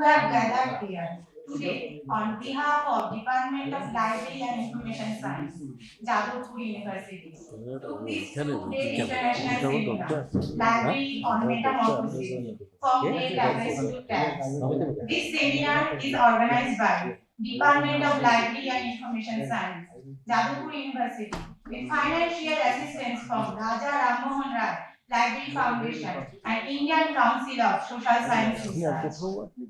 have gathered here today on behalf of Department of Library and Information Science, Jadavpur University, to this two-day international seminar, Library on Metamorphosis, from databases to tabs. This seminar is organized by Department of Library and Information Science, Jadavpur University, with financial assistance from Raja Rammohan Rai Library Foundation and Indian Council of Social Science Research.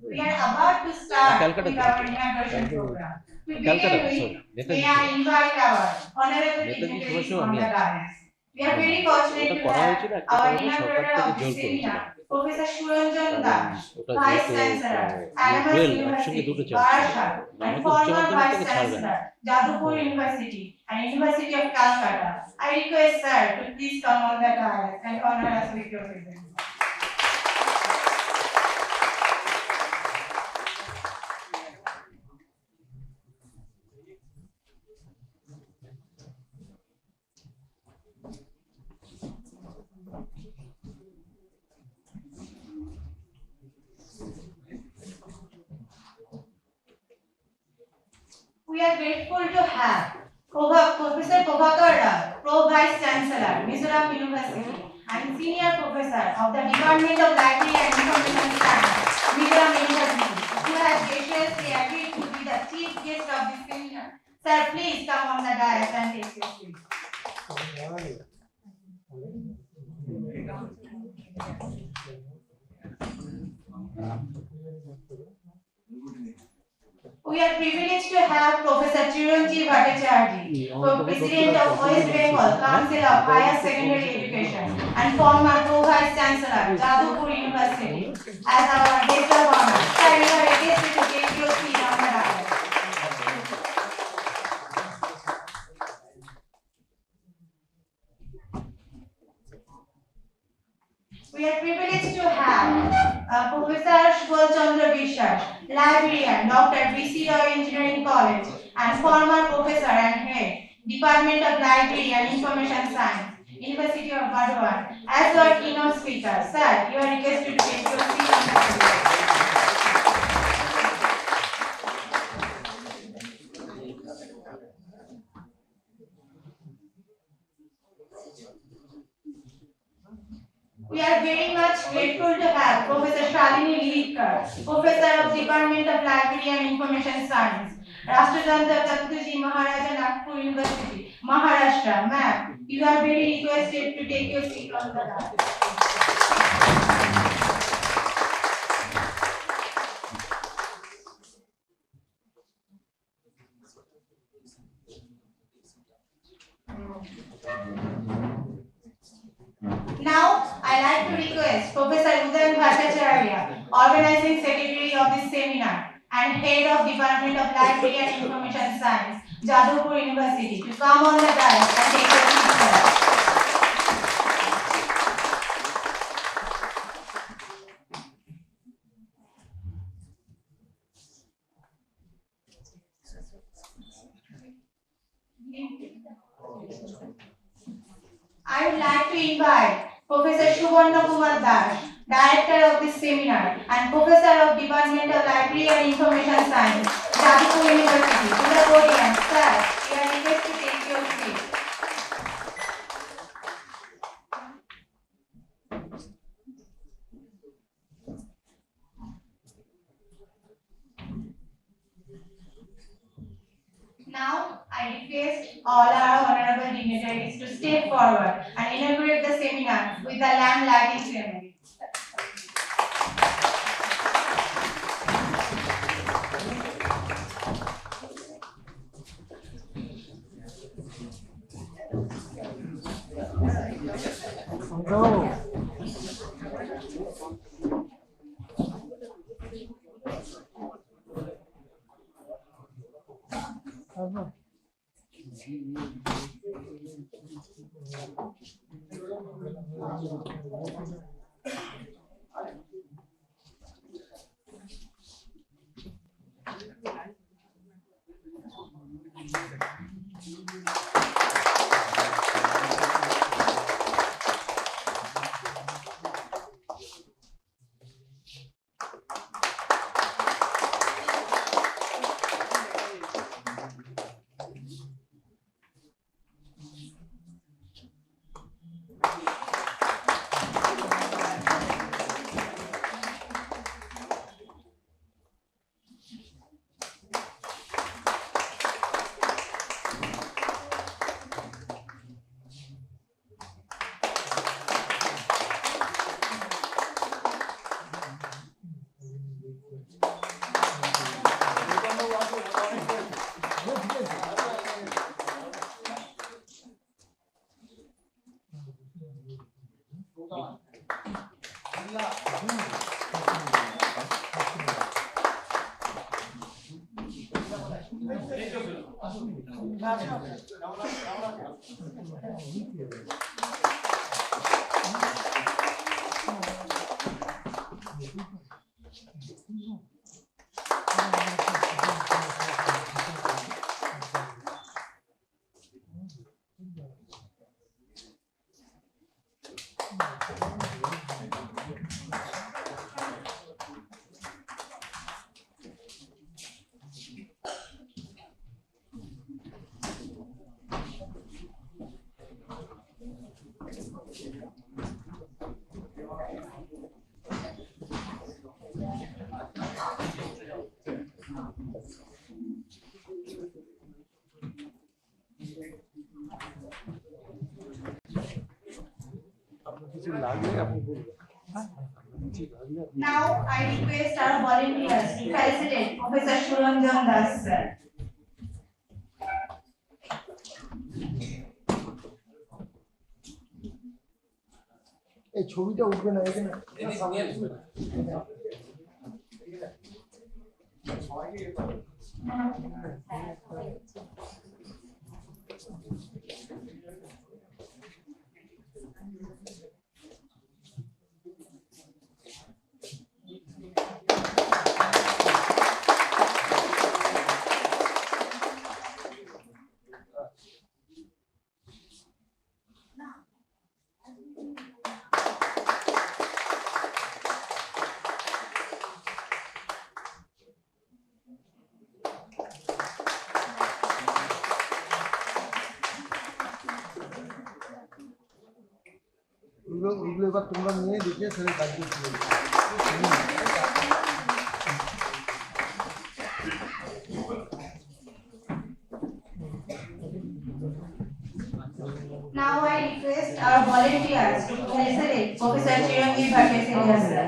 We are about to start with our inauguration program. To begin with, may I invite our honorable dignitaries on the dais. We are very fortunate to have our inaugurator of this seminar, Professor Suranjan Das, Vice Chancellor, Alabama University, Barashat, and former Vice Chancellor, Jadavpur University and University of Calcutta. I request sir to please come on the dais and honor us with your presence. We are grateful to have Professor Prabhakar Rao, Pro Vice Chancellor, Mizoram University, and Senior Professor of the Department of Library and Information Science, Mizoram University, who has graciously agreed to be the chief guest of this seminar. Sir, please come on the dais and take your seat. We are privileged to have Professor Chiranjeev Bhattacharya, President of West Bengal Council of Higher Secondary Education and former Pro-Vice Chancellor, Jadavpur University, as our guest of honor. Sir, you are requested to take your seat on the dais. We are privileged to have Professor Shubal Chandra Vishwas, librarian, Dr. B.C. Roy Engineering College, and former professor and head, Department of Library and Information Science, University of Bardhaman, as our keynote speaker. Sir, you are requested to take your seat on the table. We are very much grateful to have Professor Shalini Lidkar, Professor of Department of Library and Information Science, Rashtrajanta Chhatrapati Maharaja Nagpur University, Maharashtra. Ma'am, you are very requested to take your seat on the dais. Now, I like to request Professor Uday Bhattacharya, Organizing Secretary of this seminar and Head of Department of Library and Information Science, Jadavpur University, to come on the dais and take your seat, sir. I would like to invite Professor Subarna Kumar Das, Director of this seminar and Professor of Department of Library and Information Science, Jadavpur University, to the podium. Sir, you are requested to take your seat. Now, I request all our honorable dignitaries to step forward and inaugurate the seminar with the lamp lighting ceremony. Now I request our volunteers to facilitate Professor Suranjan Das sir. এই ছবিটা উঠবে না এখানে ওগুলো এবার তোমরা নিয়ে দেখে সেটা কাজ করতে হবে। Now I request our volunteers to facilitate Professor Chiranjeev Bhattacharya sir.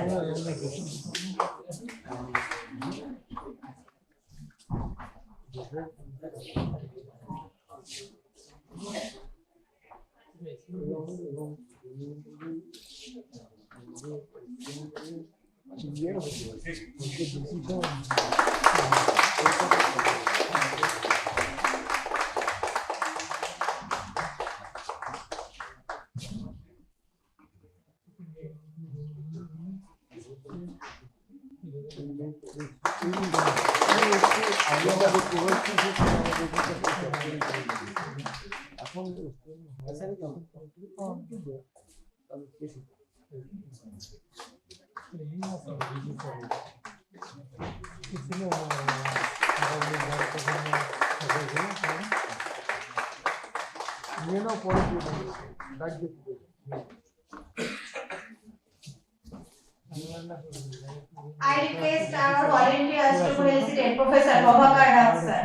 I request our volunteers to felicitate Professor Babakar Rao sir.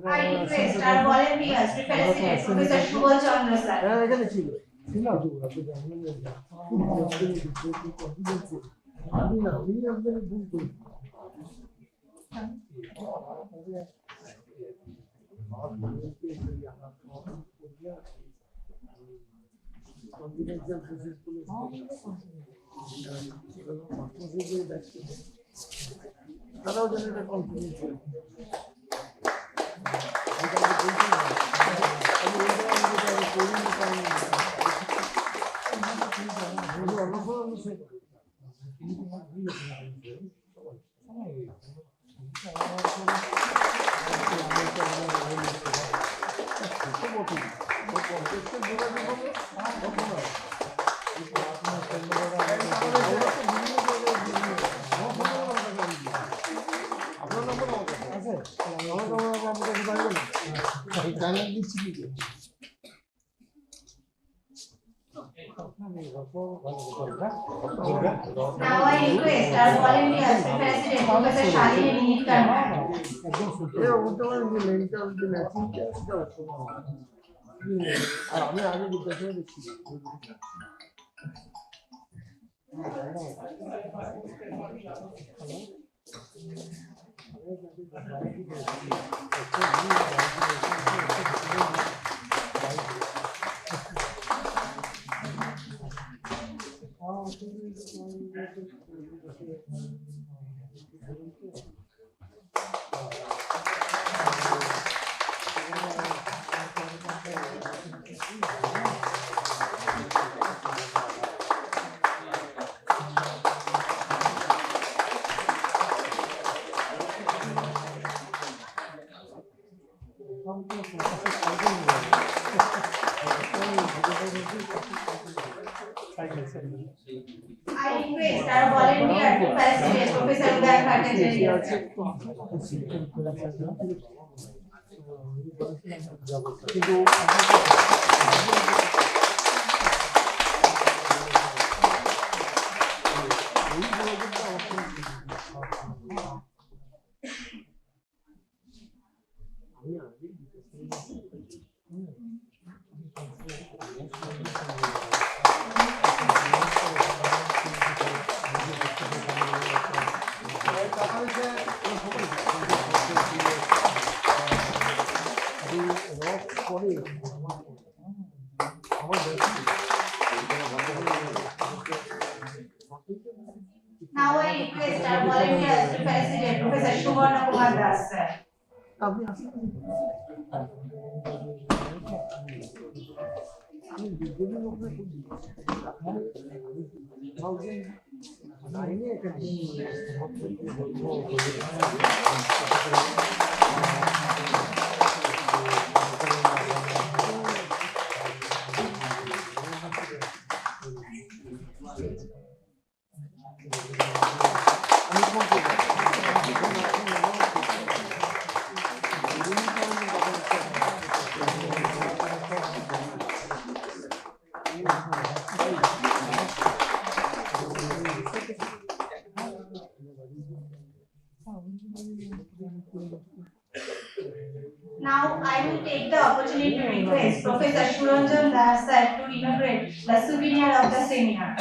I request our volunteers to felicitate Professor Subal Chandra sir. Channel দিচ্ছি কি Now I request our volunteers to President Professor Shalini Vinitkarma. আমি আগে জিজ্ঞাসা দেখছি I request our volunteer to President Professor Uday Bhattacharya. Now I request our volunteers to President Professor Subarna Kumar Das sir. Now I will take the opportunity to request Professor Suranjan Das sir to inaugurate the souvenir of the seminar.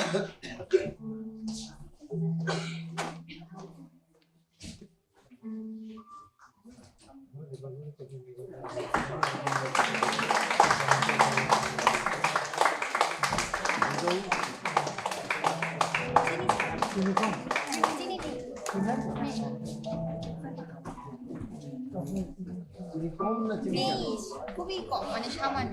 Please খুবই কম মানে সামান্য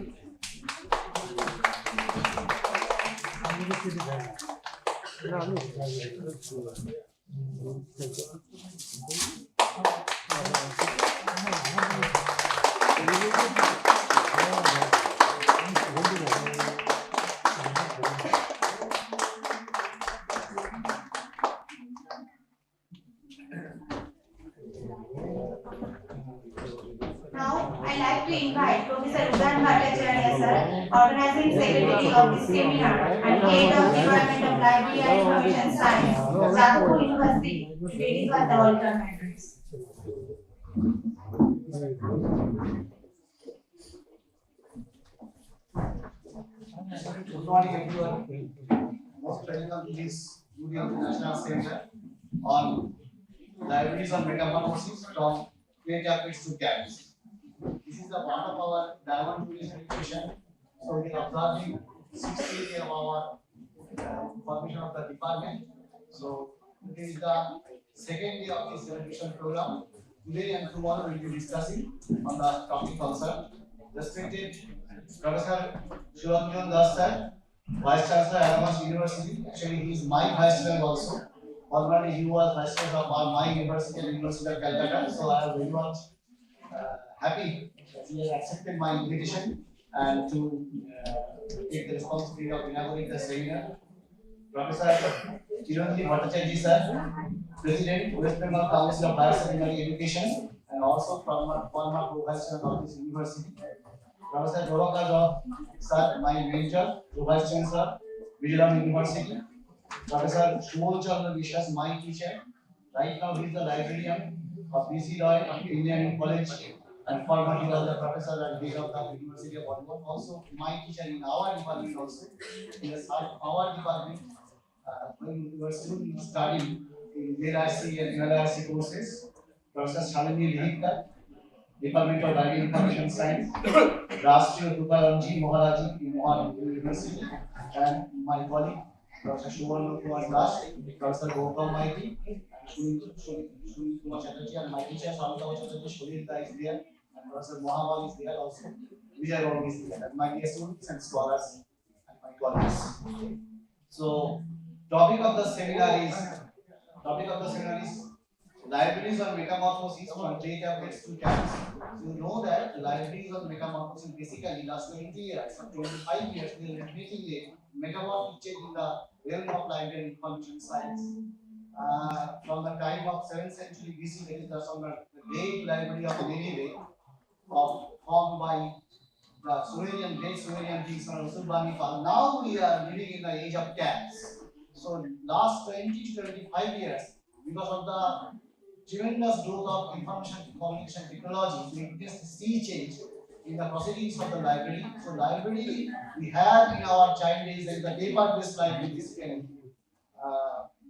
Now I like to invite Professor Uday Bhattacharya sir, Organizing Secretary of this seminar and Head of Department of Library and Information Science, Jadavpur University, to deliver the welcome address. Good morning, everyone. Most welcome to this Union National Center on Libraries on Metamorphosis from clay tablets to cabs. This is the part of our diamond duration equation. So we are observing 60 years of our formation of the department. So this is the second day of this celebration program. Today and tomorrow we will be discussing on the topic concerned. Respected Professor Suranjan Das sir, Vice Chancellor Adams University. Actually, he is my Vice Chancellor also. Already he was Vice Chancellor of my university and University of Calcutta. So I am very much happy that he has accepted my invitation and to take the responsibility of inaugurating the seminar. Professor Jadavpur sir, President, West Bengal Council of Higher Secondary Education. and also former Pro-Vice Chancellor of this university. Professor Jadavpur, sir, my mentor, Pro-Vice Chancellor, Vijayaram University. Professor Subodh Chandra Vishwas, my teacher. Right now he is the librarian of BC Roy Indian College, and former he was the professor at head of the University of Baltimore. Also my teacher in our department also. In our department, when we were students studying in DLIS and LIS courses, Professor Shalini Lihikar, Department of Library Information Science, Rashtriya Tukaramji Maharaji in Mohar University, and my colleague Professor Shubhan Kumar Das, Professor Gopal Maiti, Shuni Kumar Chatterjee, and my teacher Samita Chatterjee, Shulita is there, and Professor Mohammed is there also. Vijay is there, and my dear students and scholars and my colleagues. So, topic of the seminar is libraries on metamorphosis from clay tablets to tabs. So you know that libraries on metamorphosis basically last 20 years, 25 years, they are making a metamorphic change in the realm of library information science. From the time of 7th century BC, that is the great library of Nineveh, formed by the great Sumerian kings from Usulbani Pal. Now we are living in the age of tabs. So last 20 to 25 years, because of the tremendous growth of information communication technology, we witnessed a sea change in the proceedings of the library. So library we have in our child days like the paper-based library, this pen.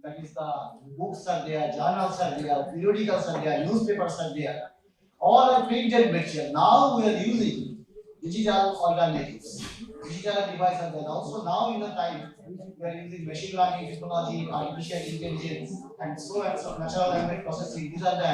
That is the books are there, journals are there, periodicals are there, newspapers are there. All are printed material. Now we are using digital alternatives, digital devices. And also now in the time we are using machine learning technology, artificial intelligence, and so natural language processing. These are the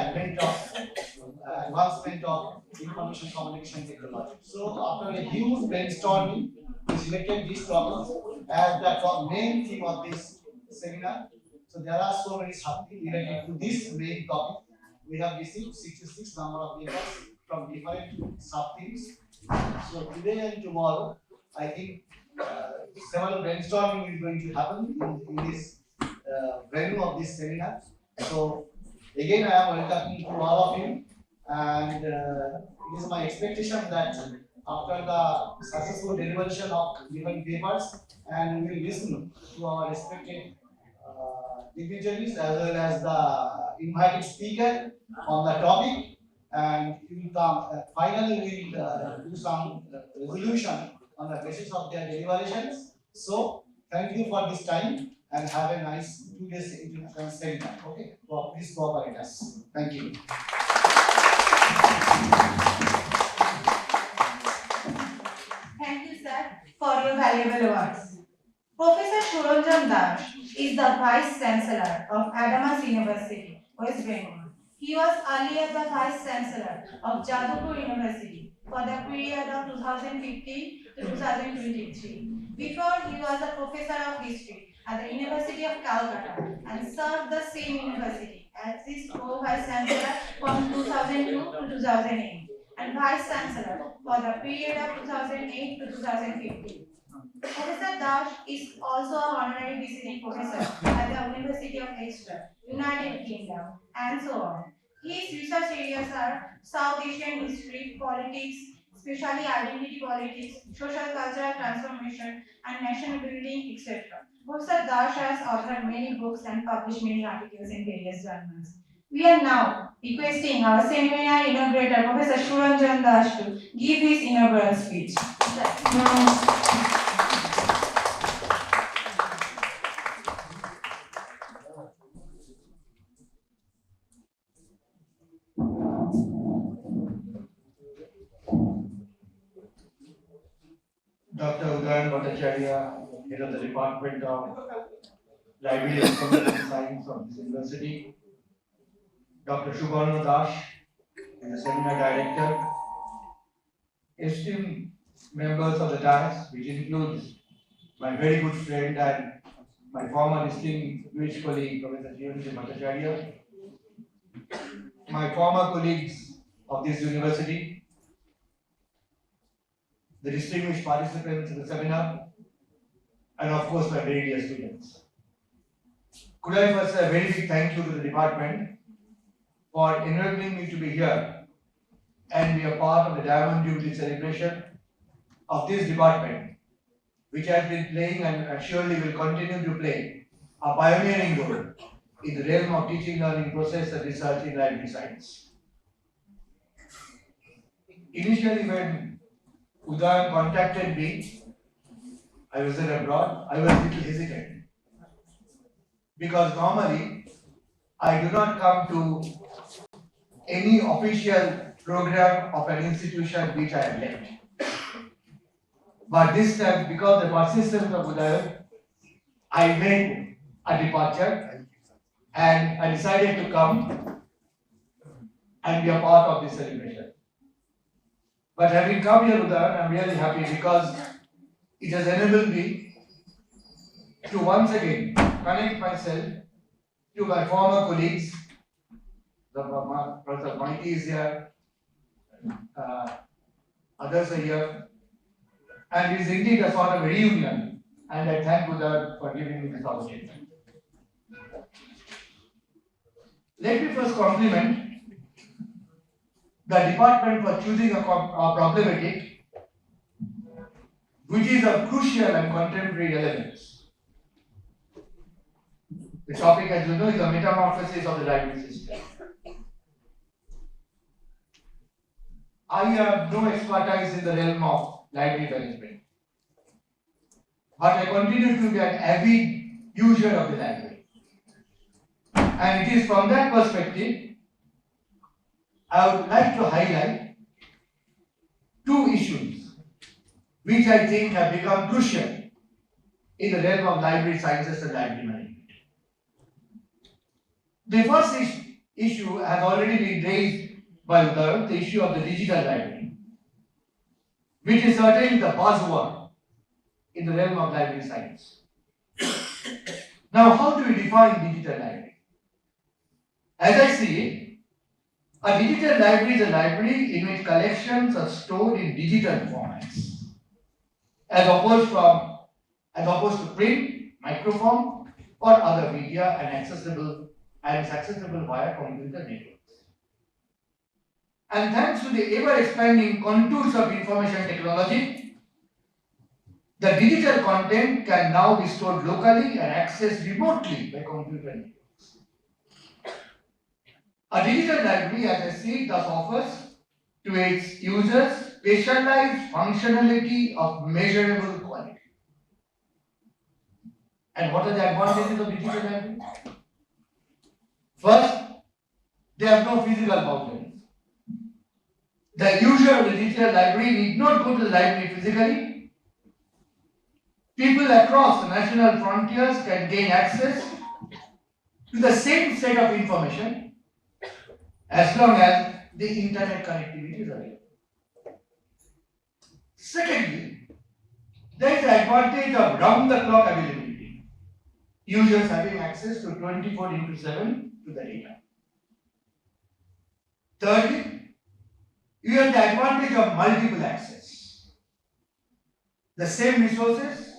advancement of information communication technology. So after a huge brainstorming, we selected this topic as the main theme of this seminar. So there are so many subjects related to this main topic. We have received 66 number of papers from different sub-themes. So today and tomorrow, I think several brainstorming is going to happen in this venue of this seminar. So again, I am welcoming to all of you, and it is my expectation that after the successful deliberation of different papers, and we will listen to our respected dignitaries as well as the invited speaker on the topic, and we will come. Finally, we will do some resolution on the basis of their deliberations. So, thank you for this time and have a nice 2 days international seminar. Okay, so please cooperate us. Thank you. Thank you, sir, for your valuable words. Professor Suranjan Das is the Vice Chancellor of Adamas University, West Bengal. He was earlier the Vice Chancellor of Jadavpur University for the period of 2015 to 2023. Before, he was a professor of history at the University of Calcutta and served the same university as its co-vice chancellor from 2002 to 2008 and vice chancellor for the period of 2008 to 2015. Professor Dash is also an honorary visiting professor at the University of Exeter, United Kingdom, and so on. His research areas are South Asian history, politics, especially identity politics, social cultural transformation, and national building, etc. Professor Dash has authored many books and published many articles in various journals. We are now requesting our seminar inaugurator, Professor Suranjan Dash, to give his inaugural speech. Dr. Udayan Bhattacharya, head of the Department of Library and Information Science of this university. Dr. Shubhanu Das, the seminar director. Esteemed members of the DILIS, which includes my very good friend and my former distinguished colleague, Professor Jadavpur Bhattacharya, my former colleagues of this university, the distinguished participants in the seminar, and of course my very dear students. Could I first say a very big thank you to the department for enabling me to be here and be a part of the Diamond Jubilee celebration of this department, which has been playing and surely will continue to play a pioneering role in the realm of teaching, learning process and research in library science. Initially, when Udayan contacted me, I was abroad, I was a little hesitant. Because normally, I do not come to any official program of an institution which I have left. But this time, because of the persistence of Udayan, I made a departure and I decided to come and be a part of this celebration. But having come here, Udayan, I am really happy because it has enabled me to once again connect myself to my former colleagues. Professor Maiti is here, others are here, and it is indeed a sort of a reunion. And I thank Udayan for giving me this opportunity. Let me first compliment the department for choosing a problematic which is of crucial and contemporary relevance. The topic, as you know, is the metamorphosis of the library system. I have no expertise in the realm of library management, but I continue to be an avid user of the library. And it is from that perspective I would like to highlight two issues which I think have become crucial in the realm of library sciences and library management. The first issue has already been raised by the issue of the digital library, which is certainly the buzzword in the realm of library science. Now, how do we define digital library? As I see it, a digital library is a library in which collections are stored in digital formats, as opposed to print, microform, or other media, and is accessible via computer networks. And thanks to the ever-expanding contours of information technology, the digital content can now be stored locally and accessed remotely by computer networks. A digital library, as I see it, thus offers to its users specialized functionality of measurable quality. And what are the advantages of digital library? First, they have no physical boundaries. The user of the digital library need not go to the library physically. People across the national frontiers can gain access to the same set of information as long as the internet connectivity is available. Secondly, there is the advantage of round-the-clock availability. Users having access to 24/7 to the data. Thirdly, you have the advantage of multiple access. The same resources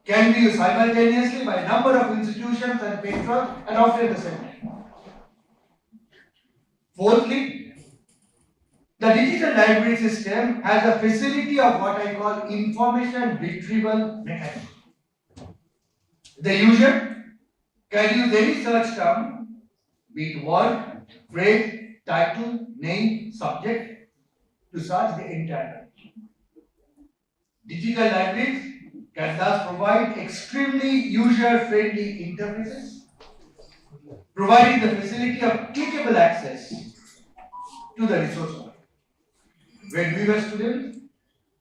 can be used simultaneously by a number of institutions and patrons and often at the same time. Fourthly, the digital library system has a facility of what I call information retrieval mechanism. The user can use any search term, be it word, phrase, title, name, subject, to search the entire page. Digital libraries can thus provide extremely user-friendly interfaces, providing the facility of clickable access to the resource. When we were students,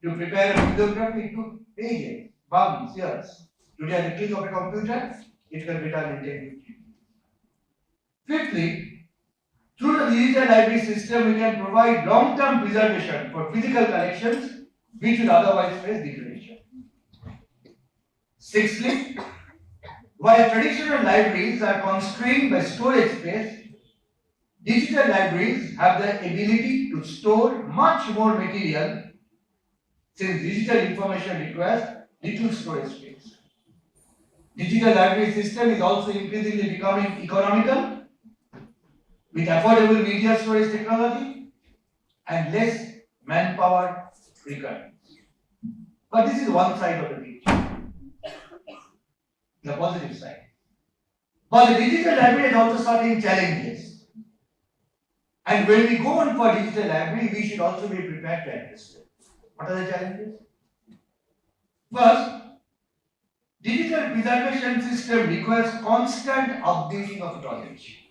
to prepare a bibliography, it took pages, months, years. Today, at the click of a computer, it can be done in 10 minutes. Fifthly, through the digital library system, we can provide long-term preservation for physical collections which would otherwise face degradation. Sixthly, while traditional libraries are constrained by storage space, digital libraries have the ability to store much more material since digital information requires little storage space. Digital library system is also increasingly becoming economical with affordable media storage technology and less manpower requirements. But this is one side of the picture, the positive side. But the digital library is also certain challenges. And when we go on for digital library, we should also be prepared to address them. What are the challenges? First, digital preservation system requires constant updating of knowledge.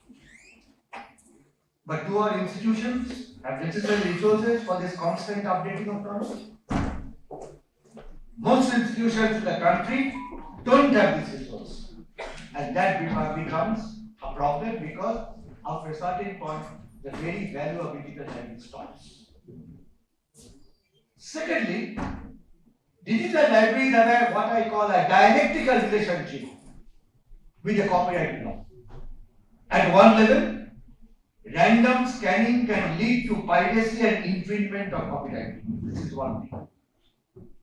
But do our institutions have necessary resources for this constant updating of knowledge? Most institutions in the country don't have this resource. And that becomes a problem because after a certain point, the very value of digital library stops. Secondly, digital libraries have what I call a dialectical relationship with the copyright law. At one level, random scanning can lead to piracy and infringement of copyright. This is one thing.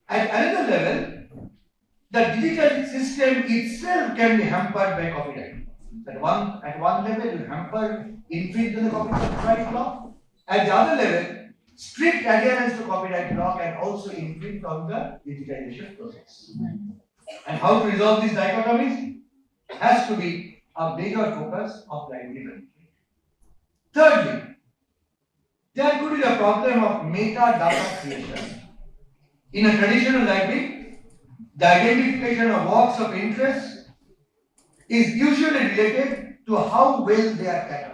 At another level, the digital system itself can be hampered by copyright. At one level, you hamper infringe on the copyright law. At the other level, strict adherence to copyright law can also infringe on the digitization process. And how to resolve these dichotomies has to be a major focus of library management. Thirdly, there could be a problem of metadata creation. In a traditional library, the identification of works of interest is usually related to how well they are cataloged.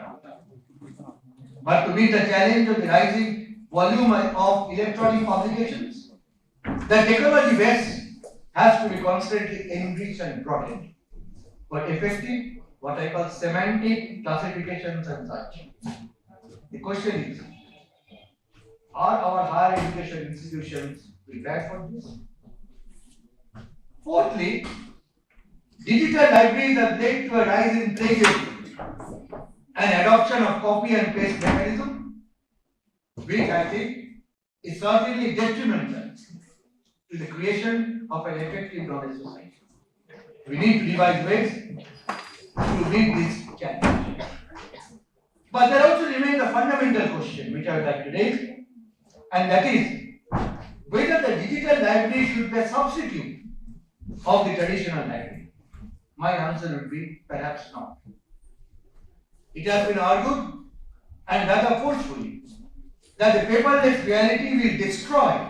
But to meet the challenge of the rising volume of electronic publications, the technology base has to be constantly enriched and broadened for effective, what I call semantic classifications and such. The question is, are our higher education institutions prepared for this? Fourthly, digital libraries have led to a rise in plagiarism and adoption of copy and paste mechanism, which I think is certainly detrimental to the creation of an effective knowledge society. We need to devise ways to meet this challenge. But there also remains a fundamental question which I would like to raise, and that is whether the digital library should be a substitute of the traditional library. My answer would be perhaps not. It has been argued, and rather forcefully, that the paperless reality will destroy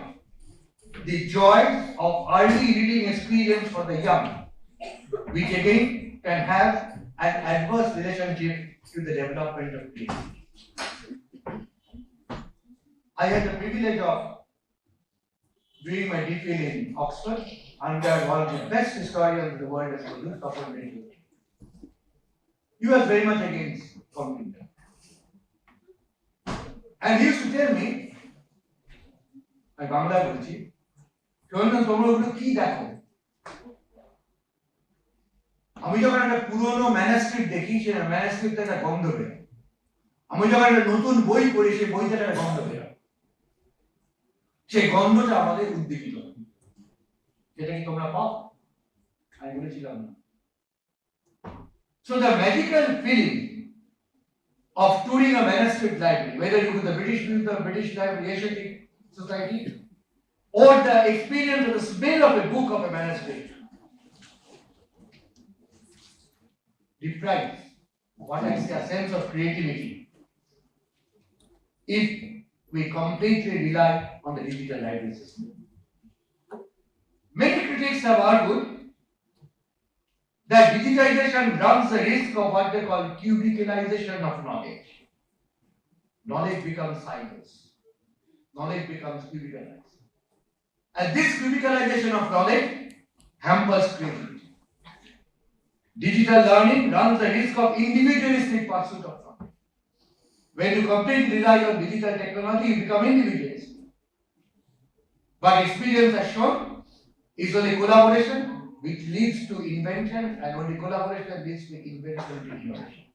the joys of early reading experience for the young, which again can have an adverse relationship to the development of creativity. I had the privilege of doing my DPhil in Oxford under one of the best historians in the world as a youth opportunity. He was very much against computer. And he used to tell me, I Bangla বলছি, তোমরা ওগুলো কি দেখো? আমি যখন একটা পুরনো manuscript দেখি, সেই ম্যানুস্ক্রিপ্টে একটা গন্ধ বের হয়। আমি যখন একটা নতুন বই পড়ি, সেই বইতে একটা গন্ধ বের হয়। সেই গন্ধটা আমাদের উদ্দীপিত করে। যেটা কি তোমরা পাও? আমি বলেছিলাম না। So the magical feeling of touring a manuscript library, whether you go to the British Library Asiatic Society, or the experience of the smell of a book of a manuscript, deprives what I say a sense of creativity if we completely rely on the digital library system. Many critics have argued that digitization runs the risk of what they call cubicalization of knowledge. Knowledge becomes silos. Knowledge becomes cubicalized. And this cubicalization of knowledge hampers creativity. Digital learning runs the risk of individualistic pursuit of knowledge. When you completely rely on digital technology, you become individualist. But experience has shown it's only collaboration which leads to invention, and only collaboration leads to invention to innovation.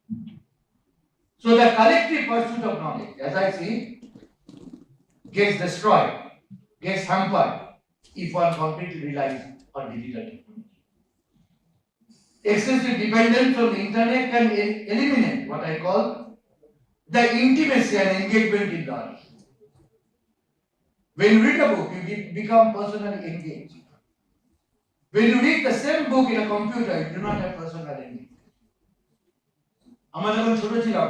So the collective pursuit of knowledge, as I see, gets destroyed, gets hampered if one completely relies on digital technology. Excessive dependence on the internet can eliminate what I call the intimacy and engagement in learning. When you read a book, you become personally engaged. When you read the same book in a computer, you do not have personal engagement. আমরা যখন ছোট ছিলাম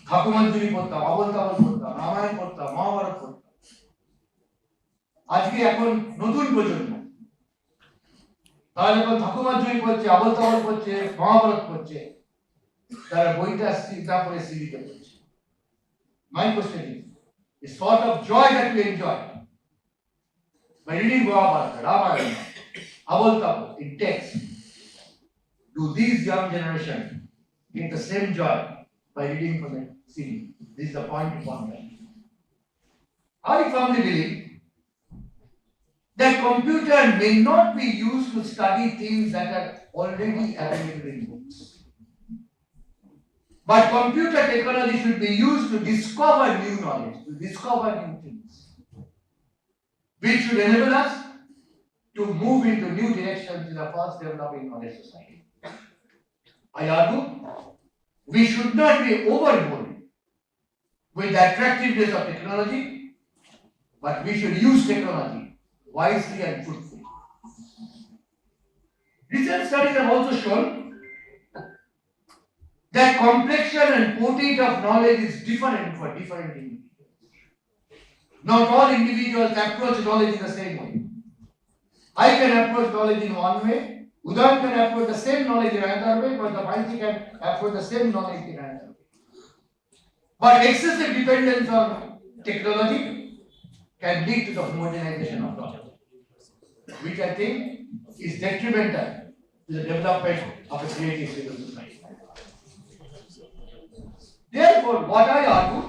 ঠাকুমাঞ্জলি পড়তাম, আবল তাবল পড়তাম, রামায়ণ পড়তাম, মহাভারত পড়তাম। আজকে এখন নতুন প্রজন্ম তারা যখন ঠাকুমাঞ্জলি পড়ছে, আবল তাবল পড়ছে, মহাভারত পড়ছে, তারা বইটা চিন্তা করে সিডিতে পড়ছে। My question is, the sort of joy that we enjoy by reading Mahabharata, Ramayana, Abol Tabol in text, do these young generation get the same joy by reading from the CD? This is the point to ponder. I firmly believe that computer may not be used to study things that are already available in books. But computer technology should be used to discover new knowledge, to discover new things, which should enable us to move into new directions in a fast developing knowledge society. I argue we should not be overboard with the attractiveness of technology, but we should use technology wisely and fruitfully. Recent studies have also shown that complexion and potency of knowledge is different for different individuals. Not all individuals approach knowledge in the same way. I can approach knowledge in one way, Udan can approach the same knowledge in another way, but the Maiti can approach the same knowledge in another way. But excessive dependence on technology can lead to the homogenization of knowledge, which I think is detrimental to the development of a creative civil society. Therefore, what I argue,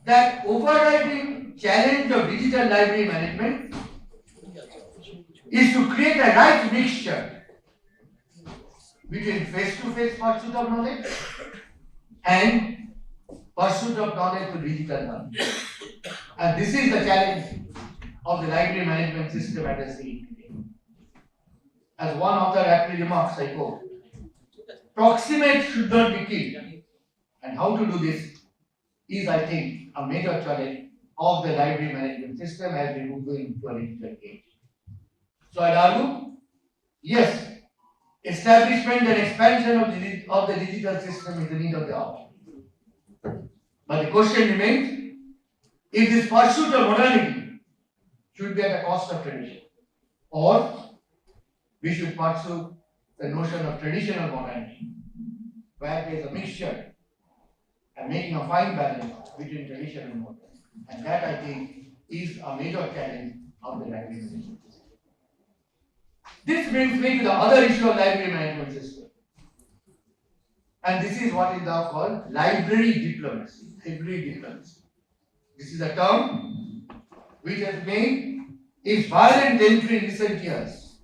that overriding challenge of digital library management is to create a right mixture between face-to-face pursuit of knowledge and pursuit of knowledge through digital knowledge. And this is the challenge of the library management system at the scene today. As one author aptly remarks, I quote, proximate should not be killed. And how to do this is, I think, a major challenge of the library management system as we move into a digital age. So I argue, yes, establishment and expansion of the digital system is the need of the hour. But the question remains, if this pursuit of modernity should be at the cost of tradition, or we should pursue the notion of traditional modernity, where there is a mixture and making a fine balance between tradition and modern. And that, I think, is a major challenge of the library management system. This brings me to the other issue of library management system. And this is what is now called library diplomacy. Library diplomacy. This is a term which has made its violent entry in recent years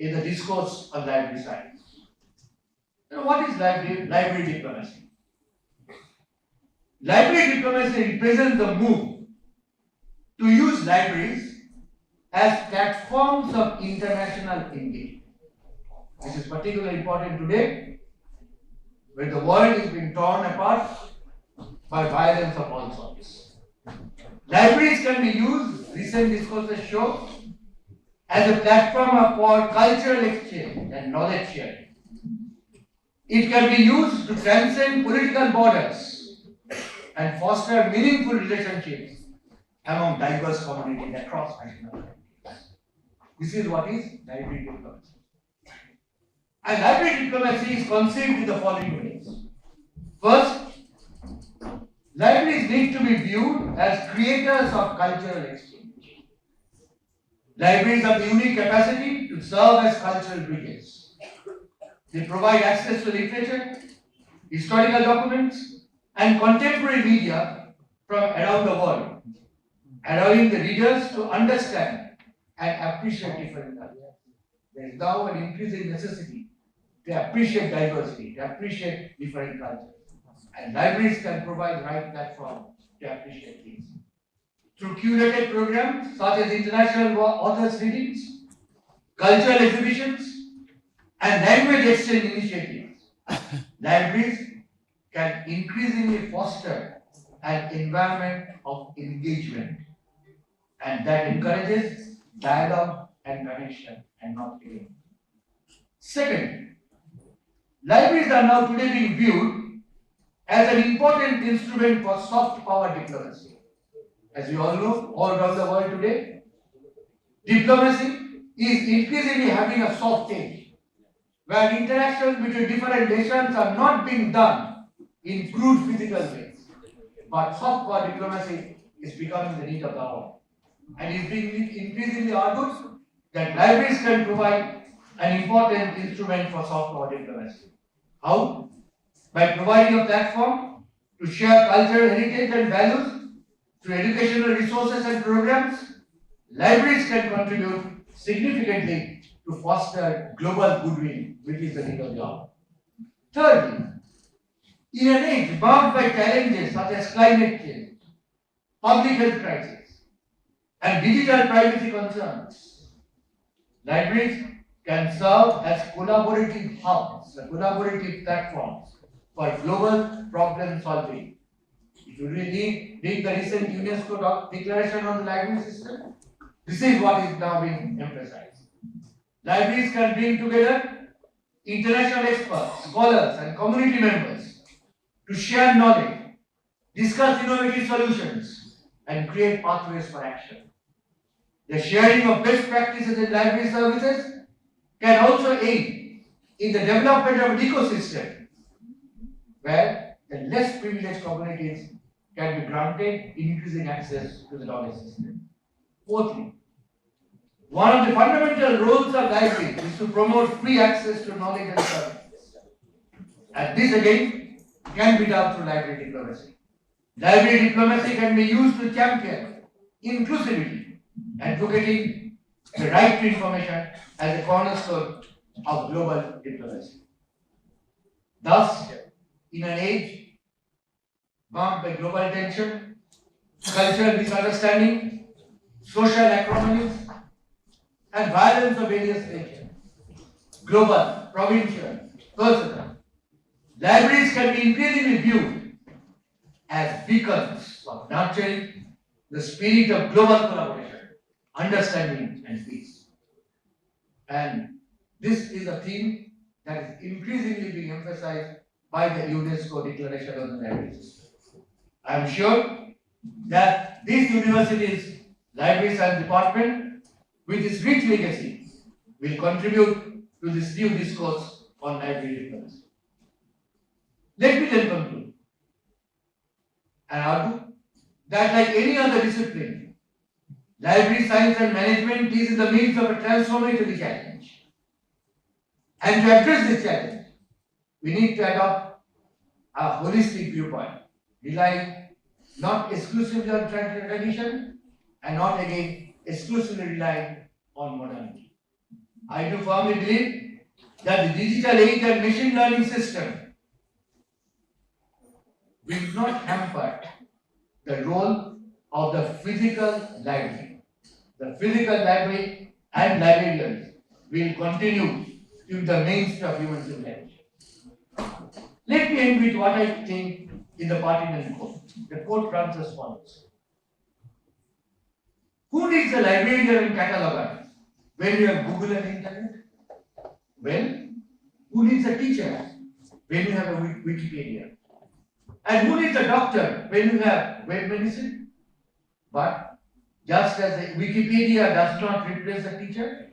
in the discourse on library science. Now, what is library diplomacy? Library diplomacy represents the move to use libraries as platforms of international engagement. This is particularly important today when the world is being torn apart by violence of all sorts. Libraries can be used, recent discourses show, as a platform for cultural exchange and knowledge sharing. It can be used to transcend political borders and foster meaningful relationships among diverse communities across nationalities. This is what is library diplomacy. And library diplomacy is conceived in the following ways. First, libraries need to be viewed as creators of cultural exchange. Libraries have the unique capacity to serve as cultural bridges. They provide access to literature, historical documents, and contemporary media from around the world, allowing the readers to understand and appreciate different cultures. There is now an increasing necessity to appreciate diversity, to appreciate different cultures. And libraries can provide the right platform to appreciate these. Through curated programs such as international authors' readings, cultural exhibitions, and language exchange initiatives, libraries can increasingly foster an environment of engagement, and that encourages dialogue and connection and not killing. Second, libraries are now today being viewed as an important instrument for soft power diplomacy. As we all know, all around the world today, diplomacy is increasingly having a soft edge, where interactions between different nations are not being done in crude physical ways, but soft power diplomacy is becoming the need of the hour, and is being increasingly argued that libraries can provide an important instrument for soft power diplomacy. How? By providing a platform to share cultural heritage and values through educational resources and programs, libraries can contribute significantly to foster global goodwill, which is the need of the hour. Thirdly, in an age marked by challenges such as climate change, public health crisis, and digital privacy concerns, libraries can serve as collaborative hubs, collaborative platforms for global problem solving. If you read the recent UNESCO declaration on the library system, this is what is now being emphasized. Libraries can bring together international experts, scholars, and community members to share knowledge, discuss innovative solutions, and create pathways for action. The sharing of best practices in library services can also aid in the development of an ecosystem where the less privileged communities can be granted increasing access to the knowledge system. Fourthly, one of the fundamental roles of libraries is to promote free access to knowledge and services. And this again can be done through library diplomacy. Library diplomacy can be used to champion inclusivity, advocating the right to information as a cornerstone of global diplomacy. Thus, in an age marked by global tension, cultural misunderstanding, social acrimonies, and violence of various nature, global, provincial, personal, libraries can be increasingly viewed as beacons of nurturing the spirit of global collaboration, understanding, and peace. And this is a theme that is increasingly being emphasized by the UNESCO Declaration on the Library System. I am sure that these universities, libraries, and department, with its rich legacy, will contribute to this new discourse on library diplomacy. Let me then conclude and argue that, like any other discipline, library science and management is in the midst of a transformative challenge. And to address this challenge, we need to adopt a holistic viewpoint, relying not exclusively on tradition and not again exclusively relying on modernity. I do firmly believe that the digital age and machine learning system will not hamper the role of the physical library. The physical library and librarians will continue to be the mainstay of human civilization. Let me end with what I think is the pertinent quote. The quote runs as follows: who needs a librarian and cataloger when you have Google and internet? Well, who needs a teacher when you have a Wikipedia? And who needs a doctor when you have web medicine? But just as the Wikipedia does not replace the teacher,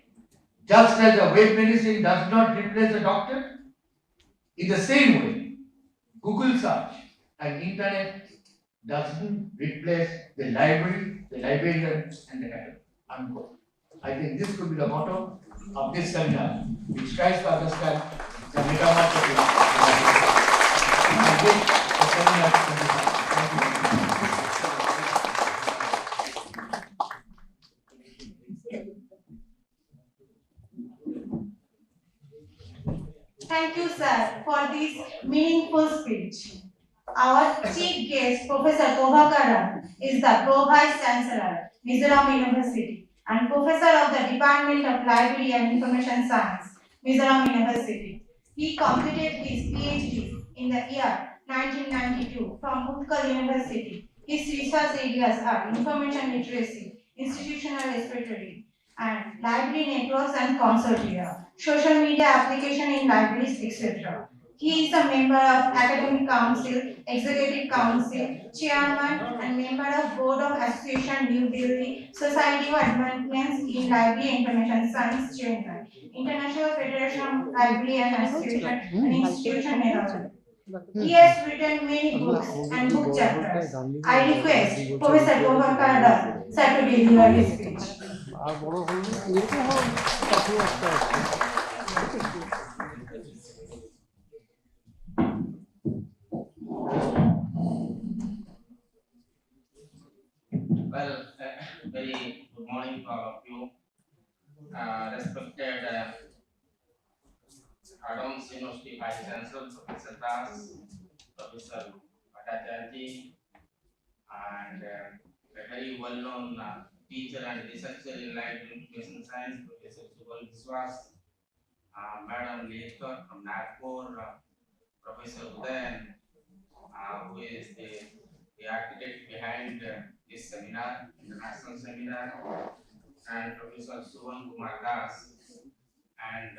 just as the web medicine does not replace the doctor, in the same way, Google search and internet doesn't replace the library, the librarian, and the catalog. Unquote. I think this could be the motto of this seminar, which tries to understand the metamorphosis. Thank you, sir, for this meaningful speech. Our chief guest, Professor Tobakaran, is the Pro-Vice Chancellor, Mizoram University, and Professor of the Department of Library and Information Science, Mizoram University. He completed his PhD in the year 1992 from Utkal University. His research areas are information literacy, institutional respiratory, and library networks and consortia, social media application in libraries, etc. He is a member of Academic Council, Executive Council, Chairman and member of Board of Association New Delhi, Society for Advancements in Library and Information Science Chairman, International Federation of Library and Association and Institution Netherlands. He has written many books and book chapters. I request Professor Gopal sir to deliver his speech. আর বড় হলে এরকম চাকরি একটা আছে Well, very good morning to all of you. Respected Adams University Vice Chancellor, Professor Das, Professor Bhattacharya, and a very well-known teacher and researcher in life information science, Professor Subal Biswas, Madam Lekar from Nagpur, Professor Udayan, who is the architect behind this seminar, international seminar, and Professor Suvan Kumar Das, and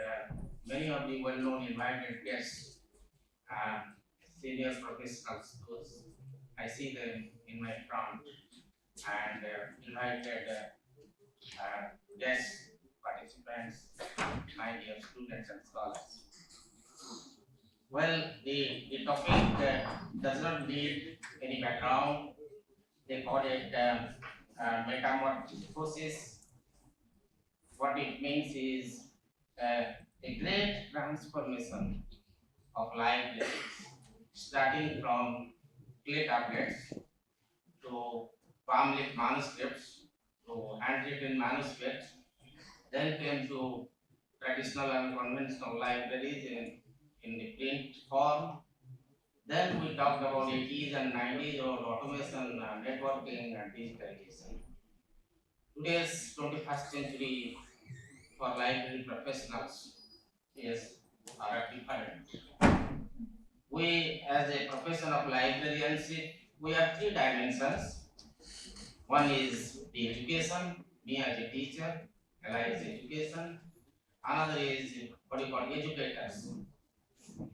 many of the well-known invited guests, senior professionals, those I see them in my front, and invited guests, participants, my dear students and scholars. Well, the topic does not need any background. They call it metamorphosis. What it means is a great transformation of libraries, starting from clay tablets to palm leaf manuscripts to handwritten manuscripts, then came to traditional and conventional libraries in the print form. Then we talked about 80s and 90s about automation, networking, and digitalization. Today's 21st century for library professionals is different. We, as a profession of librarianship, we have three dimensions. One is the education, me as a teacher, LI is education. Another is what you call educators.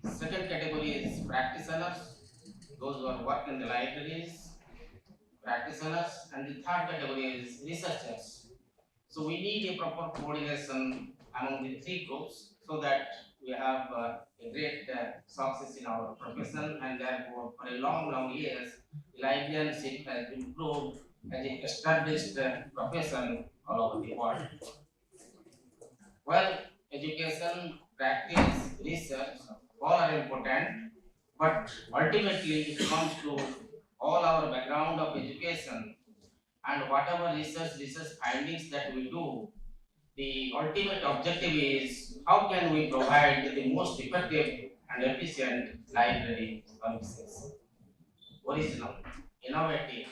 Second category is practitioners, those who are work in the libraries, practitioners, and the third category is researchers. So we need a proper coordination among the three groups so that we have a great success in our profession, and therefore for a long years, librarianship has improved as an established profession all over the world. Well, education, practice, research, all are important, but ultimately it comes to all our background of education and whatever research findings that we do, the ultimate objective is how can we provide the most effective and efficient library services. Original, innovative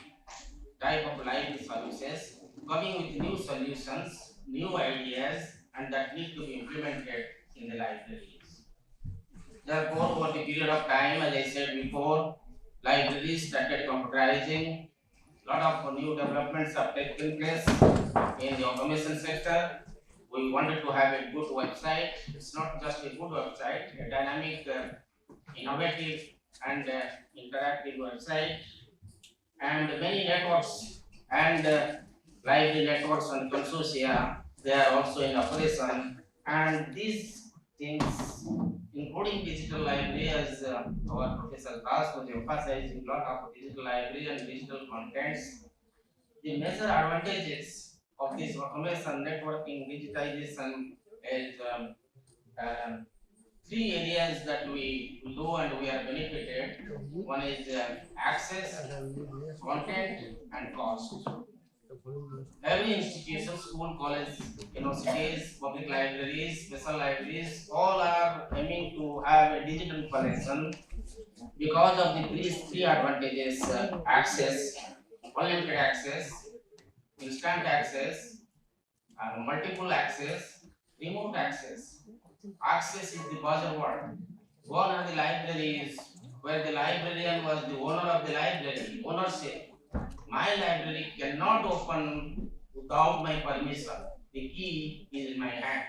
type of library services coming with new solutions, new ideas, and that need to be implemented in the libraries. Therefore, over the period of time, as I said before, libraries started computerizing. Lot of new developments have taken place in the automation sector. We wanted to have a good website. It's not just a good website, a dynamic, innovative, and interactive website. And many networks and library networks and consortia, they are also in operation. And these things, including digital library, as our Professor Das was emphasizing, a lot of digital library and digital contents. The major advantages of this automation, networking, digitization is three areas that we do and we are benefited. One is access, content, and cost. Every institution, school, college, universities, public libraries, special libraries, all are aiming to have a digital collection because of these three advantages: access, unlimited access, instant access, multiple access, remote access. Access is the buzzword. Gone are the libraries where the librarian was the owner of the library, ownership. My library cannot open without my permission. The key is in my hand.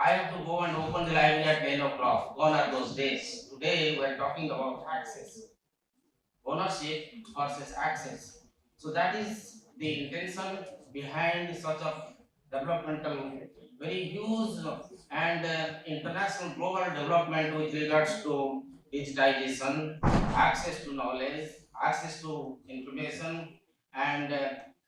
I have to go and open the library at 10 o'clock. Gone are those days. Today we are talking about access, ownership versus access. So that is the intention behind such a developmental, very huge and international global development with regards to digitization, access to knowledge, access to information, and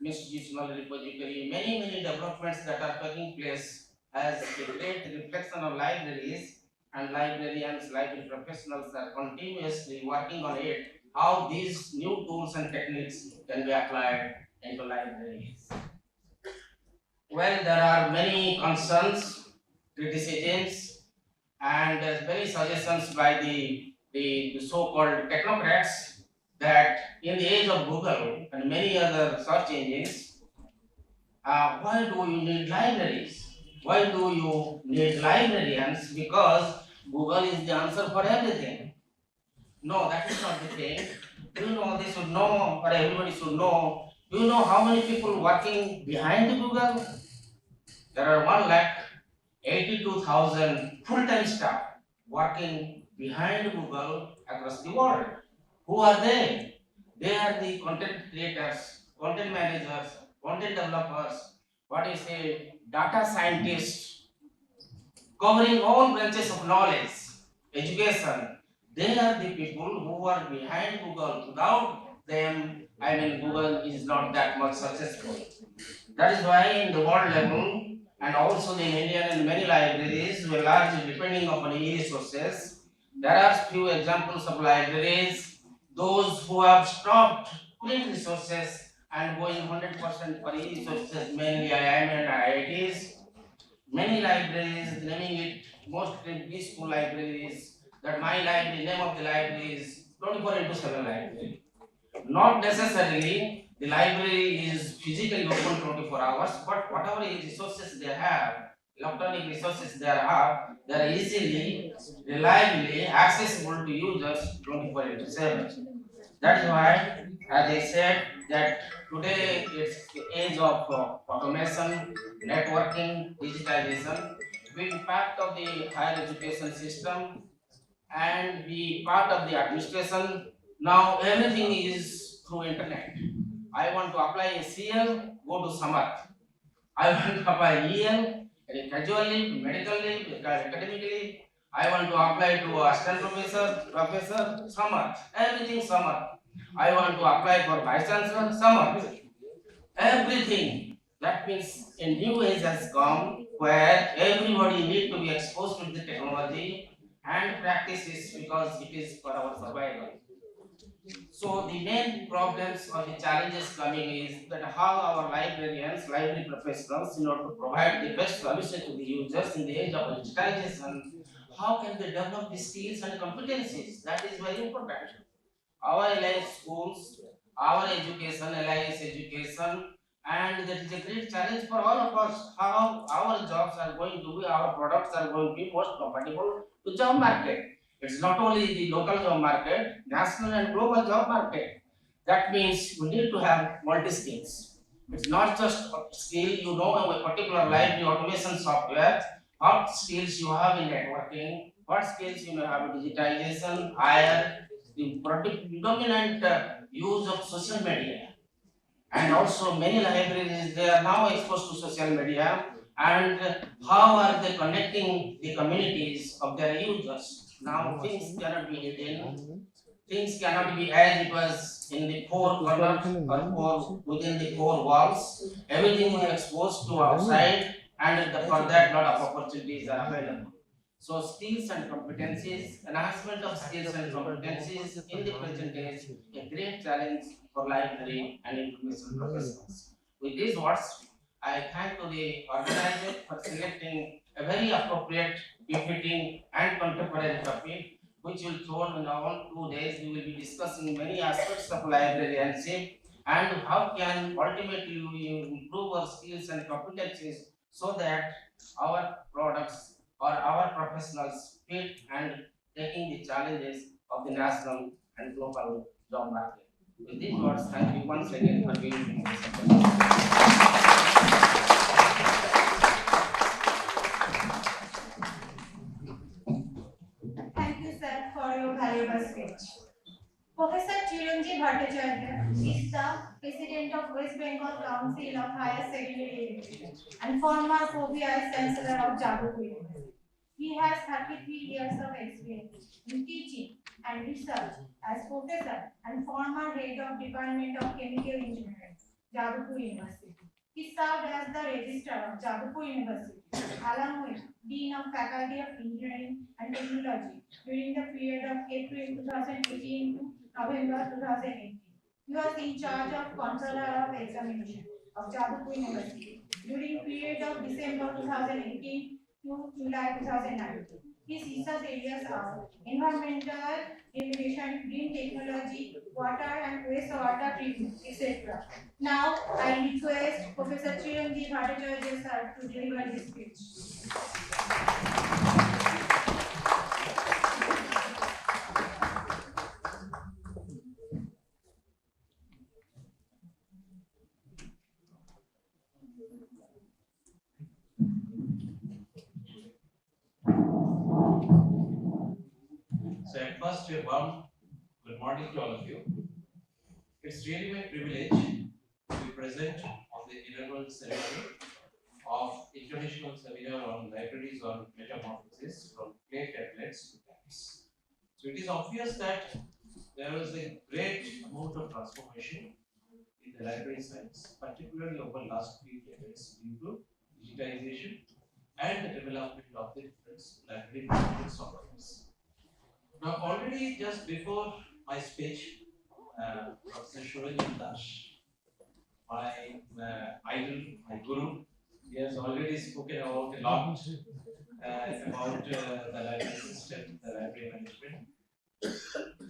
institutional repository. Many developments that are taking place as a great reflection of libraries, and librarians, library professionals are continuously working on it, how these new tools and techniques can be applied into libraries. Well, there are many concerns, criticisms, and many suggestions by the so-called technocrats that in the age of Google and many other search engines, why do you need libraries? Why do you need librarians? Because Google is the answer for everything. No, that is not the thing. Do you know, they should know, or everybody should know. Do you know how many people working behind Google? There are 1,82,000 full-time staff working behind Google across the world. Who are they? They are the content creators, content managers, content developers, what is a data scientists, covering all branches of knowledge, education. They are the people who are behind Google. Without them, I mean, Google is not that much successful. That is why in the world level and also in India and many libraries were largely depending upon e-resources. There are few examples of libraries, those who have stopped print resources and going 100% for e-resources, mainly IIM and IITs. Many libraries, naming it mostly peaceful libraries, that my library, name of the library is 24 into 7 library. Not necessarily the library is physically open 24 hours, but whatever resources they have, electronic resources they are easily, reliably accessible to users 24 into 7. That is why, as I said, that today it's the age of automation, networking, digitalization, being part of the higher education system and be part of the administration. Now everything is through internet. I want to apply a CL, go to Samarth. I want to apply EL, a casual leave, medical leave, academic leave. I want to apply to assistant professor, Samarth. Everything Samarth. I want to apply for vice chancellor, Samarth. Everything. That means a new age has come where everybody need to be exposed to the technology and practice this because it is for our survival. So the main problems or the challenges coming is that how our librarians, library professionals, in order to provide the best services to the users in the age of digitalization, how can they develop the skills and competencies? That is very important. Our LIS schools, our education, LIS education, and that is a great challenge for all of us. How our jobs are going to be, our products are going to be most compatible to job market. It's not only the local job market, national and global job market. That means we need to have multi skills. It's not just a skill you know a particular library automation software. What skills you have in networking, what skills you may have in digitization, higher the predominant use of social media, and also many libraries they are now exposed to social media, and how are they connecting the communities of their users. Now things cannot be hidden, things cannot be as it was in the four corners or within the four walls. Everything is exposed to outside, and for that lot of opportunities are available. So skills and competencies, enhancement of skills and competencies in the present age, a great challenge for library and information professionals. With these words, I thank to the organizer for selecting a very appropriate, befitting and contemporary topic which will told in our 2 days. We will be discussing many aspects of librarianship and how can ultimately we improve our skills and competencies so that our products or our professionals fit and taking the challenges of the national and global job market. With these words, thank you once again for being in this session. Thank you, sir, for your valuable speech. Professor Chiranjeev Bhattacharya is the President of West Bengal Council of Higher Secondary Education and former Pro-Vice Chancellor of Jadavpur University. He has 33 years of experience in teaching and research as professor and former head of Department of Chemical Engineering, Jadavpur University. He served as the Registrar of Jadavpur University, along with Dean of Faculty of Engineering and Technology during the period of April 2018 to November 2018. He was in charge of Controller of Examination of Jadavpur University during period of December 2018 to July 2019. His research areas are environmental remediation, green technology, water and wastewater treatment, etc. Now, I request Professor Chiranjeev Bhattacharya sir to deliver his speech. So at first, a warm good morning to all of you. It's really my privilege to be present on the inaugural ceremony of International Seminar on Libraries on Metamorphosis from clay tablets to tablets. So it is obvious that there was a great amount of transformation in the library science, particularly over the last few decades due to digitization and the development of the different library management softwares. Now, already just before my speech, Professor Suranjan Dash, my idol, my guru, he has already spoken about a lot about the library system, the library management.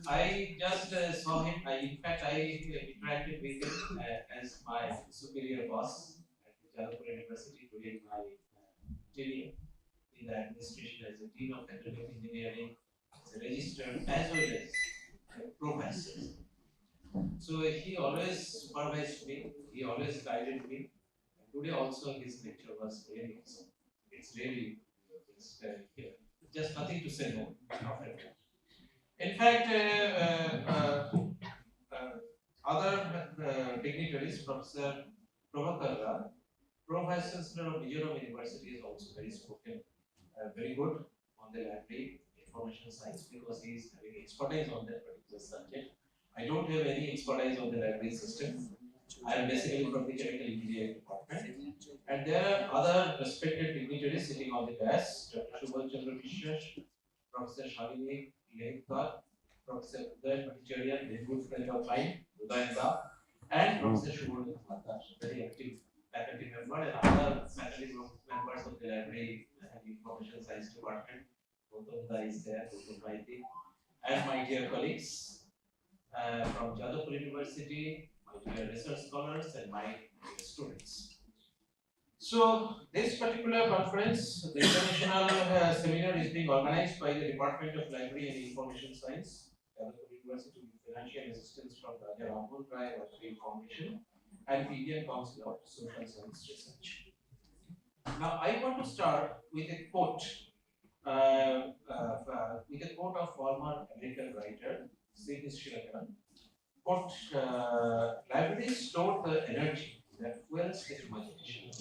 I just saw him. In fact, I interacted with him as my superior boss at Jadavpur University during my tenure in the administration as a dean of academic engineering, as a registered as well as professor. So he always supervised me. He always guided me. Today also his lecture was really awesome. It's really just nothing to say no. In fact, other dignitaries, Professor Prabhakar, Professor of Mizoram University, is also very spoken, very good on the library information science because he is having expertise on that particular subject. I don't have any expertise on the library system. I am basically from the chemical engineering department. And there are other respected dignitaries sitting on the desk, Dr. Subhash Chandra Mishra, Professor Shalini Lehkar, Professor Uday Bhattacharya, a good friend of mine, Udayanda, and Professor Shubhodh Thakur, very active faculty member, and other faculty members of the library and information science department. Gautam is there, Gautam Maiti, and my dear colleagues from Jadavpur University, my dear research scholars, and my students. So this particular conference, the international seminar, is being organized by the Department of Library and Information Science, Jadavpur University, with financial assistance from Jadavpur Foundation and the Indian Council of Social Science Research. Now I want to start with a quote, of former American writer C. Shilakaran. Quote: "Libraries store the energy that fuels the imagination.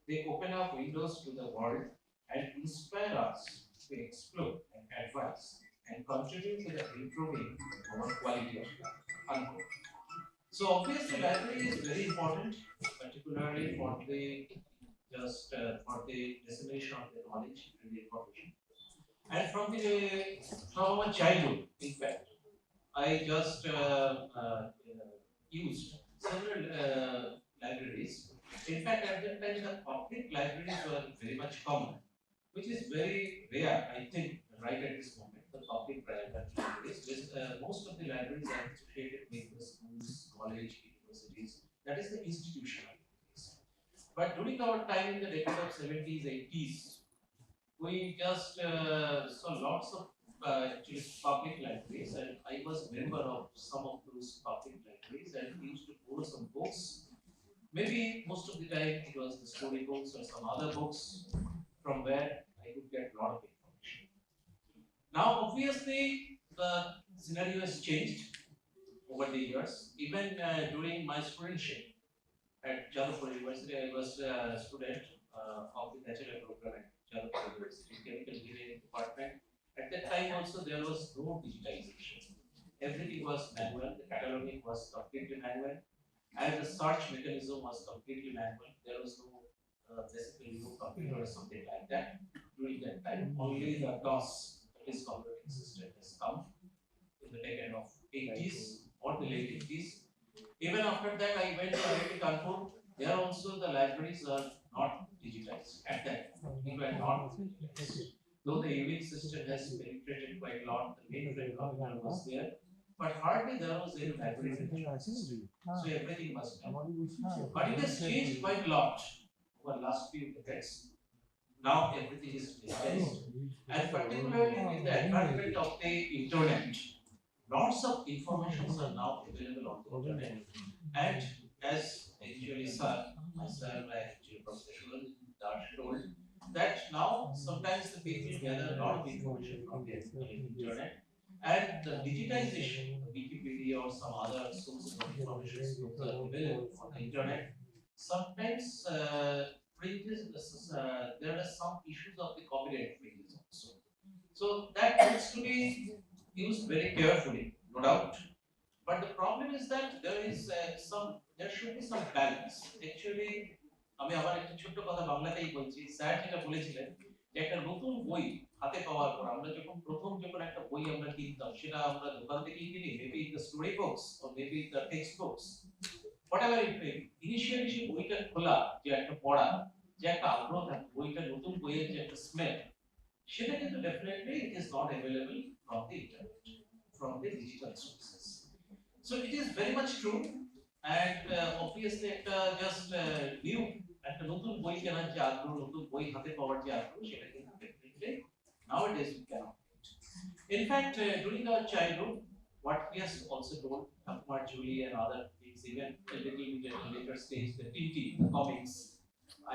They open up windows to the world and inspire us to explore and advance and contribute to the improving our quality of life." Unquote. So obviously, library is very important, particularly for the for the dissemination of the knowledge and the information. And from our childhood, in fact, I just used several libraries. In fact, at that time, the public libraries were very much common, which is very rare, I think, right at this moment. The public private libraries, most of the libraries are associated with the schools, college, universities. That is the institutional libraries. But during our time in the decade of 70s, 80s, we just saw lots of actually public libraries, and I was member of some of those public libraries and used to borrow some books. Maybe most of the time it was the story books or some other books from where I could get a lot of information. Now, obviously, the scenario has changed over the years. Even during my studentship at Jadavpur University, I was a student of the bachelor program at Jadavpur University, Chemical Engineering Department. At that time also there was no digitization. Everything was manual, the cataloging was completely manual, and the search mechanism was completely manual. There was no basically no computer or something like that during that time. Only the DOS, that is computing system, has come in the decade of 80s or the late 80s. Even after that, I went to IIT Kanpur. There also the libraries are not digitized at that time. We were not digitized. Though the UX system has penetrated quite a lot, the mainframe computer was there, but hardly there was any library management system. So everything was done. But it has changed quite a lot over the last few decades. Now everything is digitized, and particularly with the advancement of the internet, lots of informations are now available on the internet. And as actually sir, myself, actually Professor Dash told that now sometimes the people gather a lot of information from the internet, and the digitization, the Wikipedia or some other sources of information that are available on the internet, sometimes there are some issues of the copyright infringements also. So that needs to be used very carefully, no doubt. But the problem is that there should be some balance. Actually, আমি আবার একটা ছোট্ট কথা বাংলাতেই বলছি। Sir যেটা বলেছিলেন যে একটা নতুন বই হাতে পাওয়ার পর আমরা যখন একটা বই আমরা কিনতাম, সেটা আমরা দোকান থেকেই কিনি, maybe the story books or maybe the text books, whatever it may be, initially সেই বইটা খোলা, যে একটা পড়া, যে একটা আগ্রহ থাকে, বইটা নতুন বইয়ের যে একটা স্মেল, সেটা কিন্তু definitely it is not available from the internet, from the digital sources. So it is very much true, and obviously একটা just new একটা নতুন বই কেনার যে আগ্রহ, নতুন বই হাতে পাওয়ার যে আগ্রহ, সেটা কিন্তু definitely nowadays we cannot get. In fact, during our childhood, what we have also told, Akbar, Julie, and other things, even a little bit at a later stage, the Tintin, the comics.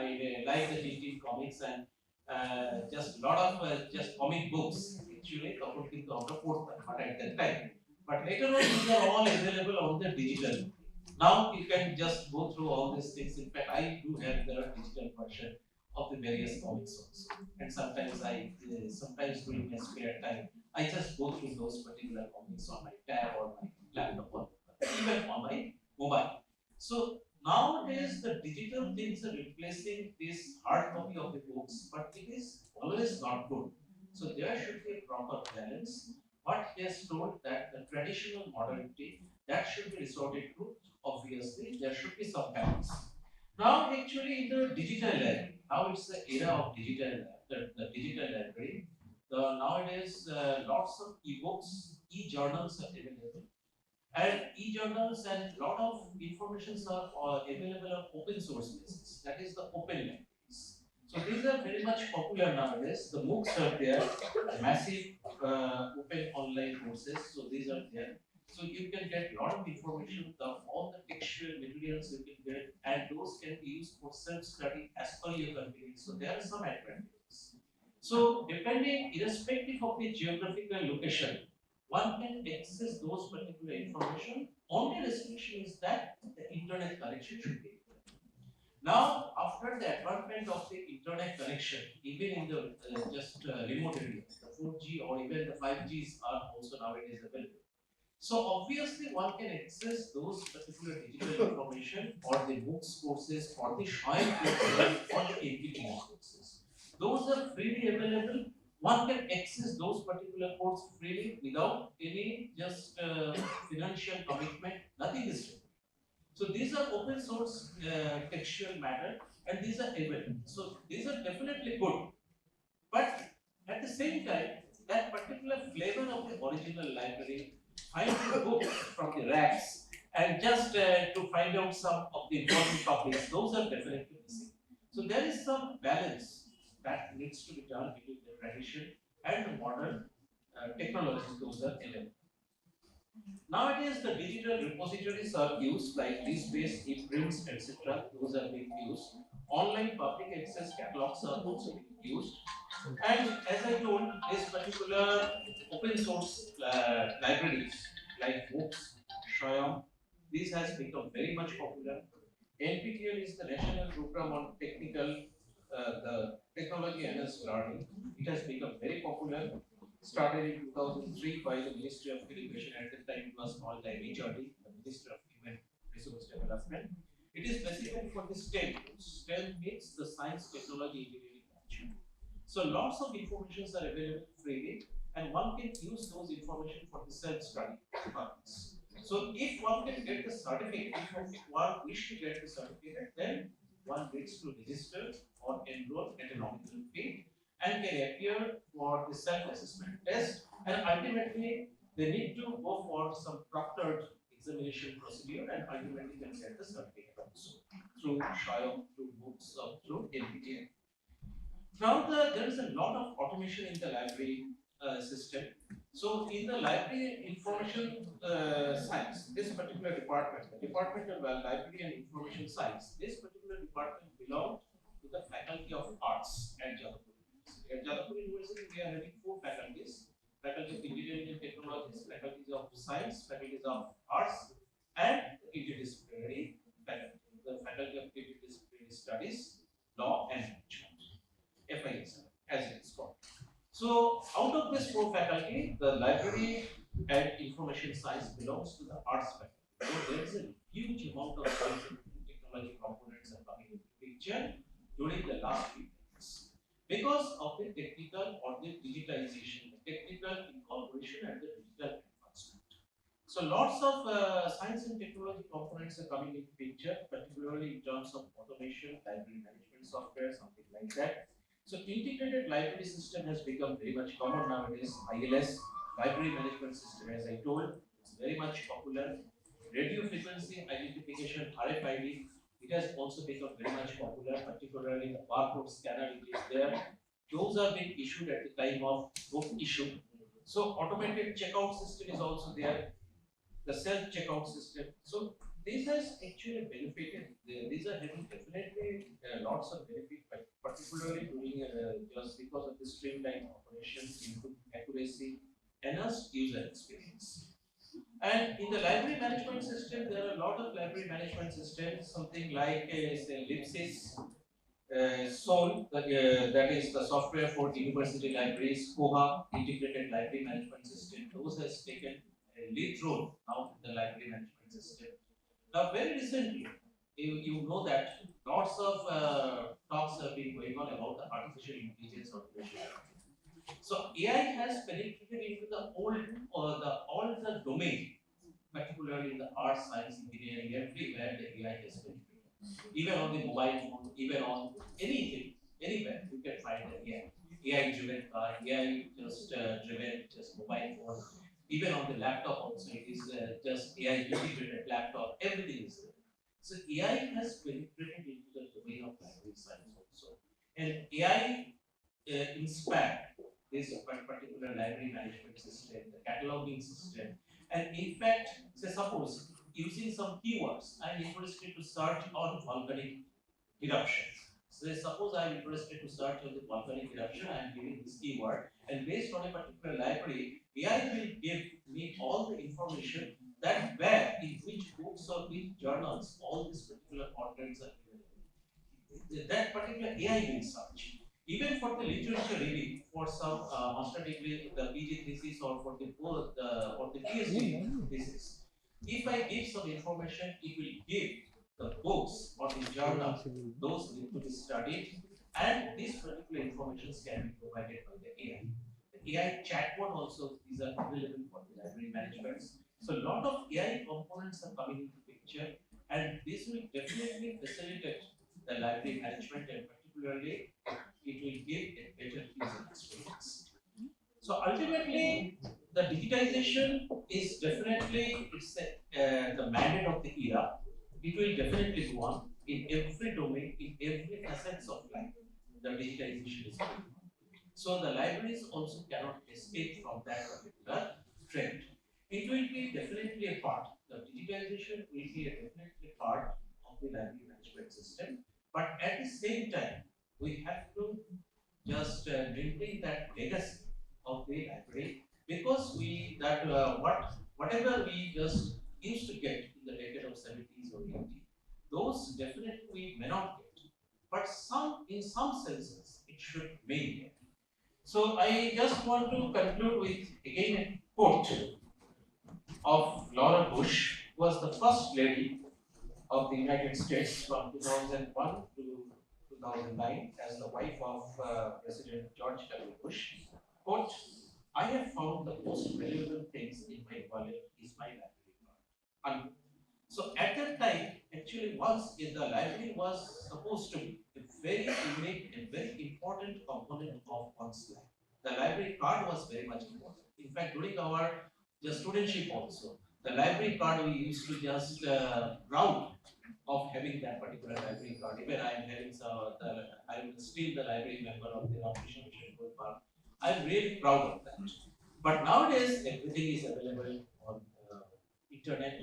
I like the Tintin comics, and just a lot of just comic books. Actually, তখন কিন্তু আমরা পড়তাম, but at that time. But later on, these are all available on the digital. Now you can just go through all these things. In fact, I do have the digital version of the various comics also. And sometimes during my spare time, I just go through those particular comics on my tab or my laptop or even on my mobile. So nowadays, the digital things are replacing this hard copy of the books, but it is always not good. So there should be a proper balance. But he has told that the traditional modernity that should be resorted to. Obviously, there should be some balance. Now, actually, in the digital library, now it's the era of the digital library. Nowadays, lots of e-books, e-journals are available, and e-journals and lot of informations are available on open source basis. That is the open libraries. So these are very much popular nowadays. The MOOCs are there, massive open online courses. So these are there. So you can get a lot of information of all the textual materials you can get, and those can be used for self-study as per your convenience. So there are some advantages. So depending, irrespective of the geographical location, one can access those particular information. Only restriction is that the internet connection should be. Now, after the advancement of the internet connection, even in the remote areas, the 4G or even the 5Gs are also nowadays available. So obviously, one can access those particular digital information for the MOOCs courses, for the Shine courses, for the TEQIP courses. Those are freely available. One can access those particular courses freely without any financial commitment. Nothing is free. So these are open source textual matter, and these are available. So these are definitely good. But at the same time, that particular flavor of the original library, finding the books from the racks, and just to find out some of the important topics, those are definitely missing. So there is some balance that needs to be done between the tradition and the modern technologies those are available. Nowadays, the digital repositories are used like DSpace, ePrints, etc. Those are being used. Online public access catalogs are also being used. And as I told, this particular open source libraries like books, Shayam, this has become very much popular. NPTEL is the national program on the technology and learning. It has become very popular. Started in 2003 by the Ministry of Education. At the time, it was called the MHRD, the Ministry of Human Resource Development. It is basically for the STEM. STEM means the science, technology, engineering, management. So lots of informations are available freely, and one can use those information for the self-study purpose. So if one can get the certificate, if one wish to get the certificate, then one needs to register or enroll at a nominal fee and can appear for the self-assessment test, and ultimately they need to go for some proctored examination procedure, and ultimately can get the certificate also through Shayam, through books, or through NPTEL. Now there is a lot of automation in the library system. So in the library information science, this particular department, the Department of Library and Information Science, this particular department belongs to the Faculty of Arts at Jadavpur University. At Jadavpur University, we are having four faculties: Faculty of Engineering and Technologies, Faculties of Science, Faculties of Arts, and interdisciplinary faculty, the Faculty of Interdisciplinary Studies, Law and Management. FIS, as it is called. So, out of this four faculty, the library and information science belongs to the arts faculty. So, there is a huge amount of science and technology components are coming into the picture during the last few years because of the technical or the digitization, the technical incorporation and the digital advancement. So, lots of science and technology components are coming into picture, particularly in terms of automation, library management software, something like that. So integrated library system has become very much common nowadays. ILS, library management system, as I told, is very much popular. Radio frequency identification, RFID, it has also become very much popular, particularly the barcode scanner, it is there. Those are being issued at the time of book issue. So automated checkout system is also there, the self-checkout system. So this has actually benefited. These are having definitely lots of benefit, particularly during just because of the streamlined operation, improved accuracy, enhanced user experience. And in the library management system, there are a lot of library management systems, something like say Lipsys, Sol, that is the software for university libraries, Koha, integrated library management system. Those has taken a lead role now in the library management system. Now, very recently, you know that lots of talks have been going on about the artificial intelligence or machine learning. So AI has penetrated into the all the domain, particularly in the arts, science, engineering, everywhere the AI has penetrated. Even on the mobile phone, even on anything, anywhere you can find the AI. AI driven car, AI just driven just mobile phone. Even on the laptop also, it is just AI integrated laptop. Everything is there. So AI has penetrated into the domain of library science also, and AI inspired this particular library management system, the cataloging system, and in fact, say suppose using some keywords, I'm interested to search on volcanic eruptions. So suppose I'm interested to search on the volcanic eruption, I'm giving this keyword, and based on a particular library, AI will give me all the information that where, in which books or which journals, all these particular contents are available. That particular AI will search. Even for the literature review, for some master degree, the PG thesis, or for the PhD thesis, if I give some information, it will give the books or the journals, those need to be studied, and these particular informations can be provided by the AI. The AI chatbot also is available for the library management. So a lot of AI components are coming into picture, and this will definitely facilitate the library management, and particularly it will give a better user experience. So ultimately, the digitization is definitely the mandate of the era. It will definitely go on in every domain, in every facets of life. The digitization is going on. So the libraries also cannot escape from that particular trend. It will be definitely a part. The digitization will be a definitely part of the library management system. But at the same time, we have to just maintain that legacy of the library, because whatever we just used to get in the decade of 70s or 80s, those definitely we may not get, but in some senses it should remain. So I just want to conclude with again a quote of Laura Bush, who was the first lady of the United States from 2001 to 2009 as the wife of President George W. Bush. Quote, I have found the most valuable things in my wallet is my library card. So at that time, actually once in the library was supposed to be a very unique and very important component of one's life. The library card was very much important. In fact, during our studentship also, the library card we used to just proud of having that particular library card. Even I am having I am still the library member of the Ramakrishna Mission Group Park. I am really proud of that. But nowadays, everything is available on internet,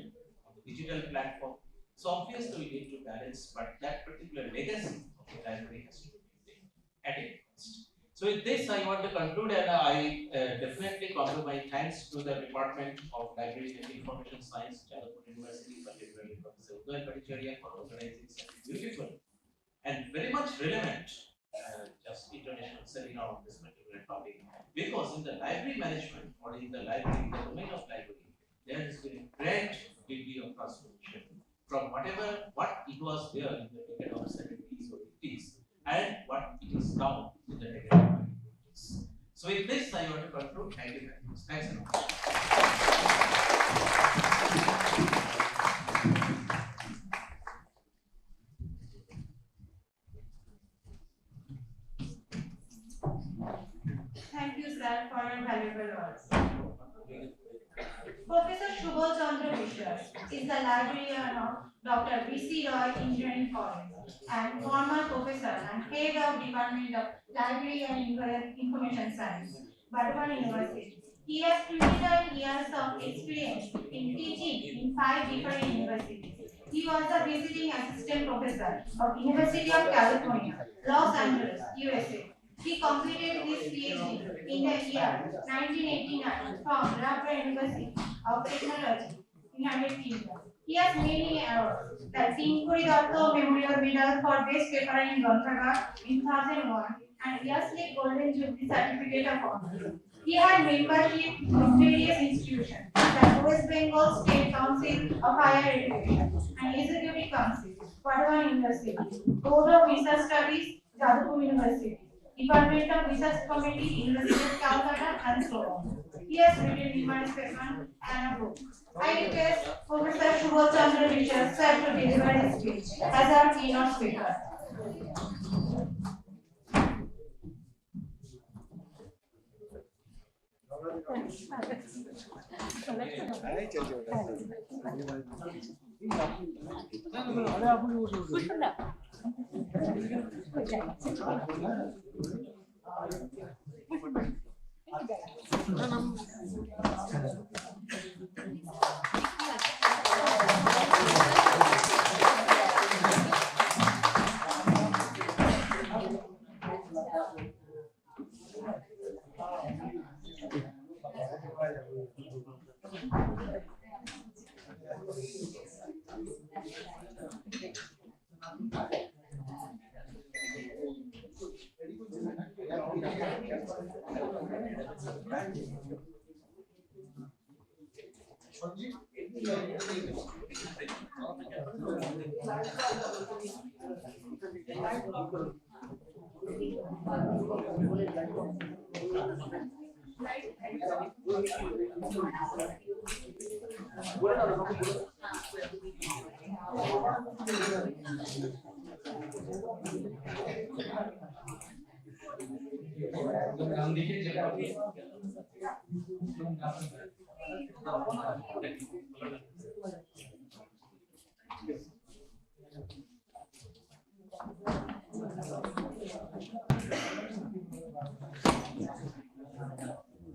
on the digital platform. So obviously, we need to balance, but that particular legacy of the library has to be maintained at any cost. So with this, I want to conclude, and I definitely convey my thanks to the Department of Library and Information Science, Jadavpur University, particularly Professor Uday Bhattacharya, for organizing such a beautiful and very much relevant just international seminar on this particular topic. Because in the library management or in the library, the domain of library, there has been a great degree of transformation from what it was there in the decade of 70s or 80s and what it is now in the decade of 20s. So with this, I want to conclude. Thank you very much. Thanks a lot. Thank you, sir, for your valuable words. Professor Subodh Chandra Mishra is the librarian of Dr. B.C. Roy Engineering College and former professor and head of Department of Library and Information Science, Bardhaman University. He has 29 years of experience in teaching in 5 different universities. He was a visiting assistant professor of University of California, Los Angeles, USA. He completed his PhD in the year 1989 from Radboud University of Technology, United Kingdom. He has many awards, the Tinkuri Datta Memorial Medal for Best Paper in Granthagar in 2001 and Yaslik Golden Jubilee Certificate of Honor. He had membership of various institutions, the West Bengal State Council of Higher Education and Executive Council, Bardhaman University, Board of Research Studies, Jadavpur University, Department of Research Committee, University of Calcutta, and so on. He has written numerous papers and a book. I request Professor Subodh Chandra Mishra sir to deliver his speech as our keynote speaker.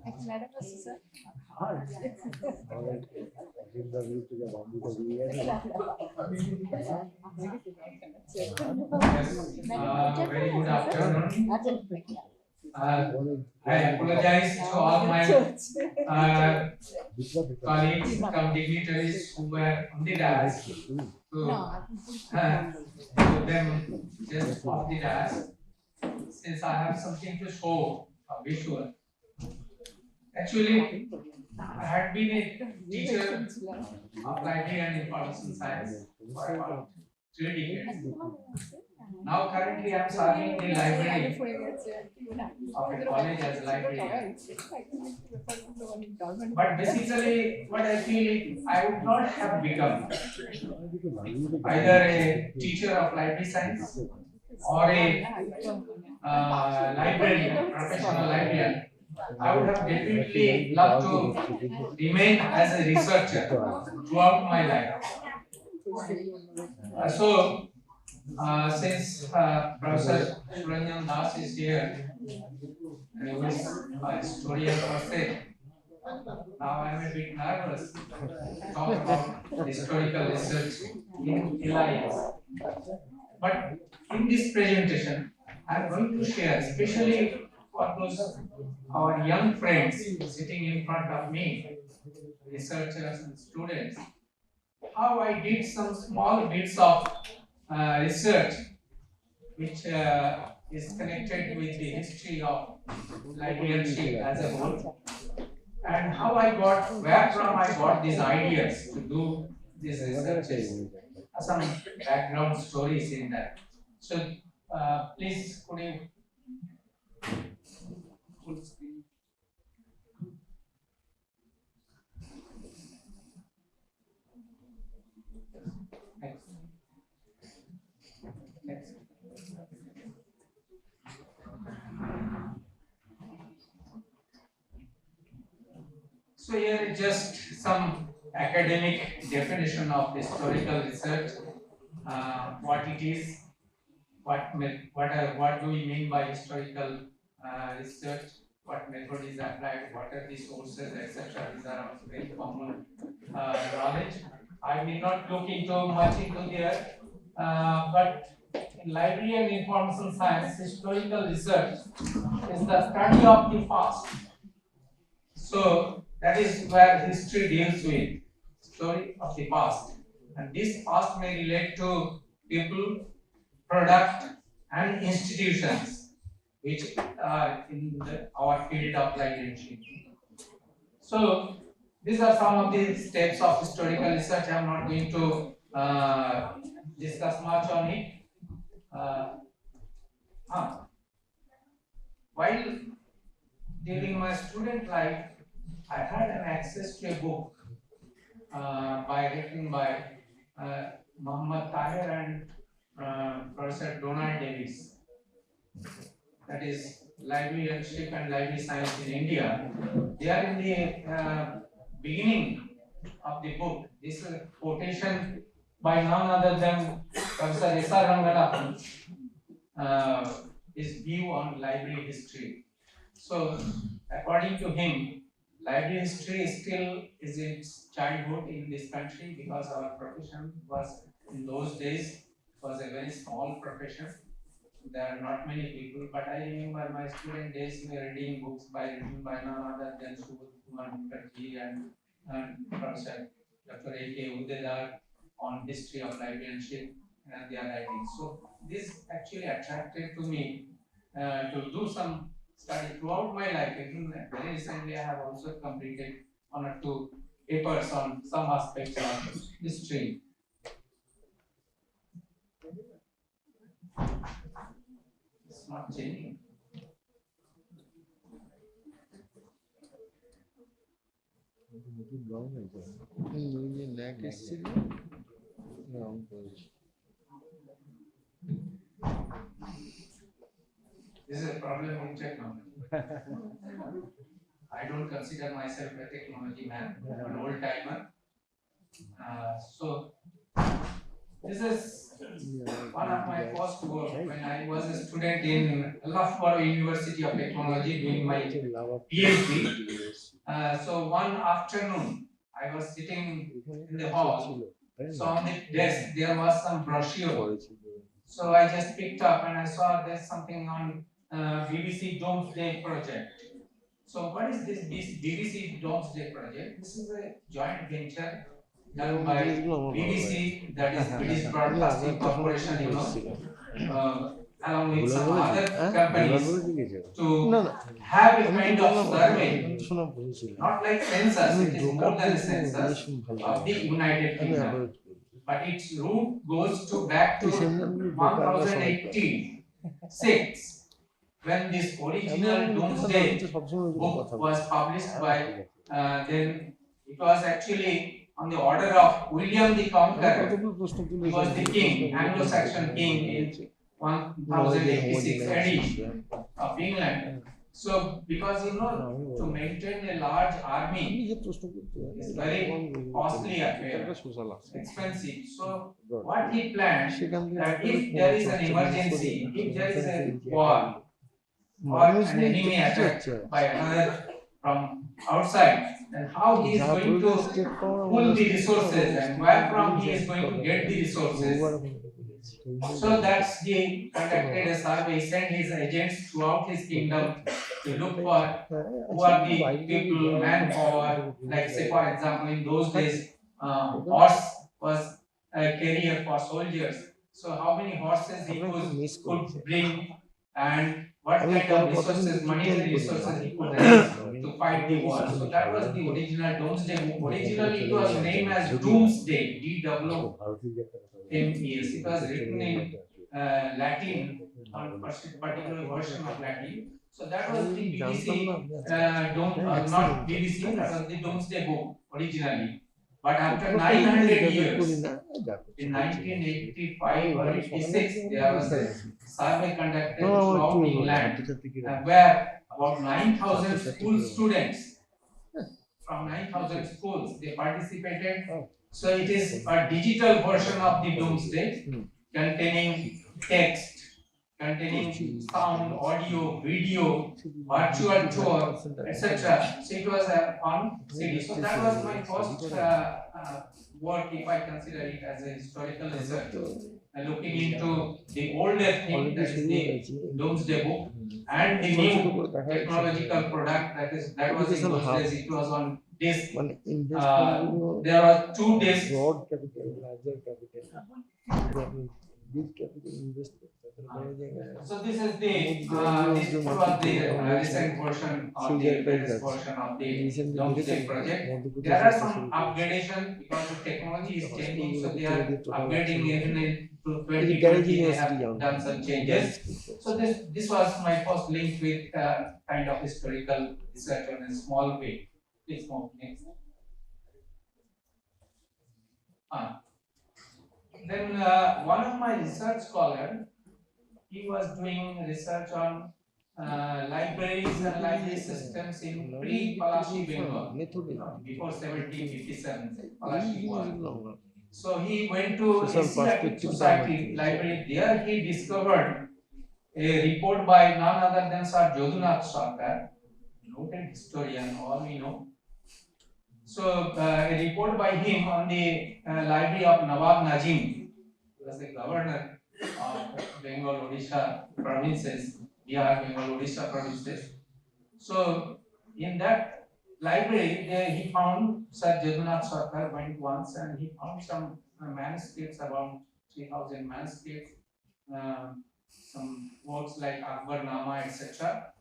Metamorphosis, sir. Very good afternoon. I apologize to all my colleagues, come dignitaries who were on the dais to them just off the dais, since I have something to show, a visual. Actually, I had been a teacher of library and information science for about 3 decades. Now currently I am serving the library of a college as a librarian. But basically what I feel is I would not have become either a teacher of library science or a librarian, professional librarian. I would have definitely loved to remain as a researcher throughout my life. Since Professor Suranjan Das is here, and he was a historian per se, now I am a bit nervous to talk about historical research in DLIS. But in this presentation, I am going to share, especially for those our young friends sitting in front of me, researchers and students, how I did some small bits of research which is connected with the history of librarianship as a whole, and how I got, where from I got these ideas to do these researches, some background stories in that. So please could you full screen? Next. Next. So here is just some academic definition of historical research, what it is, what do we mean by historical research, what method is applied, what are the sources, etc. These are also very common knowledge. I will not look into much into there, but in library and information science, historical research is the study of the past. So that is where history deals with story of the past, and this past may relate to people, product, and institutions which are in our field of librarianship. So these are some of the steps of historical research. I am not going to discuss much on it. While during my student life, I had an access to a book written by Muhammad Tahir and Professor Donald Davis. That is librarianship and library science in India. They are in the beginning of the book. This is a quotation by none other than Professor S.R. Ranganathan, his view on library history. So, according to him, library history still is its childhood in this country because our profession was, in those days, was a very small profession. There are not many people, but I remember my student days were reading books written by none other than Subodh Mukherjee and Professor Dr. A.K. Udedar on history of librarianship and their writings. So this actually attracted to me to do some study throughout my life. Even very recently, I have also completed 1 or 2 papers on some aspects of history. It's not changing. This is a problem with technology. I don't consider myself a technology man, an old timer. So this is One of my first work when I was a student in Jadavpur University of Technology doing my PhD. So one afternoon I was sitting in the hall. So on the desk there was some brochure. So I just picked up and I saw there's something on BBC Domesday Project. So what is this BBC Domesday Project? This is a joint venture done by BBC, that is British Broadcasting Corporation, along with some other companies to have a kind of survey, not like census, it is more than a census of the United Kingdom, but its root goes to back to 1086 when this original Doomsday book was published by then it was actually on the order of William the Conqueror. He was the king, Anglo-Saxon king in 1086 AD of England. So because to maintain a large army is very costly affair, expensive. So what he planned that if there is an emergency, if there is a war, or an enemy attack by another from outside, then how he is going to pull the resources and where from he is going to get the resources. So that's he conducted a survey, sent his agents throughout his kingdom to look for who are the people, manpower, like say for example in those days horse was a carrier for soldiers. So how many horses he could bring and what kind of resources, monetary resources he could raise to fight the war. So that was the original Domesday book. Originally it was named as Doomsday, DWMES. It was written in Latin, on particular version of Latin. So that was the BBC, not BBC, that was the Domesday book originally. But after 900 years, in 1985 or 86, there was a survey conducted throughout England where about 9,000 school students from 9,000 schools they participated. So it is a digital version of the Doomsday containing text, containing sound, audio, video, virtual tour, etc. So it was on CD. So that was my first work, if I consider it as a historical research, looking into the older thing, that is the Doomsday Book, and the new technological product that was in those days. It was on disc. There were 2 discs. So this is the this was the recent version of the latest version of the Domesday project. There are some upgradation because the technology is changing, so they are upgrading even in to 2020 they have done some changes. So this was my first link with kind of historical research on a small way. Please move next. Then one of my research scholars, he was doing research on libraries and library systems in pre-Palashi Bengal, before 1757, Palashi war. So he went to Asiatic Society library. There he discovered a report by none other than Sir Jadavpur Sarkar, noted historian, all we know. So a report by him on the library of Nawab Najim, who was the governor of Bengal, Odisha provinces, Bihar, Bengal, Odisha provinces. So in that library, he found Sir Jadavpur Sarkar went once and he found some manuscripts, around 3,000 manuscripts, some works like Akbarnama, etc.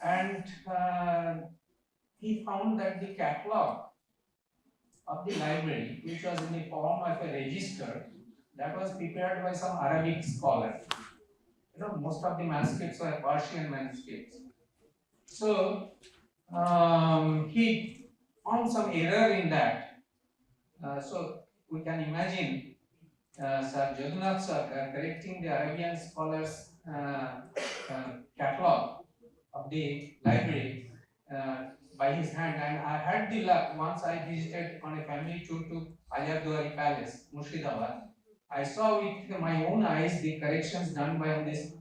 And he found that the catalog of the library, which was in the form of a register, that was prepared by some Arabic scholar. Most of the manuscripts were Persian manuscripts. So he found some error in that. So we can imagine Sir Jadavpur Sarkar correcting the Arabian scholars' catalog of the library by his hand, and I had the luck once I visited on a family tour to Hajar Duari Palace, Murshidabad. I saw with my own eyes the corrections done by on this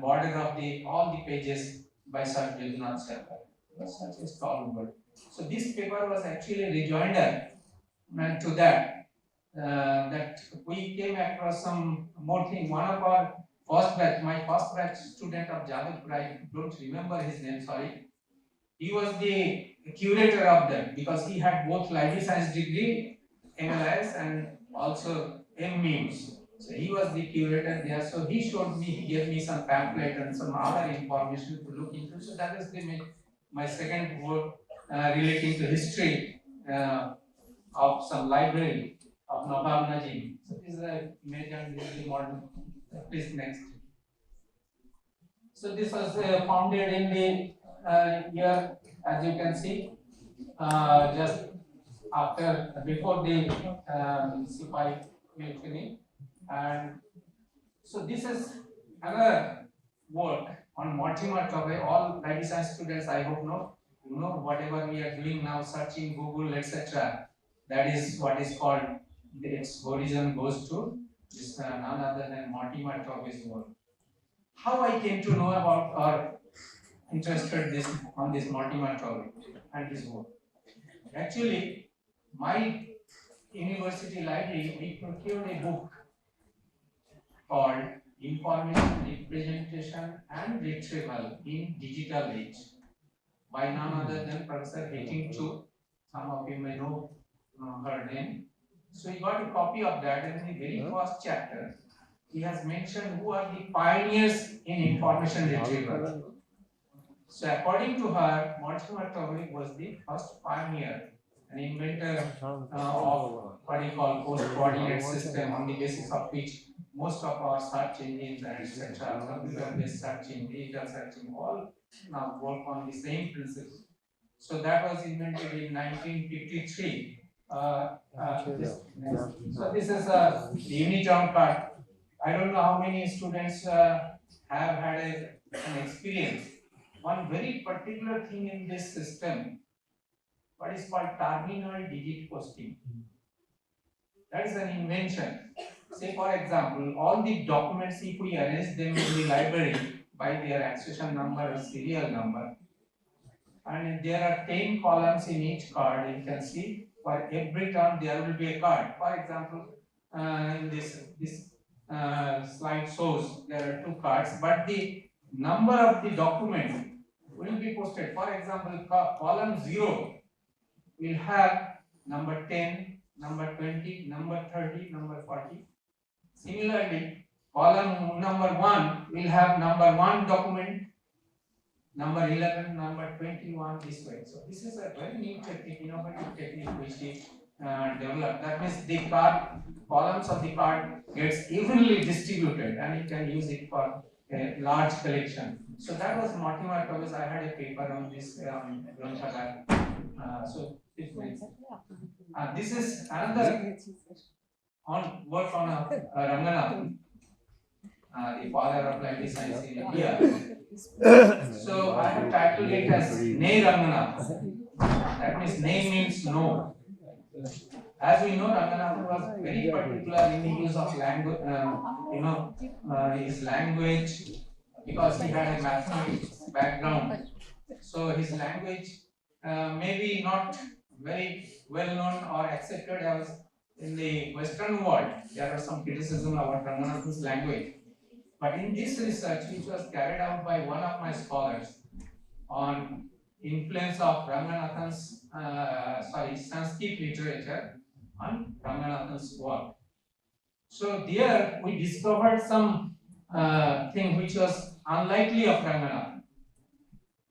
border of the all the pages by Sir Jagnath Sarkar. It was such a stalwart. So this paper was actually a rejoinder to that. That we came across some more thing. One of our my first batch student of Jadavpur, I don't remember his name, sorry. He was the curator of that because he had both library science degree, MLIS, and also MMIMS. So he was the curator there. So he showed me, he gave me some pamphlet and some other information to look into. So that is my second work relating to history of some library of Nawab Najim. So this is a image and this is the modern. Please next. So this was founded in the year, as you can see, just before the Sipai mutiny, and so this is another work on Mortimer Tobey. All library science students, I hope know whatever we are doing now, searching Google, etc. That is what is called its origin goes to this none other than Mortimer Tobey's work. How I came to know about or interested on this Mortimer Tobey and his work. Actually, my university library, we procured a book called Information Representation and Retrieval in Digital Age by none other than Professor Hating Chu. Some of you may know her name. So we got a copy of that, and in the very first chapter, he has mentioned who are the pioneers in information retrieval. So according to her, Mortimer Tobey was the first pioneer, an inventor of what he called post-coordinate system, on the basis of which most of our search engines and etc., computer-based searching, digital searching, all now work on the same principle. So that was invented in 1953. So this is the Unitown card. I don't know how many students have had an experience. One very particular thing in this system, what is called terminal digit posting. That is an invention. Say for example, all the documents, if we arrange them in the library by their accession number or serial number, and there are 10 columns in each card, you can see for every term there will be a card. For example, in this slide shows there are 2 cards, but the number of the document will be posted. For example, column 0 will have number 10, number 20, number 30, number 40. Similarly, column number 1 will have number 1 document, number 11, number 21, this way. So this is a very new technique, innovative technique which we developed. That means the columns of the card gets evenly distributed, and you can use it for a large collection. So that was Mortimer Tobey. I had a paper on this so this is another work on Ranganathan, the father of library science in India. So I have titled it as Ne Ranganathan. That means Ne means no. As we know, Ranganathan was very particular in the use of language, his language, because he had a mathematics background. So his language maybe not very well known or accepted as in the Western world. There was some criticism about Ranganathan's language. But in this research, which was carried out by one of my scholars on influence of Ranganathan's Sanskrit literature on Ranganathan's work. So there we discovered some thing which was unlikely of Ranganathan,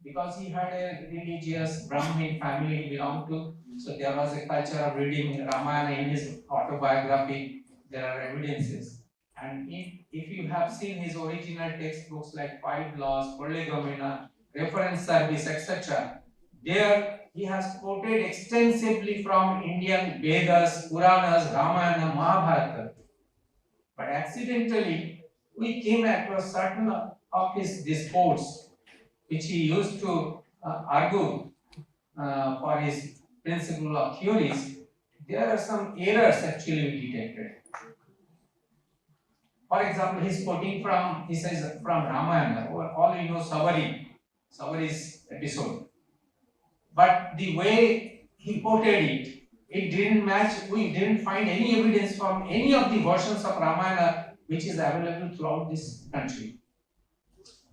because he had a religious Brahmin family he belonged to. So there was a culture of reading Ramayana in his autobiography. There are evidences. And if you have seen his original textbooks like 5 Laws, Prolegomena, Reference Service, etc., there he has quoted extensively from Indian Vedas, Puranas, Ramayana, Mahabharata. But accidentally, we came across certain of his discourse, which he used to argue for his principle of theories. There are some errors actually we detected. For example, he's quoting from, he says from Ramayana, all you know Sabari's episode. But the way he quoted it, it didn't match, we didn't find any evidence from any of the versions of Ramayana which is available throughout this country.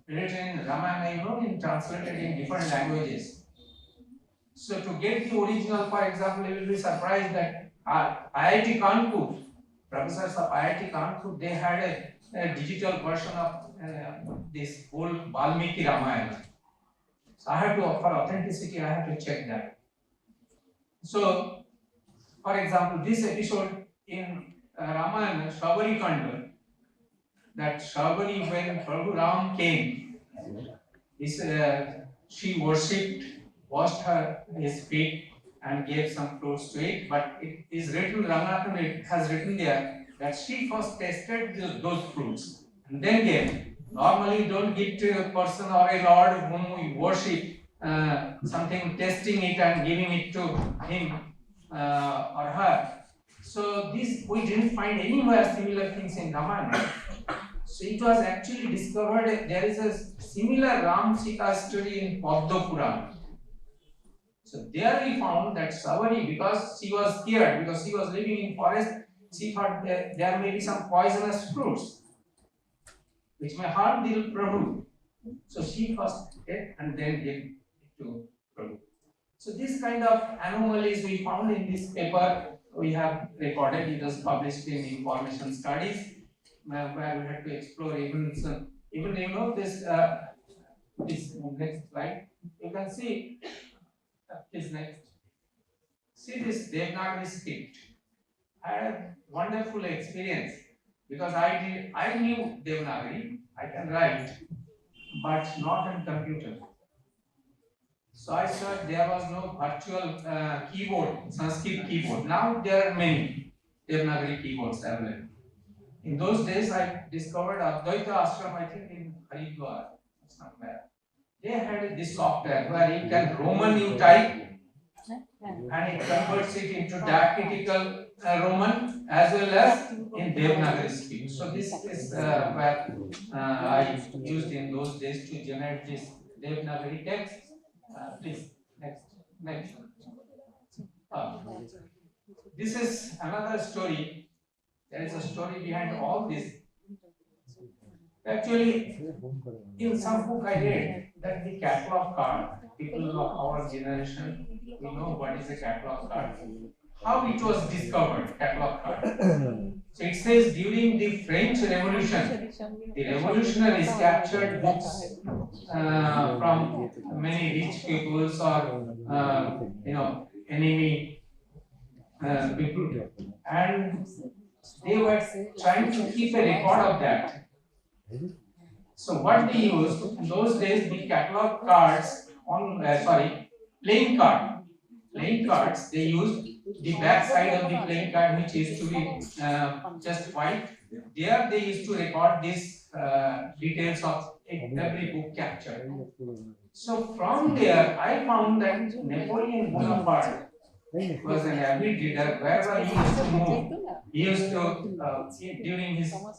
Written in Ramayana, you know, translated in different languages. So to get the original, for example, you will be surprised that IIT Kanpur, professors of IIT Kanpur, they had a digital version of this whole Valmiki Ramayana. So I have to, for authenticity, I have to check that. So, for example, this episode in Ramayana, Shabari Kanda, that Shabari, when Prabhu Ram came, she worshipped, washed his feet and gave some fruits to it, but it is written, Ramanathan, it has written there that she first tasted those fruits and then gave. Normally, you don't give to a person or a lord whom we worship something, tasting it and giving it to him or her. So this, we didn't find anywhere similar things in Ramayana. So it was actually discovered, there is a similar Ram Sita story in Padma Purana. So there we found that Savari, because she was scared, because she was living in forest, she thought that there may be some poisonous fruits which may harm the Prabhu. So she first ate and then gave it to Prabhu. So this kind of anomalies we found in this paper, we have recorded, it was published in Information Studies, where we had to explore even you know this next slide, you can see this next. See this Devanagari script. I had a wonderful experience because I knew Devanagari, I can write, but not on computer. So I said there was no virtual keyboard, Sanskrit keyboard. Now there are many Devanagari keyboards available. In those days, I discovered Advaita Ashram, I think in Haridwar, somewhere. They had this software where you can Roman you type and it converts it into diacritical Roman as well as in Devanagari speech. So this is where I used in those days to generate this Devanagari text. Please, next. This is another story. There is a story behind all this. Actually, in some book I read that the catalog card, people of our generation, we know what is a catalog card. How it was discovered, catalog card. So it says during the French Revolution, the revolutionaries captured books from many rich peoples or enemy people, and they were trying to keep a record of that. So what they used in those days, the catalog cards on playing cards, they used the back side of the playing card, which used to be just white. There they used to record these details of every book captured. So from there, I found that Napoleon Bonaparte was an avid reader. Wherever he used to move, he used to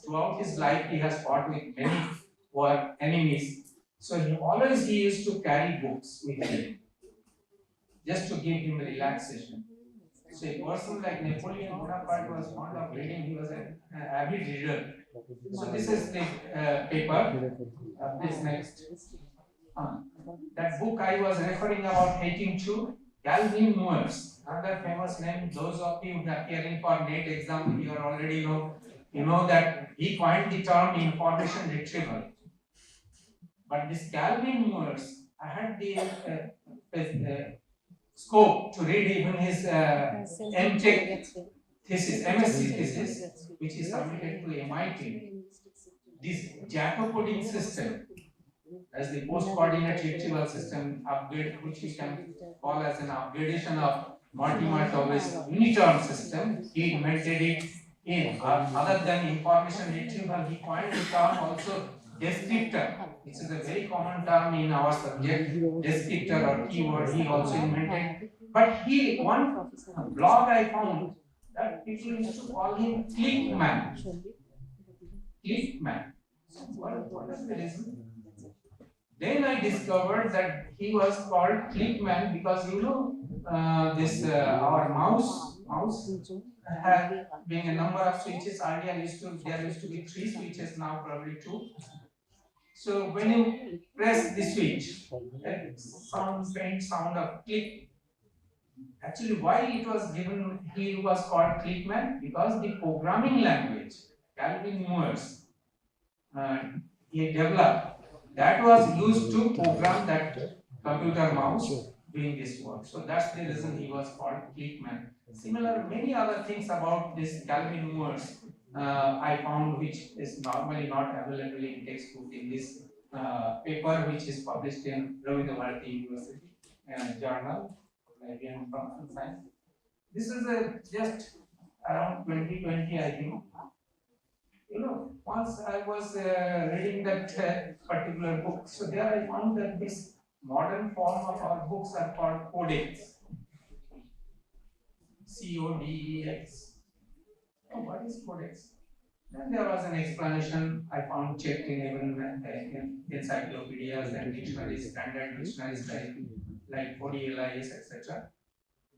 throughout his life he has fought with many enemies. So he used to carry books with him just to give him relaxation. So a person like Napoleon Bonaparte was fond of reading. He was an avid reader. So this is the paper. This next. That book I was referring about 18.2, Calvin Moores, another famous name. Those of you who are appearing for NET exam, you already know. You know that he coined the term information retrieval. But this Calvin Moores, I had the scope to read even his MTech thesis, MSc thesis, which is submitted to MIT. This Jadavpur system, as the post-coordinate retrieval system upgrade, which we can call as an upgradation of Mortimer Tobias uniterm system, he invented it in. Other than information retrieval, he coined the term also descriptor, which is a very common term in our subject, descriptor or keyword, he also invented. But one blog I found that people used to call him click man. Clickman. What is the reason? Then I discovered that he was called Clickman because our mouse had being a number of switches. Earlier there used to be 3 switches, now probably 2. So when you press the switch, faint sound of click. Actually, why it was given, he was called Clickman, because the programming language, Calvin Moore's, he developed, that was used to program that computer mouse doing this work. So that's the reason he was called Clickman. Similar, many other things about this Calvin Moore's I found, which is normally not available in textbook, in this paper which is published in Ravindra Bharati University journal, Librarian Function Science. This is just around 2020, I think. Once I was reading that particular book, so there I found that this modern form of our books are called codex. CODEX. Oh, what is codex? Then there was an explanation I found checked in even in encyclopedias and dictionaries, standard dictionaries like DLIS, etc.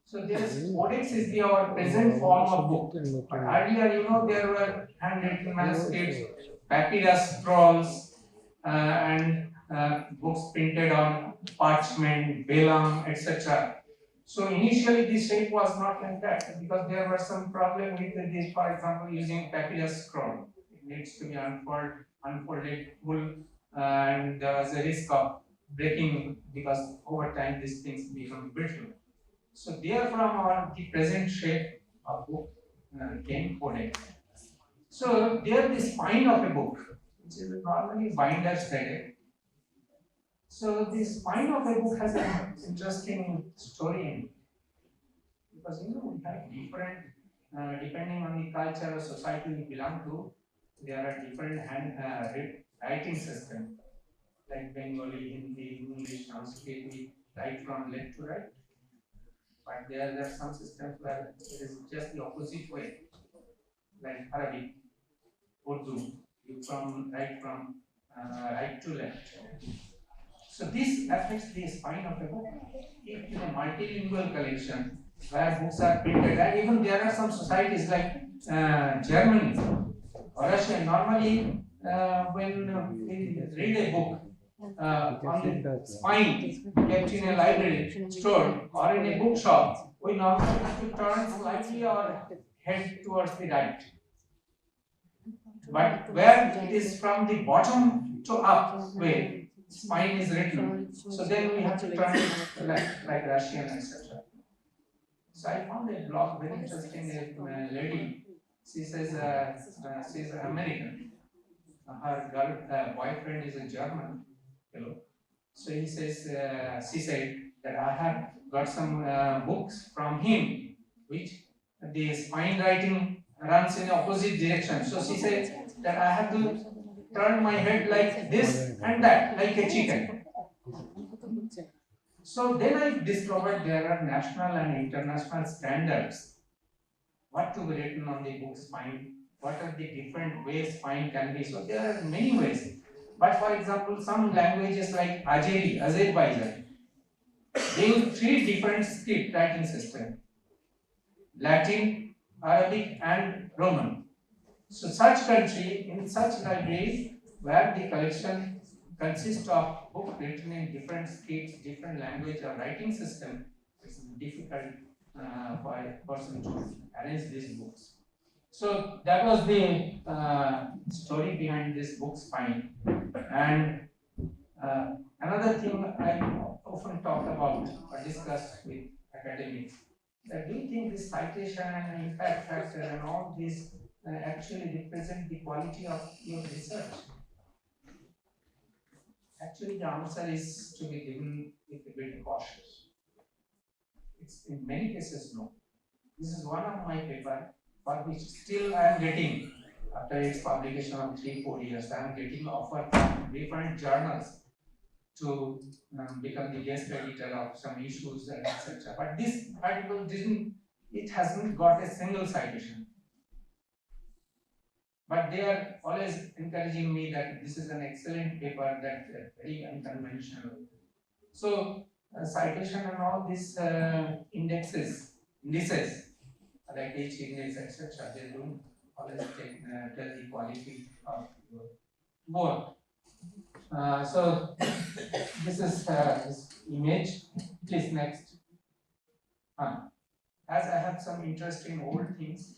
So this codex is our present form of book. But earlier, there were handwritten manuscripts, papyrus scrolls, and books printed on parchment, vellum, etc. So initially, this shape was not like that because there were some problem with this. For example, using papyrus scroll, it needs to be unfolded full, and there was a risk of breaking because over time these things become brittle. So therefrom the present shape of book came codex. So there the spine of a book, which is normally binders threaded. So the spine of a book has an interesting story in it. Because we have different, depending on the culture or society we belong to, there are different writing systems. Like Bengali, Hindi, English, Sanskrit, we write from left to right. But there are some systems where it is just the opposite way, like Arabic, Urdu, you write from right to left. So this affects the spine of a book. If in a multilingual collection where books are printed, and even there are some societies like Germany or Russia, normally when we read a book, on the spine kept in a library, stored, or in a bookshop, we normally have to turn slightly our head towards the right. But where it is from the bottom to up way, spine is written, so then we have to turn it like Russian, etc. So I found a blog very interesting. A lady, she says she's American. Her boyfriend is a German fellow. So he says, she said that I have got some books from him, which the spine writing runs in opposite direction. So she said that I have to turn my head like this and that, like a chicken. So then I discovered there are national and international standards. What to be written on the book spine, what are the different ways spine can be. So there are many ways. But for example, some languages like Azerbaijan, they use 3 different script writing systems: Latin, Arabic, and Roman. So such country, in such library where the collection consists of books written in different scripts, different language or writing system, it's difficult for a person to arrange these books. So that was the story behind this book spine. And another thing I often talk about or discuss with academics, that do you think this citation and impact factor and all this actually represent the quality of your research? Actually, the answer is to be given with a bit cautious. It's in many cases no. This is one of my paper for which still I am getting, after its publication of 3-4 years, I am getting offer from different journals to become the guest editor of some issues and etc. But this article hasn't got a single citation. but they are always encouraging me that this is an excellent paper, that very unconventional. So citation and all these indices like each index, etc. They don't always tell the quality of your work. So this is this image. Please next. As I have some interest in old things,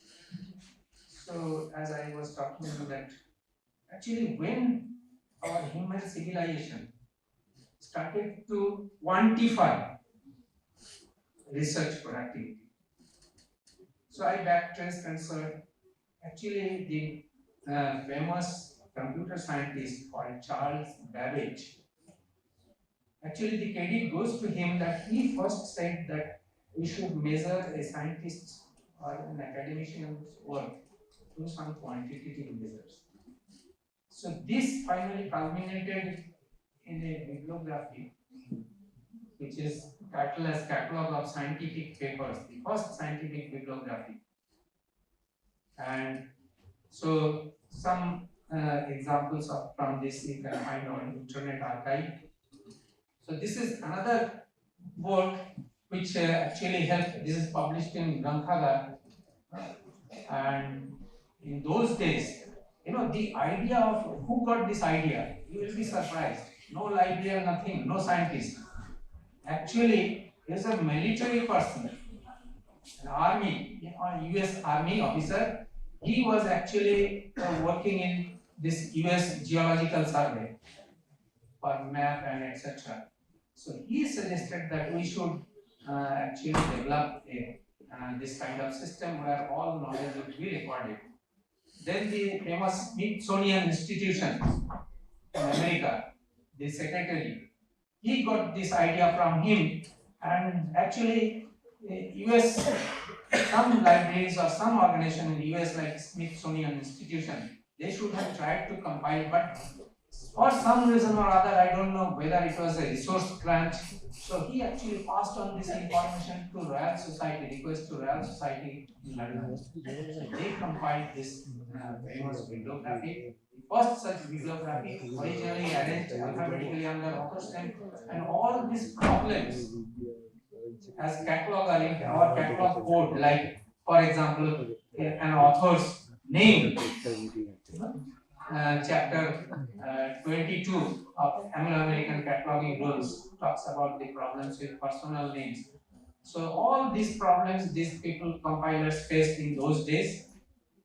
so as I was talking to that, actually when our human civilization started to quantify research productivity, so I backtraced and saw actually the famous computer scientist called Charles Babbage. Actually, the credit goes to him that he first said that we should measure a scientist's or an academician's work through some quantitative measures. So this finally culminated in a bibliography, which is titled as Catalog of Scientific Papers, the first scientific bibliography. And so some examples of from this you can find on Internet Archive. So this is another work which actually helped. This is published in Granthagara, and in those days, you know, the idea of who got this idea, you will be surprised. No librarian, nothing, no scientist. Actually, there's a military person, an army, US Army officer. He was actually working in this US Geological Survey for map and etc. So he suggested that we should actually develop this kind of system where all knowledge will be recorded. Then the famous Smithsonian Institution in America, the secretary, he got this idea from him, and actually US, some libraries or some organization in US like Smithsonian Institution, they should have tried to compile, but for some reason or other, I don't know whether it was a resource crunch. So he actually passed on this information to Royal Society, request to Royal Society in London. So they compiled this famous bibliography. First such bibliography, originally arranged alphabetically under author's name, and all these problems as catalog are linked, our catalog code, like for example, an author's name. Chapter 22 of Anglo-American Cataloging Rules talks about the problems with personal names. So all these problems these people compilers faced in those days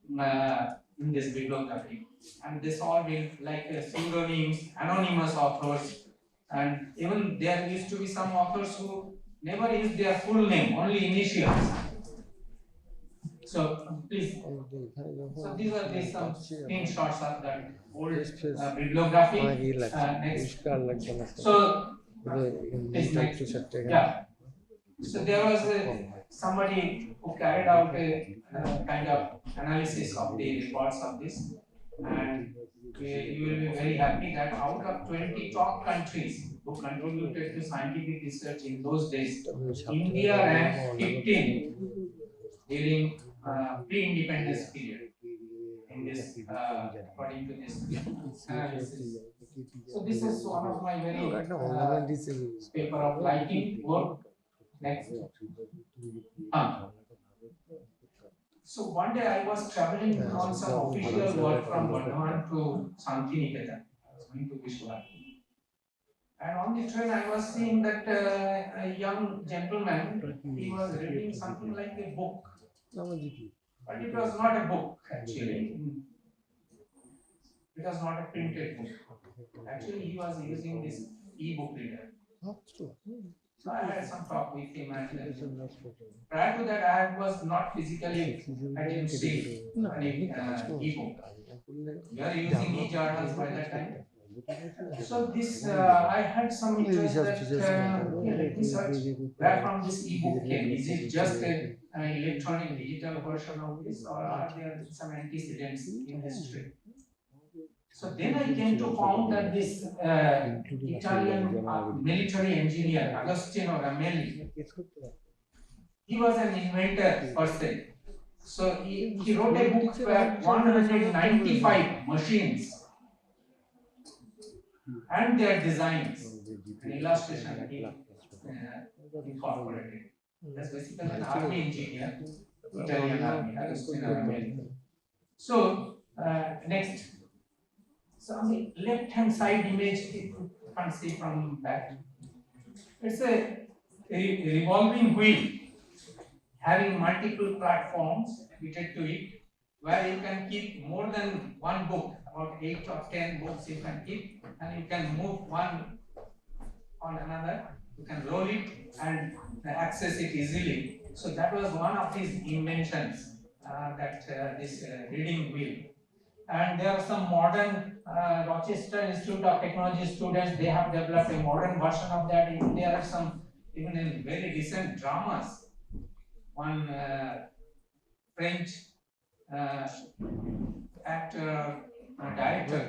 in this bibliography, and they solved it like pseudonyms, anonymous authors, and even there used to be some authors who never used their full name, only initials. So please, so these are the some screenshots of that old bibliography. Next. So please next. Yeah. So there was somebody who carried out a kind of analysis of the reports of this, and you will be very happy that out of 20 top countries who contributed to scientific research in those days, India ranked 15 during pre-independence period in this according to this analysis. So this is one of my very paper of liking work. Next. So one day I was traveling on some official work from Bardhaman to Santiniketan. I was going to Vishwanath. And on the train I was seeing that a young gentleman, he was reading something like a book. But it was not a book actually. It was not a printed book. Actually he was using this e-book reader. So I had some talk with him, and prior to that I was not physically, I didn't see any e-book. We are using e-journals by that time. So this, I had some interest that let me search where from this e-book came. Is it just an electronic digital version of this, or are there some antecedents in history? So then I came to found that this Italian military engineer, Agostino Ramelli, he was an inventor per se. So he wrote a book where 195 machines and their designs and illustration he incorporated. That's basically an army engineer, Italian army, American. So next, so on the left hand side image, you can't see from back. It's a revolving wheel having multiple platforms fitted to it, where you can keep more than one book, about 8 or 10 books you can keep, and you can move one on another, you can roll it and access it easily. So that was one of his inventions, this reading wheel. And there are some modern Rochester Institute of Technology students, they have developed a modern version of that. Even there are some, even in very recent dramas, one French actor, director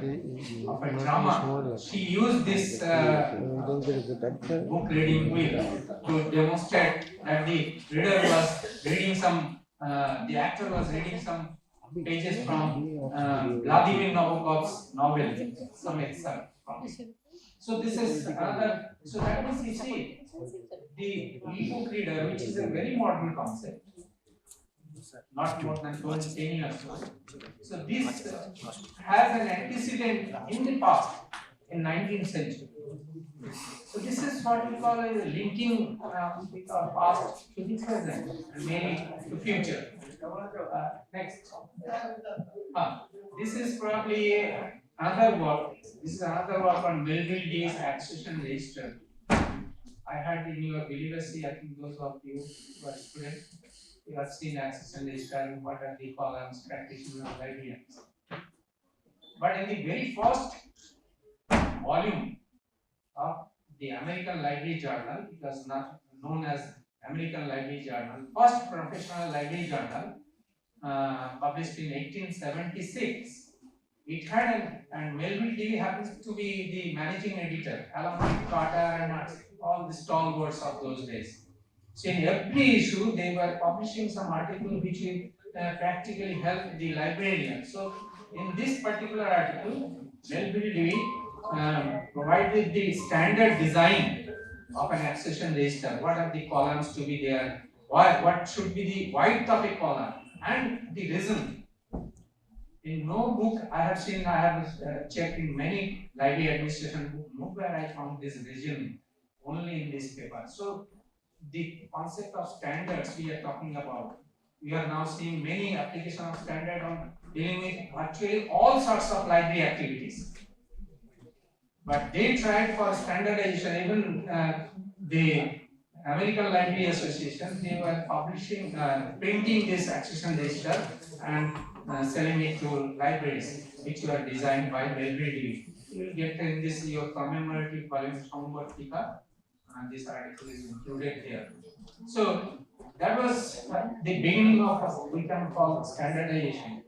of a drama, she used this book reading wheel to demonstrate that the reader was reading some, the actor was reading some pages from Vladimir Nabokov's novel, some excerpt from it. So this is another, so that means you see, the e-book reader, which is a very modern concept, not more than 10 years old. So this has an antecedent in the past, in 19th century. So this is what we call a linking with our past to the present and maybe to future. Next. This is probably another work. This is another work on Melville D's accession register. I had in your university, I think those of you who are students, you have seen accession register and what are the columns, practitioner, librarians. But in the very first volume of the American Library Journal, it was not known as American Library Journal, first professional library journal, published in 1876. It had and Melville D happens to be the managing editor, along with Carter and all the stalwarts of those days. So in every issue, they were publishing some article which will practically help the librarian. So in this particular article, Melville D provided the standard design of an accession register. What are the columns to be there? What should be the width of a column and the reason. In no book I have seen, I have checked in many library administration books, nowhere I found this region, only in this paper. So the concept of standards we are talking about, we are now seeing many applications of standard on dealing with actually all sorts of library activities. But they tried for standardization, even the American Library Association, they were publishing, printing this accession register and selling it to libraries, which were designed by Melville. You will get in this your commemorative volume Samvartika, and this article is included here. So that was the beginning of what we can call standardization.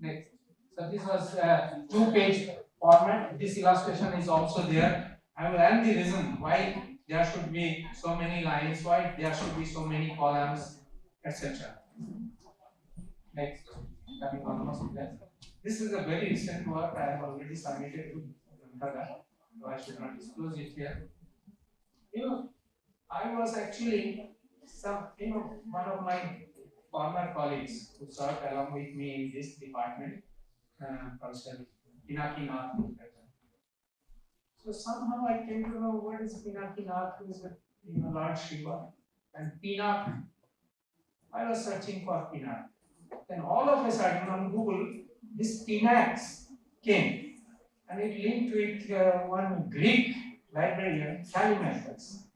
Next. So this was a 2-page format. This illustration is also there. I will add the reason why there should be so many lines, why there should be so many columns, etc. Next, coming almost there. This is a very recent work I have already submitted to Granthara, so I should not disclose it here. I was actually one of my former colleagues who served along with me in this department, Professor Pinaki Nath. So somehow I came to know what is Pinaki Nath, who is a Lord Shiva, and Pinak. I was searching for Pinak. Then all of a sudden on Google, this Pinax came, and it linked with one Greek librarian, Callimachus.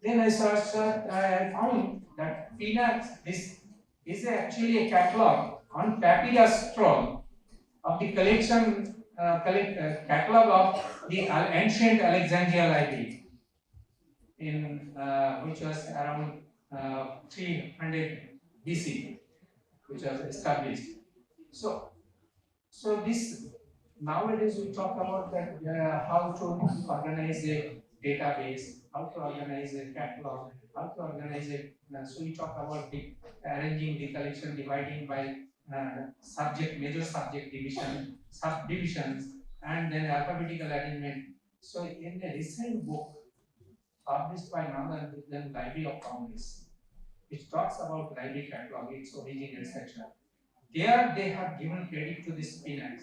Then I searched, I found that Pinax, this is actually a catalog on papyrus scroll of the collection, catalog of the ancient Alexandria library, in which was around 300 BC, which was established. So this nowadays we talk about that how to organize a database, how to organize a catalog, how to organize it. So we talk about arranging the collection, dividing by subject, major subject division, subdivisions, and then alphabetical arrangement. So in a recent book published by none other than Library of Congress, which talks about library catalog, its origin, etc. There they have given credit to this spinach.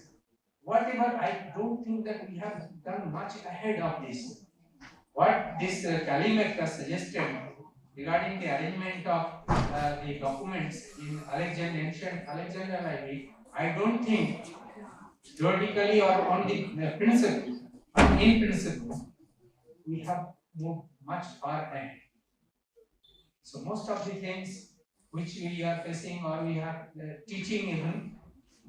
Whatever, I don't think that we have done much ahead of this. What this Kalimek suggested regarding the arrangement of the documents in ancient Alexandria Library, I don't think theoretically or on the principle, in principle, we have moved much far ahead. So most of the things which we are facing or we are teaching even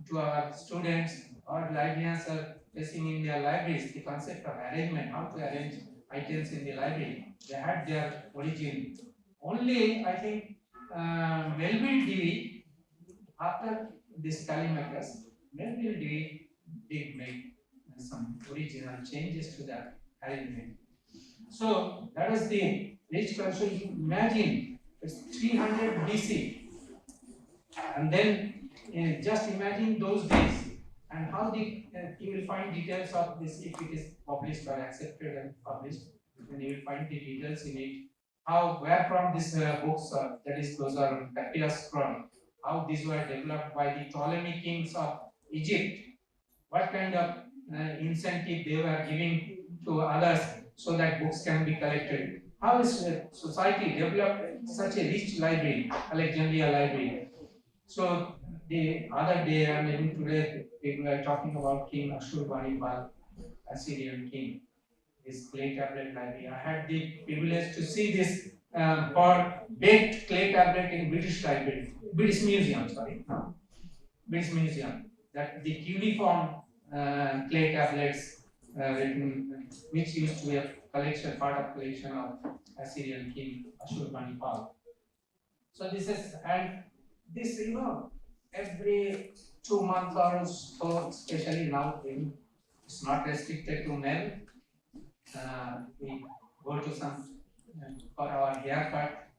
to our students or librarians are facing in their libraries, the concept of arrangement, how to arrange items in the library, they had their origin. Only I think Melville Dewey, after this Callimachus, Melville Dewey did make some original changes to that arrangement. So that is the rich culture. You imagine it's 300 BC, and then just imagine those days and how you will find details of this if it is published or accepted and published. Then you will find the details in it. How, where from these books, that is, those are papyrus scroll, how these were developed by the Ptolemy kings of Egypt, what kind of incentive they were giving to others so that books can be collected. How is society developed such a rich library, Alexandria Library? So the other day and even today, people are talking about King Ashurbanipal, Assyrian king, his clay tablet library. I had the privilege to see this baked clay tablet in British Library, British Museum, British Museum. That the uniform clay tablets written, which used to be a collection, part of collection of Assyrian king Ashurbanipal. So this is, and this, every 2 months or so, especially now, it's not restricted to men. We go to some for our haircut,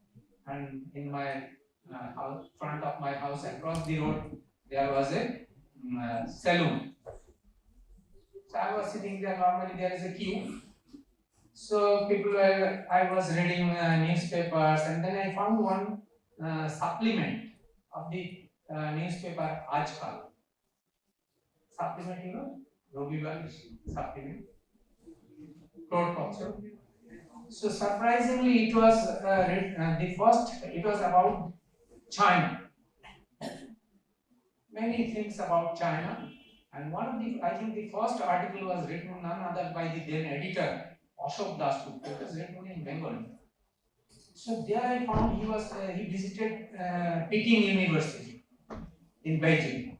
and in my house, front of my house, across the road, there was a saloon. So I was sitting there. Normally there is a queue. So I was reading newspapers, and then I found one supplement of the newspaper Ajkal. Supplement, Robival supplement. So surprisingly, it was it was about China. Many things about China, and I think the first article was written none other by the then editor Ashok Dasgupta. It was written in Bengali. So there I found he visited Peking University in Beijing.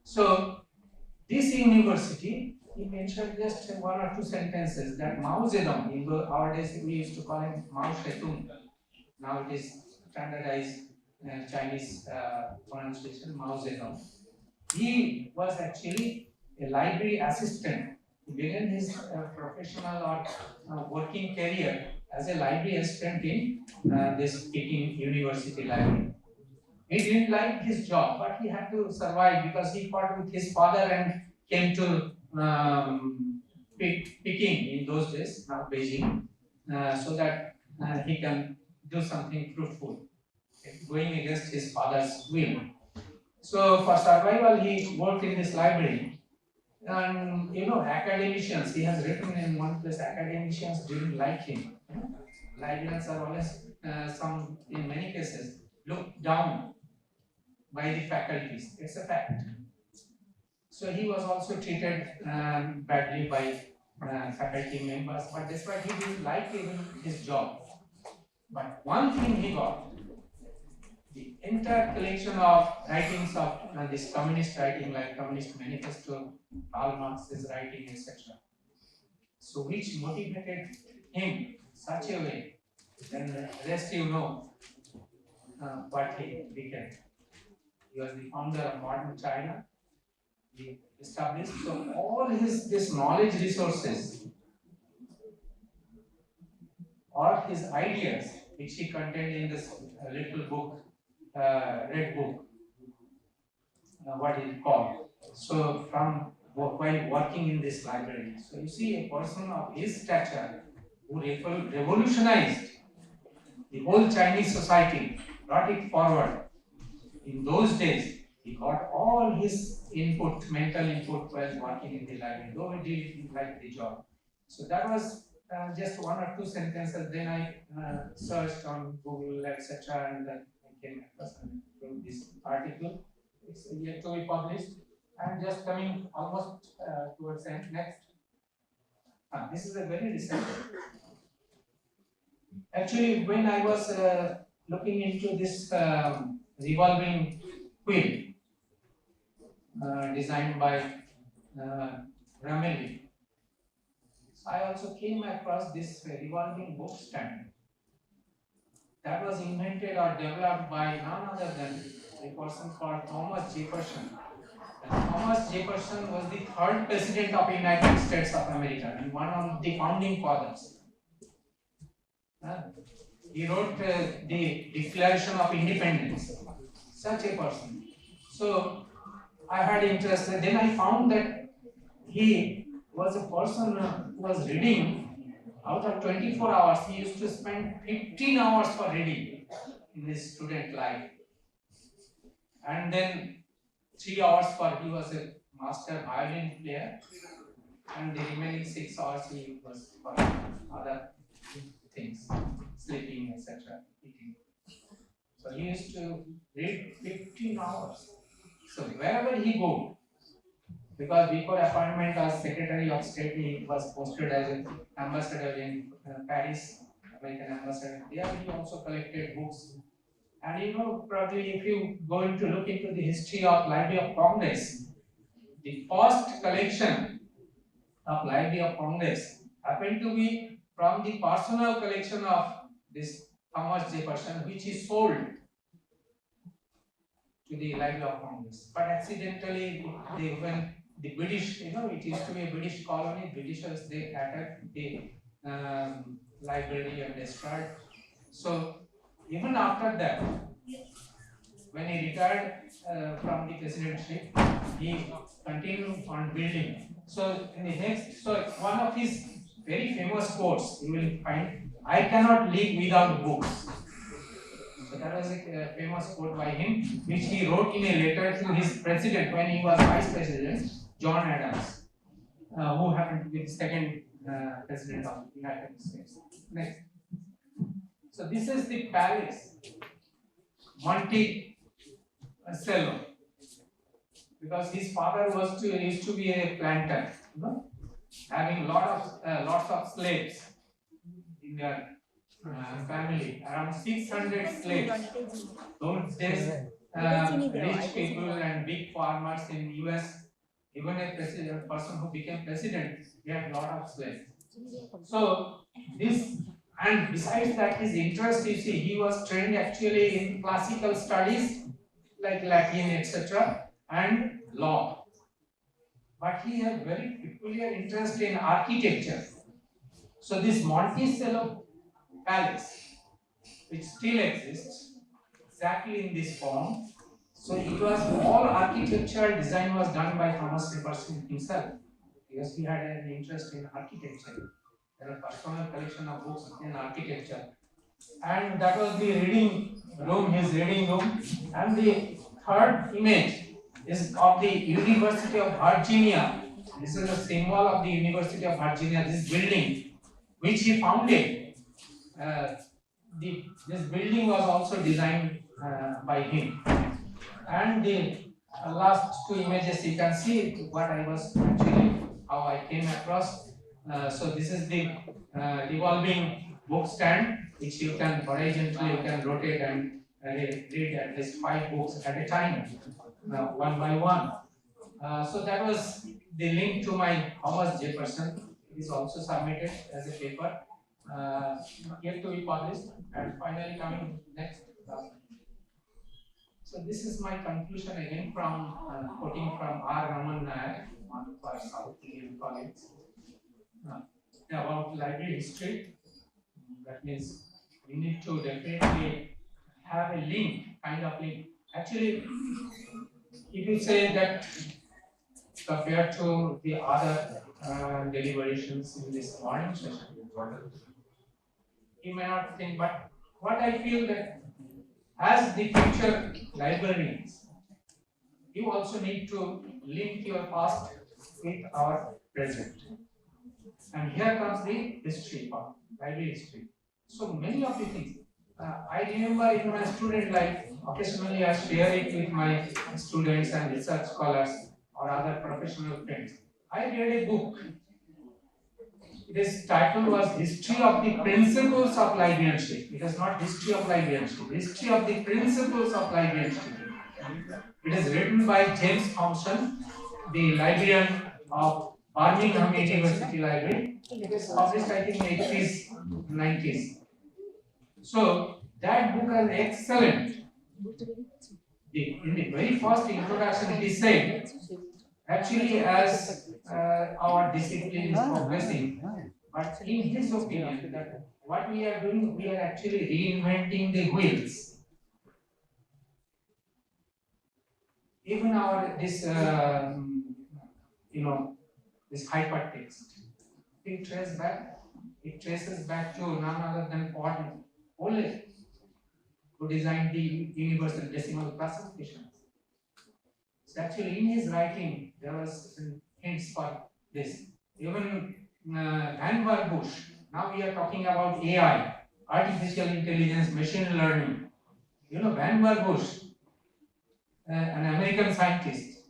So this university, he mentioned just 1 or 2 sentences that Mao Zedong, in our days we used to call him Mao Zedong. Now it is standardized Chinese pronunciation, Mao Zedong. He was actually a library assistant. He began his professional or working career as a library assistant in this Peking University library. He didn't like his job, but he had to survive because he fought with his father and came to Peking in those days, now Beijing, so that he can do something fruitful, going against his father's will. So for survival, he worked in this library. And academicians, he has written in one place, academicians didn't like him. Librarians are always, in many cases, looked down by the faculties. It's a fact. So he was also treated badly by faculty members, but despite he didn't like even his job. But one thing he got, the entire collection of writings of this communist writing, like Communist Manifesto, Karl Marx's writing, etc. So which motivated him such a way, then the rest what he became. He was the founder of modern China. He established, so all this knowledge resources all his ideas, which he contained in this little book, red book, what is it called. So from while working in this library, so you see a person of his stature who revolutionized the whole Chinese society, brought it forward. In those days, he got all his input, mental input while working in the library, though he didn't like the job. So that was just one or two sentences. Then I searched on Google, etc., and then I came across and wrote this article. It's yet to be published. And just coming almost towards the end. Next. This is a very recent. Actually, when I was looking into this revolving wheel designed by Ramelli, I also came across this revolving book stand that was invented or developed by none other than a person called Thomas Jefferson. And Thomas Jefferson was the third president of the United States of America and one of the founding fathers. He wrote the Declaration of Independence. Such a person. So I had interest. Then I found that he was a person who was reading. Out of 24 hours, he used to spend 15 hours for reading in his student life. And then 3 hours for he was a master violin player. And the remaining 6 hours he was for other things, sleeping, etc., eating. So he used to read 15 hours. So wherever he go, because before appointment as Secretary of State, he was posted as an ambassador in Paris, American ambassador. There he also collected books. And you know, probably if you going to look into the history of Library of Congress, the first collection of Library of Congress happened to be from the personal collection of this Thomas Jefferson, which is sold to the Library of Congress. But accidentally, when the British, you know, it used to be a British colony, Britishers, they attacked the library and destroyed. So even after that, when he retired from the presidency, he continued on building. So in the next, so one of his very famous quotes you will find, "I cannot live without books." So that was a famous quote by him, which he wrote in a letter to his president when he was vice president, John Adams, who happened to be the second president of the United States. Next. So this is the palace, Monticello, because his father used to be a planter, you know, having lots of slaves in their family, around 600 slaves. Those days, rich people and big farmers in US, even a person who became president, he had a lot of slaves. So this, and besides that, his interest, you see, he was trained actually in classical studies like Latin, etc., and law. But he had very peculiar interest in architecture. So this Monticello Palace, which still exists exactly in this form. So it was all architectural design was done by Thomas Jefferson himself, because he had an interest in architecture. There was a personal collection of books in architecture, and that was the reading room, his reading room. And the third image is of the University of Virginia. This is a symbol of the University of Virginia. This building, which he founded. This building was also designed by him. And the last two images you can see what I was actually, how I came across. So this is the revolving book stand, which you can horizontally, you can rotate and read at least 5 books at a time, one by one. So that was the link to my Thomas Jefferson. It is also submitted as a paper, yet to be published. And finally coming next. So this is my conclusion again from quoting from R. Raman Nair, one of our South Indian colleagues, about library history. That means you need to definitely have a link, kind of link. Actually, if you say that compared to the other deliberations in this morning session, you may not think, but what I feel that as the future librarians, you also need to link your past with our present. And here comes the history part, library history. So many of the things. I remember in my student life, occasionally I share it with my students and research scholars or other professional friends. I read a book. This title was History of the Principles of Librarianship. It is not History of Librarianship, History of the Principles of Librarianship. It is written by James Thompson, the librarian of Birmingham University Library. It is published, I think, in 80s, 90s. So that book is excellent. In the very first introduction, it is said, actually, as our discipline is progressing, but in his opinion, that what we are doing, we are actually reinventing the wheels. Even our this this hypertext, it traces back to none other than Paul Ole, who designed the universal decimal classification. So actually, in his writing, there was hints for this. Even Van Bush. Now we are talking about AI, artificial intelligence, machine learning. You know, Van Bush, an American scientist.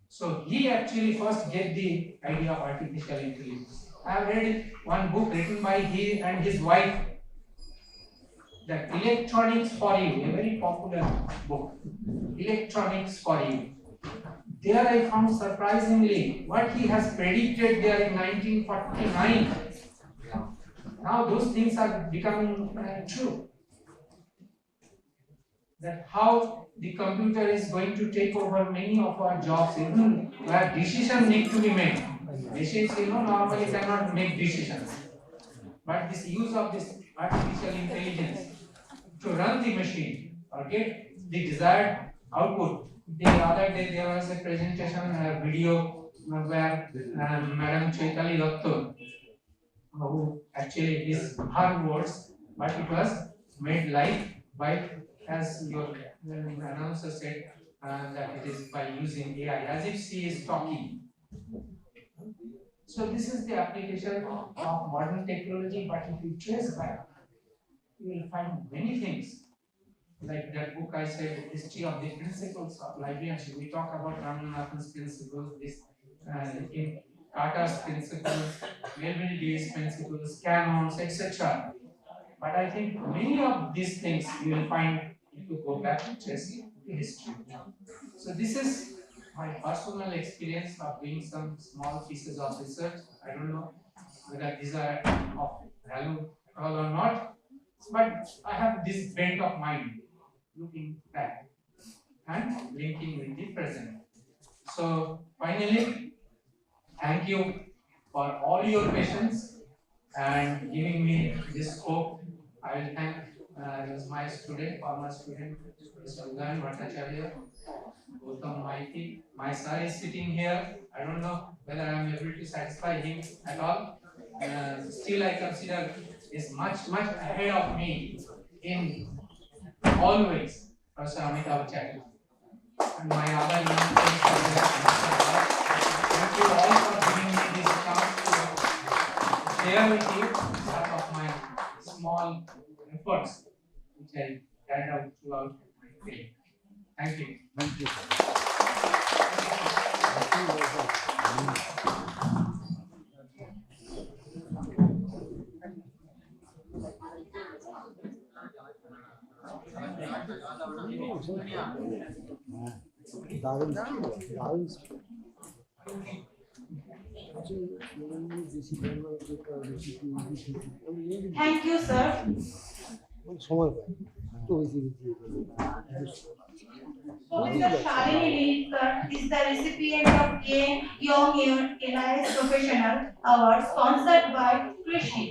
So he actually first gave the idea of artificial intelligence. I have read one book written by he and his wife, that Electronics for You, a very popular book. Electronics for You. There I found surprisingly what he has predicted there in 1949. Now those things are becoming true. That how the computer is going to take over many of our jobs, even where decisions need to be made. Machines, normally cannot make decisions. But this use of this artificial intelligence to run the machine or get the desired output. The other day there was a presentation, a video where Madam Chaitali Dotto, who actually is her words, but it was made live by, as your announcer said, that it is by using AI, as if she is talking. So this is the application of modern technology, but if you trace back, you will find many things. Like that book I said, History of the Principles of Librarianship. We talk about Ramanathan's principles, this in Carter's principles, Melville Davis principles, canons, etc. But I think many of these things you will find if you go back to trace history. So this is my personal experience of doing some small pieces of research. I don't know whether these are of value at all or not, but I have this bent of mind, looking back and linking with the present. So finally, thank you for all your patience and giving me this scope. I will thank my student, former student, Mr. Udan Bhattacharya, Gautam Maiti. My sir is sitting here. I don't know whether I am able to satisfy him at all. Still, I consider is much ahead of me in always, Professor Amitabh Chatterjee. And my other young friends are there. Thank you all for giving me this chance to share with you part of my small efforts which I carried out throughout my career. Thank you. Thank you. Thank you, sir. সময় পাই তো বেশি Professor Shalini Linkar is the recipient of Young DLIS Professional Award sponsored by Krishi.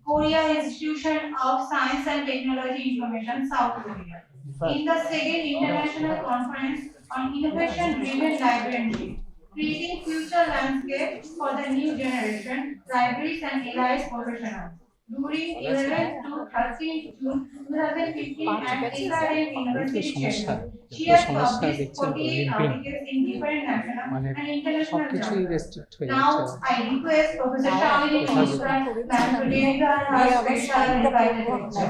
Korea Institution of Science and Technology Information, South Korea. In the second international conference on innovation-driven librarianship, creating future landscape for the new generation, libraries and LIS professionals. During 11th to 13th June 2015 at SRM University, Chennai, she has published 48 articles in different national and international journals. Now, I request Professor Shalini Mishra, Ma'am, to deliver her special invited lecture.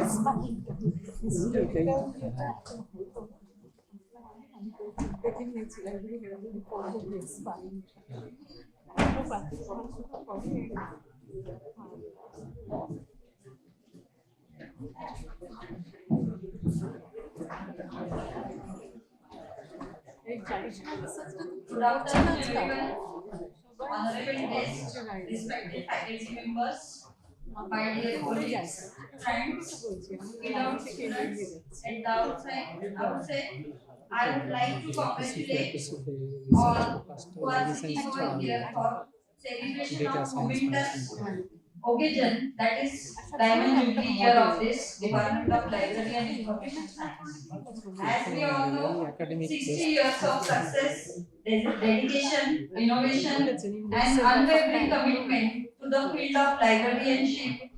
Good afternoon, everyone. Honorable guests, respected faculty members, my dear colleagues, friends, beloved students, at the outset, I would like to congratulate all who are sitting over here for celebration of momentous occasion, that is Diamond Jubilee year of this Department of Library and Information Science. As we all know, 60 years of success, dedication, innovation, and unwavering commitment to the field of librarianship.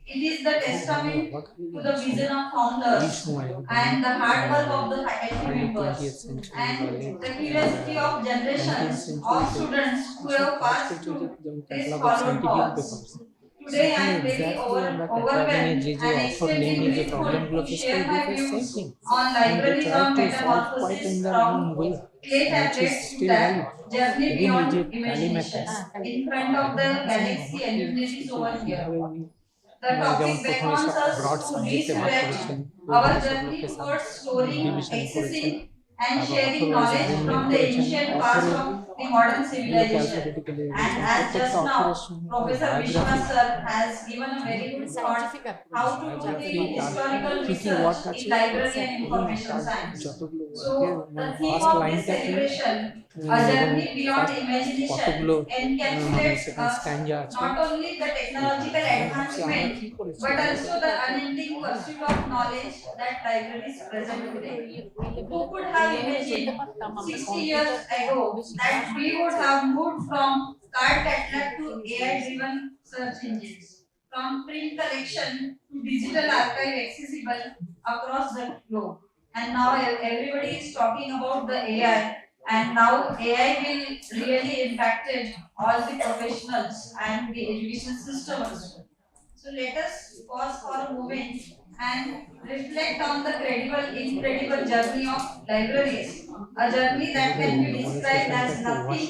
It is the testament to the vision of founders and the hard work of the faculty members and the curiosity of generations of students who have passed through this followed paths. Today I am very overwhelmed and extremely grateful to share my views on libraries on metamorphosis from clay tablets to the journey beyond imagination in front of the galaxy and luminaries over here. The topic beckons us to resurrect our journey towards exploring, accessing, and sharing knowledge from the ancient past of the modern civilization. And as just now, Professor Vishwas sir has given a very good thought how to do the historical research in library and information science. So, the theme of this celebration, a journey beyond imagination, encapsulates not only the technological advancement but also the unending pursuit of knowledge that libraries present today. Who could have imagined 60 years ago that we would have moved from card catalog to AI-driven search engines, from print collection to digital archive accessible across the globe? And now everybody is talking about the AI, and now AI will really impact all the professionals and the education system also. So let us pause for a moment and reflect on the incredible journey of libraries, a journey that can be described as nothing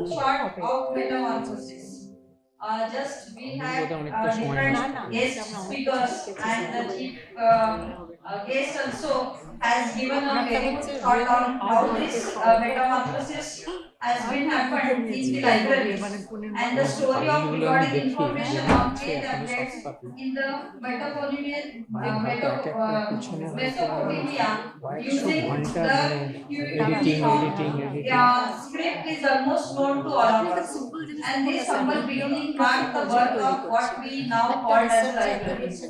short of metamorphosis. Just we had different guest speakers and the chief guest also has given a very good thought on how this metamorphosis has been happened in the libraries and the story of recording information on clay tablets in the Mesopotamia using the script is almost known to all of us. And this humble beginning marked the birth of what we now call as libraries.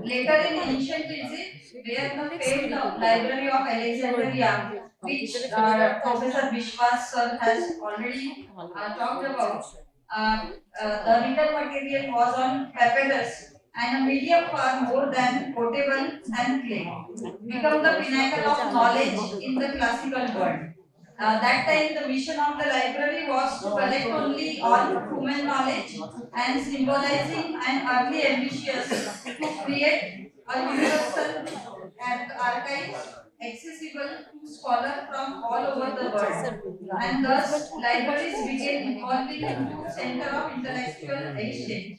Later in ancient Egypt, where the famed Library of Alexandria, which Professor Vishwas sir has already talked about, the written material was on papyrus and a medium far more than portable and clay, become the pinnacle of knowledge in the classical world. That time, the mission of the library was to collect only all human knowledge and symbolizing an early ambitious to create a universal archive accessible to scholars from all over the world. And thus, libraries began evolving into center of intellectual exchange.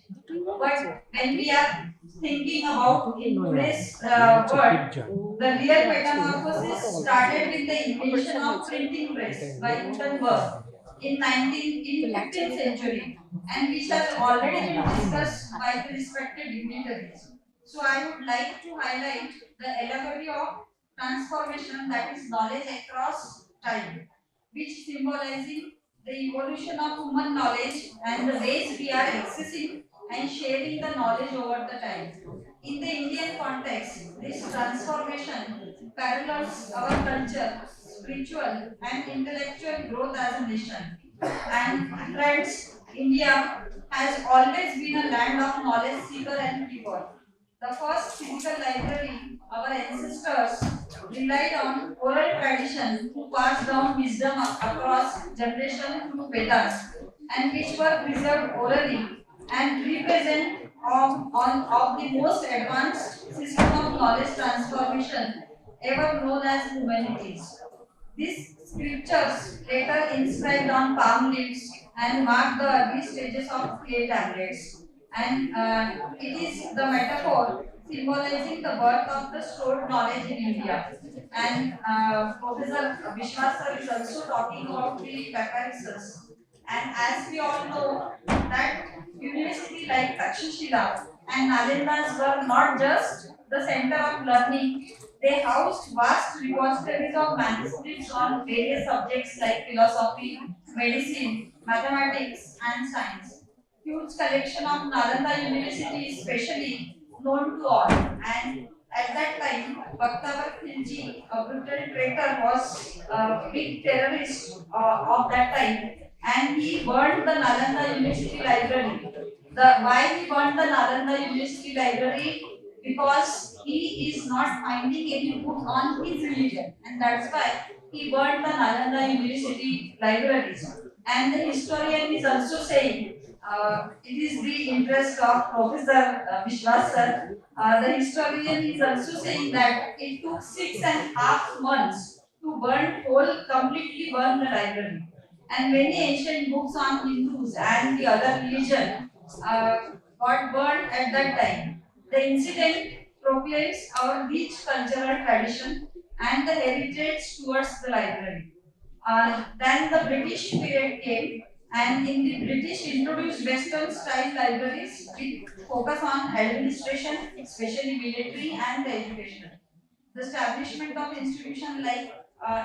But when we are thinking about in today's world, the real metamorphosis started with the invention of printing press by Gutenberg in 15th century, and which has already been discussed by the respected dignitaries. So I would like to highlight the allegory of transformation, that is knowledge across time, which symbolizing the evolution of human knowledge and the ways we are accessing and sharing the knowledge over the time. In the Indian context, this transformation parallels our culture, spiritual and intellectual growth as a nation. And friends, India has always been a land of knowledge seeker and keeper. The first physical library, our ancestors relied on oral tradition to pass down wisdom across generations through Vedas, and which were preserved orally and represent of the most advanced system of knowledge transformation ever known as humanities. These scriptures, later inscribed on palm leaves, and mark the early stages of clay tablets. And it is the metaphor symbolizing the birth of the stored knowledge in India. And Professor Vishwas sir is also talking about the papyruses. And as we all know, that university like Takshashila and Nalendas were not just the center of learning, they housed vast repositories of manuscripts on various subjects like philosophy, medicine, mathematics, and science. Huge collection of Nalanda University is specially known to all. And at that time, Bakhtavar Khilji, a brutal traitor, was a big terrorist of that time, and he burned the Nalanda University library. Why he burned the Nalanda University library? Because he is not finding any book on his religion, and that's why he burned the Nalanda University libraries. And the historian is also saying, it is the interest of Professor Vishwas sir. The historian is also saying that it took 6.5 months to completely burn the library. And many ancient books on Hindus and the other religion uh, got burned at that time. The incident proclaims our rich cultural tradition and the heritage towards the library. Then the British period came, and in the British introduced Western style libraries with focus on administration, especially military and education. The establishment of institutions like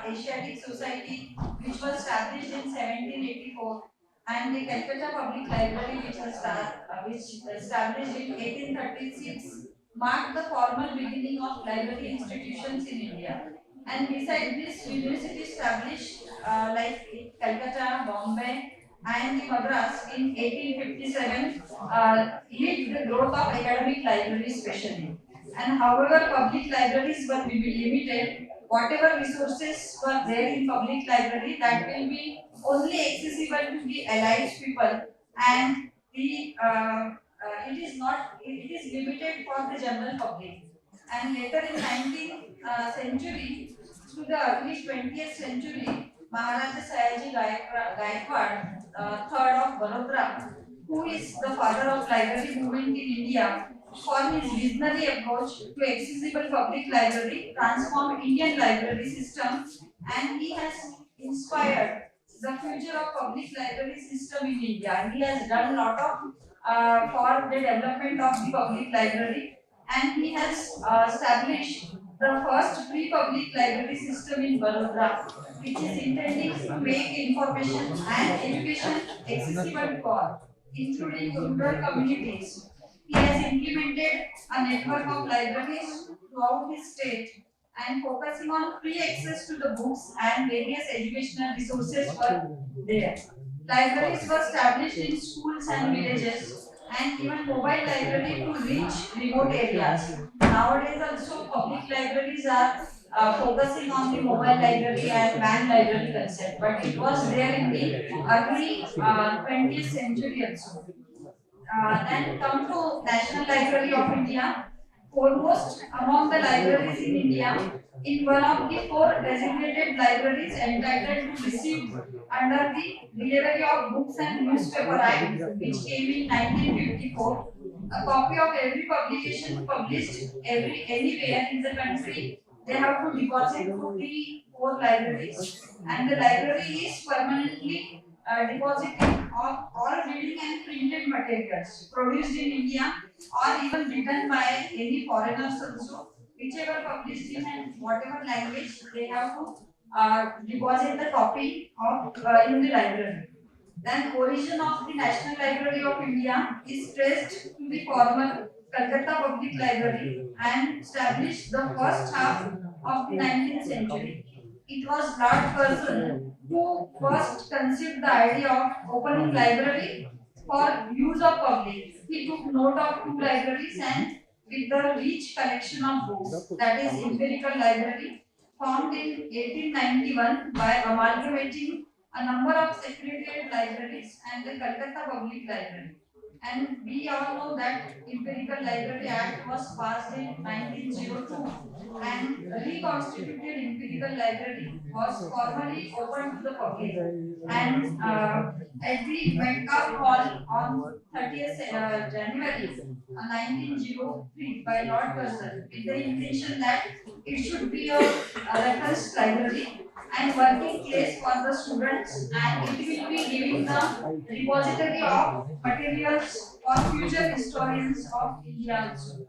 Asiatic Society, which was established in 1784, and the Calcutta Public Library, which established in 1836, marked the formal beginning of library institutions in India. And besides this, university established like in Calcutta, Bombay, and Madras in 1857 led the growth of academic libraries, especially. And however, public libraries were limited. Whatever resources were there in public library, that will be only accessible to the elite people, and it is not. It is limited for the general public. And later in 19th century to the early 20th century, Maharaja Sayaji Gaikwad, third of Baroda, who is the father of library movement in India, for his visionary approach to accessible public library, transformed Indian library system, and he has inspired the future of public library system in India. He has done a lot of for the development of the public library, and he has established the first free public library system in Baroda, which is intending to make information and education accessible to all, including rural communities. He has implemented a network of libraries throughout his state, and focusing on free access to the books and various educational resources were there. Libraries were established in schools and villages, and even mobile library to reach remote areas. Nowadays also public libraries are focusing on the mobile library and van library concept, but it was there in the early 20th century also. Then come to National Library of India, foremost among the libraries in India, in one of the four designated libraries entitled to receive under the Delivery of Books and Newspaper Act, which came in 1954. A copy of every publication published anywhere in the country, they have to deposit to the four libraries, and the library is permanently depositing of all reading and printed materials produced in India or even written by any foreigners also, whichever published in and whatever language, they have to deposit the copy of in the library. Then origin of the National Library of India is traced to the former Calcutta Public Library and established the first half of the 19th century. It was Lord Curzon who first conceived the idea of opening library for use of public. He took note of two libraries and with the rich collection of books, that is empirical library, formed in 1891 by amalgamating a number of secretariat libraries and the Calcutta Public Library. And we all know that Empirical Library Act was passed in 1902 and reconstituted Empirical Library was formally opened to the public. And at the Metcalfe Hall on 30th January 1903 by Lord Curzon with the intention that it should be a reference library and working place for the students and it will be giving the repository of materials for future historians of India also.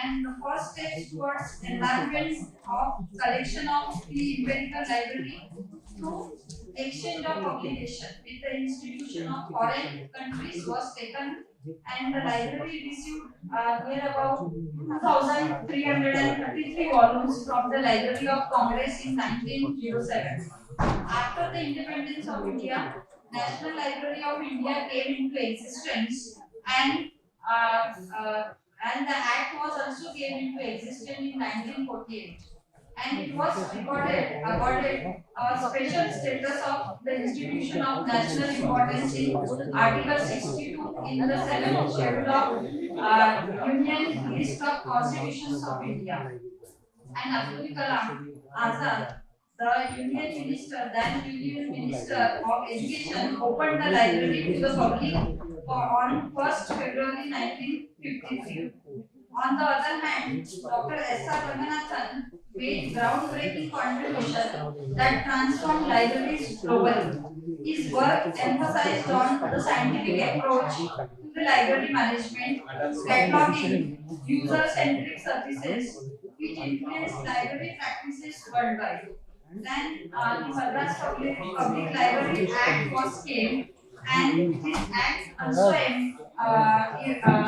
And the first steps towards enlargement of collection of the empirical library through exchange of publication with the institution of foreign countries was taken and the library received near about 2,333 volumes from the Library of Congress in 1907. After the independence of India, National Library of India came into existence and uh, uh, and the Act was also came into existence in 1948 and it was awarded a special status of the institution of national importance in Article 62 in the 7th schedule of Union List of Constitutions of India. And Abdul Kalam Azad, the then Union Minister of Education, opened the library to the public on 1st February 1953. On the other hand, Dr. S.R. Ramanathan made groundbreaking contribution that transformed libraries globally. His work emphasized on the scientific approach to the library management, cataloging, user-centric services, which influenced library practices worldwide. Then the Madras Public Library Act was came, and this act also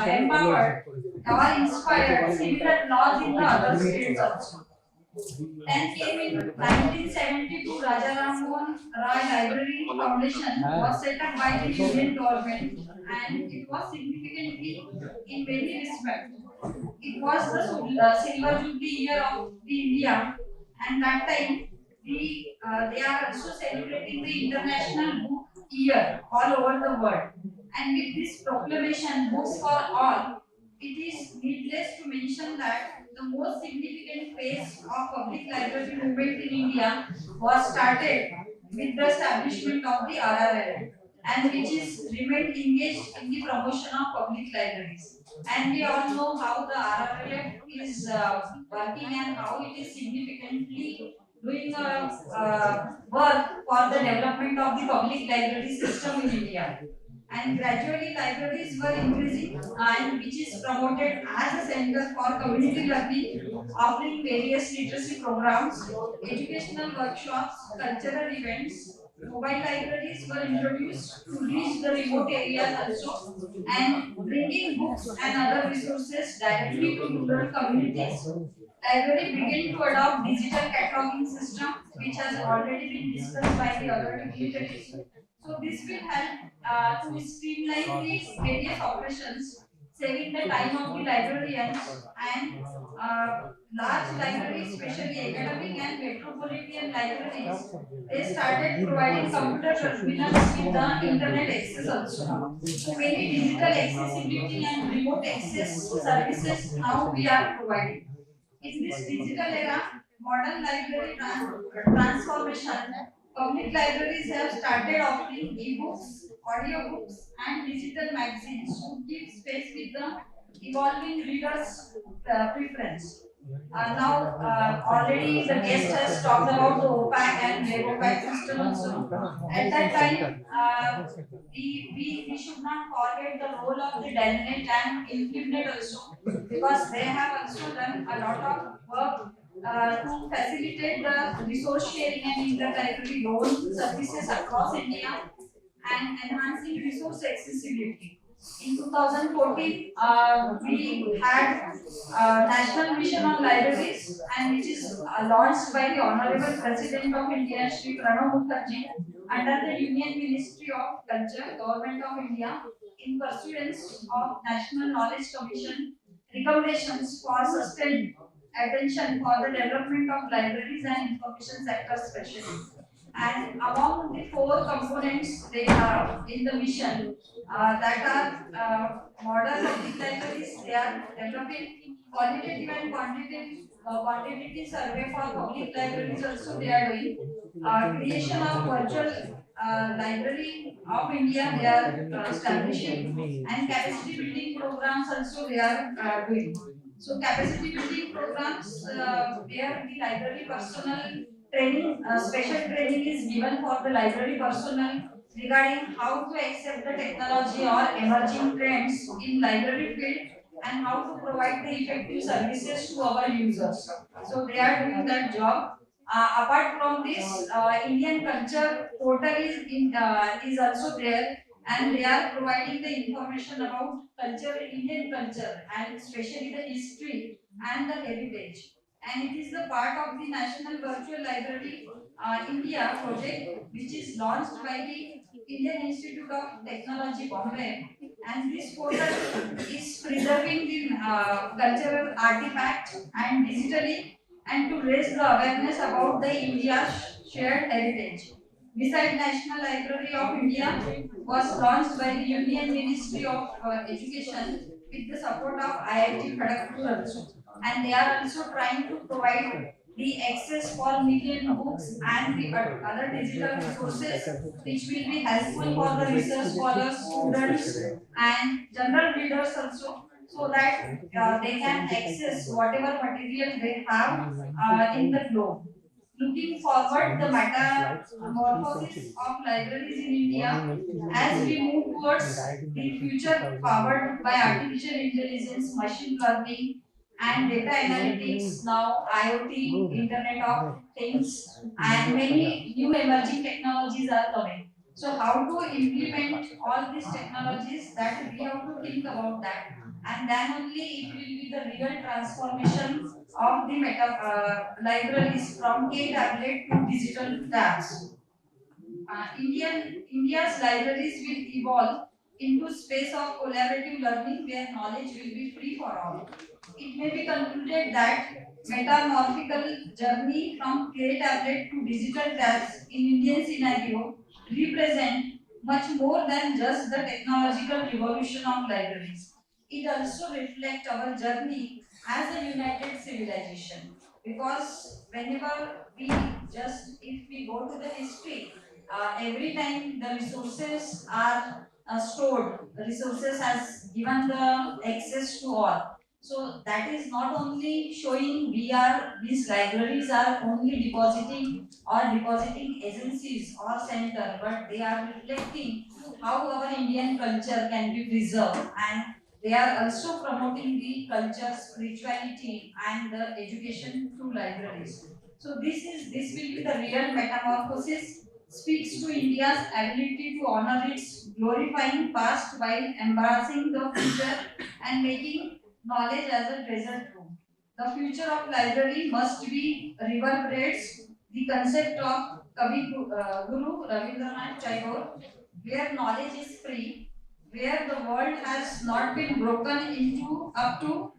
empowered or inspired similar laws in the other states also. Then came in 1972, Rajaram Mohan Rai Library Foundation was set up by the Union government and it was significantly in many respects. It was the silver jubilee year of the India and that time they are also celebrating the International Book Year all over the world. And with this proclamation, Books for All, it is needless to mention that the most significant phase of public library movement in India was started with the establishment of the RRL and which is remained engaged in the promotion of public libraries. And we all know how the RRL is working and how it is significantly doing work for the development of the public library system in India. And gradually libraries were increasing and which is promoted as a center for community learning, offering various literacy programs, educational workshops, cultural events. Mobile libraries were introduced to reach the remote areas also and bringing books and other resources directly to rural communities. Library began to adopt digital cataloging system which has already been discussed by the other dignitaries. So this will help to streamline the various operations, saving the time of the librarians and large libraries, especially academic and metropolitan libraries, they started providing computer terminals with the internet access also. So many digital accessibility and remote access services now we are providing. In this digital era, modern library transformation, public libraries have started offering e-books, audiobooks, and digital magazines to give space with the evolving readers' preference. Already the guest has talked about the OPAC and web OPAC system also. At that time, we should not forget the role of the DLNet and InfluNet also because they have also done a lot of work to facilitate the resource sharing and interlibrary loan services across India and enhancing resource accessibility. In 2014, we had National Mission on Libraries, and which is launched by the Honorable President of India, Shri Pranab Mukherjee, under the Union Ministry of Culture, Government of India, in pursuance of National Knowledge Commission recommendations for sustained attention for the development of libraries and information sector especially. And among the four components they have in the mission that are modern public libraries, they are developing qualitative and quantitative survey for public libraries also they are doing. Creation of virtual library of India they are establishing, and capacity building programs also they are doing. So capacity building programs where the library personnel training, special training is given for the library personnel regarding how to accept the technology or emerging trends in library field and how to provide the effective services to our users. So they are doing that job. Apart from this, Indian culture portal is also there, and they are providing the information about culture, Indian culture, and especially the history and the heritage. And it is the part of the National Virtual Library India project, which is launched by the Indian Institute of Technology, Bombay. And this portal is preserving the cultural artifact and digitally, and to raise the awareness about the India's shared heritage. Beside National Library of India was launched by the Union Ministry of Education with the support of IIT Kharagpur also. And they are also trying to provide the access for million books and the other digital resources which will be helpful for the research scholars, students and general readers also, so that they can access whatever material they have in the globe. Looking forward, the metamorphosis of libraries in India as we move towards the future powered by artificial intelligence, machine learning, and data analytics, now IoT, Internet of Things, and many new emerging technologies are coming. So, how to implement all these technologies, that we have to think about that, and then only it will be the real transformation of the libraries from K tablet to digital tabs. India's libraries will evolve into space of collaborative learning where knowledge will be free for all. It may be concluded that metamorphical journey from clay tablet to digital tabs in Indian scenario represent much more than just the technological revolution of libraries. It also reflects our journey as a united civilization. Because whenever we just, if we go to the history, every time the resources are stored, resources has given the access to all. So that is not only showing these libraries are only depositing agencies or center, but they are reflecting how our Indian culture can be preserved, and they are also promoting the culture, spirituality and the education through libraries. So this will be the real metamorphosis, speaks to India's ability to honor its glorifying past while embracing the future and making knowledge as a treasure trove. The future of library must be reverberates the concept of Guru Rabindranath Tagore, where knowledge is free, where the world has not been broken into up to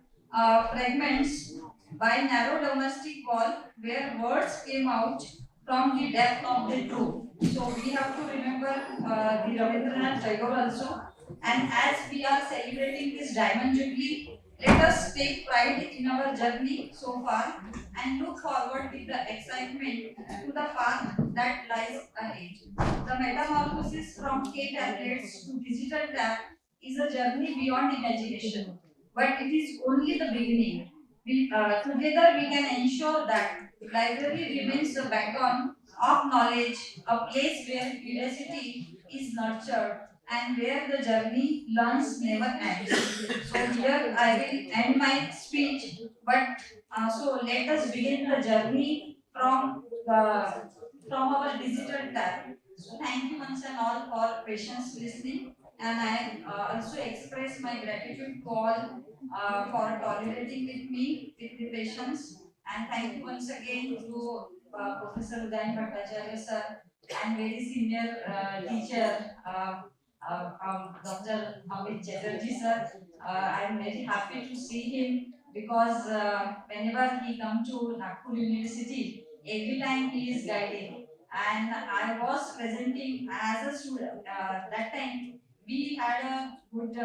fragments by narrow domestic wall, where words came out from the depth of the truth. So we have to remember the Rabindranath Tagore also. And as we are celebrating this Diamond Jubilee, let us take pride in our journey so far and look forward with the excitement to the path that lies ahead. The metamorphosis from K tablets to digital tab is a journey beyond imagination, but it is only the beginning. Together we can ensure that library remains the backbone of knowledge, a place where curiosity is nurtured and where the journey learns never ends. So here I will end my speech, but so let us begin the journey from our digital tab. So thank you once and all for patience listening, and I also express my gratitude to all for tolerating with me with the patience, and thank you once again to Professor Udayan Bhattacharya sir and very senior teacher Dr. Amit Chatterjee sir. I am very happy to see him because whenever he come to Nagpur University, every time he is guiding. And I was presenting as a student. That time we had a good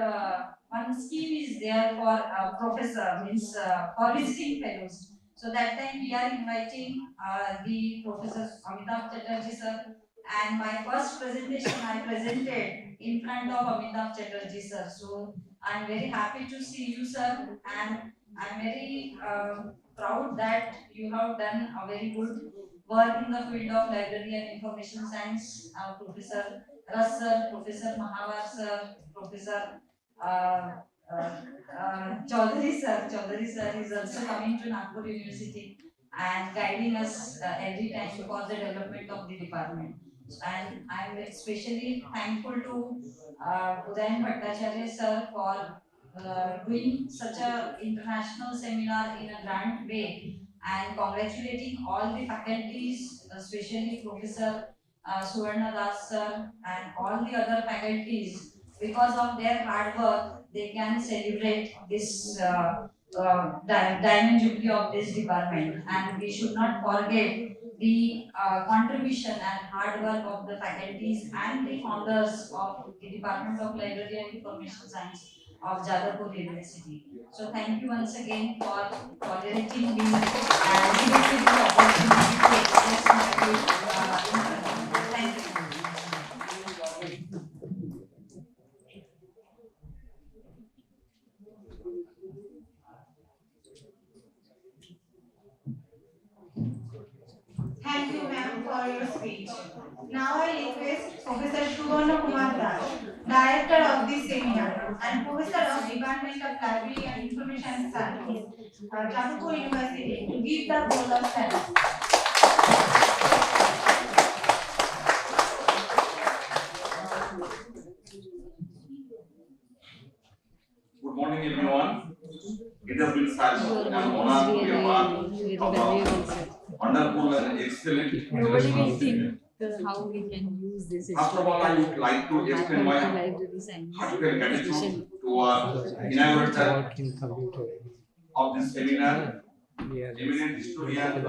one scheme is there for professor means for visiting fellows. So that time we are inviting the Professor Amitabh Chatterjee sir, and my first presentation I presented in front of Amitabh Chatterjee sir. So I'm very happy to see you sir, and I'm very proud that you have done a very good work in the field of library and information science. Professor Ras sir, Professor Mahavar sir, Professor uh, Chaudhary sir is also coming to Nagpur University and guiding us every time for the development of the department. And I'm especially thankful to Udayan Bhattacharya sir for doing such a international seminar in a grand way, and congratulating all the faculties, especially Professor Suvarna Das sir and all the other faculties. Because of their hard work, they can celebrate this diamond jubilee of this department, and we should not forget the contribution and hard work of the faculties and the founders of the Department of Library and Information Science of Jadavpur University. So thank you once again for tolerating me and giving me the opportunity to express my views in front of you. Thank you. Thank you, ma'am, for your speech. Now I request Professor Suvarna Kumar Das, Director of this seminar and Professor of Department of Library and Information Science, Jadavpur University, to give the vote of thanks. Good morning, everyone. It has been such an honor to be a part of a wonderful and excellent. Nobody will think how we can use this. First of all, I would like to extend my heartfelt gratitude to our inaugurator of this seminar, eminent historian, and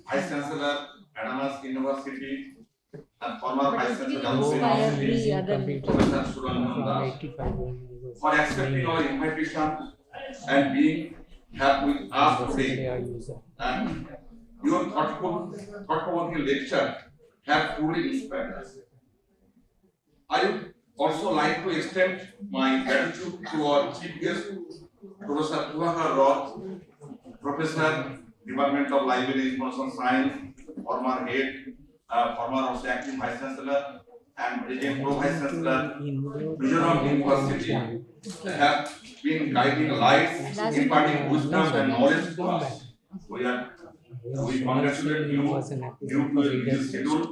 Vice Chancellor, Adams University, and former Vice Chancellor, Professor Suvarna Das, for accepting our invitation and being here with us today. And your thought-provoking lecture have truly inspired us. I would also like to extend my gratitude to our chief guest, Professor Prabhakar Roth, Professor, Department of Library and Information Science, former head, former also acting Vice Chancellor, and present Pro Vice Chancellor, Mizoram University, have been guiding lights, imparting wisdom and knowledge to us. We congratulate you due to your busy schedule,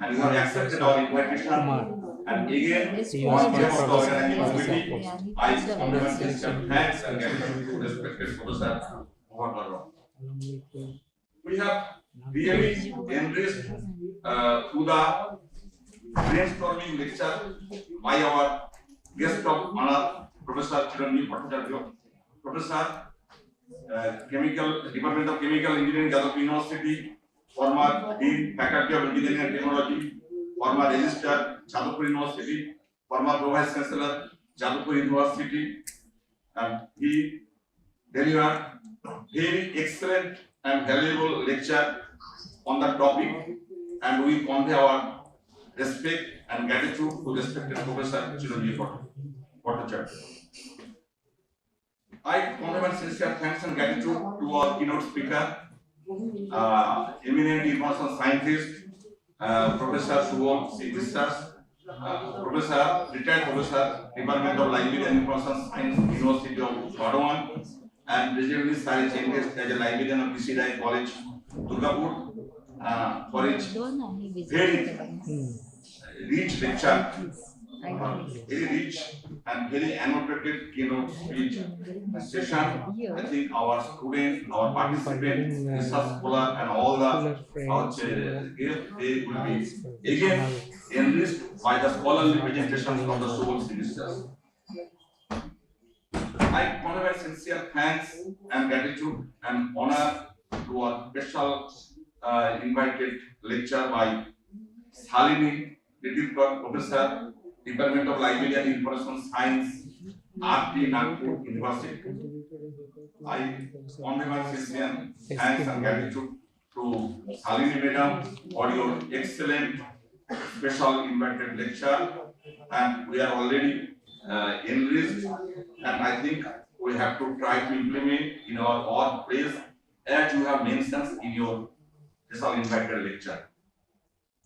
and you have accepted our invitation. And again, on behalf of the organizing committee, I extend sincere thanks and gratitude to respected Professor Prabhakar. We have really enriched through the brainstorming lecture by our guest of honor, Professor Chiranjeev Bhattacharya, Professor Department of Chemical Engineering, Jadavpur University, former Dean, Faculty of Engineering and Technology, former Registrar, Jadavpur University, former Pro Vice Chancellor, Jadavpur University, and he delivered very excellent and valuable lecture on the topic, and we convey our respect and gratitude to respected Professor Chiranjeev Bhattacharya. I convey my sincere thanks and gratitude to our keynote speaker, eminent information scientist, Professor Subol C. Vistas, retired Professor, Department of Library and Information Science, University of Bardhaman, and recently engaged as a librarian of DCI College, Durgapur. for his very rich lecture, very rich and very annotated keynote speech session. I think our students, our participants, research scholar, and all the our guests, they will be again enriched by the scholarly presentations of the soul ministers. I convey sincere thanks and gratitude and honor to our special invited lecture by Salini Jadavpur, Professor, Department of Library and Information Science, RT Nagpur University. I convey my sincere thanks and gratitude to Salini Madam for your excellent special invited lecture, and we are already enriched, and I think we have to try to implement in our place as you have mentioned in your special invited lecture.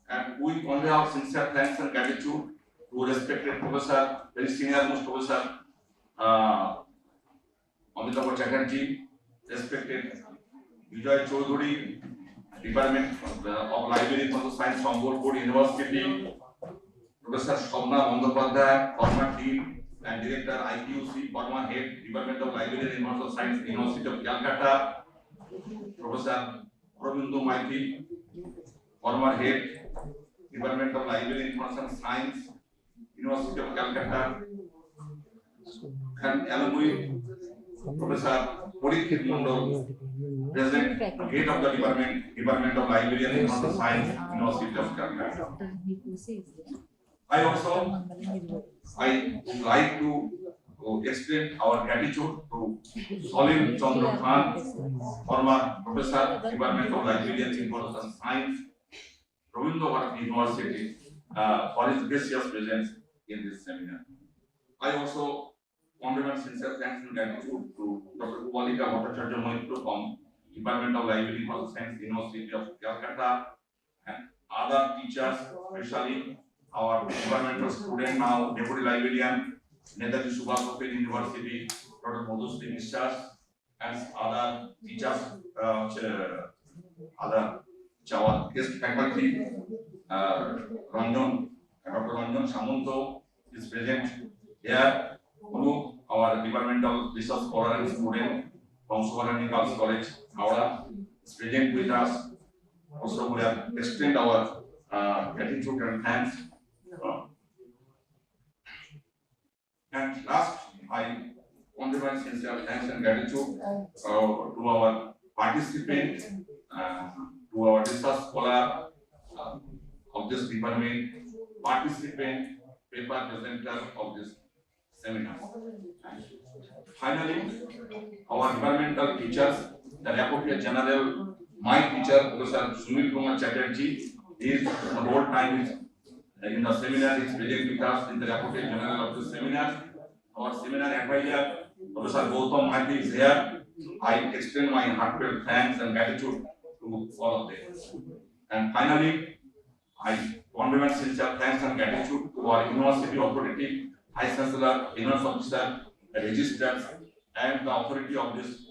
And we convey our sincere thanks and gratitude to respected Professor, very senior most Professor Amitabh Chatterjee, respected Vijay Chaudhuri, Department of Library and Science from Board University, Professor Shobna Bandyopadhyay, former Dean and Director IQC, former Head, Department of Library and Information Science, University of Calcutta, Professor Aurobindo Maiti, former Head, Department of Library and Information Science, University of Calcutta, and along with Professor Parikshit Mondal, President, Head of the Department of Library and Information Science, University of Calcutta. I would like to extend our gratitude to Salim Chandra Khan, former Professor, Department of Library and Information Science, Ravindra Bharati University, for his gracious presence in this seminar. I also convey my sincere thanks and gratitude to Dr. Kubalika Bhattacharya Mohipur from Department of Library and Information Science, University of Calcutta, and other teachers, especially our departmental student now, Deputy Librarian, Netaji Subhash Bose University, Dr. Madhusri Nishas, and other teachers, other guest faculty, Ranjan, Dr. Ranjan Samunto is present here. Anu, our departmental research scholar and student from Suvarnani Girls College, Howrah, is present with us. Also, we have extend our gratitude and thanks. And last, I convey my sincere thanks and gratitude to our participant, to our research scholar of this department, participant, paper presenter of this seminar. Finally, our departmental teachers, the Rapporteur General, my teacher, Professor Sunil Kumar Chatterjee, is the whole time in the seminar, is present with us in the Rapporteur General of the seminar. Our seminar advisor, Professor Gautam Mathi, is here. I extend my heartfelt thanks and gratitude to all of them. And finally, I convey my sincere thanks and gratitude to our university authority, Vice Chancellor, Finance Officer, Registrars, and the authority of this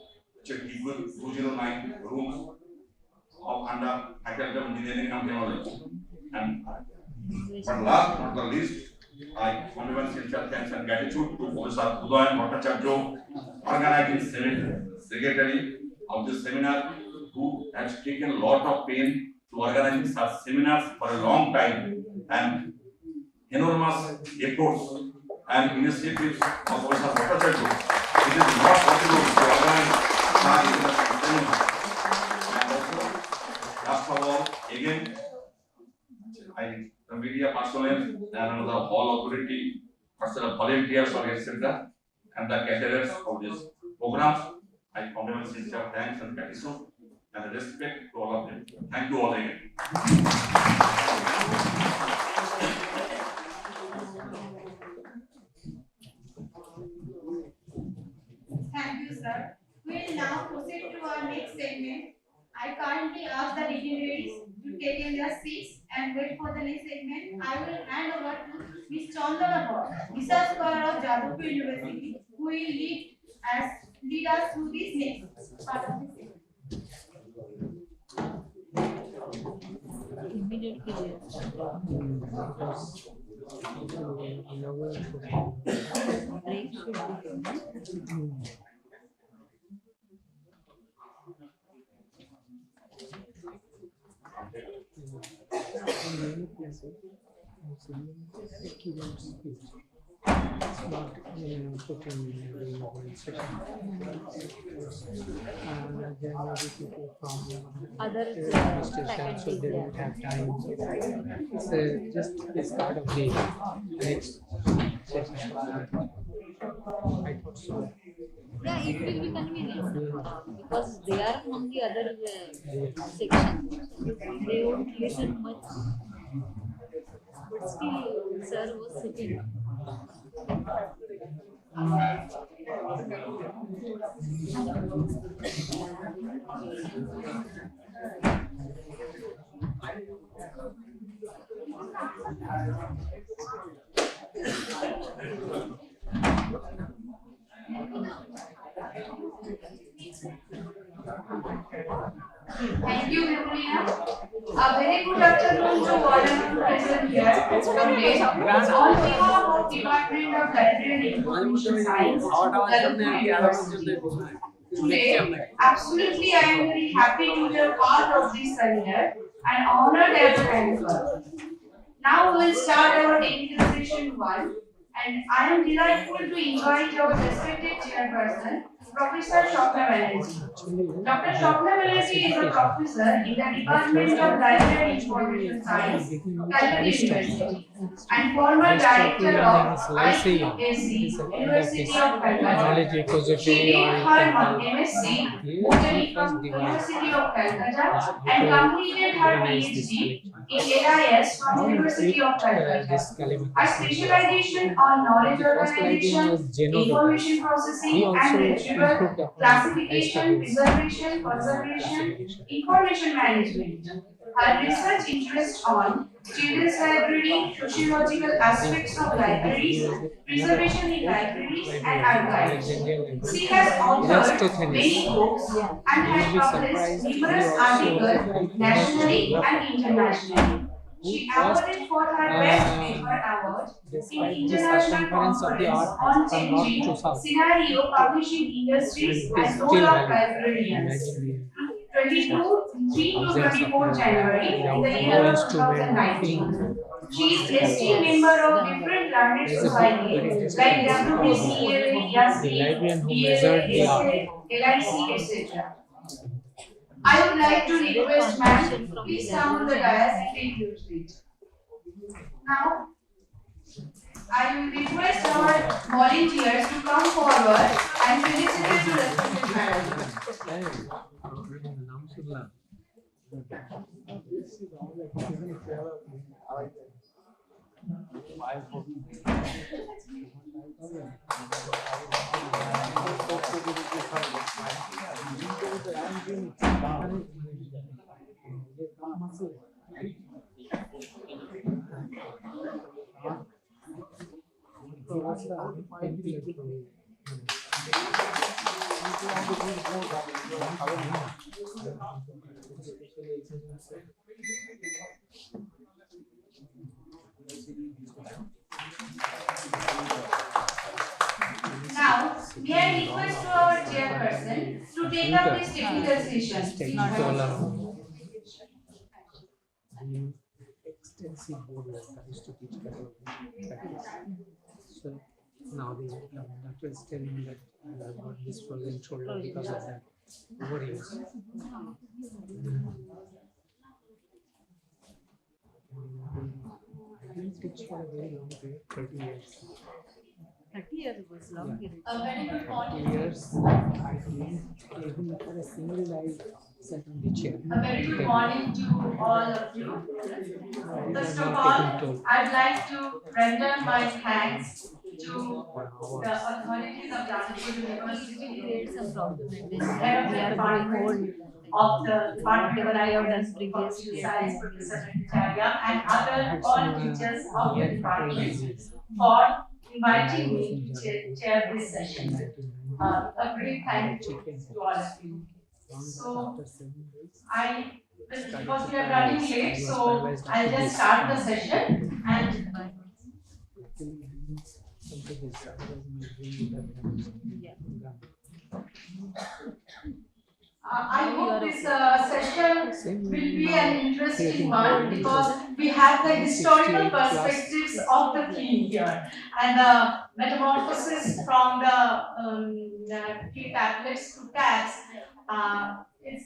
TEQIP 209 rooms of under Faculty of Engineering and Technology. And but last but not the least, I convey my sincere thanks and gratitude to Professor Udayan Bhattacharya, organizing secretary of this seminar, who has taken a lot of pain to organizing such seminars for a long time, and enormous efforts and initiatives of Professor Bhattacharya. It is not possible to organize such seminars. And also, last of all, again, the media personnel and the hall authority, volunteers or etc., and the caterers of this program, I convey my sincere thanks and gratitude and respect to all of them. Thank you all again. Thank you, sir. We will now proceed to our next segment. I currently ask the dignitaries to take in their seats and wait for the next segment. I will hand over to Ms. Chandra, research scholar of Jadavpur University, who will lead us through this next part of the segment. immediately there. Break should be there. In many places, it's not put in the session. There may be people from Other station, so they don't have time. It's just this part of the next session. I thought so. Yeah, it will be convenient because they are from the other section. They won't listen much. But still, sir was sitting. Thank you, Vipulina. A very good afternoon to all of you present here today. On behalf of Department of Library and Information Science, Jadavpur University. Today, absolutely, I am very happy to be a part of this seminar and honored as a anchor. Now we will start our technical session 1, and I am delighted to invite our respected chairperson, Professor Shobna Banerjee. Dr. Shobna Banerjee is a professor in the Department of Library and Information Science, Calcutta University, and former director of IQSC, University of Calcutta. She did her MSc, Botany from University of Calcutta, and completed her PhD in DLIS from University of Calcutta. Her specialization on knowledge organization, information processing, and retrieval, classification, preservation, conservation, information management. Her research interests on children's library, sociological aspects of libraries, preservation in libraries, and archives. She has authored many books and has published numerous articles nationally and internationally. She awarded for her Best Paper Award in International Conference on Changing Scenario Publishing Industries and Role of Librarians. 3 to 24 January in the year 2019. She is esteemed member of different learned societies like WBCLA, DLIS, etc. I would like to request ma'am, please come on the dais and take your seat. Now, I will request our volunteers to come forward and felicitate the respected madam. Now, may I request to our chairperson to take up this technical session. Extensive board work I used to teach practice. So now the doctor is telling me that I got this frozen shoulder because of that overuse. I didn't teach for a very long period, 30 years. 30 years was long period. A very good 30 morning. years, I didn't even for a single life sat on the chair. A very good morning to all of you. First of all, I'd like to render my thanks to the authorities of Jadavpur University, Create some problem and then head of we the are growing department old. of the Department of Whatever I have done Information previously. Science, Professor Charya, and other all teachers of the department for inviting me to chair this session. A great thank you to all of you. So after 7 days, because we are running late, so I'll just start the session and actually doing something else, otherwise my brain would have gone. I hope this session will be an interesting one because we have the historical perspectives of the theme here and the metamorphosis from the key tablets to cats.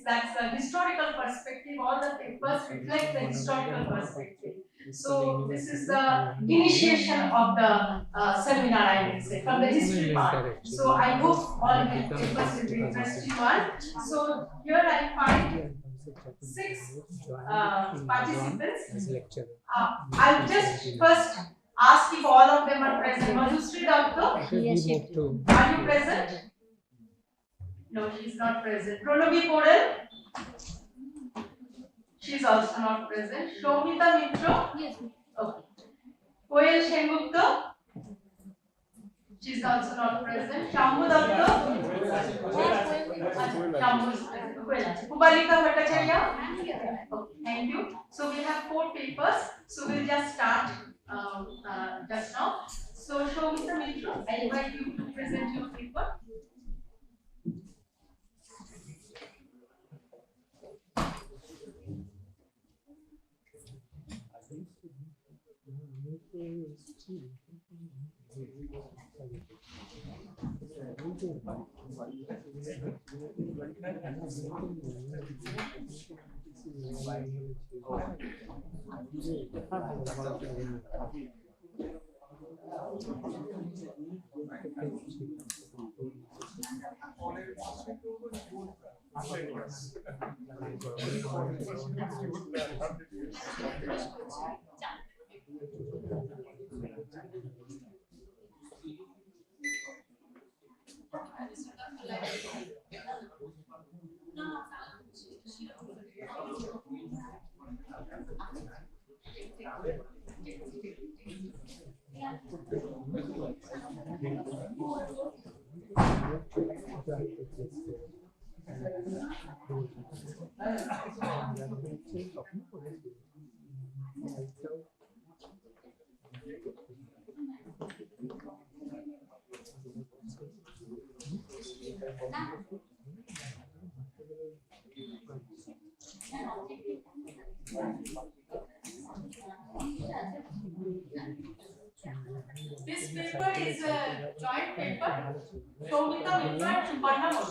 That's the historical perspective. All the papers reflect the historical perspective. So this is the initiation of the seminar, I will say, from the history part. So I hope all the papers will be interesting one. So here I find 6 participants. As lecturer. I'll just first ask if all of them are present. Madhusri Doctor, Yes, we moved to. are you present? No, she's not present. Pranavi Podal, she's also not present. Shomita Mitra, Yes. okay. Koyal Shengupta, she's also not present. Shambhu Doctor, Kubalika Bhattacharya, okay, thank you. So we have 4 papers. So we'll just start just now. So Shomita Mitra, I invite you to present your paper. This paper is a joint paper. Shomita Mitra and Suparna Mitra.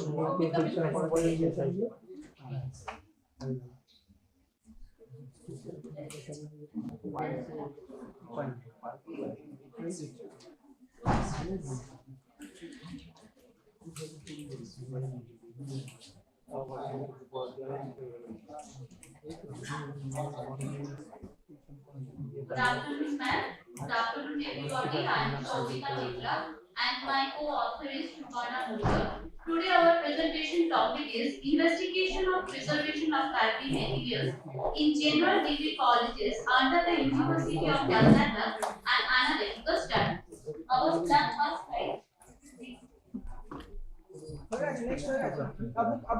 Good afternoon, ma'am. Good afternoon, everybody. I am Shobita Mitra and my co-author is Suparna Mitra. Today our presentation topic is Investigation of Preservation of Library Materials in General Degree Colleges under the University of Calcutta and Analytical Studies. Our first slide.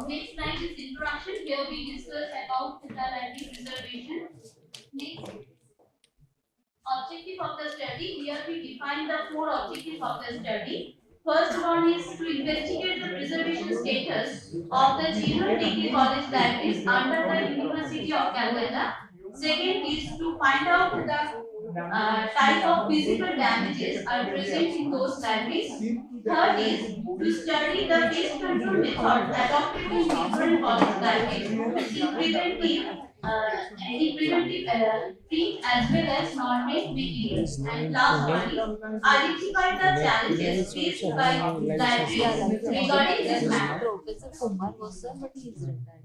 Next slide is introduction. Here we discuss about the library preservation. Next. Objective of the study. Here we define the 4 objectives of the study. First one is to investigate the preservation status of the general degree college libraries under the University of Calcutta. Second is to find out the type of physical damages are present in those libraries. Third is to study the pest control methods adopted in different college libraries in preventive print as well as non-print materials. And last one is identify the challenges faced by libraries regarding this matter. Professor Kumar was there, but he is retired.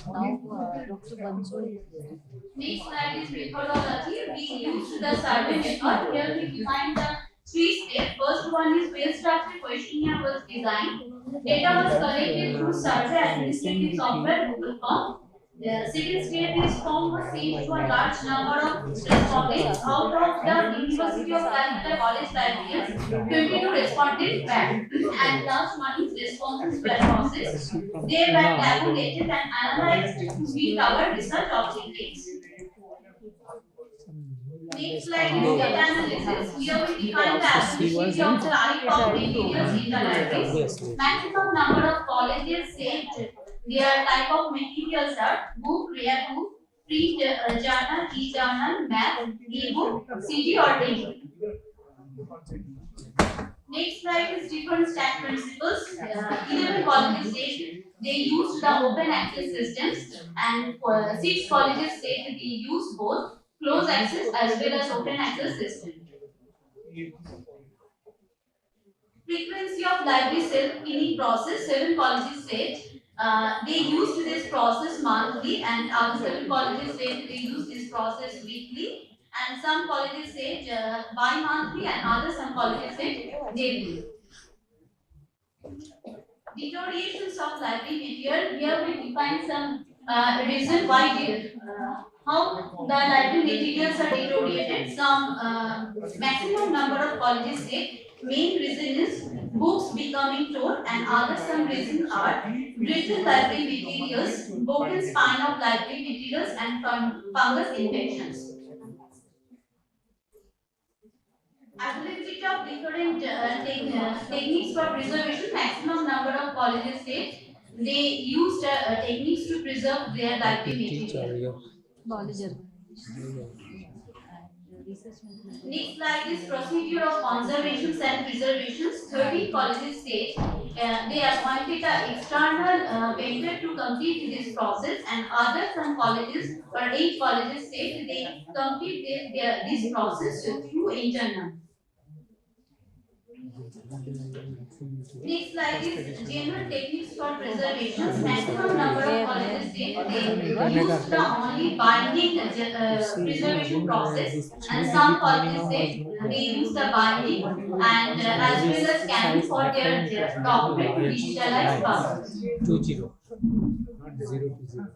Now Dr. Bansal is there. Next slide is methodology. We use the survey method. Here we define the 3 steps. First one is well-structured questionnaire was designed. Data was collected through survey administrative software Google Form. Second state is home was seat to a large number of respondents. Out of the University of Calcutta College librarians, 22 responded back, and last month's responses were processed. They were tabulated and analyzed to meet our research objectives. Next slide is data analysis. Here we define the availability of the type of materials in the libraries. Maximum number of colleges said their type of materials are book, rare book, print, journal, e-journal, math, e-book, CD or digital. Next slide is different stack principles. 11 colleges said they used the open access systems, and 6 colleges said they use both closed access as well as open access system. Frequency of library self-cleaning process, 7 colleges said they used this process monthly, and other 7 colleges said they use this process weekly, and some colleges said bi-monthly, and other some colleges said daily. Deteriorations of library material. Here we define some reason why how the library materials are deteriorated. Some maximum number of colleges say main reason is books becoming torn, and other some reasons are brittle library materials, broken spine of library materials, and fungus infections. Availability of different techniques for preservation. Maximum number of colleges say they used techniques to preserve their library material. Next slide is procedure of conservations and preservations. 13 colleges state they appointed an external vendor to complete this process, and other some colleges or 8 colleges state they complete this process through internal. Next slide is general techniques for preservation. Maximum number of colleges state they use the only binding preservation process, and some colleges say they use the binding and as well as scanning for their document to digitalize process. 20, not 0 to 0.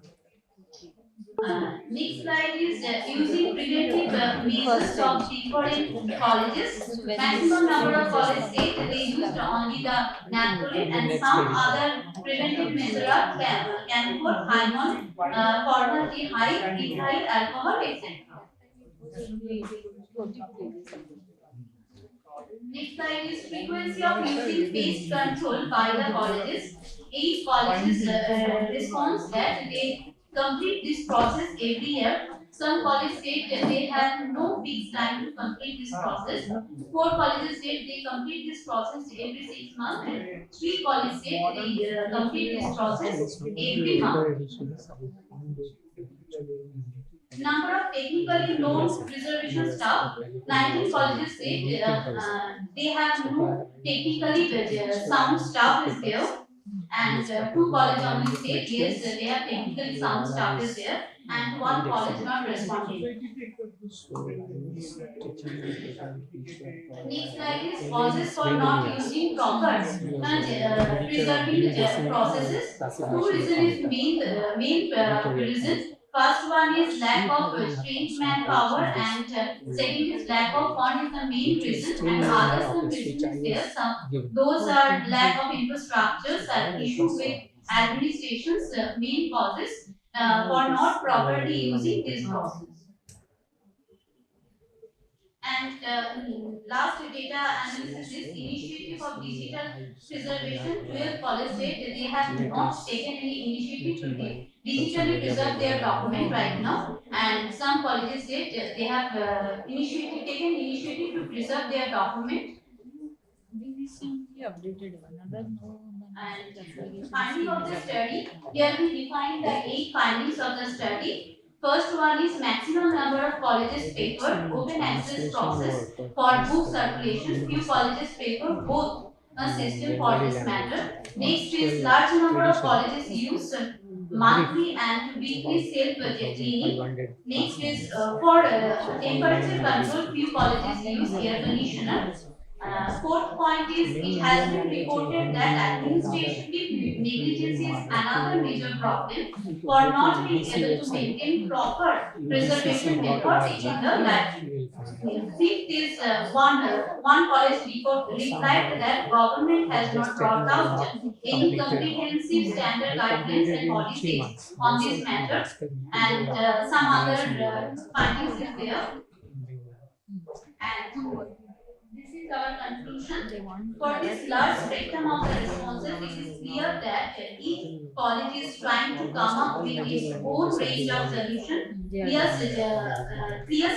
Next slide is using preventive measures of different colleges. Maximum number of colleges state they used only the naphthalene, and some other preventive measures are camphor, hymon, formaldehyde, ethyl alcohol, etc. Next slide is frequency of using pest control by the colleges. 8 colleges response that they complete this process every year. Some colleges state that they have no fixed time to complete this process. 4 colleges state they complete this process every 6 months, and 3 colleges state they complete this process every month. Number of technically known preservation staff. 19 colleges say they have no technically sound staff is there, and 2 colleges only say yes they have technically sound staff is there, and 1 college not responding. Next slide is causes for not using proper preserving processes. 2 reasons is main reason. First one is lack of trained manpower, and second is lack of fund is the main reason, and other some reasons there. Those are lack of infrastructures and issues with administrations main causes for not properly using this process. And last data analysis is initiative of digital preservation. 12 college state they have not taken any initiative to digitally preserve their document right now, and some colleges state they have taken initiative to preserve their document. And finding of the study, here we define the 8 findings of the study. First one is maximum number of colleges prefer open access process for book circulation. Few colleges prefer both a system for this matter. Next is large number of colleges use monthly and weekly self cleaning. Next is for temperature control. Few colleges use air conditioner. Fourth point is it has been reported that administrative negligence is another major problem for not being able to maintain proper preservation efforts in the library. Fifth is one college report replied that government has not brought out any comprehensive standard guidelines and policies on this matter, and some other findings is there. And this is our conclusion. For this large spectrum of the responses, it is clear that each college is trying to come up with its own range of solution. Clear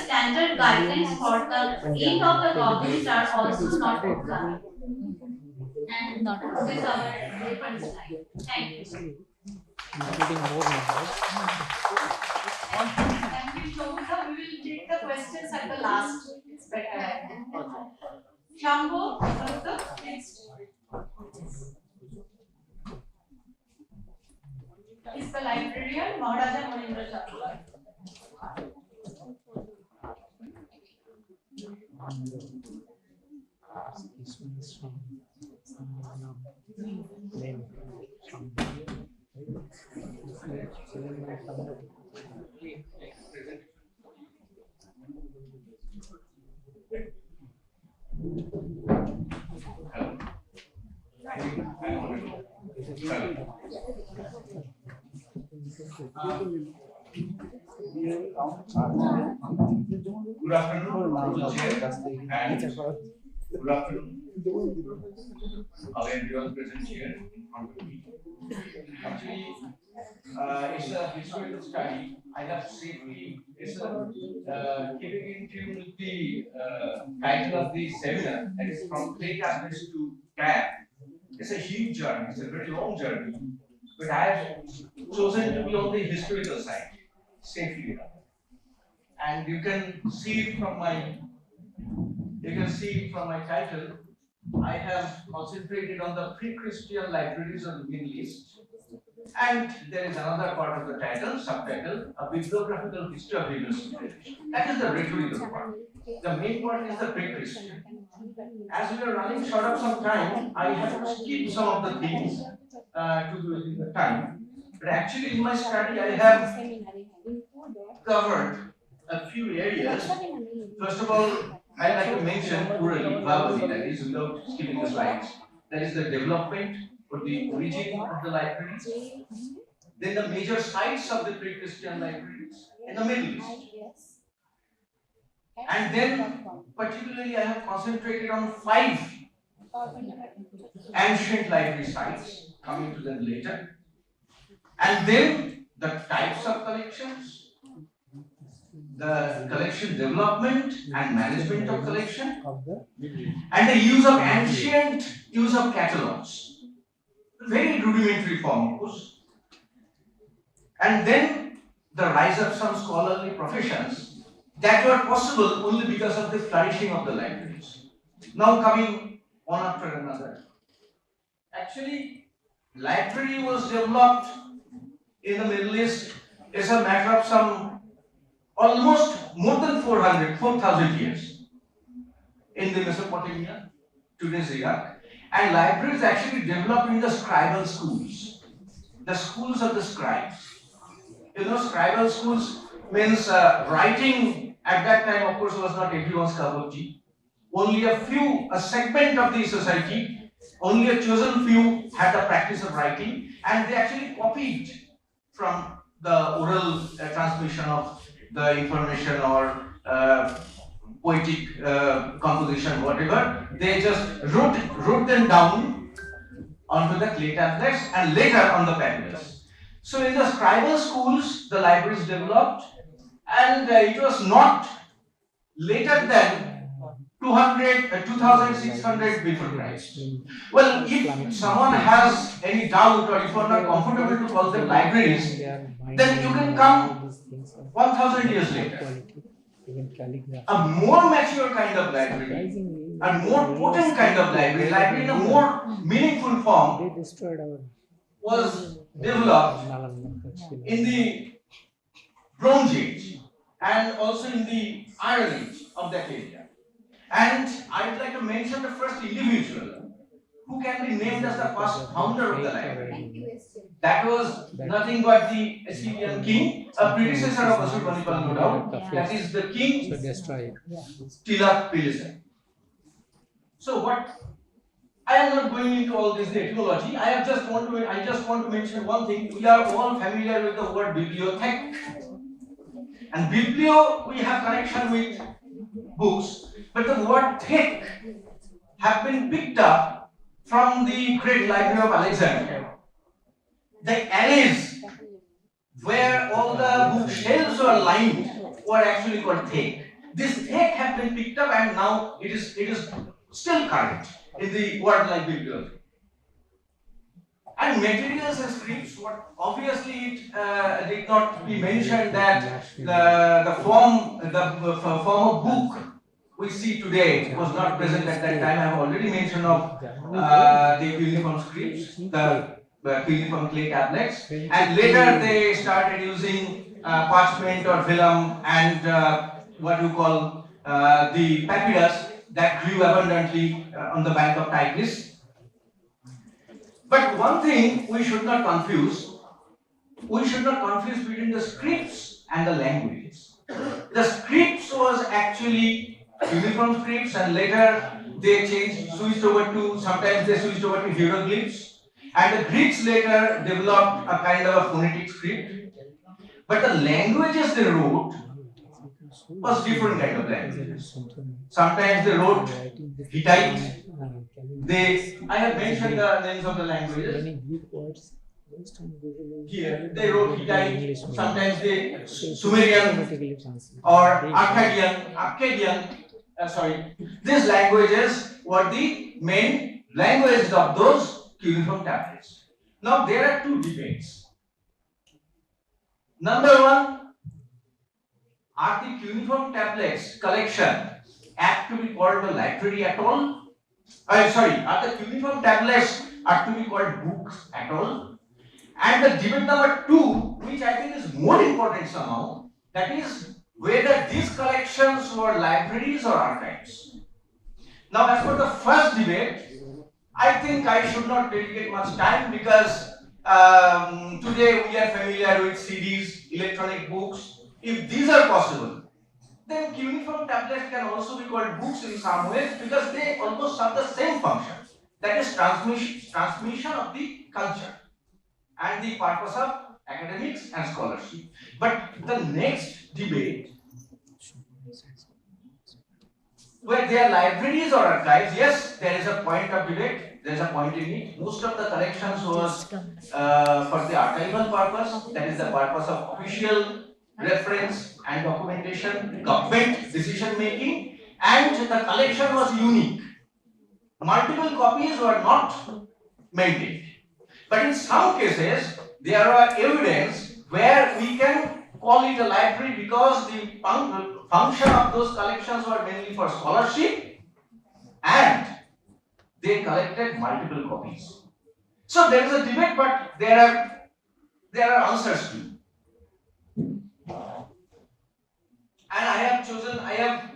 standard guidelines for the end of the government are also not forthcoming. And this is our reference line. Thank you. Including more numbers. Thank you, Shobhita. We will take the questions at the last. Shambhu, next. Is the librarian Maharaja Manindra Chakla. This one is from Good afternoon, Chair, and good afternoon, our everyone present here in front of me. Actually, it's a historical study. I have safely, keeping in tune with the title of the seminar, that is from clay tablets to tab. It's a huge journey, it's a very long journey, but I have chosen to be on the historical side, safely enough. And you can see from my title, I have concentrated on the pre-Christian libraries of the Middle East. And there is another part of the title, subtitle, a bibliographical history of Hebrew civilization. That is the rhetorical part. The main part is the pre-Christian. As we are running short of some time, I have to skip some of the things to do it in the time. But actually in my study, I have covered a few areas. First of all, I like to mention orally, verbally, that is without skipping the slides. That is the development or the origin of the libraries. Then the major sites of the pre-Christian libraries in the Middle East. And then particularly I have concentrated on 5 ancient library sites, coming to them later. And then the types of collections, the collection development and management of collection, and the use of catalogs. Very rudimentary form, of course. And then the rise of some scholarly professions that were possible only because of the flourishing of the libraries. Now coming one after another. Actually, library was developed in the Middle East is a matter of some almost more than 4,000 years in the Mesopotamia, today's Iraq. And libraries actually developed in the scribal schools, the schools of the scribes. You know, scribal schools means writing at that time, of course, was not everyone's cup of tea. Only a segment of the society, only a chosen few had the practice of writing, and they actually copied from the oral transmission of the information or poetic composition, whatever. They just wrote them down onto the clay tablets and later on the papyrus. So in the scribal schools, the libraries developed, and it was not later than 2600 before Christ. Well, if someone has any doubt or if you are not comfortable to call them libraries, then you can come 1000 years later. A more mature kind of library, a more potent kind of library in a more meaningful form was developed in the Bronze Age and also in the Iron Age of that area. And I'd like to mention the first individual who can be named as the first founder of the library. That was nothing but the Assyrian king, a predecessor of Ashurbanipal, no doubt. That is the king TEQIP. So what? I am not going into all this etymology. I just want to mention one thing. We are all familiar with the word bibliothèque, and biblio we have connection with books, but the word thèque have been picked up from the great library of Alexandria. The alleys where all the bookshelves were lined were actually called thèque. This thèque have been picked up, and now it is still current in the word like bibliothèque. And materials and scripts, what obviously it did not be mentioned that the form of book we see today was not present at that time. I have already mentioned of the uniform scripts, the uniform clay tablets, and later they started using parchment or vellum and what you call the papyrus that grew abundantly on the bank of Tigris. But one thing we should not confuse between the scripts and the languages. The scripts was actually uniform scripts, and later they switched over to hieroglyphs, and the Greeks later developed a kind of a phonetic script. But the languages they wrote was different kind of languages. Sometimes they wrote Hittite. I have mentioned the names of the languages. Here they wrote Hittite, sometimes they Sumerian or Akkadian. These languages were the main languages of those cuneiform tablets. Now there are two debates. Number one, are the cuneiform tablets collection apt to be called a library at all? Are the cuneiform tablets are to be called books at all? And the debate number two, which I think is more important somehow, that is whether these collections were libraries or archives. Now, as for the first debate, I think I should not dedicate much time because today we are familiar with CDs, electronic books. If these are possible, then cuneiform tablets can also be called books in some ways because they almost have the same function. That is transmission of the culture and the purpose of academics and scholarship. But the next debate, where they are libraries or archives, yes, there is a point of debate, there is a point in it. Most of the collections was for the archival purpose, that is the purpose of official reference and documentation, government decision making, and the collection was unique. Multiple copies were not maintained. But in some cases, there are evidence where we can call it a library because the function of those collections were mainly for scholarship and they collected multiple copies. So there is a debate, but there are answers too. And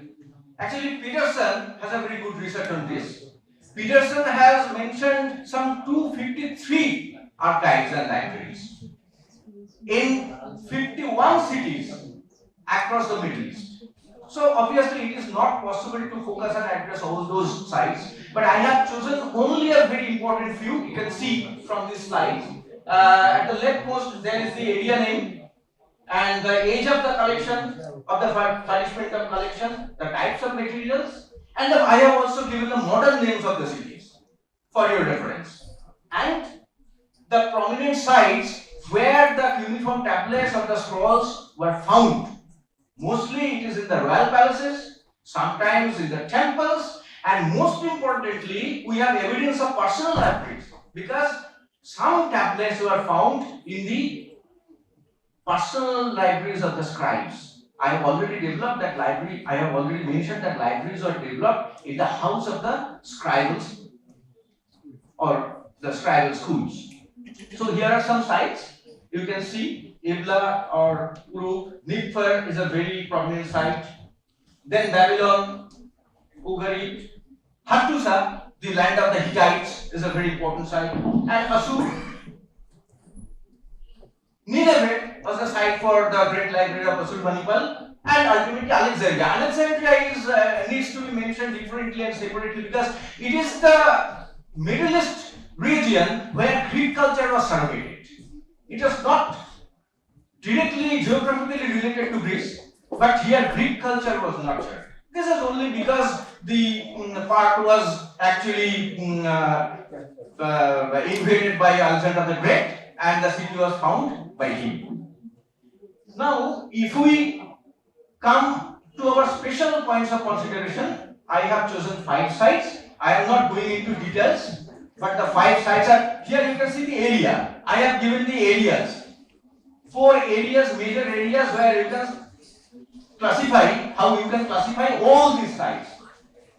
actually Peterson has a very good research on this. Peterson has mentioned some 253 archives and libraries in 51 cities across the Middle East. So obviously it is not possible to focus and address all those sites, but I have chosen only a very important few. You can see from this slide. At the leftmost there is the area name and the age of the collection, of the furnishment of collection, the types of materials, and I have also given the modern names of the cities for your reference. And the prominent sites where the cuneiform tablets of the scrolls were found. Mostly it is in the royal palaces, sometimes in the temples, and most importantly, we have evidence of personal libraries because some tablets were found in the personal libraries of the scribes. I have already developed that library. I have already mentioned that libraries were developed in the house of the scribes or the scribal schools. So here are some sites. You can see Ibla or Uruk. Nipfer is a very prominent site. Then Babylon, Ugari, Hattusa, the land of the Hittites, is a very important site, and Assur. Nineveh was the site for the great library of Assurbanipal, and ultimately Alexandria. Alexandria is needs to be mentioned differently and separately because it is the Middle East region where Greek culture was surrogated. It was not directly geographically related to Greece, but here Greek culture was nurtured. This is only because the part was actually invaded by Alexander the Great, and the city was found by him. Now, if we come to our special points of consideration, I have chosen 5 sites. I am not going into details, but the 5 sites are here. You can see the area. I have given the areas. 4 areas, major areas where you can classify, how you can classify all these sites.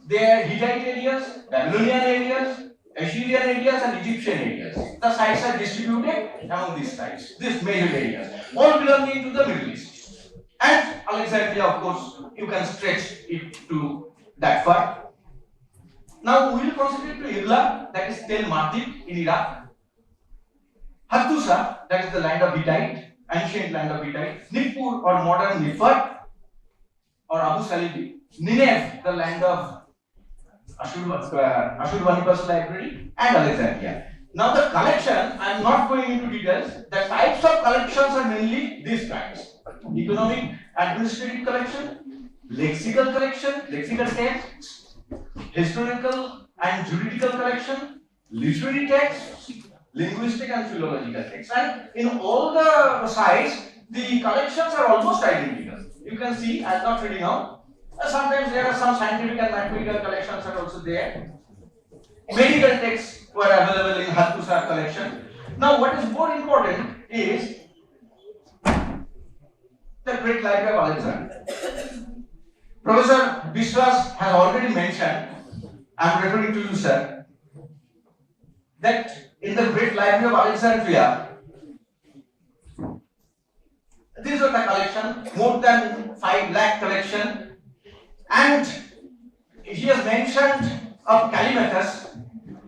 They are Hittite areas, Babylonian areas, Assyrian areas and Egyptian areas. The sites are distributed among these sites, these major areas, all belonging to the Middle East. And Alexandria, of course, you can stretch it to that far. Now we will proceed to Irla, that is Tel Mardib in Iraq. Hattusa, that is the land of Hittite, ancient land of Hittite. Nippur or modern Nifat or Abu Salibi. Nineveh, the land of Ashurbanipal's library, and Alexandria. Now the collection, I am not going into details. The types of collections are mainly these kinds: economic, administrative collection, lexical collection, lexical texts, historical and juridical collection, literary texts, linguistic and philological texts. And in all the sites, the collections are almost identical. You can see, I am not reading out. Sometimes there are some scientific and mathematical collections are also there. Medical texts were available in Hattusa collection. Now, what is more important is the Great Library of Alexandria. Professor Biswas has already mentioned, I am referring to you, sir, that in the Great Library of Alexandria, these are the collection, more than 5 lakh collection. And he has mentioned of Callimachus,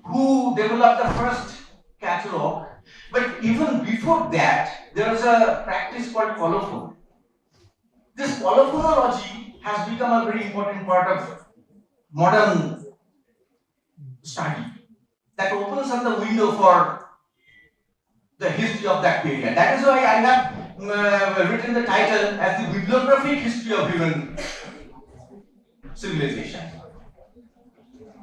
who developed the first catalog. But even before that, there was a practice called colophon. This colophonology has become a very important part of modern study that opens up the window for the history of that period. That is why I have written the title as the bibliographic history of human civilization.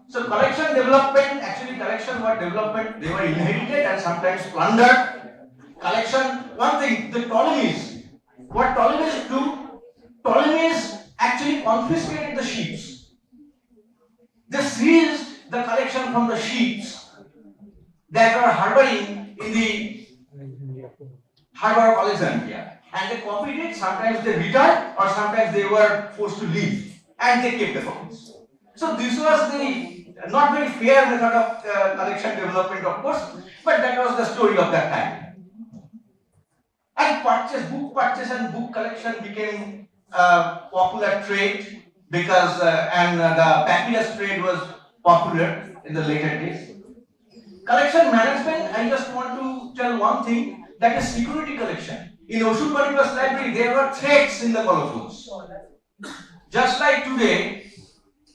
So collection development, actually collection were development, they were inherited and sometimes plundered. Collection, one thing, the Ptolemies, what Ptolemies do, Ptolemies actually confiscated the ships. They seized the collection from the ships that were harboring in the harbor of Alexandria, and they copied it. Sometimes they returned or sometimes they were forced to leave. And they kept the copies. So this was the not very fair method of collection development, of course, but that was the story of that time. And book purchase and book collection became a popular trade because and the papyrus trade was popular in the later days. Collection management, I just want to tell one thing, that is security collection. In Assurbanipal's library, there were threats in the colophons. Just like today,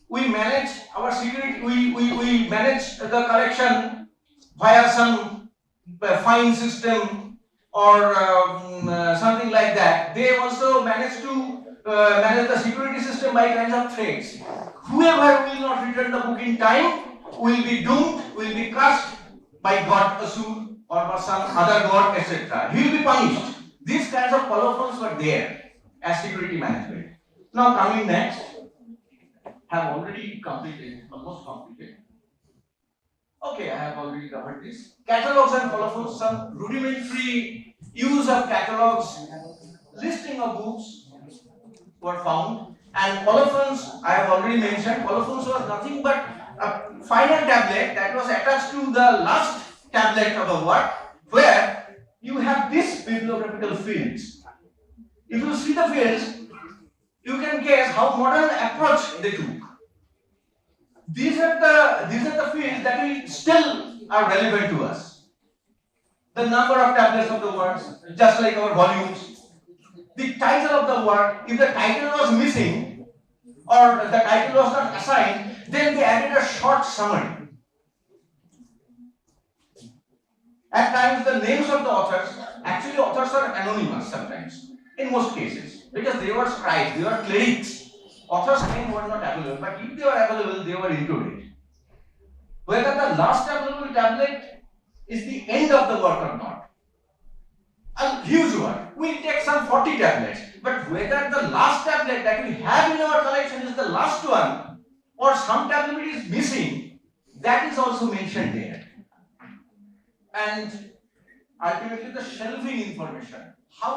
we manage our security, we manage the collection via some fine system or something like that. They also manage to manage the security system by kinds of threats. Whoever will not return the book in time will be doomed, will be cursed by God Assur or by some other god, etc. He will be punished. These kinds of colophons were there as security management. Now coming next, have already completed, almost completed. Okay, I have already covered this. Catalogs and colophons, some rudimentary use of catalogs, listing of books were found, and colophons, I have already mentioned, colophons was nothing but a final tablet that was attached to the last tablet of a work, where you have these bibliographical fields. If you see the fields, you can guess how modern approach they took. these are the fields that will still are relevant to us. The number of tablets of the words, just like our volumes. The title of the word, if the title was missing or the title was not assigned, then they added a short summary. At times, the names of the authors, actually authors are anonymous sometimes, in most cases, because they were scribes, they were clerics. Authors' names were not available, but if they were available, they were included. Whether the last available tablet is the end of the work or not. A huge one. We'll take some 40 tablets, but whether the last tablet that we have in our collection is the last one, or some tablet is missing, that is also mentioned there. And ultimately the shelving information, how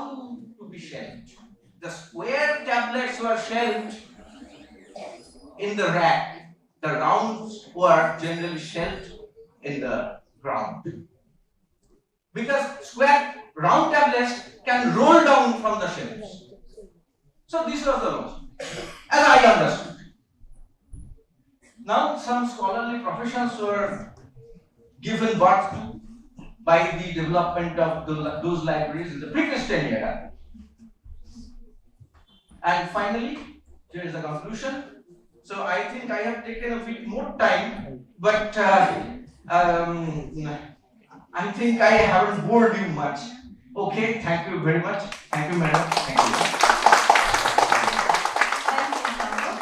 to be shelved. The square tablets were shelved in the rack, the rounds were generally shelved in the ground. Because square round tablets can roll down from the shelves. So this was the law, as I understood. Now some scholarly professions were given birth to by the development of those libraries in the pre-Christian era. And finally, here is the conclusion. So I think I have taken a bit more time, but I think I haven't bored you much. Okay, thank you very much. Thank you, madam. Thank you. Thank you, Sambhu.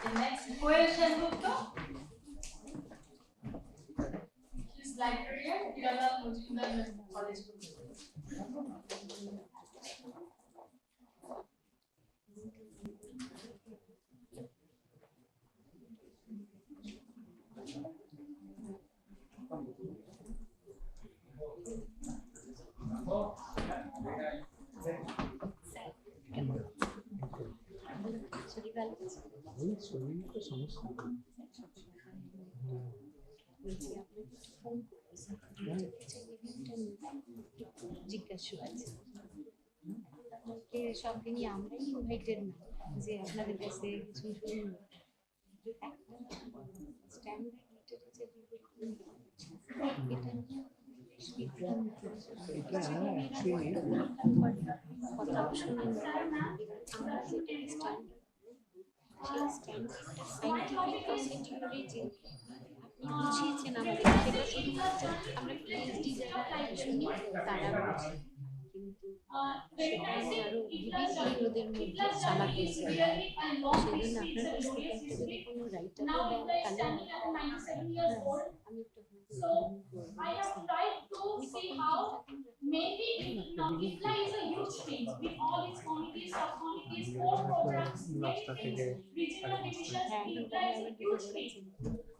The next question, Gupta. His librarian, Jadavpur College. জিজ্ঞাসা আছে সবকে নিয়ে আমরাই invited না যে আপনাদের কাছে কিছু শুনুন স্ট্যান্ডার্ড লিটারেচার কথা শুনুন আমরা যেটা স্ট্যান্ডার্ড সেই স্ট্যান্ডার্ডটা সাইন্টিফিক প্রসিডিউরে যে বুঝিয়েছেন আমাদের সেটা শুধুমাত্র আমরা পিএইচডি যারা শুনি তারা বুঝি কিন্তু সেটা আরো বিবিধ ওদের মধ্যে চালাতে চাই সেজন্য আপনার কাছ থেকে একটা যদি কোনো রাইটার তাহলে আমি একটা I have tried to see how maybe IFLA is a huge thing with all its committees, subcommittees, core programs, many things, regional divisions. IFLA is a huge thing.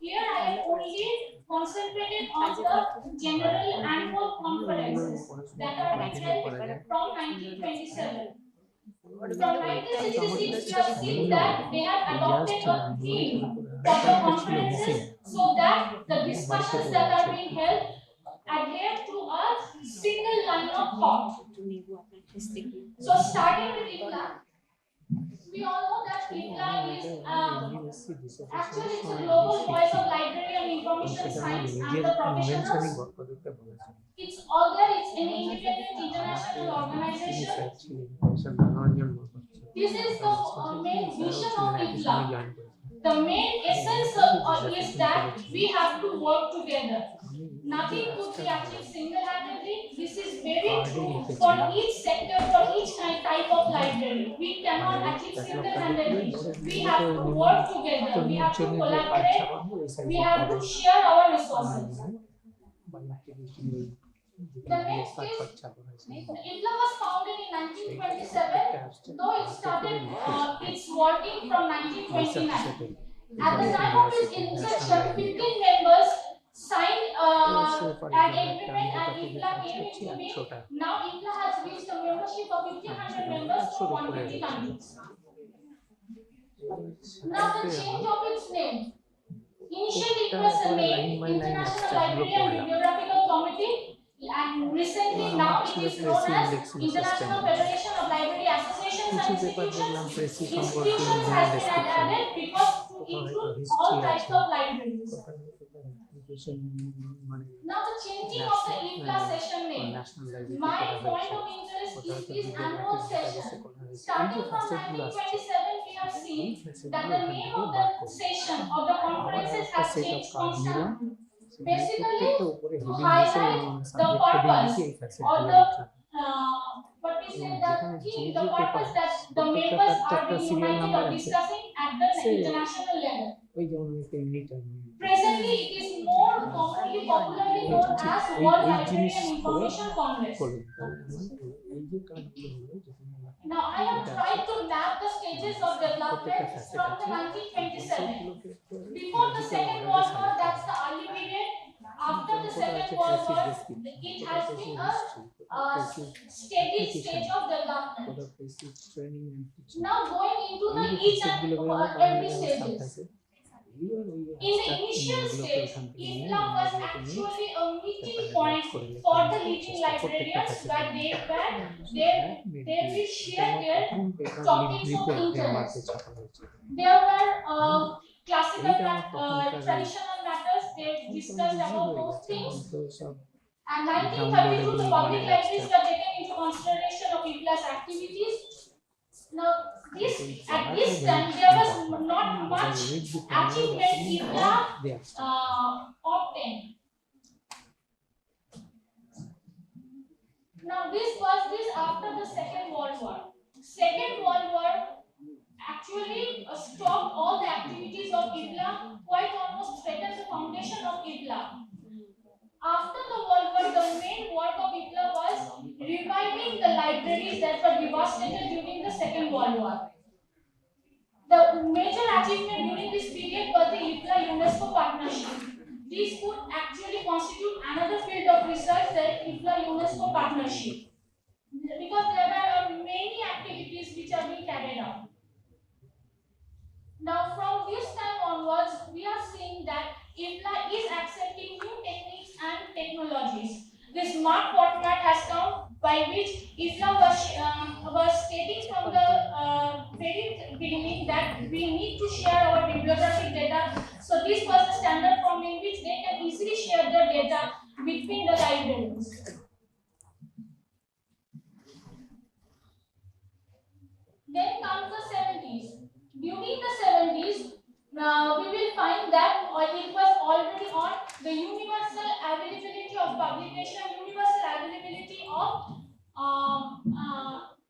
Here I have only concentrated on the general annual conferences that are held from 1927. From 1966, we have seen that they have adopted a theme for the conferences so that the discussions that are being held adhere to a single line of thought. So starting with IFLA, we all know that IFLA is actually it's a global voice of library and information science and the professionals. It's all there. It's an independent international organization. This is the main vision of IFLA. The main essence is that we have to work together. Nothing could be achieved single-handedly. This is very true for each sector, for each type of library. We cannot achieve single-handedly. We have to work together. We have to collaborate. We have to share our resources. The next is, IFLA was founded in 1927, though it started its working from 1929. At the time of its inception, 15 members signed an agreement and IFLA came into being. Now IFLA has reached a membership of 1,500 members from 150 countries. Now the change of its name. Initially it was named International Library and Bibliographical Committee, and recently now it is known as International Federation of Library Associations and Institutions. Institutions has been added because to include all types of libraries. Now, the changing of the IFLA session name. My point of interest is this annual session. Starting from 1927, we have seen that the name of the session or the conferences has changed constantly. Basically, to highlight the purpose or the what we say the purpose that the members are being united or discussing at the international level. Presently, it is more commonly popularly known as World Library and Information Congress. Now, I have tried to map the stages of development from the 1927. Before the Second World War, that's the early period. After the Second World War, it has been a steady stage of development. Now, going into the each and every stages. In the initial stage, IFLA was actually a meeting point for the leading librarians where they will share their topics of interest. There were classical traditional matters, they discussed about those things. And 1932, the public libraries were taken into consideration of IFLA's activities. Now, at this time, there was not much achievement IFLA obtained. Now, this after the Second World War. Second World War actually stopped all the activities of IFLA, quite almost threatened the foundation of IFLA. After the World War, the main work of IFLA was reviving the libraries that were devastated during the Second World War. The major achievement during this period was the IFLA-UNESCO partnership. This could actually constitute another field of research, the IFLA-UNESCO partnership, because there were many activities which are being carried out. Now, from this time onwards, we are seeing that IFLA is accepting new techniques and technologies. This smart format has come, by which IFLA was stating from the very beginning that we need to share our bibliographic data. So this was the standard form in which they can easily share their data between the libraries. Then comes the 70s. During the 70s, we will find that it was already on the universal availability of publication, universal availability of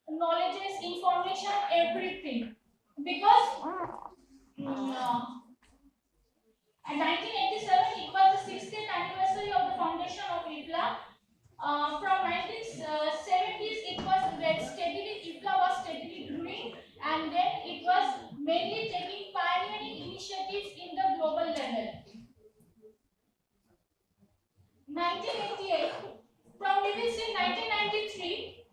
knowledges, information, everything. Because in 1987, it was the 60th anniversary of the foundation of IFLA. From 1970s, it was steadily, IFLA was steadily growing, and then it was mainly taking pioneering initiatives in the global level. 1988, from we will say 1993,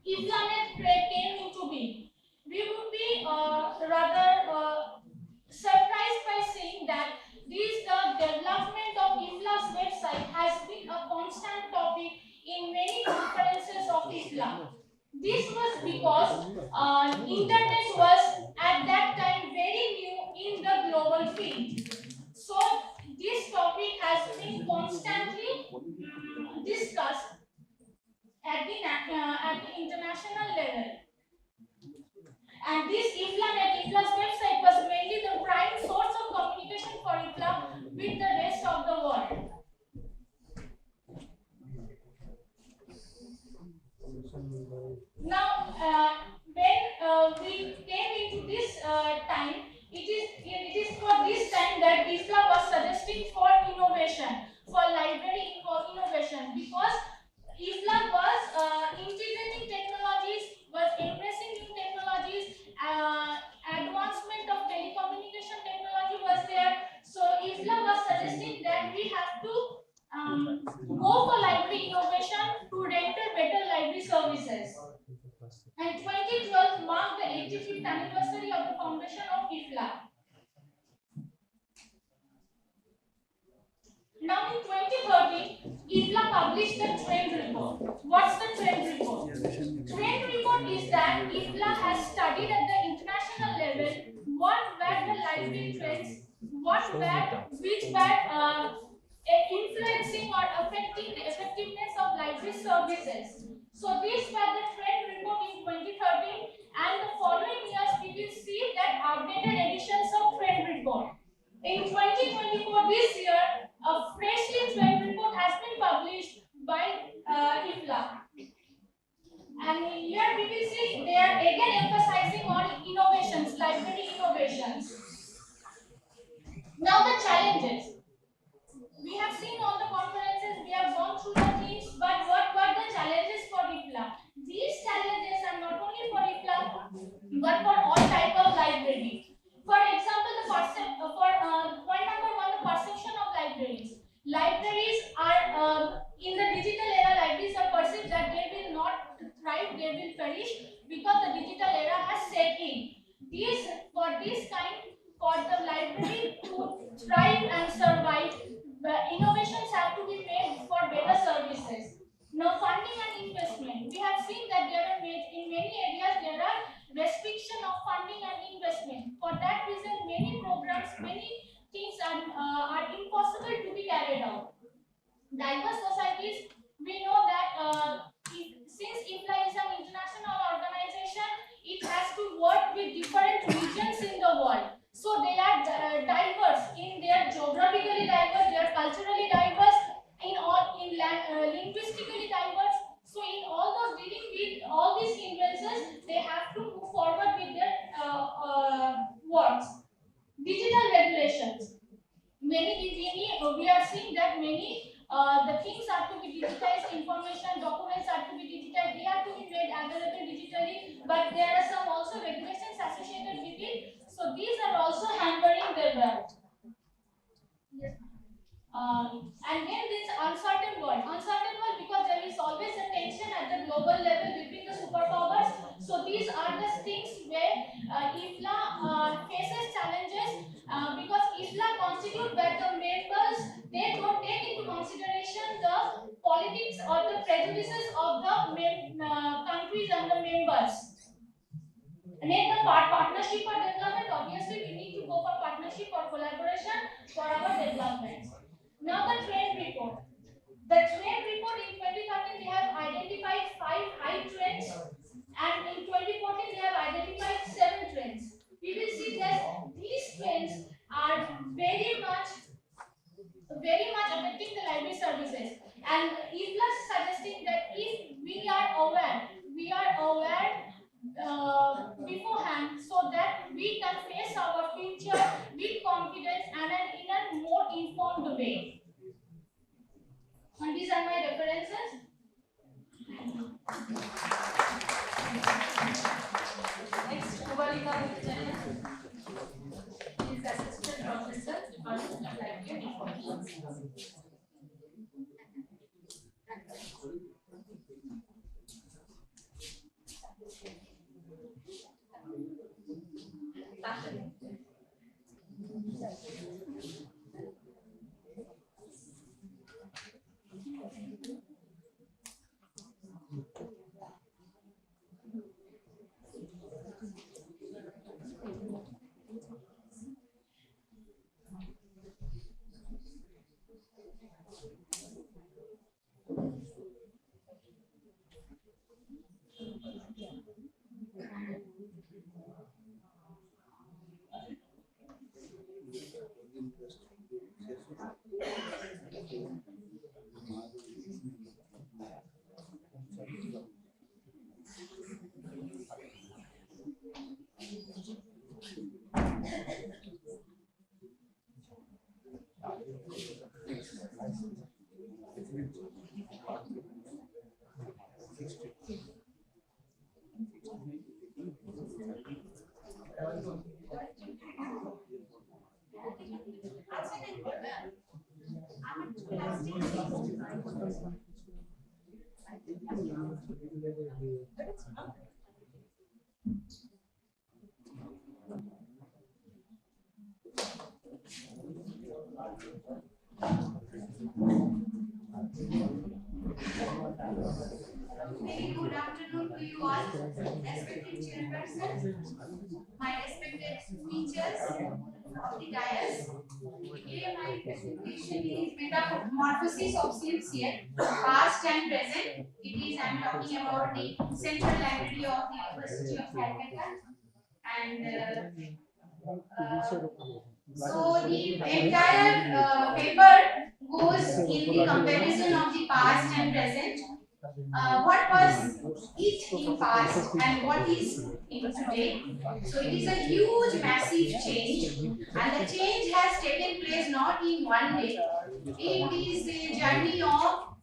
IFLANet came into being. We would be rather surprised by seeing that the development of IFLA's website has been a constant topic in many conferences of IFLA. This was because internet was at that time very new in the global field. So this topic has been constantly discussed at the international level. And this IFLA's website was mainly the prime source of communication for IFLA with the rest of the world. Now, when we came into this time, it is for this time that IFLA was suggesting for innovation, for library innovation, because IFLA was integrating technologies, was embracing new technologies, advancement of telecommunication technology was there. So IFLA was suggesting that we have to go for library innovation to render better library services. And 2012 marked the 85th anniversary of the foundation of IFLA. Now in 2013, IFLA published the trend report. What's the trend report? Trend report is that IFLA has studied at the international level what were the library trends which were influencing or affecting the effectiveness of library services. So these were the trend report in 2013, and the following years we will see that updated editions of trend report. In 2024, this year, a freshly trend report has been published by IFLA. And here we will see they are again emphasizing on innovations, library innovations. Now the challenges. We have seen all the conferences, we have gone through the themes, but what were the challenges for IFLA? These challenges are not only for IFLA, but for all type of library. For example, point number one, the perception of libraries. Libraries are in the digital era. Libraries are perceived that they will not thrive; they will perish because the digital era has set in. For the library to thrive and survive, innovations have to be made for better services. Now, funding and investment. We have seen that there are in many areas there are restriction of funding and investment. For that reason, many programs, many things are impossible to be carried out. Diverse societies, we know that since IFLA is an international organization, it has to work with different regions in the world. So they are diverse in their geographically diverse, they are culturally diverse, linguistically diverse. So in all those dealing with all these influences, they have to move forward with their works. Digital regulations. We are seeing that many the things are to be digitized, information, documents are to be digitized, they are to be made available digitally, but there are some also regulations associated with it. So these are also hampering their work. Yes. And then this uncertain world because there is always a tension at the global level between the superpowers. So these are the things where IFLA faces challenges because IFLA constitute that the members, they don't take into consideration the politics or the prejudices of the countries and the members. And then the partnership for development, obviously we need to go for partnership or collaboration for our development. Now the trend report. The trend report in 2013 they have identified 5 high trends, and in 2014 they have identified 7 trends. We will see that these trends are very much affecting the library services. And IFLA is suggesting that if we are aware beforehand, so that we can face our future with confidence and in a more informed way. And these are my references. Next, Kubalika Mukherjee is Assistant Professor, Department of Library and Information. Very good afternoon to you all, respected chairperson, my respected teacher, pictures of the dais. Here my presentation is Metamorphosis of CUCL, past and present. I am talking about the Central Library of the University of Calcutta. And so the entire paper goes in the comparison of the past and present. What was it in past and what is in today? So it is a huge, massive change, and the change has taken place not in one day. It is a journey of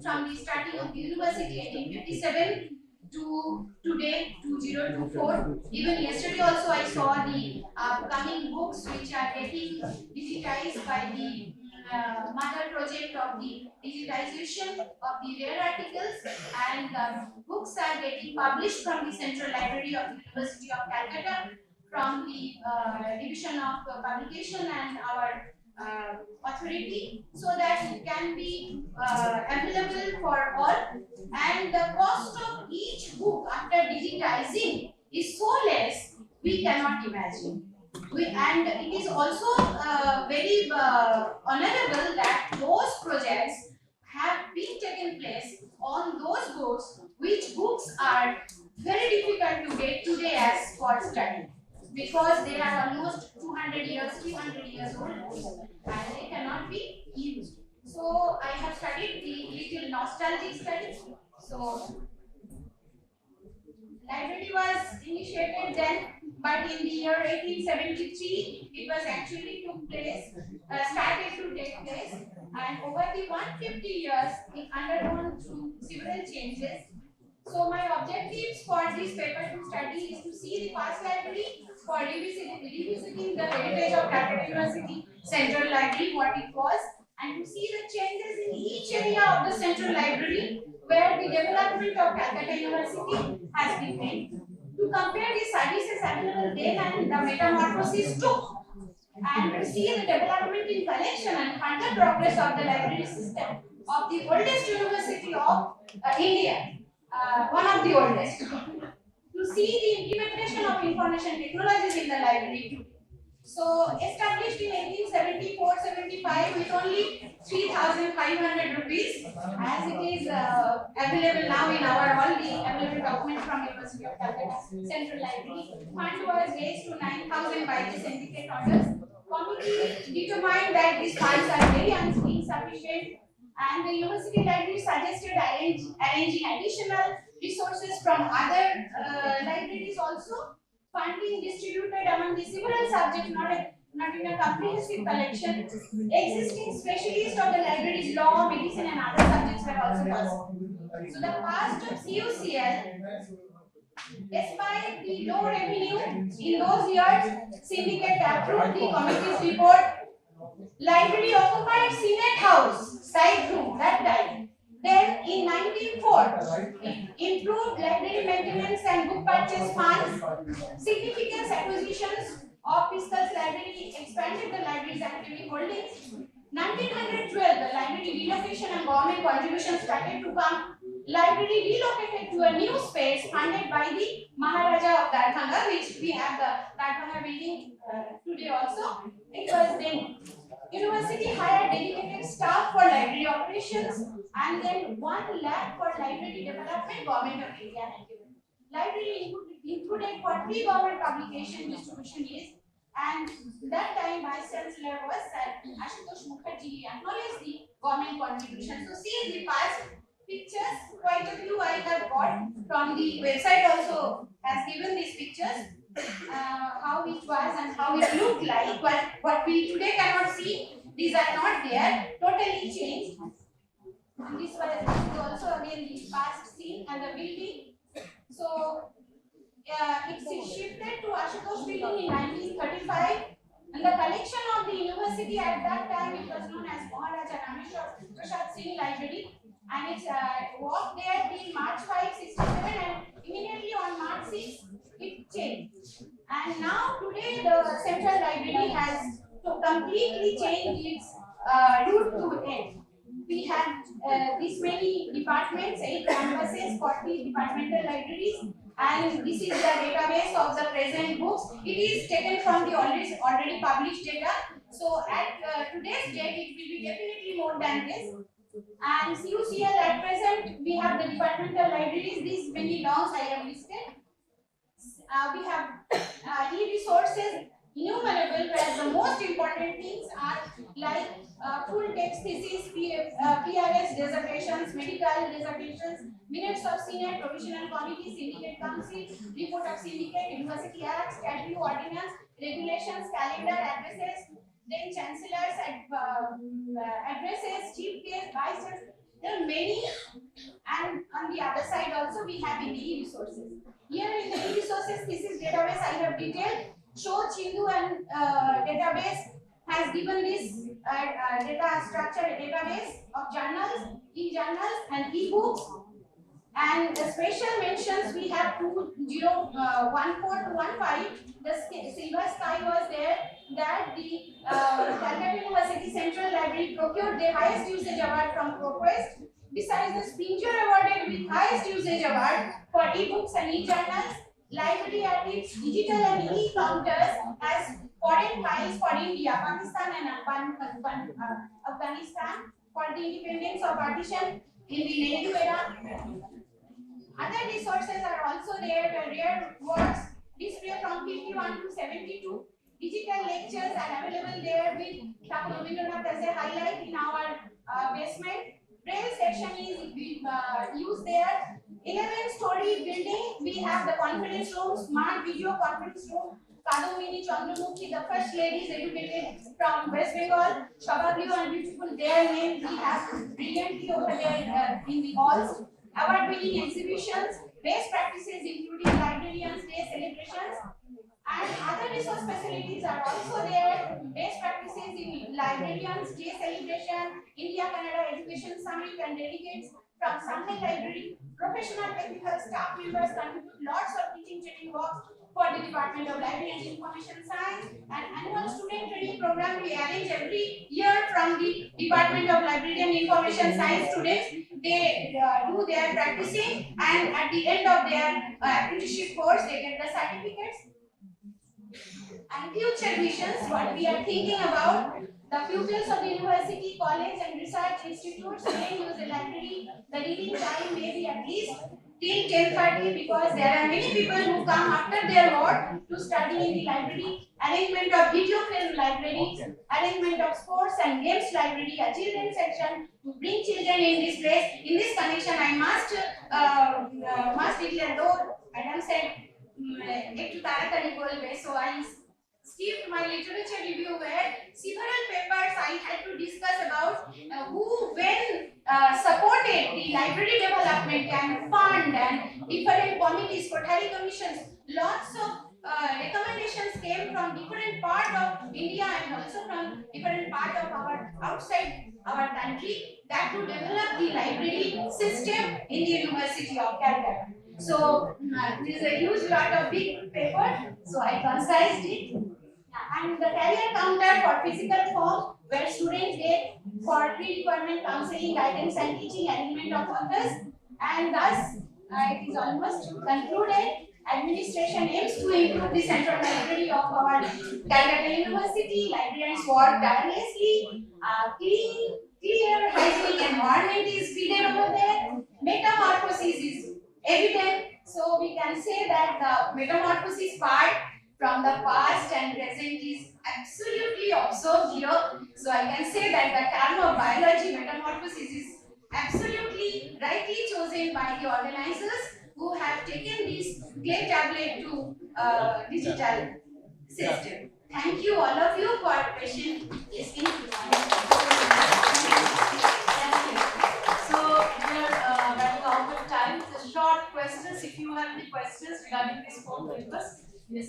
from the starting of the university 1857 to today 2024. Even yesterday also I saw the upcoming books which are getting digitized by the mother project of the digitization of the rare articles, and books are getting published from the Central Library of the University of Calcutta from the Division of Publication and our authority, so that it can be available for all, and the cost of each book after digitizing is so less we cannot imagine. And it is also very honorable that those projects have been taken place on those books, which books are very difficult to get today as for study, because they are almost 200 years, 300 years old and they cannot be used. So I have studied the little nostalgic study. So library was initiated then, but in the year 1873, it was actually started to take place, and over the 150 years, it undergone through several changes. So my objectives for this paper to study is to see the past library for revisiting the heritage of Calcutta University Central Library, what it was, and to see the changes in each area of the Central Library where the development of Calcutta University has been made, to compare the services available then and the metamorphosis took, and to see the development in collection and further progress of the library system of the oldest university of India, one of the oldest, to see the implementation of information technologies in the library too. So established in 1874-75 with only 3,500 rupees, as it is available now in our all the available documents from University of Calcutta Central Library. Fund was raised to 9,000 by the syndicate orders. Committee determined that these funds are very insufficient, and the university library suggested arranging additional resources from other libraries also. Funding distributed among the several subjects, not in a comprehensive collection. Existing specialists of the libraries, law, medicine, and other subjects were also possible. So the past of CUCL, despite the low revenue in those years, syndicate approved the committee's report. Library occupied Senate House, side room, that time. Then in 1904, improved library maintenance and book purchase funds, significant acquisitions of Fiscal's library, expanded the library's academic holdings. 1912, the library relocation and government contributions started to come. Library relocated to a new space funded by the Maharaja of Darbhanga, which we have the Darbhanga building today also. It was then university hired dedicated staff for library operations, and then 1 lakh for library development, Government of India had given. Library included 40 government publication distribution lists, and that time Vice Chancellor was Sir Ashutosh Mukherjee. He acknowledged the government contribution. So see the past pictures, quite a few I have got from the website also has given these pictures. How it was and how it looked like, but what we today cannot see, these are not there, totally changed. This was also again the past scene and the building. So it's shifted to Ashutosh building in 1935, and the collection of the university at that time, it was known as Maharaja Rameshwar Prasad Singh Library, and it was there till March 5, 67, and immediately on March 6, it changed. And now today the Central Library has to completely changed its route to end. We have this many departments, 8 campuses, 40 departmental libraries, and this is the database of the present books. It is taken from the already published data. So at today's date, it will be definitely more than this. And CUCL at present, we have the departmental libraries. These many laws I have listed. We have e-resources innumerable, where the most important things are like full text thesis, PRS dissertations, medical dissertations, minutes of senior provisional committee, syndicate council, report of syndicate, university acts, statute, ordinance, regulations, calendar, addresses, then chancellors, addresses, chief guest, vice chancellor. There are many, and on the other side also we have in the e-resources. Here in the e-resources, this is database I have detailed. Show Chindu and database has given this data structure database of journals, e-journals and e-books. And the special mentions we have 2014 to 15. The silver sky was there that the Calcutta University Central Library procured the highest usage award from ProQuest. Besides, the Springer awarded with highest usage award for e-books and e-journals. Library at its digital and e-counters as foreign files for India, Pakistan and Afghanistan for the independence of partition in the Nehru era. Other resources are also there, the rare works display from 51 to 72. Digital lectures are available there with Dr. Rabindranath as a highlight in our basement. Braille section is used there. 11-story building, we have the conference room, smart video conference room. Kadamini Chandramukhi, the first ladies educated from West Bengal, Shabaglu and beautiful, their names we have brilliantly over there in the halls. Award-winning exhibitions, best practices including librarians' day celebrations, and other resource facilities are also there. Best practices in librarians' day celebration, India-Canada Education Summit and delegates from Sunday Library. Professional technical staff members contribute lots of teaching training works for the Department of Library and Information Science, and annual student training program we arrange every year from the Department of Library and Information Science students. They do their practicing, and at the end of their apprenticeship course, they get the certificates. And future visions, what we are thinking about, the pupils of the university, college and research institutes may use the library. The reading time may be at least till 10:30, because there are many people who come after their work to study in the library. Arrangement of video film library, arrangement of sports and games library, a children's section to bring children in this place. In this connection, I must declare, though Madam said so I skipped my literature review where several papers I had to discuss about who when supported the library development and fund and different committees, Kothari commissions. Lots of recommendations came from different part of India and also from different part of our outside our country, that to develop the library system in the University of Calcutta. So this is a huge lot of big paper, so I concised it. And the career counter for physical form, where students get for pre-requirement counseling, guidance and teaching, arrangement of authors. And thus, it is almost concluded. Administration aims to improve the central library of our Calcutta University. Librarians work tirelessly. Clear, hygienic environment is feeded over there. Metamorphosis is evident. So we can say that the metamorphosis part from the past and present is absolutely observed here. So I can say that the term of biology metamorphosis is absolutely rightly chosen by the organizers who have taken this clay tablet to digital system. Thank you all of you for patient listening to my Thank you. So we are running out of time. So short questions. If you have any questions regarding these 4 papers, yes,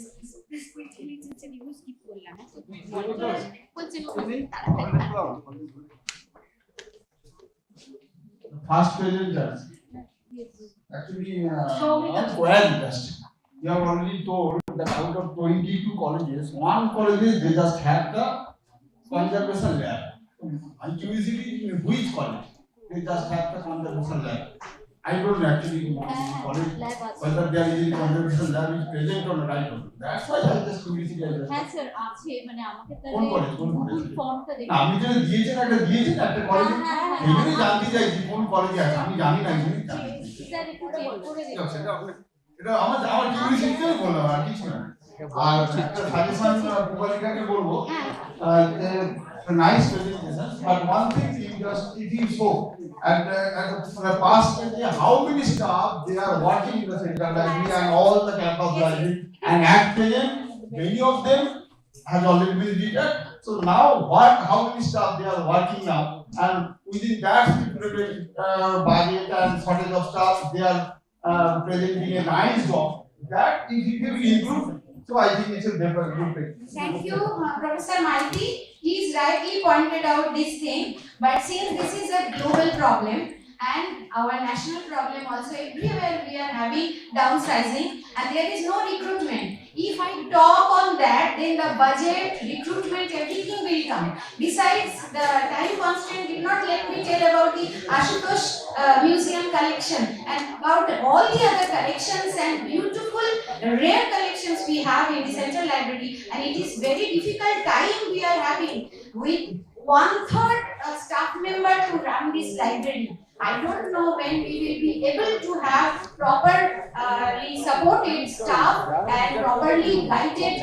please quickly. First presenters. Actually, not well just. You have already told that out of 22 colleges, 1 college they just have the conservation lab. And usually in which college? they just have the conservation lab. I don't know actually in college whether there is a conservation lab is present or not. I don't know. That's why I just curiosity. হ্যাঁ sir আছে মানে আমাকে কোন তাহলে college Google ফর্মটা দেখে আমি যে দিয়েছেন একটা কলেজ এইগুলি জানতে চাইছি কোন কলেজে আছে আমি জানি না এইগুলি স্যার একটু চেক করে দেখুন এটা আমার কিউরিওসিটিতে বললাম আর কিছু না আর একটা সাজেশন ভূগোলিকাকে বলবো nice presentation but one thing is just if you show at the past how many staff they are working in the central library and all the campus library and at present many of them has already been written. So now how many staff they are working now and within that stipulated budget and shortage of staff they are presenting a nice job that if you can improve. So I think it's a different good thing. Thank you, Professor Maiti. He's rightly pointed out this thing, but since this is a global problem and our national problem also, everywhere we are having downsizing and there is no recruitment. If I talk on that, then the budget, recruitment, everything will come. Besides, the time constraint did not let me tell about the Ashutosh museum collection and about all the other collections and beautiful rare collections we have in the central library, and it is very difficult time we are having with 1/3 staff member to run this library. I don't know when we will be able to have properly supported staff and properly guided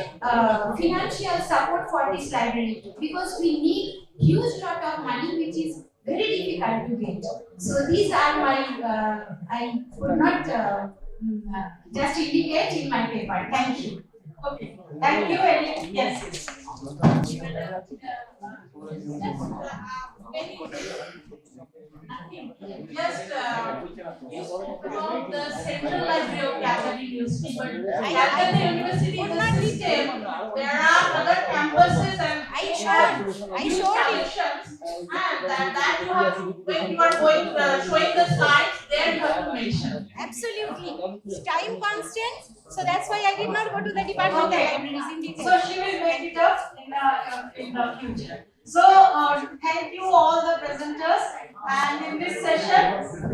financial support for this library, because we need huge lot of money which is very difficult to get. So these are my I could not just indicate in my paper. Thank you. Okay. Thank you. Yes. Just about the Central Library of Calcutta University, but Calcutta University is a system. There are other campuses and I showed collections, and that you have to, when you are going showing the slides, there you have to mention. Absolutely. Time constraint. So that's why I did not go to the department of libraries in detail. So she will make it up in the future. So thank you all the presenters, and in this session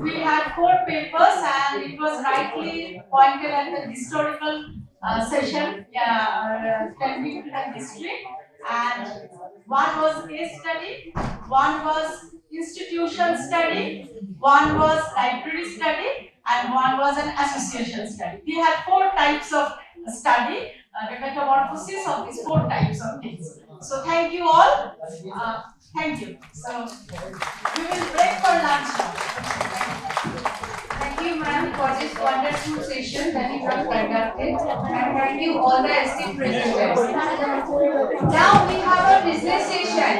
we had 4 papers and it was rightly pointed at the historical session, and history, and one was case study, one was institution study, one was library study, and one was an association study. We had 4 types of study, the metamorphosis of these 4 types of things. So thank you all. Thank you. So we will break for lunch now. Thank you, ma'am, for this wonderful session that you have conducted, and thank you all the esteemed presenters. Now we have a business session.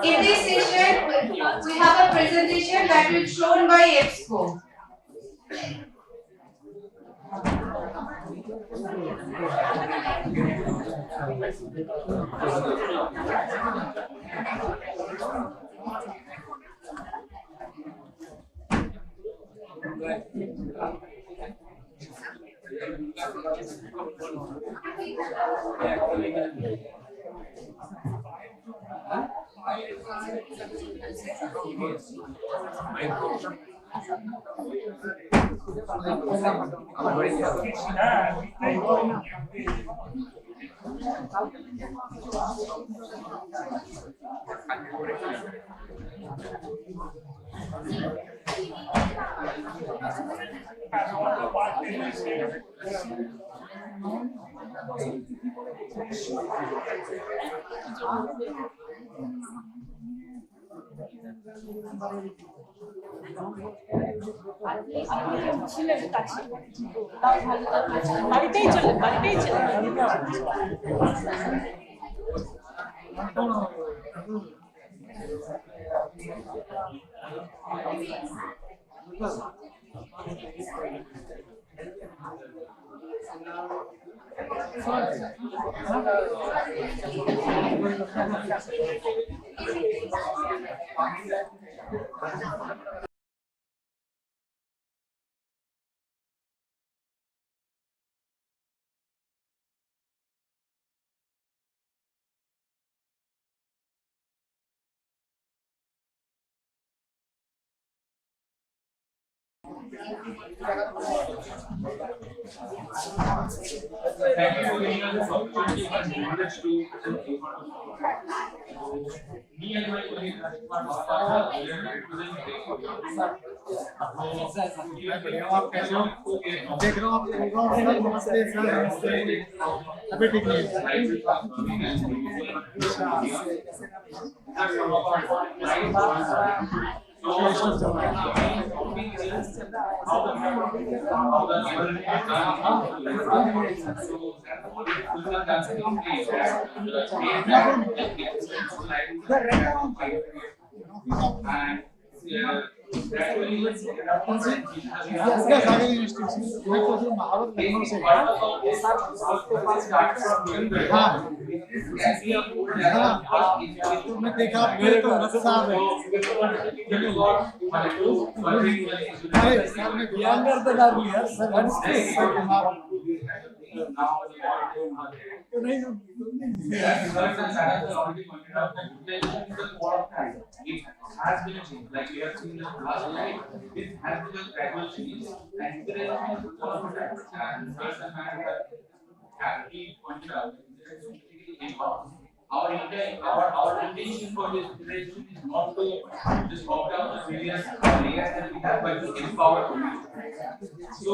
In this session, we have a presentation that will be shown by EBSCO. বাড়িতেই চলে Thank you for giving us this opportunity and privilege to present in front of you. Me and my colleague Rajkumar Bhatta we are representing TEQIP. देख रहा हूँ आप नमस्ते sir नमस्ते अभी ठीक नहीं मैं देखा मेरे तो साहब है सर ने बयान कर दिया यार सर नहीं It has been a change, like we have seen in the last slide. It has been a gradual change, and there is a lot of factors. And first, I have pointed out our intention for this presentation is not to just opt out the various layers that we have, but to empower community. So,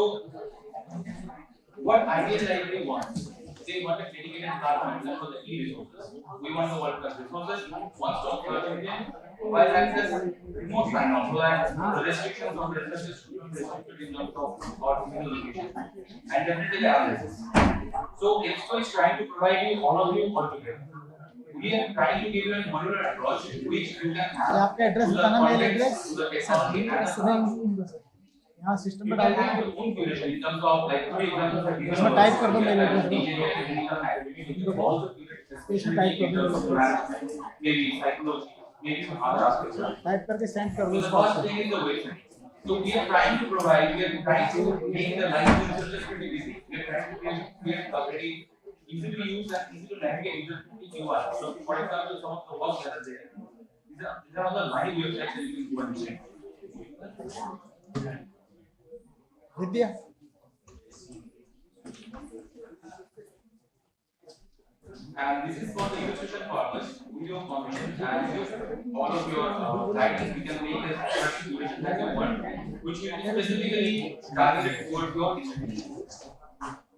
what ideal library wants? They want a dedicated department for the e-resources. We want the world-class resources, one-stop search engine, mobile access, remote sign-on, so that the restrictions of the researchers should be restricted in terms of our physical location, and definitely the analysis. So, EXPO is trying to provide you all of you all together. We are trying to give you a modular approach which you can have. आपका address बताना mail address यहाँ system में डाल दो इसमें type कर दो mail address इसमें टाइप कर दो टाइप करके सेंड कर दो इसको So we are trying to provide, we are trying to make the life of researchers pretty easy. We are trying to create a very easy to use and easy to navigate user-friendly UI. So for example, some of the works that are there, these are all the live websites that you can go and check. Vidya. And this is for the illustration purpose, video conversion, and all of your guidance we can make as duration that you want, which will be specifically targeted towards your distribution.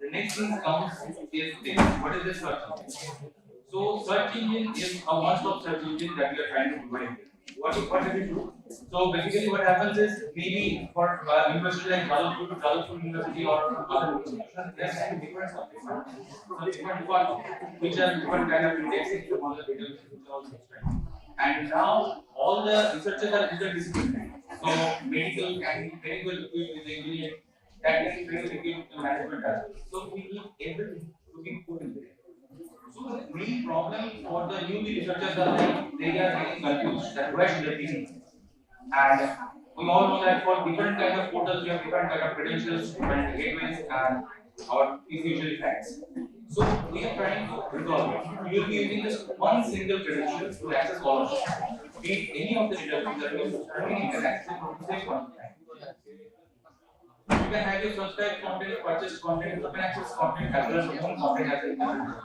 The next thing comes is this. What is this search engine? So search engine is a one-stop search engine that we are trying to provide. What does it do? So basically what happens is maybe for university like Jadavpur University or other institutions, there are different subjects. So different departments which are different kind of indexing to all the videos which are also explained. And now all the researchers are interdisciplinary. So medical can be very well equipped with engineering, that can be very well equipped with management as well. So we need everything to be put in there. So the main problem for the newbie researchers are like they are getting confused that where should they begin? And we all know that for different kind of portals we have different kind of credentials, different gateways, and our is usually facts. So we are trying to resolve it. You will be using just one single credential to access all of them. Be it any of the databases that you can access from the same one. You can have your subscribe content, purchase content, open access content, as well as own content as well.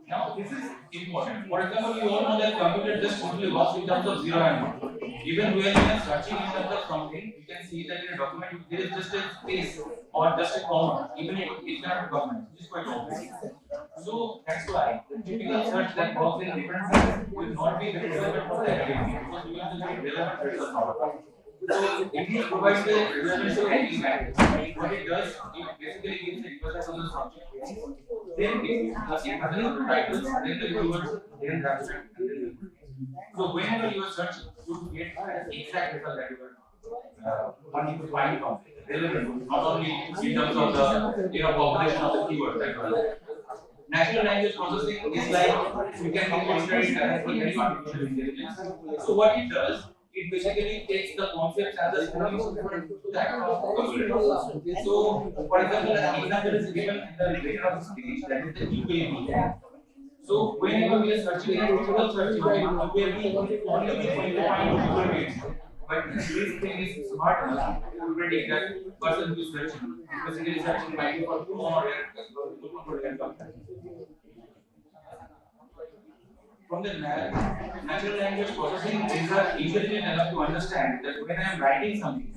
Now this is important. For example, you all know that computer just totally works in terms of 0 and 1. Even when we are searching in terms of something, you can see that in a document there is just a space or just a comma. Even it cannot be document. It is quite obvious. So that's why the typical search that works in different fields will not be very relevant for the academy because we have to be relevant results now. So if you provide the relevance to any matter, what it does, it basically gives the emphasis on the subject. Then it has the titles, then the keywords, then the abstract, and then the so whenever you are searching, you get the exact result that you are wanting to find from relevant, not only in terms of the population of the keywords that you are. Natural language processing is like you can be considered directly any artificial intelligence. So what it does, it basically takes the concepts and the stories to that vocabulary. So, for example, an example is given in the later of the speech, that is the UAV. So, whenever we are searching in a typical search engine, UAV only be going to find Google Maps. But this thing is smart enough to predict that person who is searching, basically searching might be for more from the natural language processing, these are intelligent enough to understand that when I am writing something,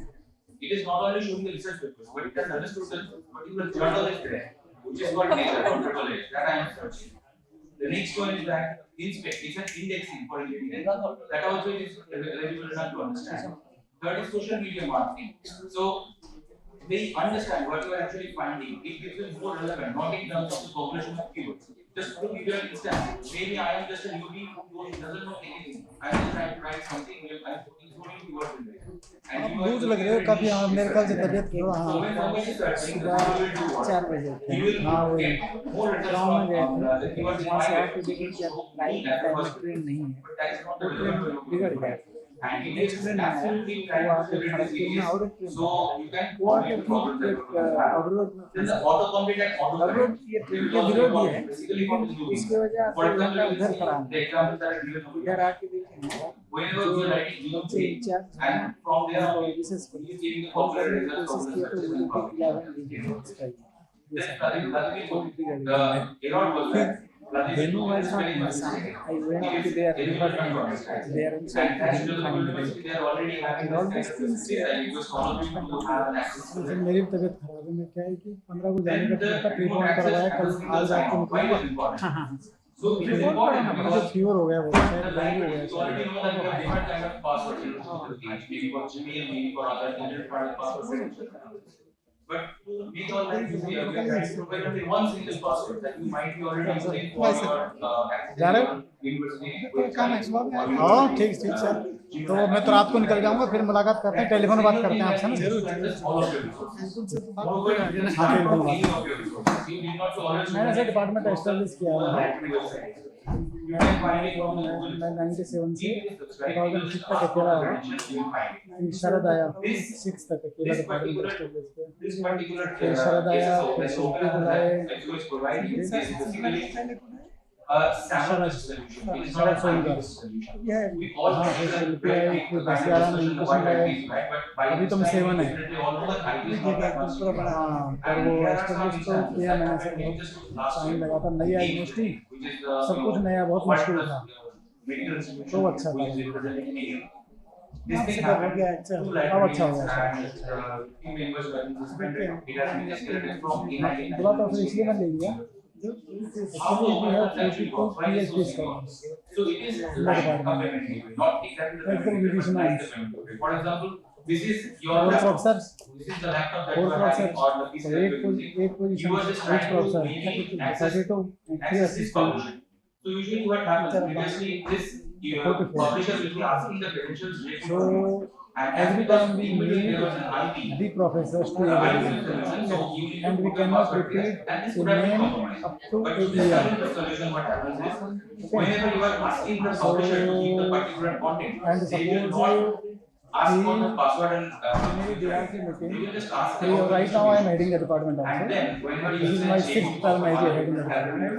it is not only showing the research papers, but it has understood that particular journal is there, which is called Nature from AAA, that I am searching. The next one is that inspect, it's an indexing for engineering. That also is eligible enough to understand. Third is social media marketing. So they understand what you are actually finding. It gives them more relevant, not in terms of the population of keywords. Just to give you an instance, maybe I am just a newbie who doesn't know anything. I am just trying to write something, I'm putting so many keywords in there. आप loose लग रहे हो काफी। हाँ मेरे ख्याल से तबीयत थोड़ा हाँ सुबह 4 बजे हाँ वही गाँव में गए थे वहाँ से आके देखे कि राइट टाइम में ट्रेन नहीं है वो ट्रेन बिगड़ गया नेक्स्ट ट्रेन आया वो आके खड़गपुर में और एक ट्रेन वो आके फिर एक अवरोध में अवरोध ये ट्रेन के विरोध ही है लेकिन इसकी वजह से उनका उधर खड़ा है इधर आके देखेंगे जो बच्चे इंचार्ज हैं और विशेष कोशिश किया तो वो 11 Then was not my son. I went to their department. They are inside the and all these things. मेरी तबीयत खराब है। मैं क्या है कि 15 को जाने का था ट्रीटमेंट करवाया कल आज रात को निकला। हाँ हाँ so रिपोर्ट कराना पड़ा तो फीवर हो गया वो शायद डेंगू हो गया। But to make all that easy, we are trying to provide only one single password that you might be already using for your university. हाँ ठीक ठीक सर। तो मैं तो रात को निकल जाऊंगा फिर मुलाकात करते हैं टेलीफोन बात करते हैं आपसे ना जरूर। हाँ टेलीफोन बात मैंने ऐसे डिपार्टमेंट एस्टेब्लिश किया है। मैं 97 से 2006 तक अकेला हूँ। शरद आया 6 तक अकेला डिपार्टमेंट एस्टेब्लिश किया। फिर शरद आया फिर शिल्पी बुलाए Sample solution. It is not a final solution. We all शिल्पी आई फिर 10-11 में इंक्लूशन आए अभी तुम 7 है। हाँ पर वो एस्टेब्लिश तो किया मैंने सर बहुत टाइम लगा था नई आई यूनिवर्सिटी सब कुछ नया बहुत मुश्किल था तो अच्छा लगा। This thing happened. 2 libraries and team members were suspended. It has been escalated from in-house. बुला तो फिर इसलिए मैं ले लिया। Actually we have 44 PhD scholars. So it is like complementary, not exactly the same. For example, this is your professor. This is the laptop that you are having or the PC that you are using. Eight positions. You are just trying to maybe access this publication. So usually what happens previously this publisher will be asking the credentials related to every time we meet the professors to evaluate and we cannot repeat the name up to a year. Whenever you are asking the publisher to keep the particular content, and they will not ask for the password and right now I am heading the department also. And then whenever This you is my 6th term as heading the department.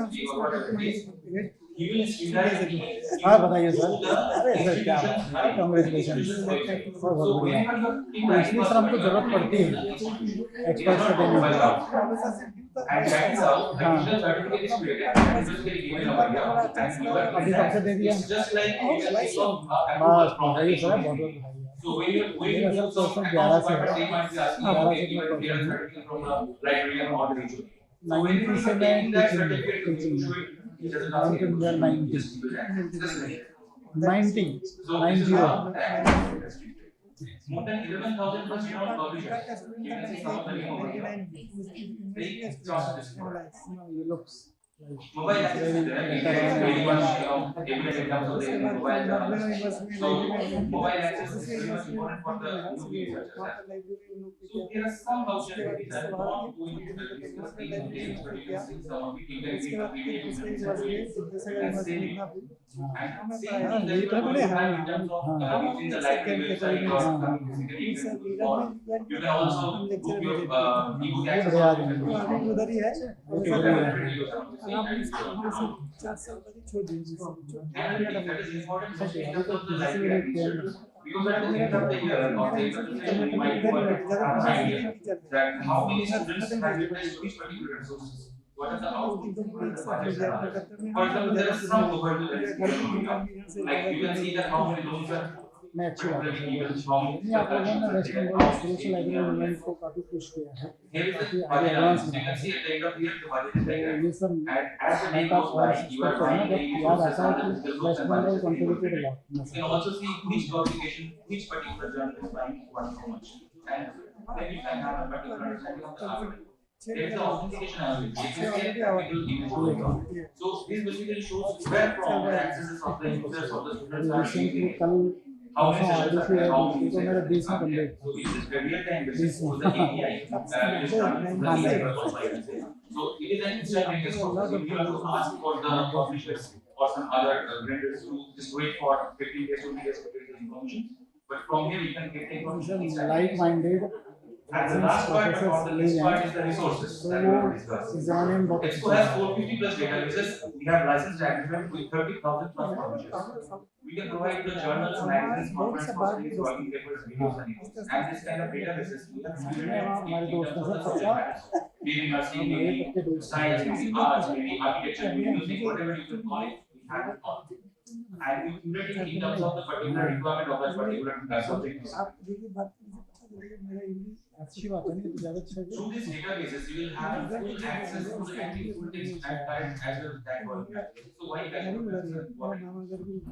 He will indirectly हाँ बताइए sir. अरे sir क्या congratulation बहुत बढ़िया। तो इसलिए sir हमको जरूरत पड़ती है एक्सपर्ट से देने में। अभी कब से दे दिया? बस बताइए सर बहुत बहुत मेरा सर सोचो 11 से 90 से मैं टीचिंग में 90 more than 11,000 plus known publishers. You can see some of the name over here. looks Mobile access is there. It is very much evident in terms of the mobile access. So mobile access is very much important for the researchers. So there are some functionalities that are not going to discuss these details, but you can see some of it. You can see the previous and save it. And same thing that you have in terms of using the library website or physically. You can also book your ebook access. And that is important, especially in terms of the library. We Because at the end of the year of the internal session, you might want to have an idea that how many students have utilized which particular resources. What are the outputs? What are the budgets and others? For example, there is some overview that is given over here. Like you can see that how many loans are मैं अच्छी बात है particularly given, how many नहीं आप लोगों ने West Bengal express library movement को काफ़ी पुश किया है here is काफ़ी the आगे budget एडवांस analysis. You बना can see at the end of the year the budget is तो diagram. ये सब And as the मैं day का goes और by, you are सब्सक्राइब करना finding जब the याद resources आता है and the कि physical West and Bengal budgets being contributed allocated. Lot You can also see which publication, which particular journal is buying what how much. And then you can have a particular understanding of the output. There is the authentication analysis. You can see a technical image later. So this basically shows where from the accesses of the users or the students are recently using. कल How many परसों sessions आगे are से there? How many तो मेरा 20 में complete So it is a real-time basis बीस for the API. It is starting from the server also, I can say. So it is an instantaneous process. You don't have to ask for the publishers or some other vendors to just wait for 15 days, 20 days to get the information. But from here you can get the information instantly. Like minded And the last part about the list part is the resources that we have discussed. Expo has 450 plus databases. We have licensed agreement with 30,000 plus publishers. We can provide the journals, magazines, conference proceedings, working papers, videos, and images. And this kind of databases we have implemented in terms of the subject matters. Maybe nursing, maybe science, maybe arts, maybe architecture, maybe music, whatever you can call it, we have it all. And we curate it in terms of the particular requirement of that particular subject. अच्छी बात है नहीं तो ज़्यादा अच्छा Through these databases, you will have full access to the active full text and current as well as that one. So why that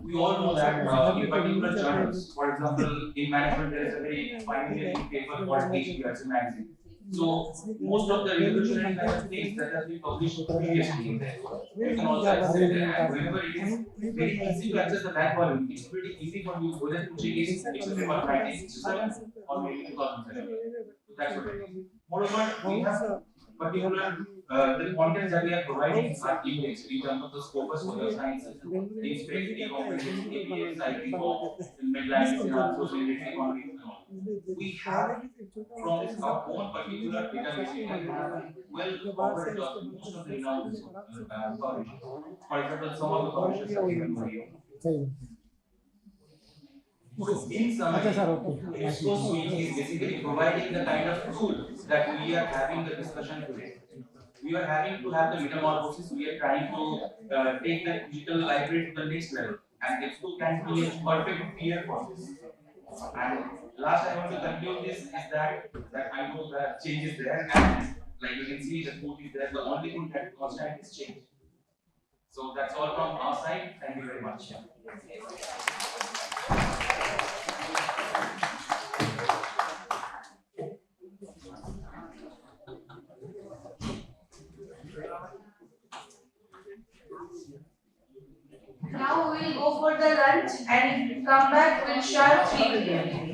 we all know that in particular journals, for example, in management there is a very pioneering paper called HBRC magazine. So most of the revolutionary kind of things that have been published previously in there, you can also access it. And whenever it is very easy to access the back volume, it's pretty easy for you whether to check it, it's a paper 1967 or maybe 2007. So that's what it is. Moreover, we have particular the content that we are providing are indexed in terms of the scopus for the sciences, especially operations, APS, IT, Midlands, social economy, and all. We have from this our own particular database, we can have well covered most of the renowned publishers. For example, some of the publishers are given over here. So in summary, Expo Suite is basically providing the kind of tools that we are having the discussion today. We are having to have the metamorphosis. We are trying to take the digital library to the next level, and Expo can be a perfect peer for this. And last I want to conclude this is that I know that change is there, and like you can see the code is there. The only thing that constant is change. So that's all from our side. Thank you very much. Now we will go for the lunch and come back with sharp 3 p.m.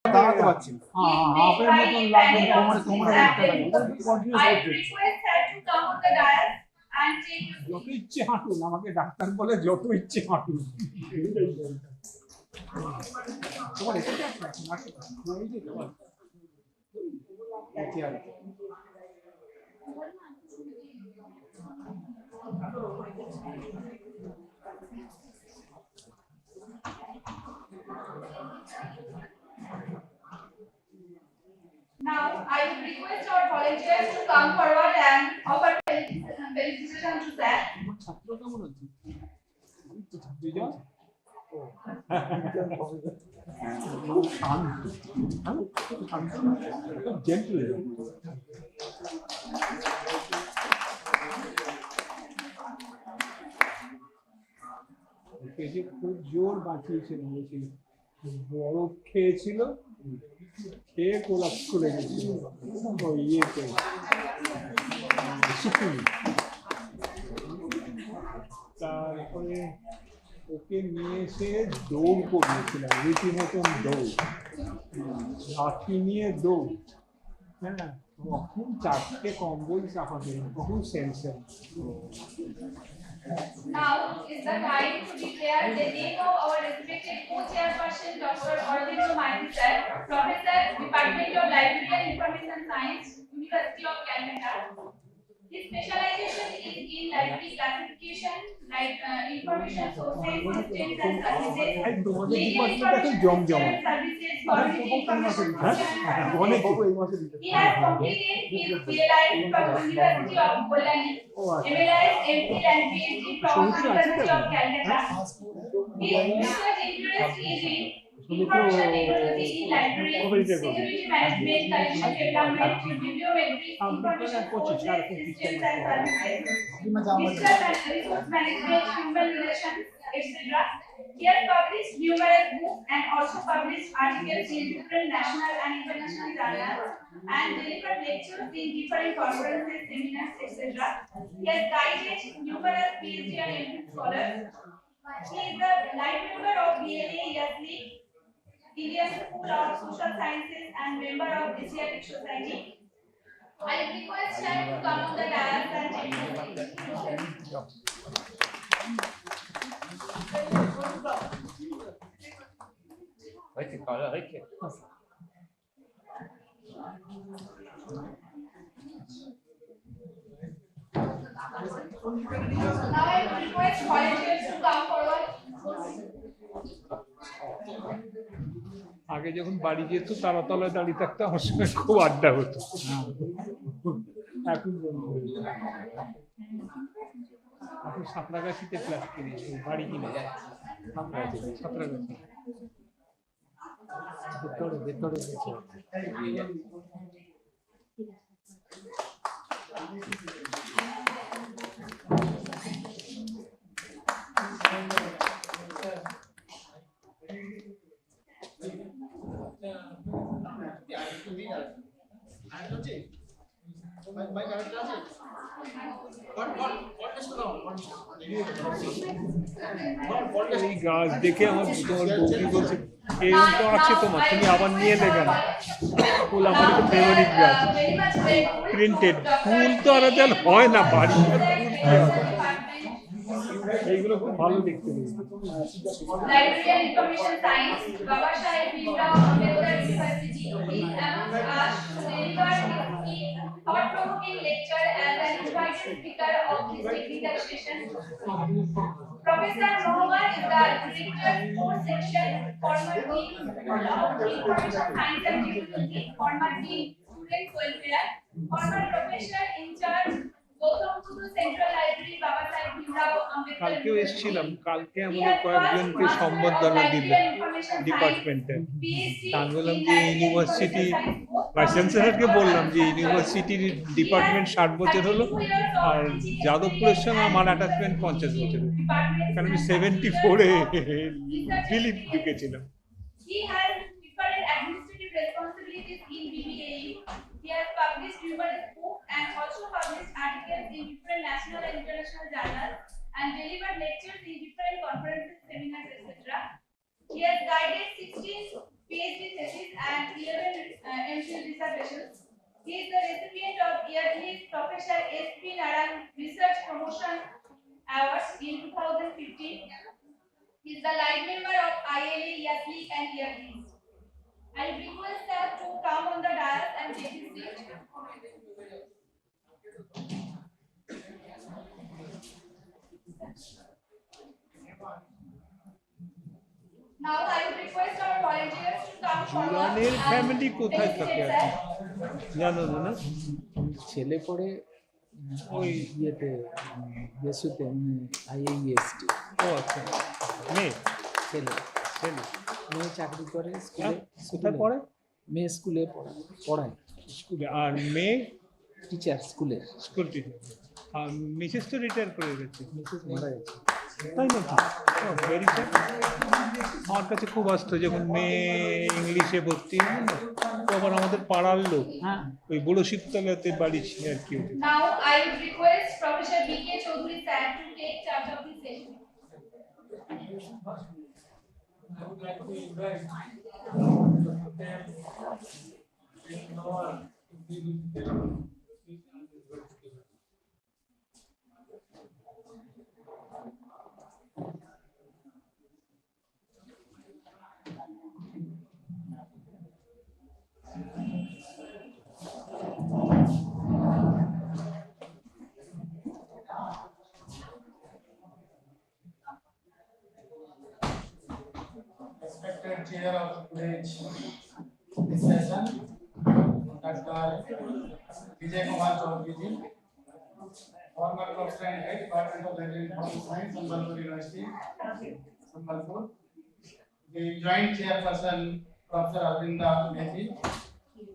দাঁড়াতে পারছি না। হাফের মতন লাগবে কোমরে একটা লাগে continuous I করতে request her to come on the dais and take যত ইচ্ছে হাঁটুন আমাকে ডাক্তার বলে যত ইচ্ছে হাঁটুন তোমার এসে যাচ্ছে Now, I would request our volunteers to come forward and offer felicitation to Sir. ছাত্র কেমন আছে জেন্টল খুব জোর বাঁচিয়েছিল বরফ খেয়েছিল খেয়ে কোলাপস করে গেছিল ইয়েতে তারপরে ওকে নিয়ে এসে দৌড় করিয়েছিলাম রীতিমতন দৌড় লাঠি নিয়ে দৌড় হ্যাঁ কখন চারটে কম্বল চাপাবে কখন sensor Now is the time to declare the name of our respected co-chairperson, Dr. Aurobindo Maiti Sir, Professor, Department of Library and Information Science, University of Calcutta. His specialization is in library classification, information sources, systems and services, legal information services, community information systems. He has completed his DLIS from University of Kolkata, MLIS, MPhil and PhD from University of Calcutta. His research interest is in information technology in libraries, security management, collection development, bibliometry, information sources, systems and services, resource management, human relations, etc. He has published numerous books and also published articles in different national and international journals and delivered lectures in different conferences, seminars, etc. He has guided numerous PhD and MPhil scholars. He is a life member of DLIS, Indian School of Social Sciences and member of Asiatic Society. I request her to come on the dais and take the seat. Now I request volunteers to come forward. আগে যখন বাড়ি যেত তারা তলায় দাঁড়িয়ে থাকতো আমার সঙ্গে খুব আড্ডা হতো এখন এখন সাঁতরাগাছিতে ক্লাস কিনেছি বাড়ি কিনে সাঁতরাগাছি ভেতরে ভেতরে এই গাছ দেখে আমার তোমার বৌদি বলছে এরকম তো আছে তোমার তুমি আবার নিয়ে এলে কেন ফুল আমার তো ফেভারিট গাছ প্রিন্টেড ফুল তো আর যেন হয় না বাড়ি এইগুলো খুব ভালো দেখতে Library and Information Science, Baba Saheb Bhimrao Ambedkar University is among us to deliver his thought-provoking lecture as an invited speaker of this technical session. Professor Mohammed is the Director, Course Section, former Dean of Information Science and Technology, former Dean, Student Welfare, former Professor in charge, Central Library, Baba Saheb Bhimrao Ambedkar. কালকেও এসেছিলাম কালকে আমাদের কয়েকজনকে সম্বর্ধনা দিলেন ডিপার্টমেন্টের আমি বললাম যে ইউনিভার্সিটি ভাইস চ্যান্সেলরকে বললাম যে ইউনিভার্সিটির ডিপার্টমেন্ট 60 বছর হলো আর যাদবপুরের সঙ্গে আমার অ্যাটাচমেন্ট 50 বছর কারণ আমি 74-এ ফিলিপ ঢুকেছিলাম He has different administrative responsibilities in BBAE. He has published numerous books and also published articles in different national and international journals and delivered lectures in different conferences, seminars, etc. He has guided 16 PhD thesis and 11 MPhil dissertations. He is the recipient of yearly Professor S.P. Narang Research Promotion Awards in 2015. He is the live member of ILA, YASLI and YASLIs. I request sir to come on the dais and take his seat. Now I would request our volunteers to come forward জুয়ানের family and কোথায় থাকে felicitate আর sir. কি জানো না? ছেলে পড়ে ওই ইয়েতে বেসুতে মানে আইএইএসটি। ও আচ্ছা, মেয়ে ছেলে ছেলে মেয়ে চাকরি করে স্কুলে। কোথায় পড়ে? মেয়ে স্কুলে পড়ায় স্কুলে। আর মেয়ে টিচার স্কুলে, স্কুল টিচার। আর মিসেস তো রিটায়ার করে গেছে, মিসেস মারা গেছে। তাই নাকি? Very sad. আমার কাছে খুব আসতো যখন মেয়ে ইংলিশে ভর্তি হলো না, তো আবার আমাদের পাড়ার লোক ওই বুড়ো শিবতলাতে বাড়ি ছিল আর কি। Now I would request Professor B.K. Chaudhary sir to take charge of this session. I would like to invite them in our respected chair of today's session, Dr. Vijay Kumar Chaudhary, former professor and head department of Library and Science, Sambalpur University, Sambalpur. The joint chairperson, Professor Arvinda Mehdi,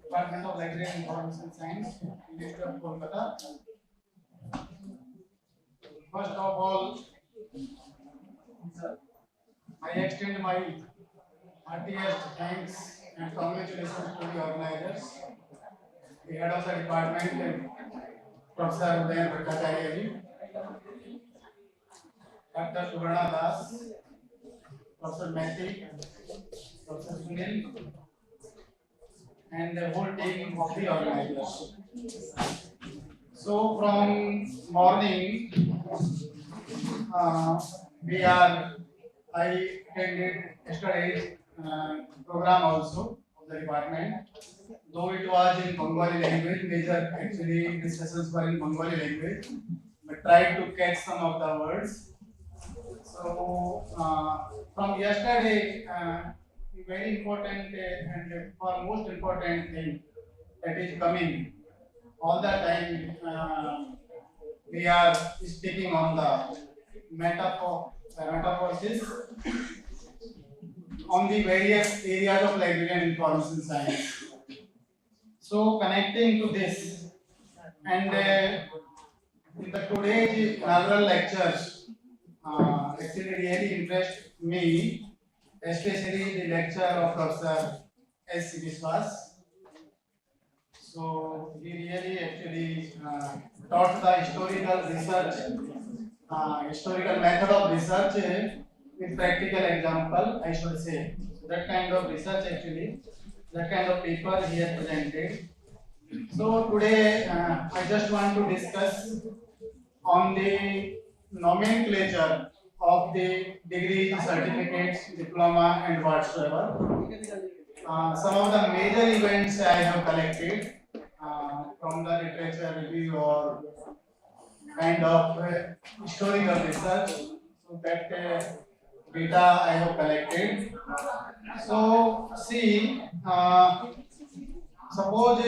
Department of Library and Information Science, University of Kolkata. First of all, I extend my heartiest thanks and congratulations to the organizers, the head of the department, Professor Udayan Bhattacharya ji, Dr. Suvarna Das, Professor Mehdi, Professor Sunil, and the whole team of the organizers. So from morning, I attended yesterday's program also of the department. Though it was in Bengali language, major actually discussions were in Bengali language, but tried to catch some of the words. So from yesterday, very important and for most important thing that is coming all the time, we are speaking on the metamorphosis on the various areas of library and information science. So connecting to this, and in the today's inaugural lectures, actually really impressed me, especially the lecture of Professor S. Viswas. So he really actually taught the historical research, historical method of research with practical example, I should say. So that kind of research actually, that kind of paper he has presented. So today I just want to discuss on the nomenclature of the degrees, certificates, diploma and whatsoever. Some of the major events I have collected from the literature review or kind of historical research. So that data I have collected. So see, suppose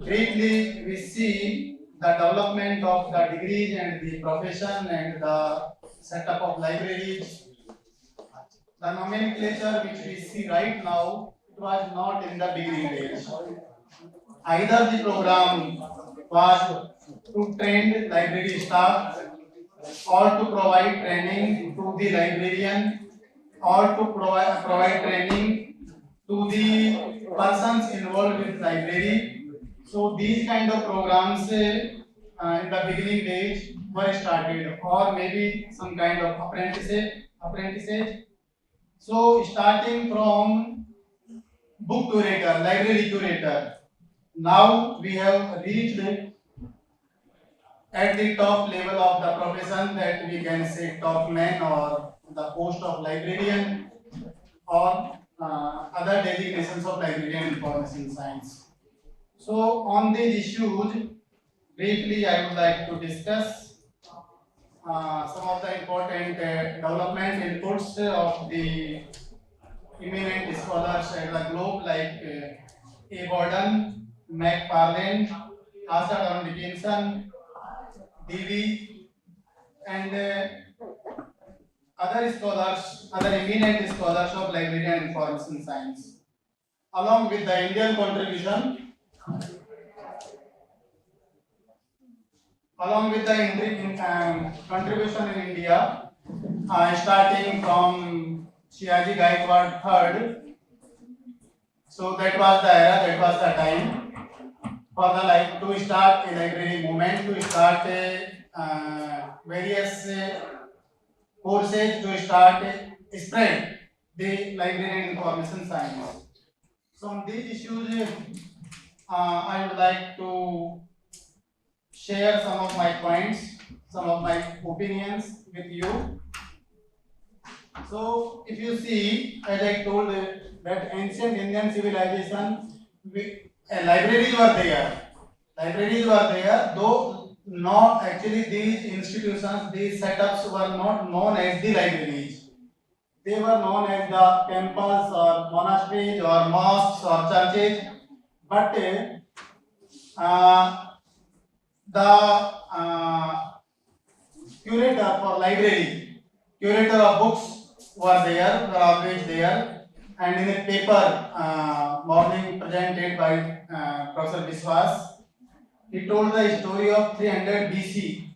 briefly we see the development of the degrees and the profession and the setup of libraries. The nomenclature which we see right now, it was not in the beginning days. Either the program was to train library staff or to provide training to the librarian or to provide training to the persons involved with library. So these kind of programs in the beginning days were started, or maybe some kind of apprenticeship. So starting from book curator, library curator. Now we have reached at the top level of the profession, that we can say top man or the post of librarian or other designations of librarian information science. So on these issues, briefly I would like to discuss some of the important development inputs of the eminent scholars at the globe, like A. Gordon, McFarlane, Asa Gordon Dickinson, DV, and other scholars, other eminent scholars of library and information science. Along with the Indian contribution, contribution in India, starting from Shivaji Gaikwad III. So that was the era, that was the time for the to start a library movement, to start various courses, to start spread the library and information science. So on these issues, I would like to share some of my points, some of my opinions with you. So if you see, as I told that ancient Indian civilization, libraries were there. Libraries were there, though not actually these institutions, these setups were not known as the libraries. They were known as the temples or monasteries or mosques or churches. But the curator for library, curator of books were there, were always there. And in a paper morning presented by Professor Biswas, he told the story of 300 BC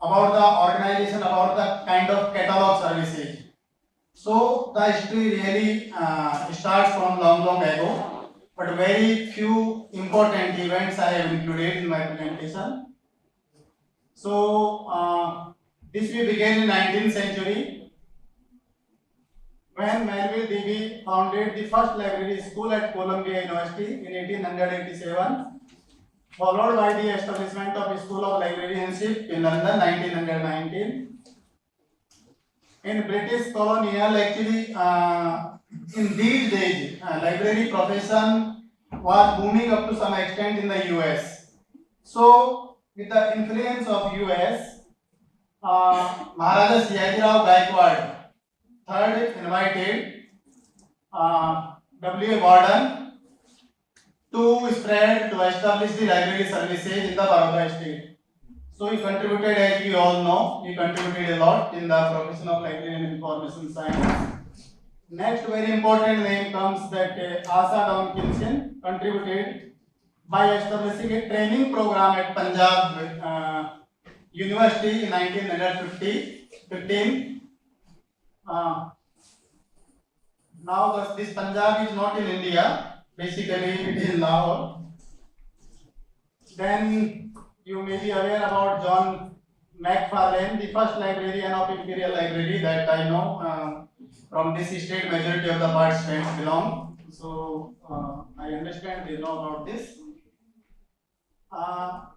about the organization, about the kind of catalog services. So the history really starts from long ago, but very few important events I have included in my presentation. So this we began in 19th century when Melville Dewey founded the first library school at Columbia University in 1887, followed by the establishment of a School of Librarianship in London 1919. In British colonial, actually, in these days, library profession was booming up to some extent in the US. So, with the influence of US, Maharaja Siyajirao Gaikwad III invited W. A. Gordon to spread, to establish the library services in the Baroda state. So he contributed, as we all know, he contributed a lot in the profession of library and information science. Next very important name comes that Asa Dickinson contributed by establishing a training program at Punjab University in 1915. Now this Punjab is not in India, basically it is in Lahore. Then you may be aware about John McFarlane, the first librarian of Imperial Library that I know. From this state, majority of the participants belong. So I understand they know about this.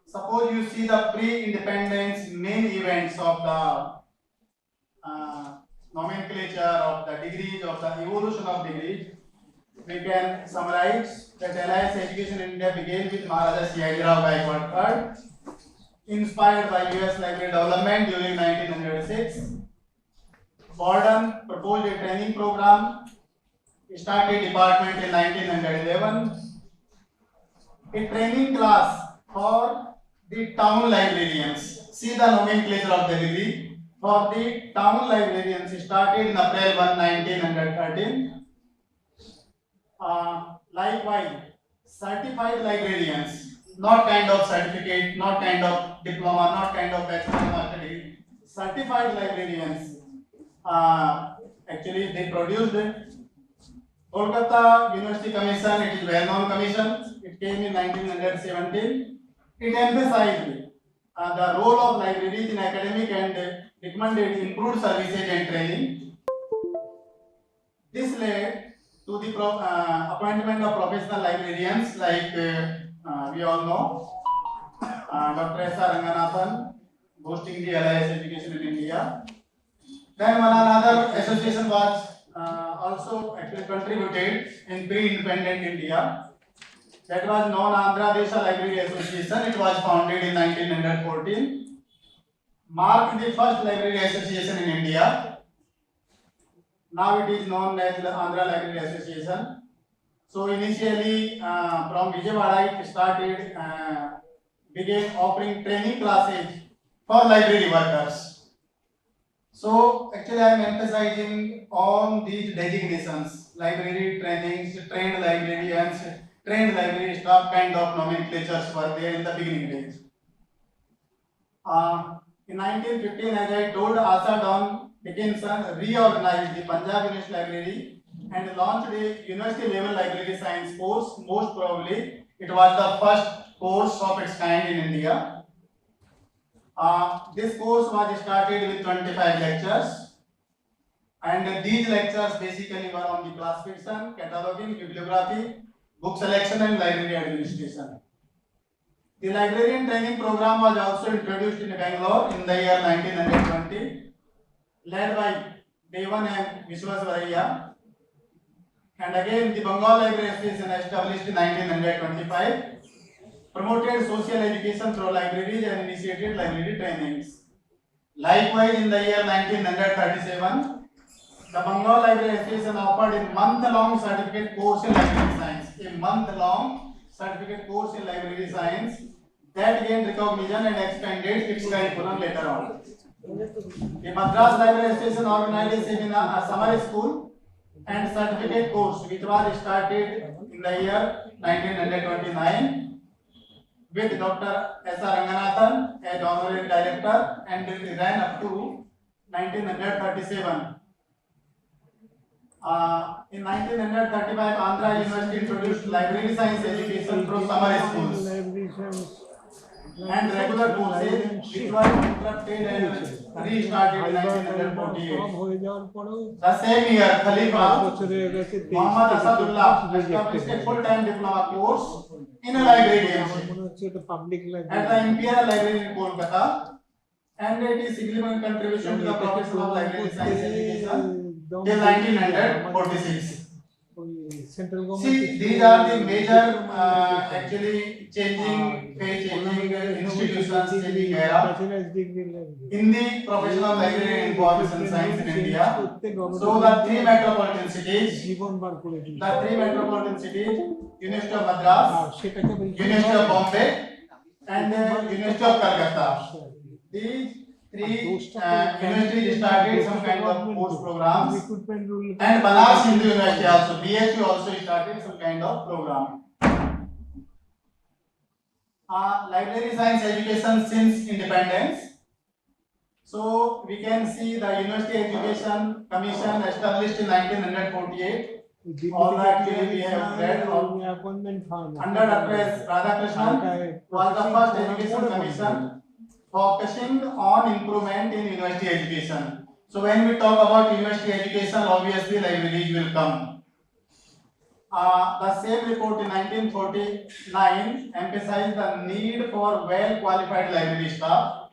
Suppose you see the pre-independence main events of the nomenclature of the degrees, of the evolution of degrees. We can summarize that LIS education in India began with Maharaja Siyajirao Gaikwad III, inspired by US library development during 1906. Gordon proposed a training program, started department in 1911. A training class for the town librarians. See the nomenclature of the degree. For the town librarians started in April 1, 1913. Likewise, certified librarians, not kind of certificate, not kind of diploma, not kind of bachelor degree. Certified librarians, actually they produced Kolkata University Commission. It is well-known commission. It came in 1917. It emphasized the role of libraries in academic and recommended improved services and training. This led to the appointment of professional librarians like we all know Dr. S.R. Ranganathan, boasting DLIS education in India. Then one another association was also actually contributed in pre-independent India. That was known Andhra Desha Library Association. It was founded in 1914. Marked the first library association in India. Now it is known as the Andhra Library Association. So initially from Vijayawada it started, began offering training classes for library workers. So actually I am emphasizing on these designations: library trainings, trained librarians, trained library staff kind of nomenclatures were there in the beginning days. In 1915, as I told, Asa Don Dickinson reorganized the Punjab University Library and launched a university level library science course. Most probably, it was the first course of its kind in India. This course was started with 25 lectures, and these lectures basically were on the classification, cataloging, bibliography, book selection, and library administration. The librarian training program was also introduced in Bangalore in the year 1920, led by Devan and Vishwasvaraya. And again, the Bengal Library Association, established in 1925, promoted social education through libraries and initiated library trainings. Likewise, in the year 1937, the Bengal Library Association offered a month-long certificate course in library science. A month-long certificate course in library science that gained recognition and expanded its curriculum later on. The Madras Library Association organized a seminar, a summer school and certificate course which was started in the year 1929 with Dr. S.R. Ranganathan as honorary director, and it ran up to 1937. In 1935, Andhra University introduced library science education through summer schools and regular courses, which were interrupted and restarted in 1948. The same year, Khalifa Muhammad Asadullah established a full-time diploma course in a librarianship at the Imperial Library in Kolkata, and it is significant contribution to the profession of library science education till 1946. See, these are the major actually changing institutions, changing era in the profession of library and information science in India. So the three metropolitan cities, University of Madras, University of Bombay, and University of Calcutta. These three universities started some kind of course programs, and Banaras Hindu University also, BHU also started some kind of program. Library science education since independence. So we can see the University Education Commission established in 1948. All that we have read under Dr. S. Radhakrishnan was the first education commission focusing on improvement in university education. So when we talk about university education, obviously libraries will come. The same report in 1949 emphasized the need for well-qualified library staff,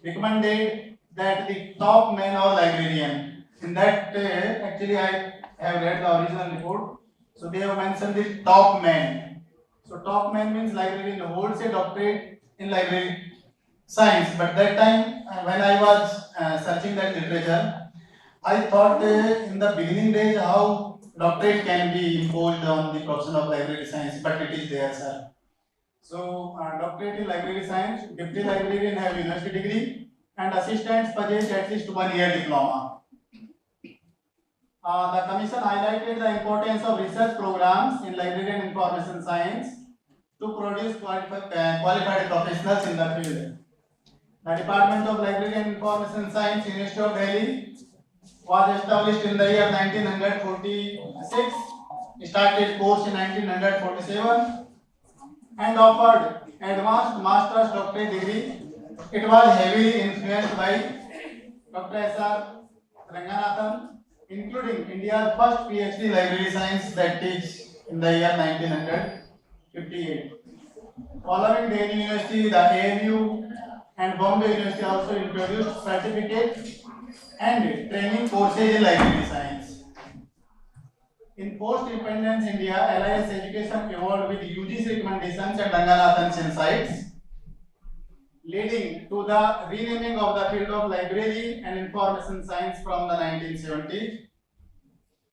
recommended that the top men or librarian. In that, actually I have read the original report. So they have mentioned the top men. So top men means librarian holds a doctorate in library science. But that time when I was searching that literature, I thought in the beginning days how doctorate can be imposed on the profession of library science, but it is there, sir. So doctorate in library science, deputy librarian have university degree, and assistants possess at least 1 year diploma. The commission highlighted the importance of research programs in library and information science to produce qualified professionals in the field. The Department of Library and Information Science, University of Delhi, was established in the year 1946, started course in 1947, and offered advanced master's doctorate degree. It was heavily influenced by Dr. S.R. Ranganathan including India's first PhD library science that teach in the year 1958. Following Delhi University, the ANU and Bombay University also introduced certificate and training courses in library science. In post-independence India, LIS education evolved with UGC recommendations and Ranganathan's insights, leading to the renaming of the field of library and information science from the 1970s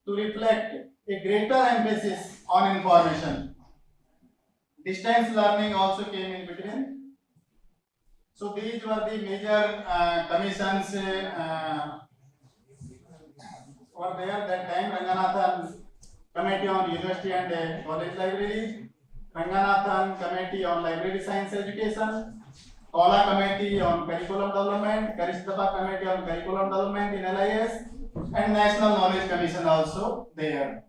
to reflect a greater emphasis on information. Distance learning also came in between. So these were the major commissions were there that time. Ranganathan Committee on University and College Libraries, Ranganathan Committee on Library Science Education, Kola Committee on Curriculum Development, Karistapa Committee on Curriculum Development in LIS, and National Knowledge Commission also there.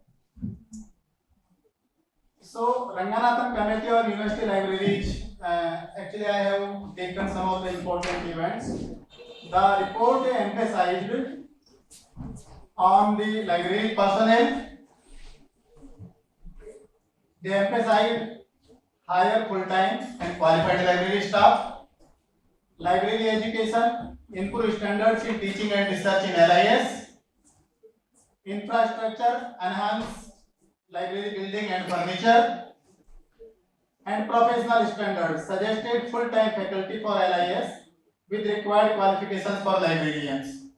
So Ranganathan Committee on University Libraries, actually I have taken some of the important events. The report emphasized on the library personnel. They emphasized higher full-time and qualified library staff, library education, improved standards in teaching and research in LIS, infrastructure, enhanced library building and furniture, and professional standards, suggested full-time faculty for LIS with required qualifications for librarians.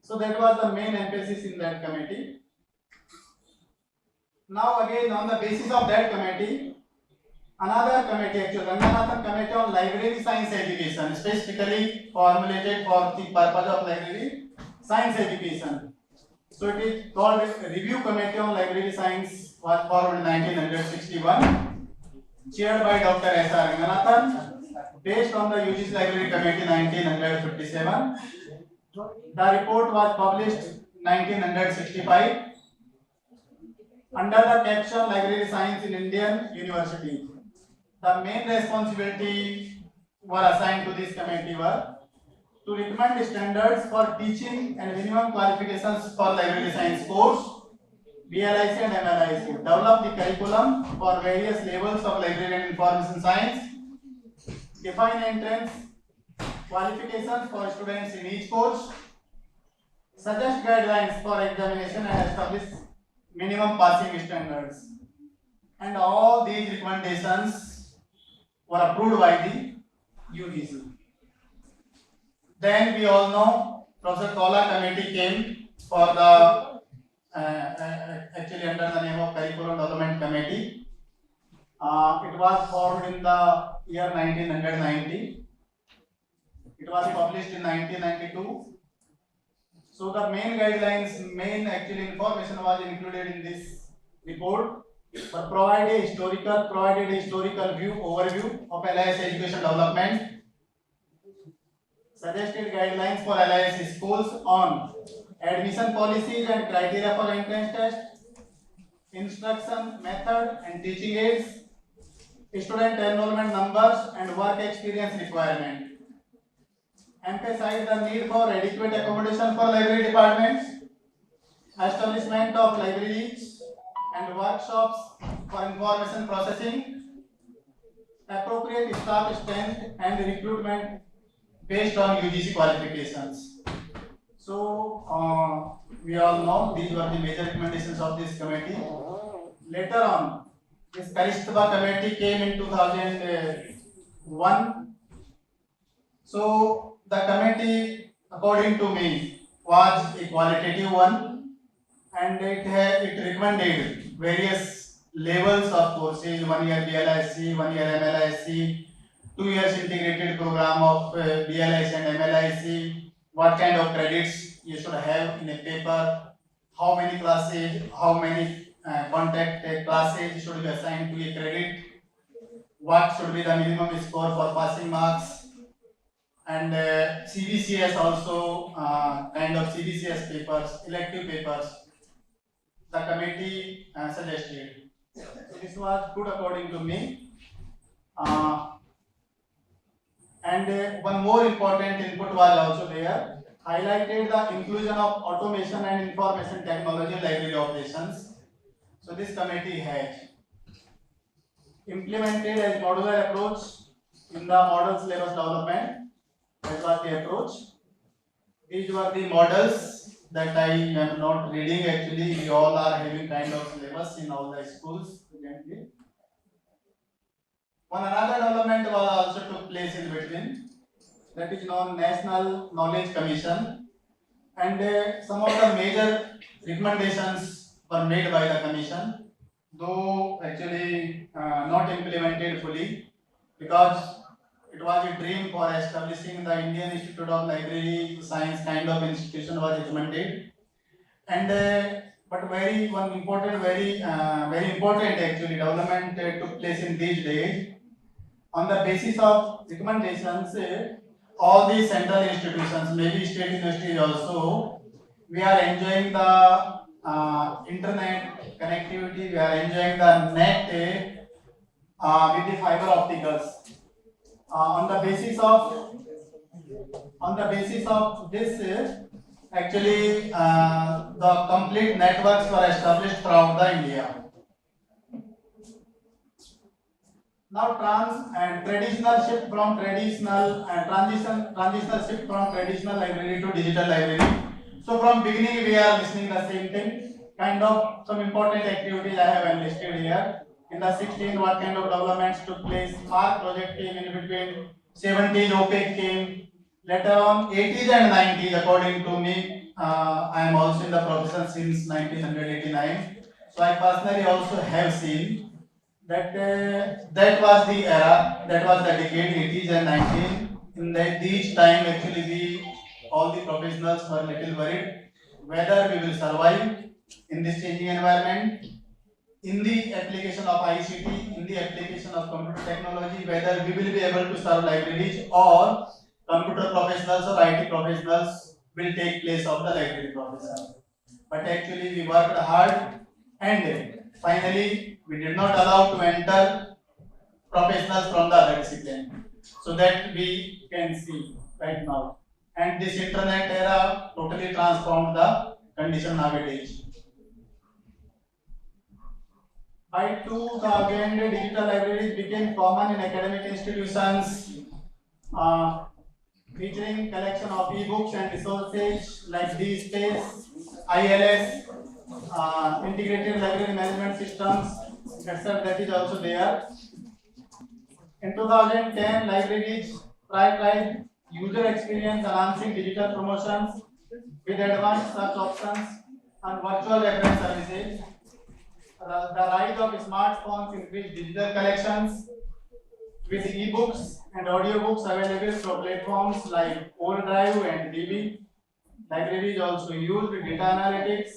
So that was the main emphasis in that committee. Now again, on the basis of that committee, another committee, actually Ranganathan Committee on Library Science Education, specifically formulated for the purpose of library science education. So it is called Review Committee on Library Science, was formed in 1961, chaired by Dr. S.R. Ranganathan, based on the UGC Library Committee 1957. The report was published 1965 under the caption Library Science in Indian University. The main responsibility were assigned to this committee were to recommend standards for teaching and minimum qualifications for library science course, DLIS and MLIS, develop the curriculum for various levels of library and information science, define entrance qualifications for students in each course, suggest guidelines for examination and establish minimum passing standards. And all these recommendations were approved by the UGC. Then we all know Professor Kola Committee came for the actually under the name of Curriculum Development Committee. It was formed in the year 1990. It was published in 1992. So the main guidelines, main actually information was included in this report, but provided a historical overview of LIS education development, suggested guidelines for LIS schools on admission policies and criteria for entrance test, instruction method and teaching aids, student enrollment numbers and work experience requirement. Emphasize the need for adequate accommodation for library departments, establishment of libraries and workshops for information processing, appropriate staff strength and recruitment based on UGC qualifications. So we all know these were the major recommendations of this committee. Later on, this Karistapa committee came in 2001. So the committee, according to me, was a qualitative one, and it recommended various levels of courses: 1 year DLISC, 1 year MLISC, 2 years integrated program of DLIS and MLISC, what kind of credits you should have in a paper, how many classes, how many contact classes should be assigned to a credit, what should be the minimum score for passing marks, and CBCS also, kind of CBCS papers, elective papers, the committee suggested. So this was good according to me. And one more important input was also there. highlighted the inclusion of automation and information technology in library operations. So this committee has implemented a modular approach in the model syllabus development. That was the approach. These were the models that I am not reading. Actually, we all are having kind of syllabus in all the schools presently. One another development was also took place in between, that is known National Knowledge Commission, and some of the major recommendations were made by the commission, though actually not implemented fully, because it was a dream for establishing the Indian Institute of Library Science kind of institution was recommended, and but one important, very important actually development took place in these days. On the basis of recommendations, all the central institutions, maybe state universities also, we are enjoying the internet connectivity, we are enjoying the net with the fiber opticals. On the basis of this, actually the complete networks were established throughout the India. Now transitional shift from traditional library to digital library. So from beginning we are listening the same thing. Kind of some important activities I have enlisted here. In the 16, what kind of developments took place? Mark project came in between. 70s OPEC came. Later on 80s and 90s, according to me, I am also in the profession since 1989. So I personally also have seen that was the era, that was the decade 80s and 90s. In these time, actually, we all the professionals were little worried whether we will survive in this changing environment, in the application of ICT, in the application of computer technology, whether we will be able to serve libraries or computer professionals or IT professionals will take place of the library professionals. But actually, we worked hard and finally we did not allow to enter professionals from the other discipline, so that we can see right now. And this internet era totally transformed the condition nowadays. By 2000, digital libraries became common in academic institutions, featuring collection of e-books and resources like DSpace, ILS, integrated library management systems, etc. That is also there. In 2010, libraries prioritized user experience, enhancing digital promotions with advanced search options and virtual reference services. The rise of smartphones increased digital collections with e-books and audiobooks available through platforms like Overdrive and DB. Libraries also used data analytics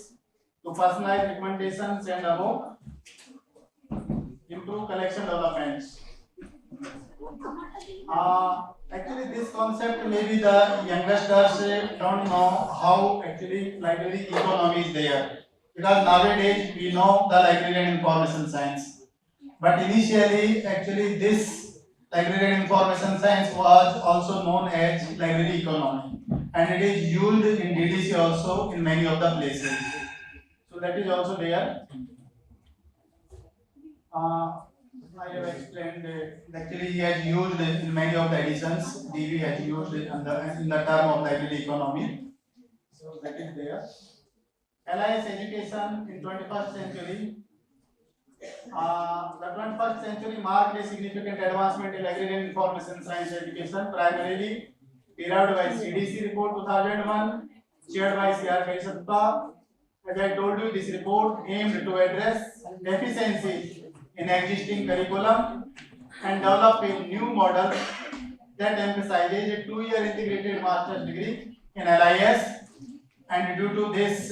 to personalize recommendations and above improve collection developments. Actually, this concept maybe the youngsters don't know how actually library economy is there, because nowadays we know the library and information science, but initially actually this library and information science was also known as library economy, and it is used in DDC also in many of the places. So that is also there. I have explained actually he has used in many of the editions. DB has used in the term of library economy. So that is there. LIS education in 21st century. The 21st century marked a significant advancement in library and information science education, primarily derived by CDC report 2001, chaired by C.R. Karisappa. As I told you, this report aimed to address deficiencies in existing curriculum and develop a new model that emphasizes a 2-year integrated master's degree in LIS. And due to this,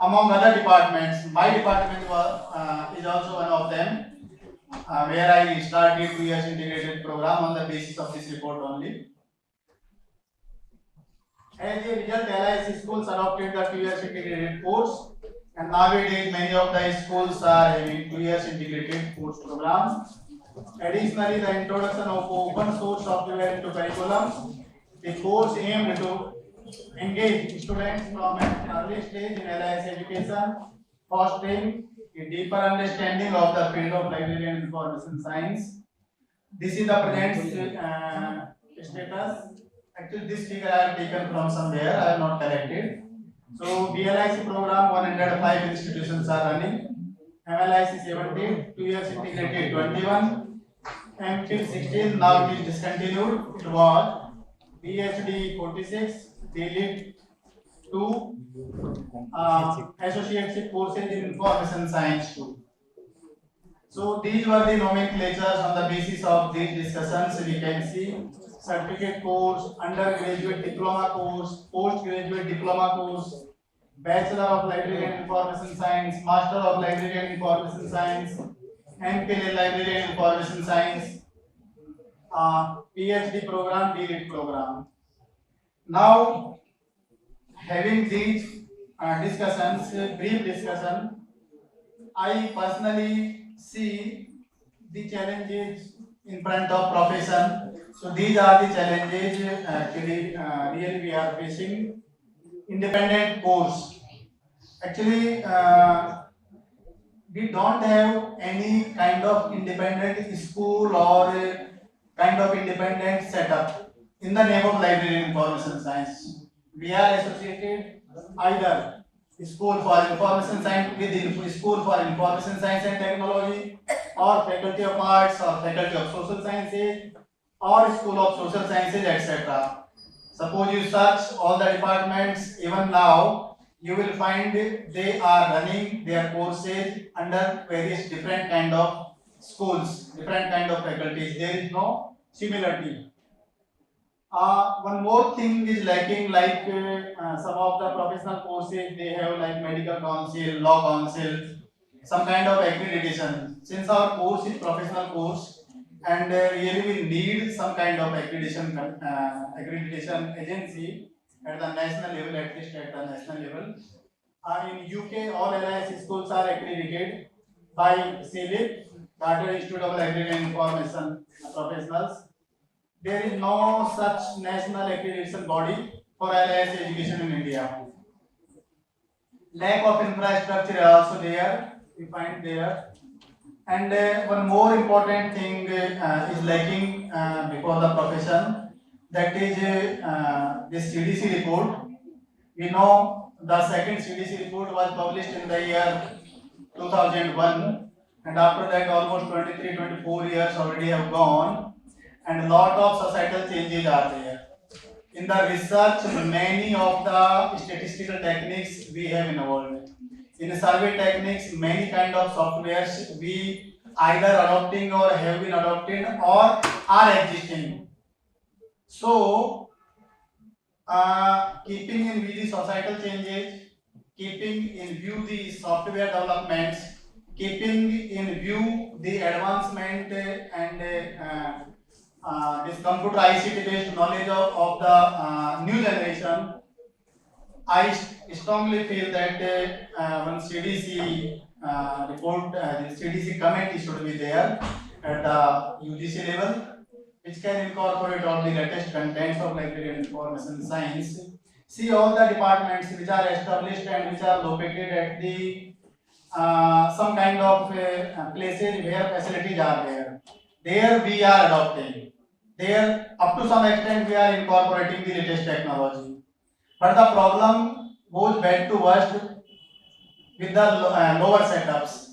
among other departments, my department is also one of them, where I started 2 years integrated program on the basis of this report only. As a result, LIS schools adopted the 2 years integrated course, and nowadays many of the schools are having 2 years integrated course program. Additionally, the introduction of open source software into curriculum The course aimed to engage students from an early stage in LIS education, fostering a deeper understanding of the field of library and information science. This is the present status. Actually, this figure I have taken from somewhere, I have not collected. So, DLIS program 105 institutions are running. MLIC 17, 2 years integrated 21, MPhil 16, now it is discontinued. It was PhD 46, DLIT 2, associate courses in information science 2. So these were the nomenclatures. On the basis of these discussions, we can see certificate course, undergraduate diploma course, postgraduate diploma course, Bachelor of Library and Information Science, Master of Library and Information Science, MPhil Library and Information Science, PhD program, DLIT program. Now, having these discussions, brief discussion, I personally see the challenges in front of profession. So these are the challenges actually really we are facing. Independent course. Actually, we don't have any kind of independent school or kind of independent setup in the name of library and information science. We are associated either school for information science with school for information science and technology, or faculty of arts, or faculty of social sciences, or school of social sciences, etc. Suppose you search all the departments, even now, you will find they are running their courses under various different kind of schools, different kind of faculties. There is no similarity. One more thing is lacking, like some of the professional courses, they have like medical council, law council, some kind of accreditation. Since our course is professional course, and really we need some kind of accreditation agency at the national level, at least at the national level. In UK, all LIS schools are accredited by CELIP, Chartered Institute of Library and Information Professionals. There is no such national accreditation body for LIS education in India. Lack of infrastructure is also there, we find there. And one more important thing is lacking before the profession, that is this CDC report. We know the second CDC report was published in the year 2001, and after that almost 23-24 years already have gone, and a lot of societal changes are there. In the research, many of the statistical techniques we have involved. In survey techniques, many kind of softwares we either adopting or have been adopted or are existing. So, keeping in view the societal changes, keeping in view the software developments, keeping in view the advancement and this computer ICT based knowledge of the new generation, I strongly feel that one CDC report, the CDC committee should be there at the UGC level, which can incorporate all the latest contents of library and information science. See all the departments which are established and which are located at the some kind of places where facilities are there. There we are adopting. There, up to some extent, we are incorporating the latest technology. But the problem goes bad to worst with the lower setups.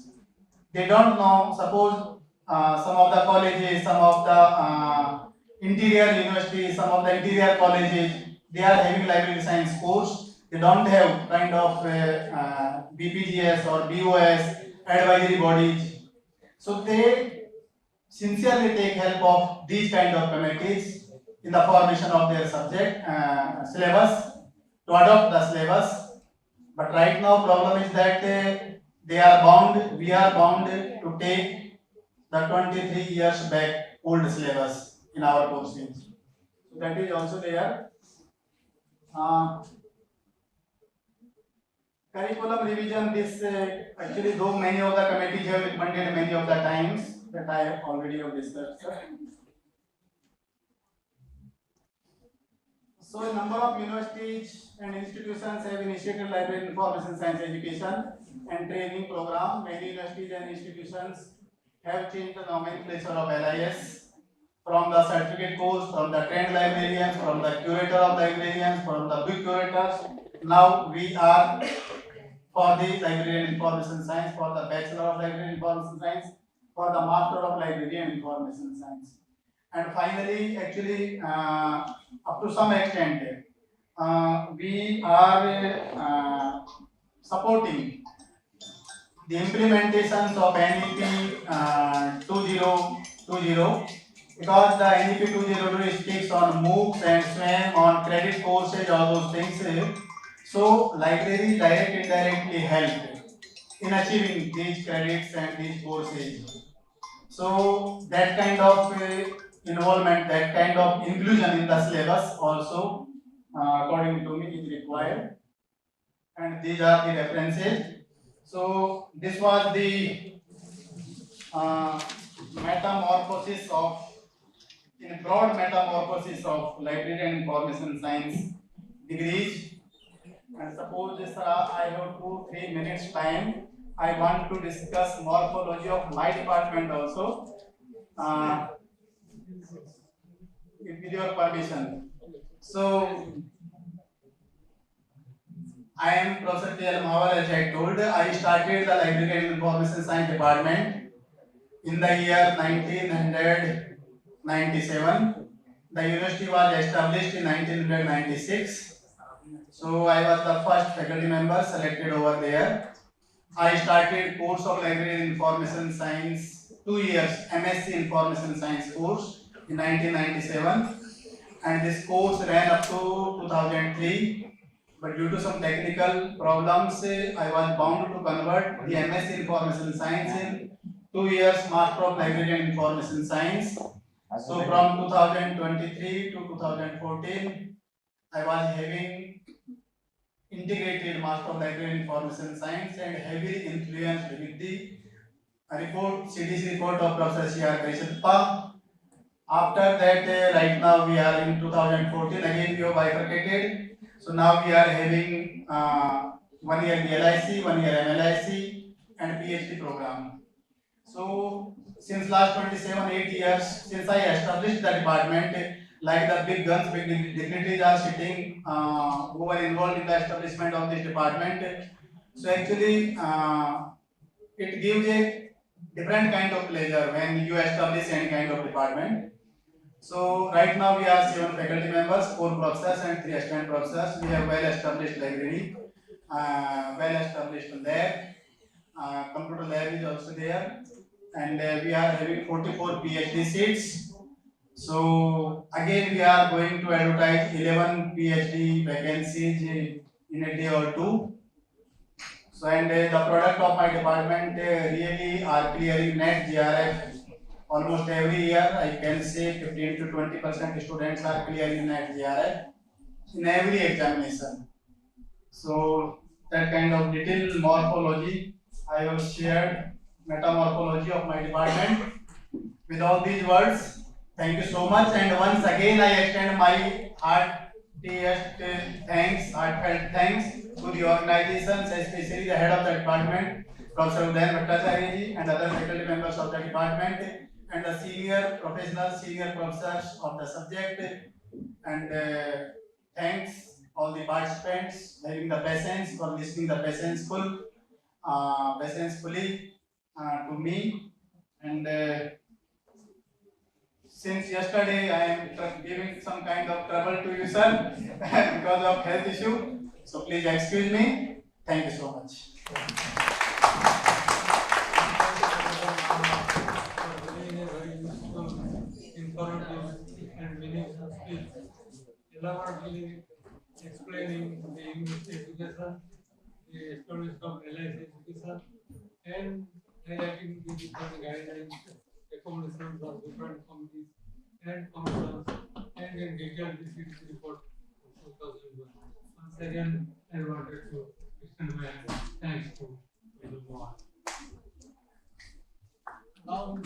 They don't know, suppose some of the colleges, some of the interior universities, some of the interior colleges, they are having library science course. They don't have kind of BPGS or BOS advisory bodies. So they sincerely take help of these kind of committees in the formation of their subject syllabus, to adopt the syllabus. But right now problem is that they are bound, we are bound to take the 23 years back old syllabus in our courses. So that is also there. Curriculum revision, this actually though many of the committees have recommended many of the times that I have already have discussed. So a number of universities and institutions have initiated library information science education and training program. Many universities and institutions have changed the nomenclature of LIS from the certificate course, from the trained librarians, from the curator of librarians, from the book curators. Now we are for the library and information science, for the bachelor of library and information science, for the master of library and information science. And finally, actually, up to some extent, we are supporting the implementations of NEP 2020 because the NEP 2020 speaks on MOOCs and SWAM, on credit courses, all those things. So, library indirectly help in achieving these credits and these courses. So that kind of involvement, that kind of inclusion in the syllabus also, according to me, is required. And these are the references. So this was the metamorphosis of, in broad metamorphosis of library and information science degrees. And suppose this I have 2-3 minutes time. I want to discuss morphology of my department also. With your permission. So, I am Professor T.L. Mahawar, as I told. I started the Library and Information Science Department in the year 1997. The university was established in 1996. So, I was the first faculty member selected over there. I started course of Library and Information Science, 2 years MSc Information Science course in 1997. And this course ran up to 2003, but due to some technical problems, I was bound to convert the MSc Information Science in 2 years Master of Library and Information Science. So from 2023 to 2014, I was having integrated Master of Library and Information Science and heavily influenced with the report, CDC report of Professor C.R. Karishatpa. After that, right now we are in 2014, again we have bifurcated. So now we are having 1 year DLIC, 1 year MLIC and PhD program. So since last 8 years, since I established the department, like the big guns, big dignitaries are sitting who were involved in the establishment of this department. So actually it gives a different kind of pleasure when you establish any kind of department. So right now we are 7 faculty members, 4 professors and 3 assistant professors. We have well-established library, well-established lab, computer lab is also there, and we are having 44 PhD seats. So again we are going to advertise 11 PhD vacancies in a day or two. So and the product of my department really are clearing net GRF. Almost every year, I can say 15 to 20% students are clearing net GRF in every examination. So that kind of little morphology I have shared, metamorphology of my department. With all these words, thank you so much. And once again, I extend my heartiest thanks, heartfelt thanks to the organizations, especially the head of the department, Professor Udayan Bhattacharya ji, and other faculty members of the department, and the senior professionals, senior professors of the subject. And thanks all the participants having the patience for listening the patientfully to me. And since yesterday I am giving some kind of trouble to you, sir, because of health issue. So please excuse me. Thank you so much. Informative and meaningful speech, elaborately explaining the English education, the establishment of LIS education, and highlighting the different guidelines, recommendations of different committees and commissions, and in detail the CDC report of 2001. Once again, I wanted to extend my thanks to everyone. Now,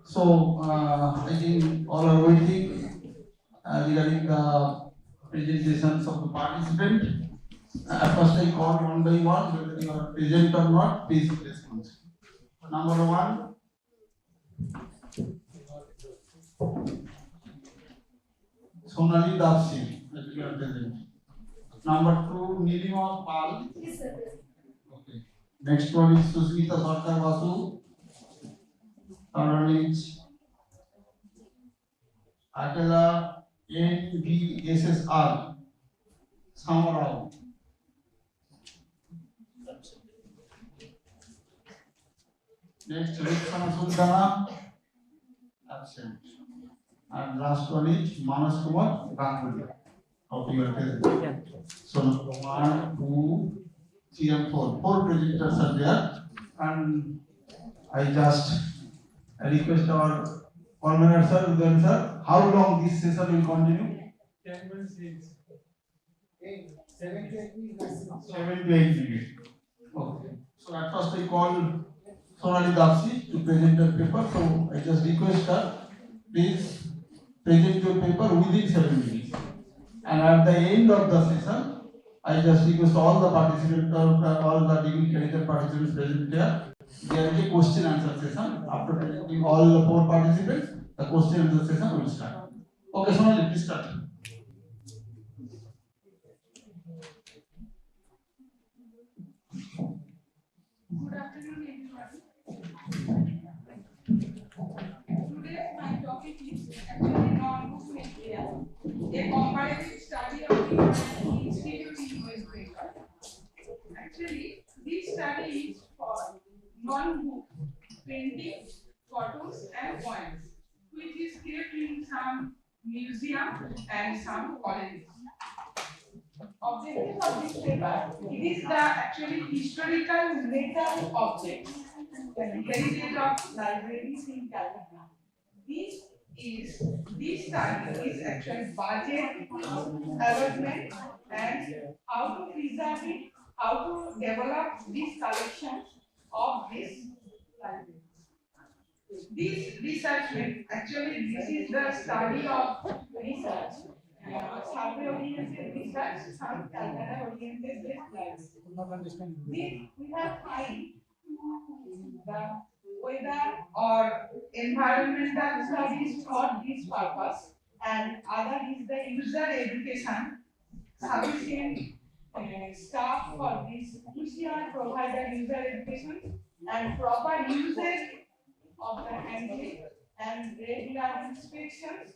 So I think all are waiting regarding the presentations of the participant. First I call one by one, whether you are present or not, please respond. Number one, Sonali Dapsi, that you are present. Number two, Nilima Pal. Okay. Next one is Susmita Sarkar Vasu. Third one is Atala NVSSR Samarao. Next, Ruksana Sultana, absent. And last one is Manas Kumar Ganguly. How you are present? So, number 1, 2, 3, and 4. 4 presenters are there. And I just request our convener sir, how long this session will continue? 10 minutes. 7 to 8 minutes. 7 to 8 minutes. Okay. So at first I call Sonali Dapsi to present her paper. So I just request her, please present your paper within 7 minutes. And at the end of the session, I just request all the participants, all the degree candidate participants present here. There is a question answer session. After presenting all the 4 participants, the question answer session will start. Okay, Sonali, please start. Good afternoon, everyone. Today, my topic is actually non-book material, a comparative study of the institute in West Bengal. Actually, this study is for non-book paintings, photos, and poems, which is kept in some museum and some colleges. Objective of this paper, it is the actually historical metal objects, the heritage of libraries in Calcutta. This study is actually budget allotment and how to preserve it, how to develop these collections of this library. This research, actually this is the study of research, survey oriented research, some Calcutta oriented libraries. We have find the weather or environmental studies for this purpose, and other is the user education, sufficient staff for this PCR provider user education and proper usage of the handling and regular inspections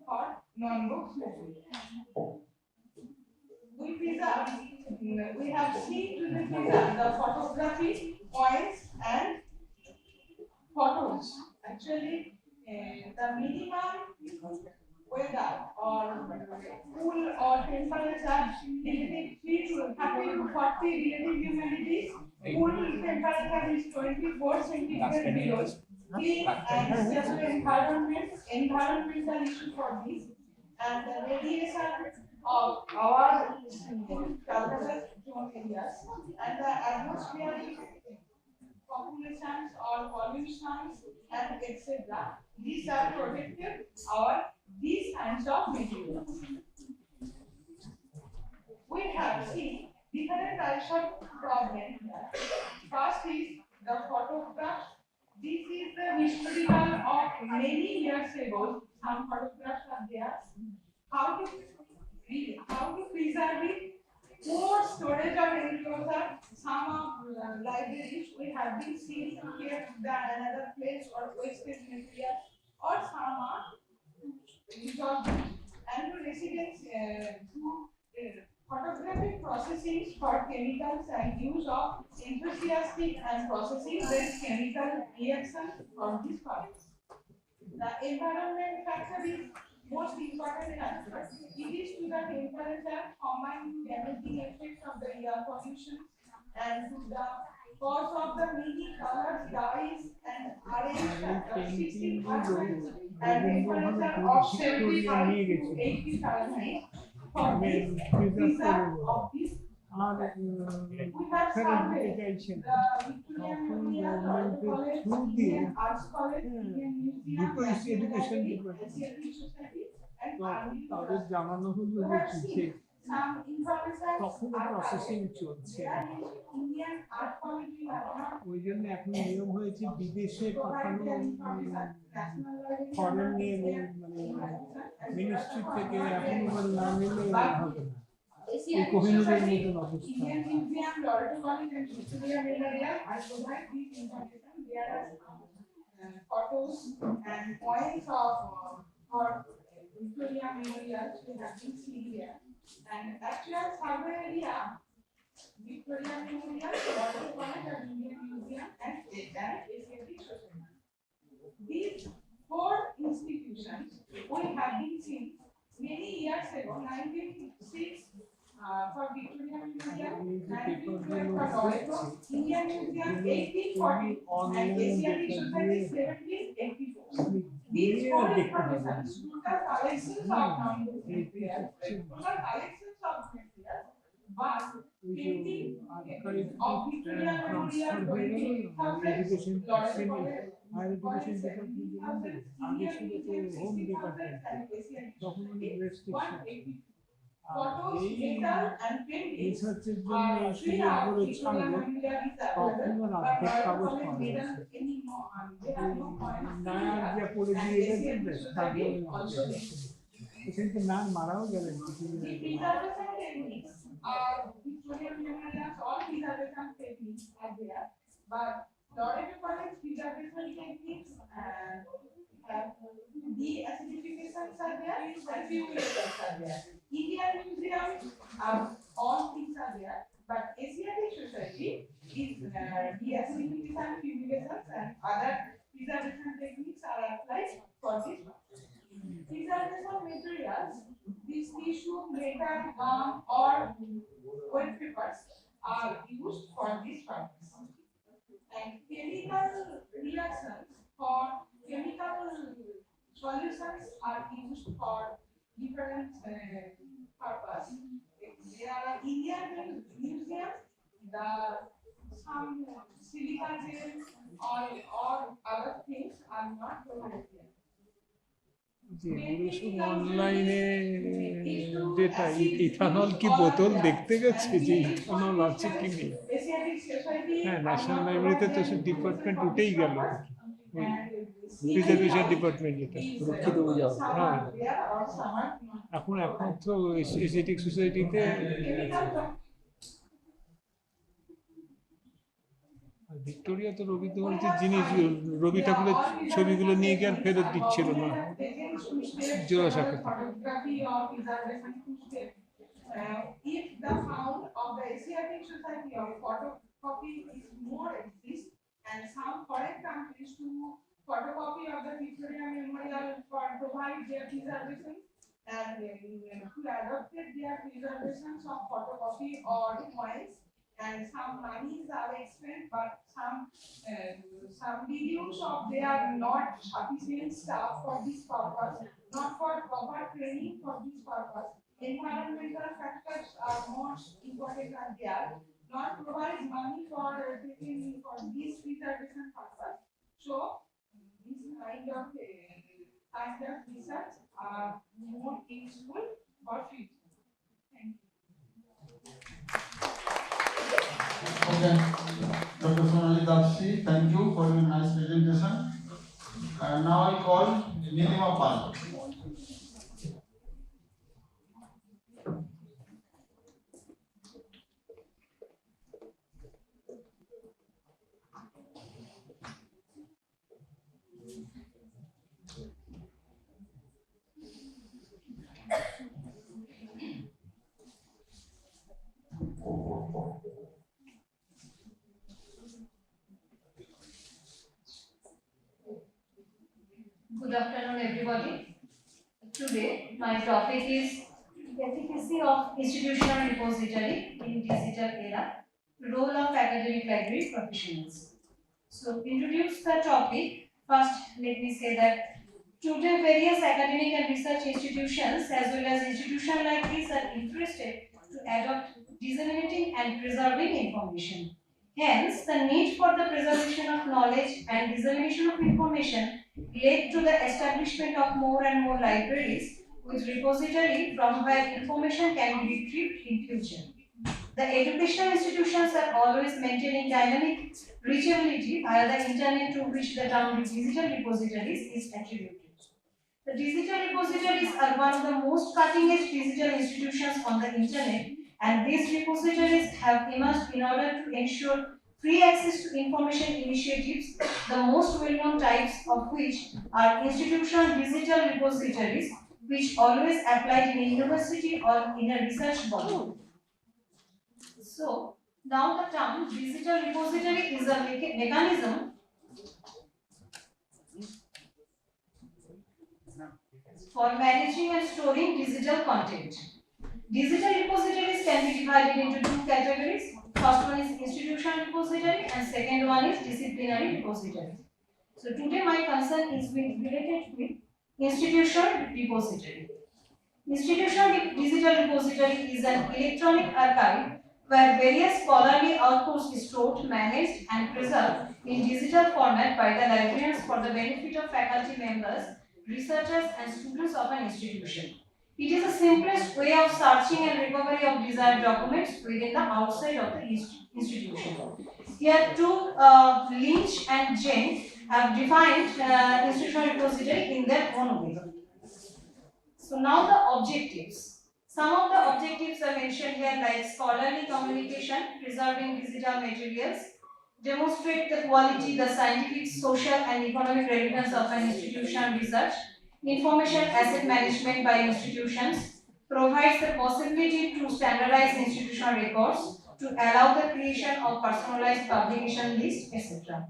for non-book material. We have seen to the preserve the photography, points, and photos. Actually, the minimum weather or cool or temperature relative 3 to 30 to 40 relative humidities. Cool temperature is 24 centigrade below. Clean and stable environmental issue for this, and the radiation of our Calcutta zone areas and the atmospheric populations or pollutions and etc. These are protected our these kinds of materials. We have seen different types of problems. First is the photographs. This is the historical of many years ago. Some photographs are there. How to preserve it? More storage of enclosure. Some of libraries we have been seen to get the another place or wasted material, or some are resolved and to residents through photographic processing for chemicals and use of enthusiastic and processing-based chemical reaction for this purpose. The environment factor is most important factor. It is to the temperature combined with damaging effects of the air pollution and to the cause of the many colors, dyes, and arranged factors 60% and temperature of 75 to 80 Fahrenheit for this preserve of this আর ফেরত দিতে চাইছে না তখন গভর্নমেন্টের through দিয়ে দুটো education তখন তাদের জানানো হলো যে কি তখন প্রসেসিং চলছে ওই জন্য এখন নিয়ম হয়েছে বিদেশে পাঠানো ফরেন নিয়ে মানে মিনিস্ট্রি থেকে অ্যাপ্রুভাল না নিলে হবে না এই কোহিনুরের মতন অবস্থা photos and points of for Victoria Memorial we have been seen here. And actual survey area, Victoria Memorial, Water College and Indian Museum and Asiatic Society. These four institutions we have been seen many years ago, 1906 for Victoria Memorial, 1912 for Loreto, Indian Museum 1840 and Asiatic Society 1784. These four informations, total collections of non-materials, total collections of materials, but painting of Victoria Memorial 20,000, Loreto College, higher education department আগে ছিল তো home department তখন অনেক restriction রিসার্চের জন্য সুযোগগুলো ছাড়লে তখন অর্ধেক কাগজ পাওয়া গেছে নায়ার যা করে দিয়ে গেছেন তারপরে কিন্তু না মারাও গেলেন কিছু Loreto College preservation techniques and de-acidifications are there and fumigations are there. Indian Museum, all things are there, but Asiatic Society is de-acidification, fumigations and other preservation techniques are applied for this. Preservation materials, these tissue, metal, gum or wet papers are used for this purpose. And chemical reactions for chemical solutions are used for different purpose. There are Indian museums, some silica gel or other things are not provided here. যেগুলো সব অনলাইনে যেটা ethanol কি বোতল দেখতে গেছে যে ethanol আছে কি নেই হ্যাঁ ন্যাশনাল লাইব্রেরিতে তো সে ডিপার্টমেন্ট উঠেই গেল প্রিজার্ভেশন ডিপার্টমেন্ট যেটা হ্যাঁ এখন একমাত্র এশিয়াটিক সোসাইটিতে ভিক্টোরিয়া তো রবীন্দ্রনাথের জিনিস রবি ঠাকুরের ছবিগুলো নিয়ে গিয়ে আর ফেরত দিচ্ছিল না জোড়াসাঁকোতে If the found of the Asiatic Society of photocopy is more exist and some foreign countries to photocopy of the Victoria Memorial for provide their preservation and to adopted their preservations of photocopy or coins and some monies are expended but some videos of they are not sufficient staff for this purpose, not for proper training for this purpose. Environmental factors are most important and they are not provide money for taking for this preservation purpose. So this kind of research are more useful for future. Thank you. Okay, Dr. Sonali Dapsi, thank you for your nice presentation. And now I call Nilima Pal. Good afternoon, everybody. Today, my topic is efficacy of institutional repository in digital era, role of academic library professionals. So, introduce the topic. First, let me say that today various academic and research institutions as well as institutions like this are interested to adopt disseminating and preserving information. Hence, the need for the preservation of knowledge and dissemination of information led to the establishment of more and more libraries with repository from where information can be retrieved in future. The educational institutions are always maintaining dynamic reachability via the internet, to which the term digital repositories is attributed. The digital repositories are one of the most cutting-edge digital institutions on the internet, and these repositories have emerged in order to ensure free access to information initiatives, the most well-known types of which are institutional digital repositories, which always applied in a university or in a research body. So, now the term digital repository is a mechanism for managing and storing digital content. Digital repositories can be divided into two categories. First one is institutional repository and second one is disciplinary repository. So today my concern is related with institutional repository. Institutional digital repository is an electronic archive where various scholarly outputs is stored, managed and preserved in digital format by the librarians for the benefit of faculty members, researchers and students of an institution. It is the simplest way of searching and recovery of desired documents within the outside of the institution. Here two, Lynch and Jane, have defined institutional repository in their own way. So now the objectives. Some of the objectives are mentioned here, like scholarly communication, preserving digital materials, demonstrate the quality, the scientific, social and economic relevance of an institution research, information asset management by institutions, provides the possibility to standardize institutional records, to allow the creation of personalized publication list, etc.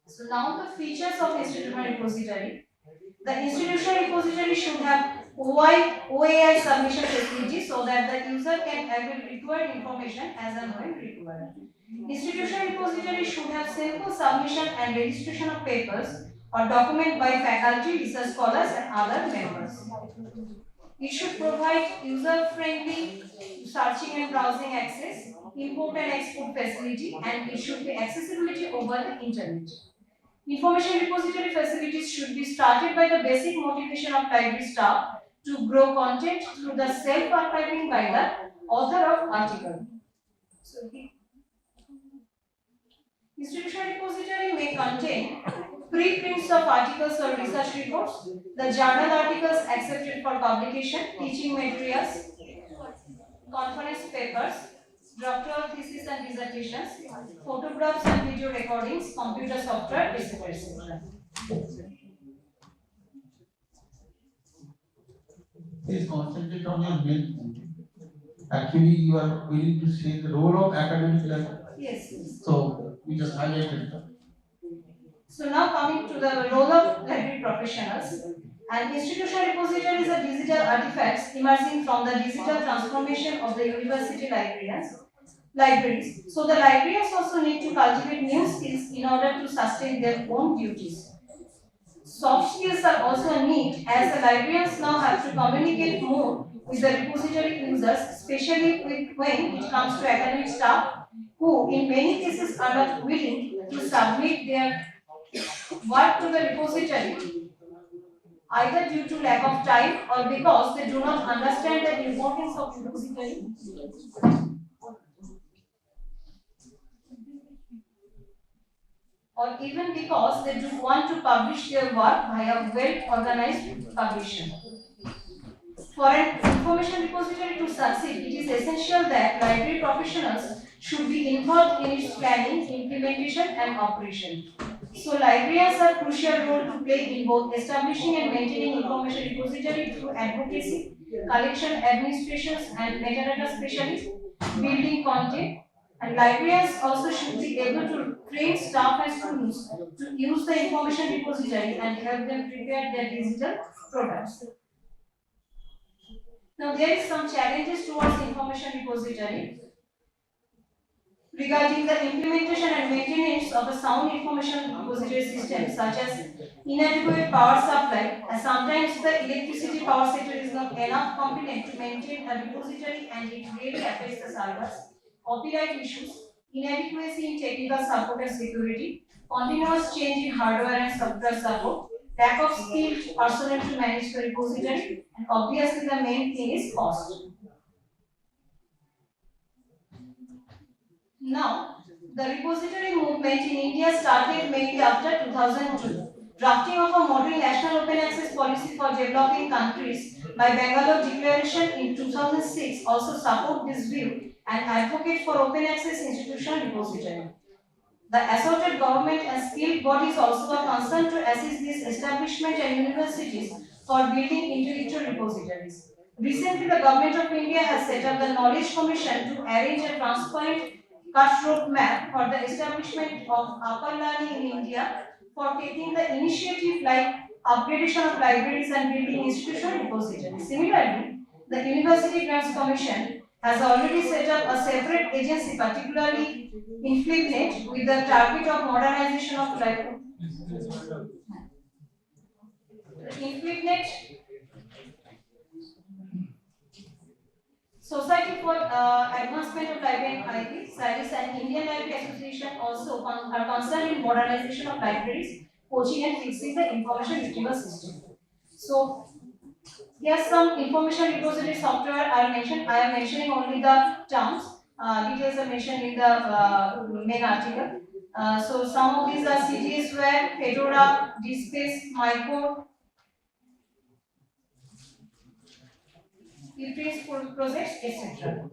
So now the features of institutional repository. The institutional repository should have OAI submission facility so that the user can avail required information as and when required. Institutional repository should have simple submission and registration of papers or document by faculty, research scholars and other members. It should provide user-friendly searching and browsing access, import and export facility, and it should be accessibility over the internet. Information repository facilities should be started by the basic motivation of library staff to grow content through the self-archiving by the author of article. So, institutional repository may contain preprints of articles or research reports, the journal articles accepted for publication, teaching materials, conference papers, doctoral thesis and dissertations, photographs and video recordings, computer software, etc. etc. Please concentrate on your main point. Actually, you are willing to say the role of academic life. Yes. So, we just highlighted that. So now coming to the role of library professionals. An institutional repository is a digital artifacts emerging from the digital transformation of the university libraries. So the librarians also need to cultivate new skills in order to sustain their own duties. Soft skills are also a need, as the librarians now have to communicate more with the repository users, especially when it comes to academic staff, who in many cases are not willing to submit their work to the repository, either due to lack of time or because they do not understand the importance of repository, or even because they do want to publish their work via well-organized publication. For an information repository to succeed, it is essential that library professionals should be involved in its planning, implementation and operation. So librarians have crucial role to play in both establishing and maintaining information repository through advocacy, collection, administrations and metadata specialists, building content, and librarians also should be able to train staff and students to use the information repository and help them prepare their digital products. Now there is some challenges towards information repository regarding the implementation and maintenance of a sound information repository system such as inadequate power supply, and sometimes the electricity power sector is not enough competent to maintain a repository and it really affects the servers. Copyright issues, inadequacy in technical support and security, continuous change in hardware and software support, lack of skilled personnel to manage the repository, and obviously the main thing is cost. Now, the repository movement in India started mainly after 2002. Drafting of a model national open access policy for developing countries by Bangalore Declaration in 2006 also support this view and advocate for open access institutional repository. The assorted government and skilled bodies also are concerned to assist this establishment and universities for building intellectual repositories. Recently, the Government of India has set up the Knowledge Commission to arrange a transparent cut map for the establishment of upper learning in India for taking the initiative like upgradation of libraries and building institutional repositories. Similarly, the University Grants Commission has already set up a separate agency, particularly in FlipNet, with the target of modernization of library. In FlipNet, Society for Advancement of Library and IP, SALIS, and Indian Library Association also are concerned in modernization of libraries, coaching and fixing the information retrieval system. So, here some information repository software are mentioned. I am mentioning only the terms. Details are mentioned in the main article. So some of these are CGSware, Fedora, DSpace, Mycode, ePrints projects, etc.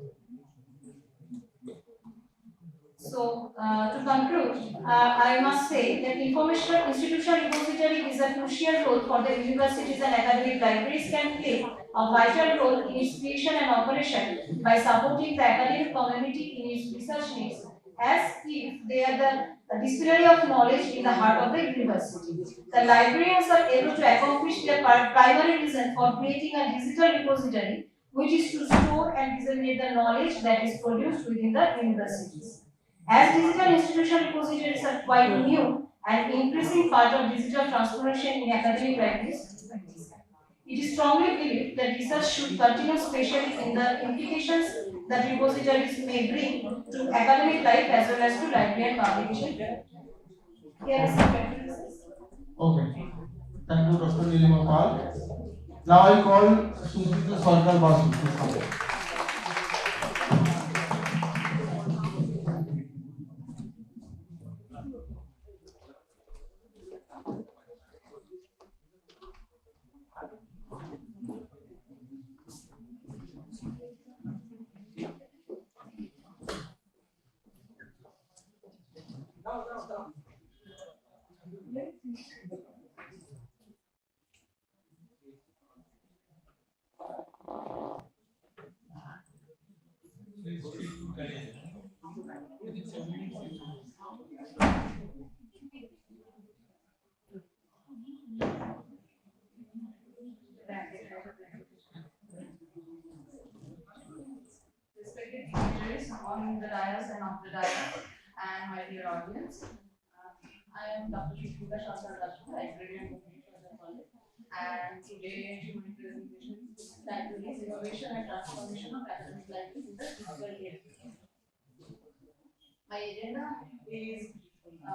So, to conclude, I must say that informational institutional repository is a crucial role for the universities and academic libraries can play a vital role in its creation and operation by supporting the academic community in its research needs, as if they are the distillery of knowledge in the heart of the university. The librarians are able to accomplish their primary reason for creating a digital repository, which is to store and disseminate the knowledge that is produced within the universities. As digital institutional repositories are quite new and increasing part of digital transformation in academic libraries, it is strongly believed that research should continue, especially in the implications that repositories may bring to academic life as well as to library and publication. Here is some references. Okay. Thank you, Dr. Nilima Pal. Now I call Sumitra Sarkar Basu to come. Respected dignitaries on the dais and off the dais, and my dear audience. I am Dr. Shushmita Shastradashma, librarian of the college, and today my presentation is Libraries, Innovation and Transformation of Academic Libraries in the Digital Age. My agenda is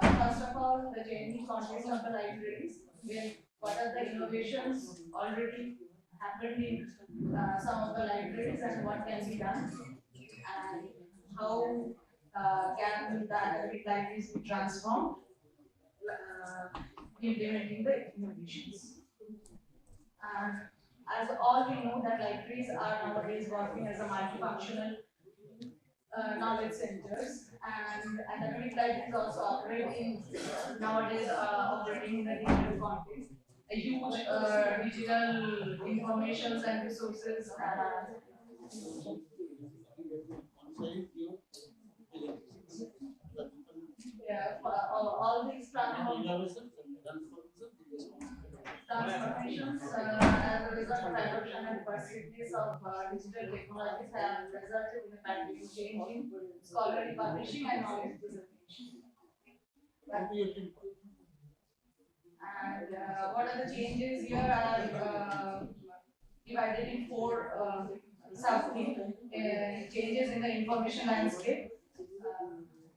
first of all the changing context of the libraries, then what are the innovations already happened in some of the libraries and what can be done, and how can the academic libraries be transformed, implementing the innovations. As all we know that libraries are nowadays working as a multifunctional knowledge centers, and academic libraries also operate in nowadays operating in a digital context. A huge digital informations and resources. Yeah, all these transformations as a result of adoption and perspectives of digital technologies have resulted in a rapid change in scholarly publishing and knowledge preservation. And what are the changes here are divided in four sub-themes. Changes in the information landscape,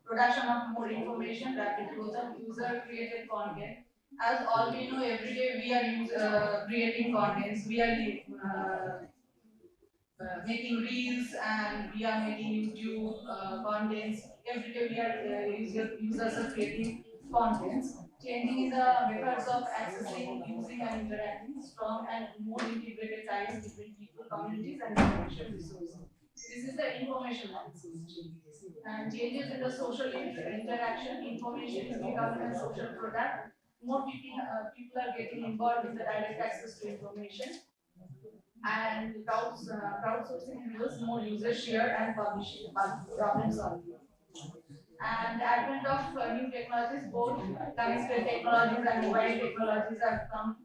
production of more information, rapid growth of user-created content. As all we know, every day we are creating contents. We are making reels and we are making YouTube contents. Every day we are users are creating contents. Changing in the methods of accessing, using and interacting, strong and more integrated ties between people, communities and information resources. This is the information landscape. And changes in the social interaction, information is becoming a social product. More people are getting involved in the direct access to information. And crowdsourcing enables more user share and publishing problem solving. And the advent of new technologies, both connected technologies and mobile technologies have come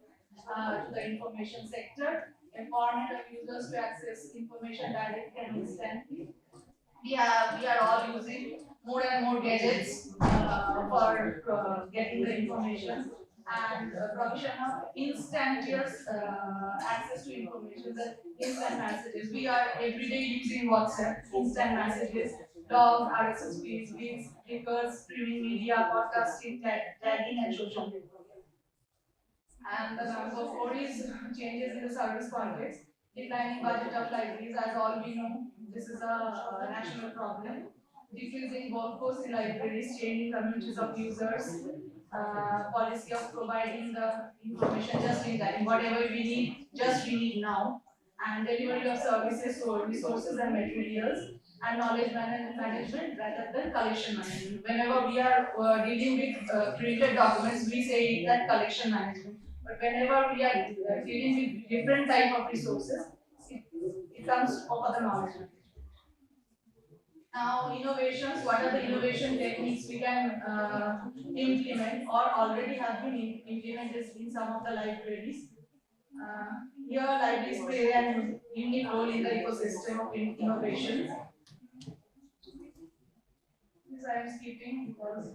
to the information sector. Empowerment of users to access information directly and instantly. We are all using more and more gadgets for getting the information and provision of instantaneous access to information, the instant messages. We are every day using WhatsApp, instant messages, blogs, RSS feeds, links, Flickr, streaming media, podcasting, tagging, and social media. And the number four is changes in the service context. Declining budget of libraries, as all we know, this is a national problem. Decreasing workforce in libraries, changing communities of users, policy of providing the information just in time, whatever we need, just we need now, and delivery of services, so resources and materials, and knowledge management rather than collection management. Whenever we are dealing with printed documents, we say that collection management. But whenever we are dealing with different type of resources, it comes over the knowledge management. Now, innovations, what are the innovation techniques we can implement or already have been implemented in some of the libraries? Here, libraries play an unique role in the ecosystem of innovation. This I am skipping because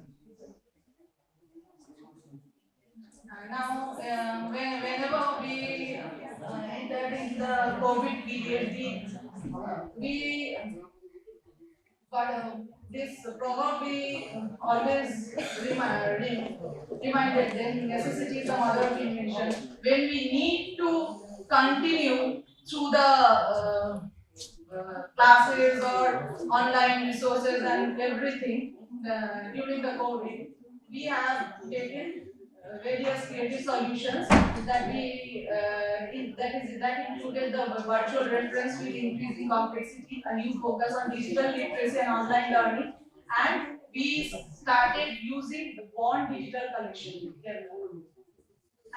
now, whenever we entered into the COVID period, we but this probably always reminded them necessity is the mother of invention. When we need to continue through the classes or online resources and everything during the COVID, we have taken various creative solutions that that included the virtual reference with increasing complexity, a new focus on digital literacy and online learning, and we started using the born digital collection.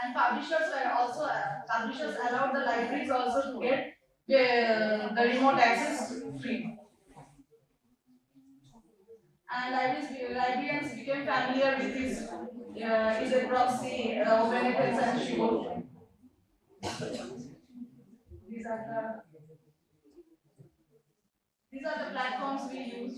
And publishers allowed the libraries also to get the remote access free. And librarians became familiar with his proxy, benefits and shield. These are the platforms we use.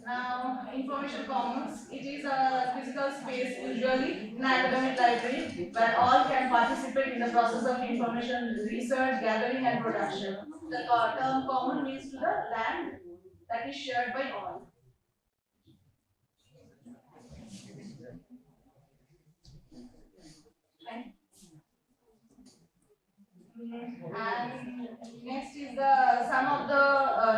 Now, information commons, it is a physical space usually in an academic library where all can participate in the process of information research, gathering and production. The term common means to the land that is shared by all. And next is some of the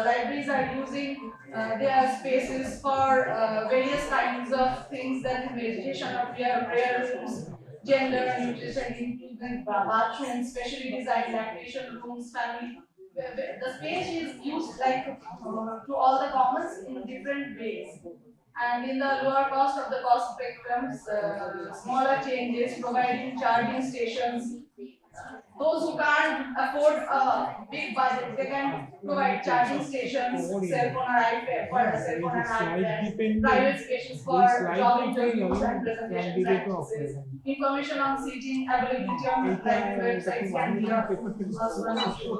libraries are using their spaces for various kinds of things, that is meditation of prayer rooms, gender, nutrition, inclusion, bathrooms, specially designed lactation rooms, family. The space is used like to all the commons in different ways. And in the lower cost of the cost spectrums, smaller changes, providing charging stations. Those who can't afford a big budget, they can provide charging stations, cell phone or iPad, for a cell phone and iPad, private spaces for job interviews and presentation practices, information on seating, availability on websites can be also an option.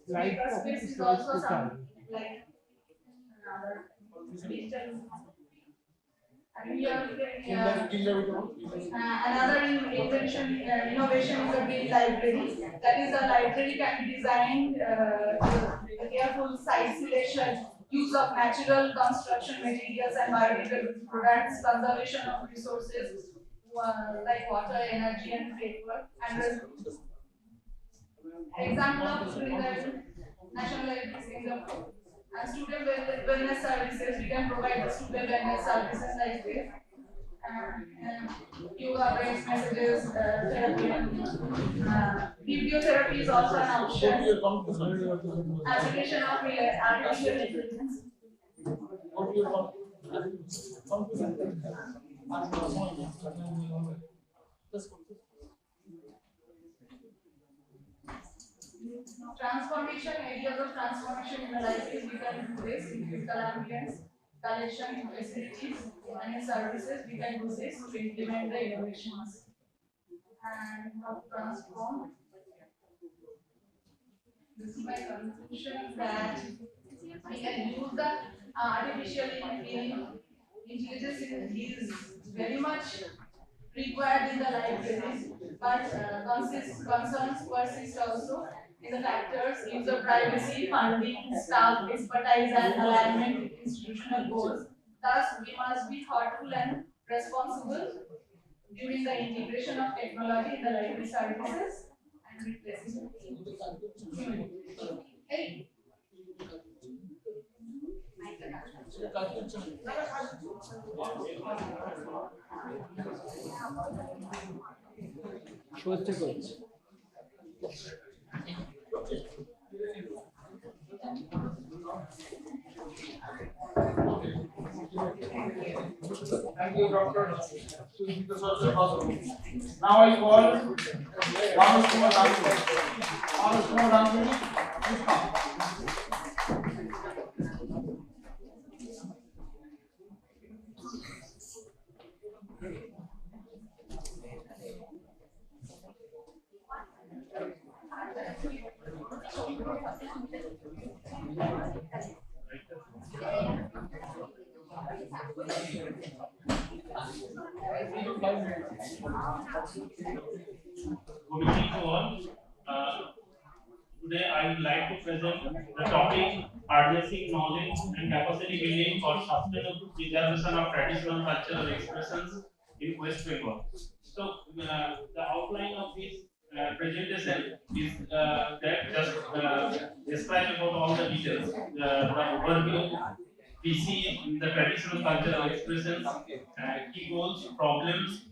Makerspace is also some like another digital. And here we can, another innovation is a built library. That is, a library can be designed with careful site selection, use of natural construction materials and biodegradable products, conservation of resources like water, energy, and paper, and resources. Example of National Library Singapore. And student wellness services, we can provide the student wellness services like this. Yoga breaks, messages, therapy. Bibliotherapy is also an option. Application of artificial intelligence. Transformation, areas of transformation in the library, we can do this in physical ambience, collection in facilities, and in services, we can do this to implement the innovations. And how to transform. This is my conclusion that we can use the artificial intelligence is very much required in the libraries, but concerns persist also in the factors, user privacy, funding, staff expertise, and alignment with institutional goals. Thus, we must be thoughtful and responsible during the integration of technology in the library services and replacing Hey. Thank you, Doctor. Now I call Ramesh Kumar Ranguri. Ramesh Kumar Ranguri, please come. Good evening to all. Today I would like to present the topic harnessing knowledge and capacity building for sustainable preservation of traditional cultural expressions in West Bengal. So the outline of this presentation is that just describe about all the details, the overview. We see the traditional cultural expressions, key goals, problems,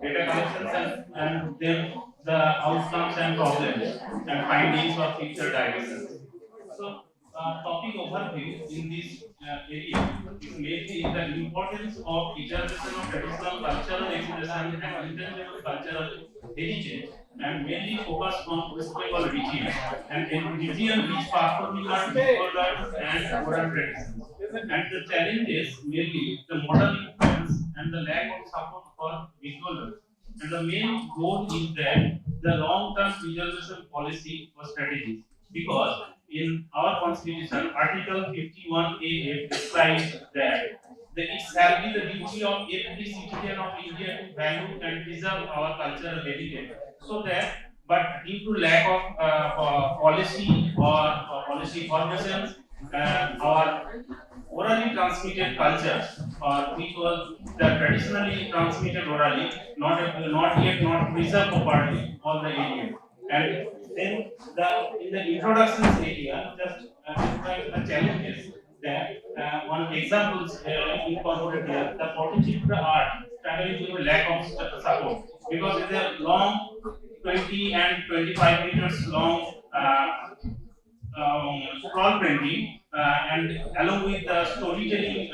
data collections, and then the outcomes and problems and findings or future directions. So, topic overview in this area is mainly the importance of preservation of traditional cultural expression and intangible cultural heritage, and mainly focus on West Bengal region and a region which particular stakeholders and oral traditions. And the challenges mainly the modern influence and the lack of support for visual. And the main goal is that the long-term preservation policy or strategies, because in our constitution, Article 51A describes that it shall be the duty of every citizen of India to value and preserve our cultural heritage. So that, but due to lack of policy or policy formations, our orally transmitted culture, which was the traditionally transmitted orally, not yet not preserved properly all the area. And then in the introduction area, just describe the challenges. That one example incorporated here, the Portuguese art struggling with lack of support, because it's a long 20 and 25 meters long scroll printing, and along with the storytelling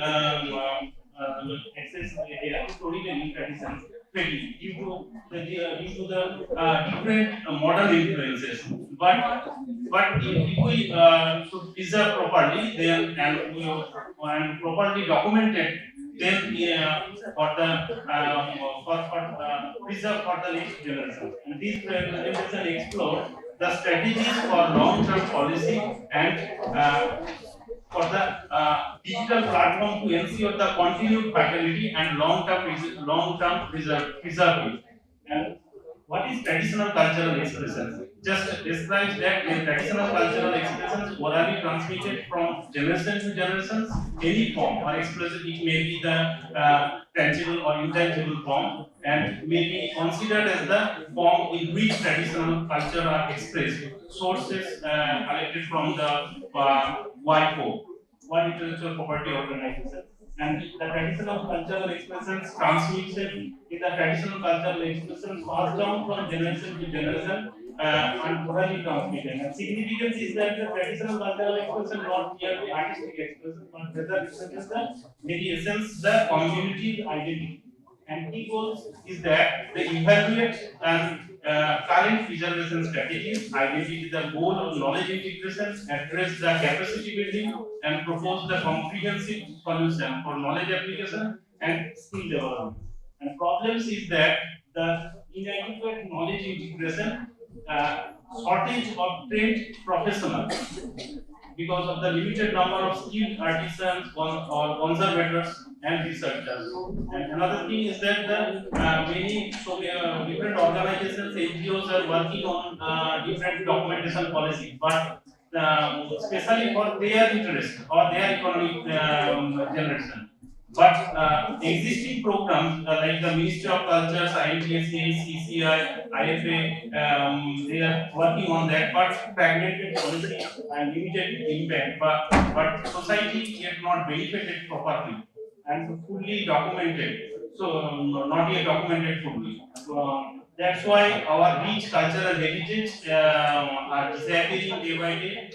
access storytelling traditions due to the different modern influences. But if we should preserve properly, then and properly documented, then for the preserve for the next generation. And this presentation explore the strategies for long-term policy and for the digital platform to ensure the continued vitality and long-term preservation. And what is traditional cultural expressions? Just describes that in traditional cultural expressions orally transmitted from generation to generations, any form or expression, it may be the tangible or intangible form, and may be considered as the form in which traditional culture are expressed. Sources collected from the WIPO, World Intellectual Property Organization. And the traditional cultural expressions transmitted in the traditional cultural expressions passed down from generation to generation and orally transmitted. And significance is that the traditional cultural expression not merely artistic expression, but rather represents the very essence, the community identity. And key goals is that they evaluate and current preservation strategies, identify the goal of knowledge integration, address the capacity building, and propose the comprehensive solution for knowledge application and skill development. And problems is that the inadequate knowledge integration, shortage of trained professionals because of the limited number of skilled artisans or conservators and researchers. And another thing is that the different organizations, NGOs are working on different documentation policy, but especially for their interest or their economic generation. But existing programs like the Ministry of Culture, INTSA, CCI, IFA, they are working on that, but fragmented policy and limited impact, but society yet not benefited properly and fully documented. So not yet documented fully. That's why our rich cultural heritage are disappearing day by day.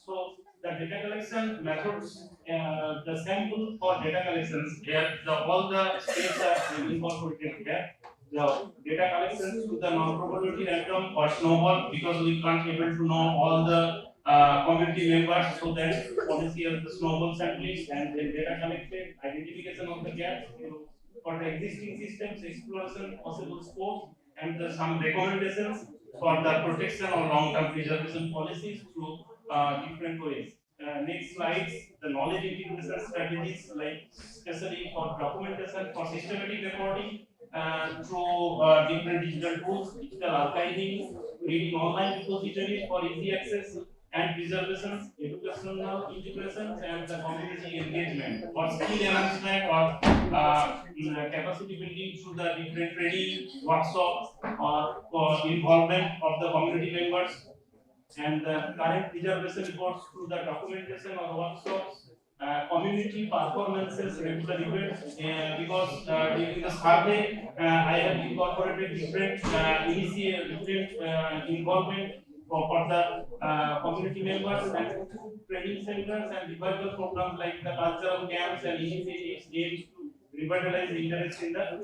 So the data collection methods, the sample for data collections, all the states are incorporated here. The data collections to the non-probability random or snowball, because we can't able to know all the community members, so that policy of the snowball sampling and then data collected, identification of the gaps for the existing systems, exploration, possible scope, and some recommendations for the protection or long-term preservation policies through different ways. Next slides, the knowledge integration strategies, like especially for documentation, for systematic recording, through different digital tools, digital archiving, reading online repositories for easy access, and preservations, educational integrations, and the community engagement for skill enhancement or capacity building through the different training workshops or for involvement of the community members, and the current preservation reports through the documentation or workshops, community performances, regular events, because during the survey I have incorporated different different involvement for the community members and training centers and revival programs like the cultural camps and initiatives aimed to revitalize interest in the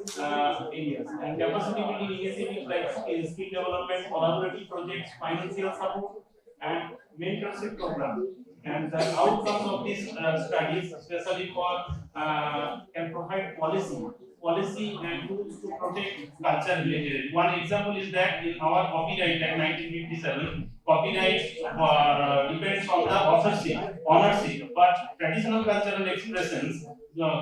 areas, and capacity building initiatives like skill development, collaborative projects, financial support, and mentorship program. And the outcomes of these studies, especially for can provide policy and tools to protect culture related. One example is that in our Copyright Act 1957, copyright depends on the ownership, but traditional cultural expressions,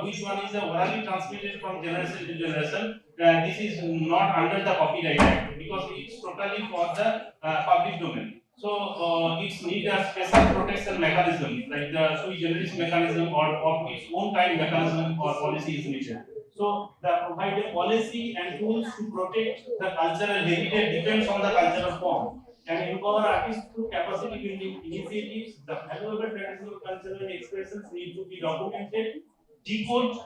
which one is orally transmitted from generation to generation, this is not under the Copyright Act because it's totally for the public domain. So it needs a special protection mechanism, like the sui generis mechanism or of its own kind mechanism or policy is needed. So the provide a policy and tools to protect the cultural heritage depends on the cultural form, and empower artists through capacity building initiatives. The valuable traditional cultural expressions need to be documented, decoded,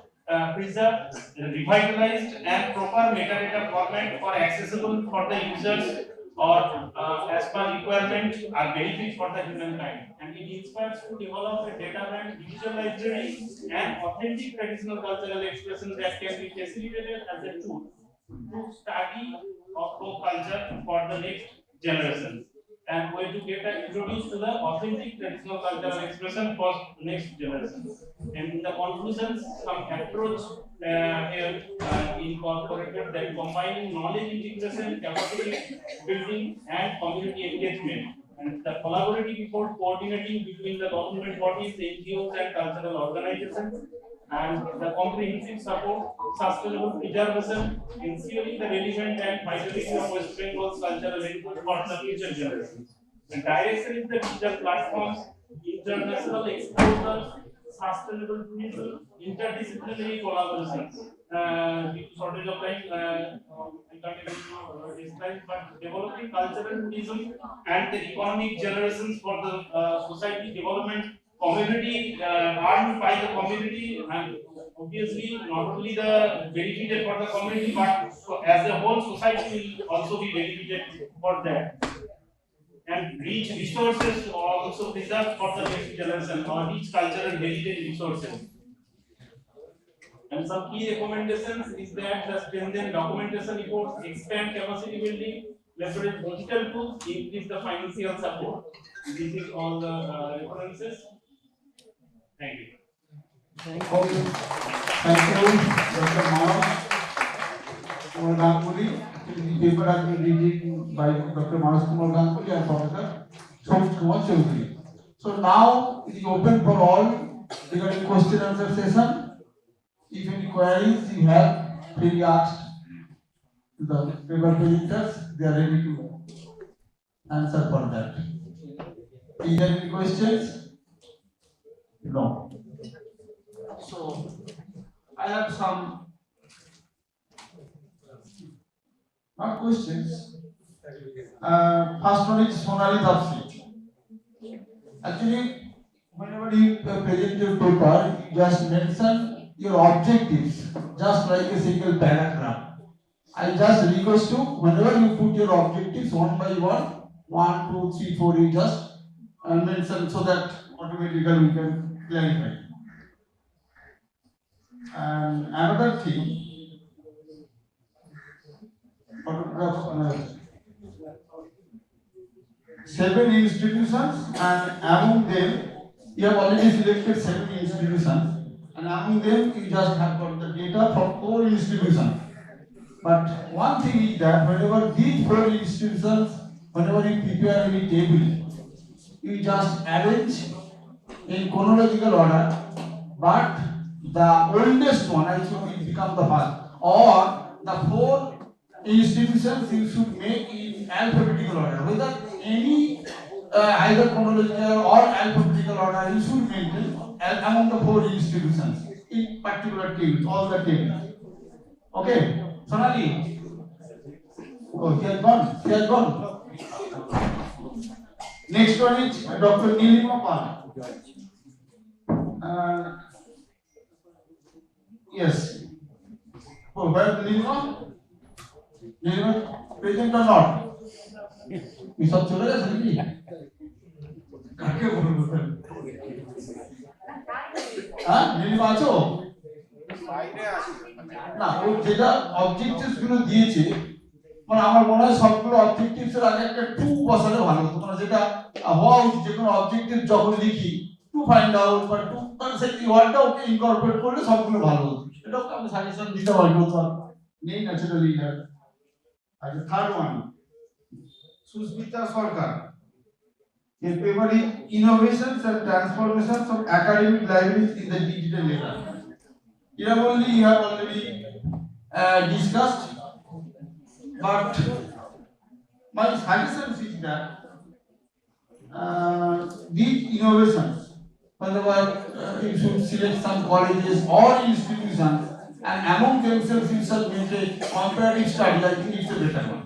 preserved, revitalized, and proper metadata format for accessible for the users or as per requirement are benefit for the humankind. And it inspires to develop a data bank, digital library, and authentic traditional cultural expression that can be facilitated as a tool to study of folk culture for the next generations, and way to get introduced to the authentic traditional cultural expression for next generations. And in the conclusions, some approach here incorporated that combining knowledge integration, capacity building, and community engagement. And the collaborative effort coordinating between the government bodies, NGOs, and cultural organizations, and the comprehensive support, sustainable preservation, ensuring the relevant and vitality of West Bengal's cultural heritage for the future generations. The direction is the digital platforms, international exposure, sustainable tourism, interdisciplinary collaborations. Due to shortage of time, I can't able to describe, but developing cultural tourism and the economic generations for the society development, community earned by the community, and obviously not only the benefited for the community, but as a whole society will also be benefited for that. And rich resources are also preserved for the next generation, or rich cultural heritage resources. And some key recommendations is that the strengthen documentation efforts, expand capacity building, leverage digital tools, increase the financial support. This is all the references. Thank you. Thank you. Thank you, Dr. Manas Kumar Ganguly. The paper has been written by Dr. Manas Kumar Ganguly and Professor Somit Kumar Chaudhary. So now it is open for all regarding question and answer session. If any queries you have, please ask the paper presenters. They are ready to answer for that. Is there any questions? No. So I have some not questions. First one is Sonali Dapsi. Actually, whenever you present your paper, you just mention your objectives, just like a single paragraph. I just request you, whenever you put your objectives one by one, 1, 2, 3, 4, you just mention so that automatically we can clarify. And another thing, photograph 7 institutions, and among them you have already selected 7 institutions, and among them you just have got the data from 4 institutions. But one thing is that whenever these 4 institutions, whenever you prepare any table, you just arrange in chronological order, but the oldest one I should become the first, or the 4 institutions you should make in alphabetical order. Whether any either chronological or alphabetical order, you should maintain among the 4 institutions in particular tables, all the tables. Okay, Sonali. Oh, he has gone. He has gone. Next one is Dr. Nilima Pal. Yes. Oh, where is Nilima? Nilima, present or not? You सब चले गए सभी काके बोल हाँ नीलिमा आछो না ও যেটা objectives গুলো দিয়েছে মানে আমার মনে হয় সবগুলো অবজেক্টিভস এর আগে একটা টু বসালে ভালো হতো মানে যেটা হওয়া উচিত যে কোনো অবজেক্টিভ যখন লিখি টু ফাইন্ড আউট বা টু মানে সেই ওয়ার্ডটা ওকে ইনকর্পোরেট করলে সবগুলো ভালো হতো এটাও আমি সাজেশন দিতে পারি তো নেই ন্যাচারালি না আচ্ছা third one Susmita Sarkar. His paper is Innovations and Transformations of Academic Libraries in the Digital Era. Here only you have already discussed, but my suggestion is that these innovations, whenever you should select some colleges or institutions, and among themselves you should make a comparative study. I think it's a better one.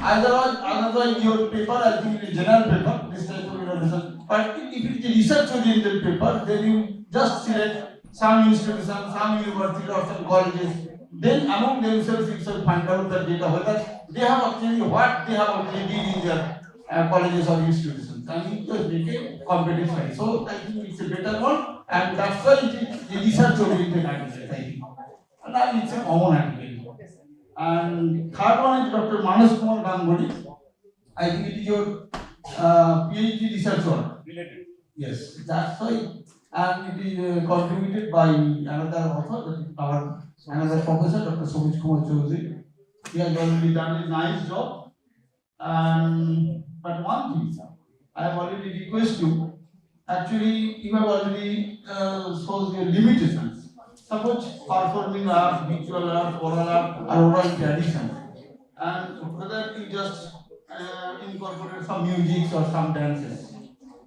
Otherwise your paper, I think it is general paper, this type of innovation. But if it is research oriented paper, then you just select some institution, some university or some colleges. Then among themselves you should find out the data whether they have actually what they have already did in their colleges or institutions. And you just make a competitive study. So I think it's a better one, and that's why it is a research oriented article, I think. And that it's a common article. And third one is Dr. Manas Kumar Ganguly. I think it is your PhD research work. Related. Yes, that's why. And it is contributed by another author, that is our another professor, Dr. Somit Kumar Chaudhary. He has already done a nice job. But one thing, I have already requested you. Actually, you have already shown your limitations. Suppose performing art, visual art, oral art, or oral tradition, and whether you just incorporate some music or some dances.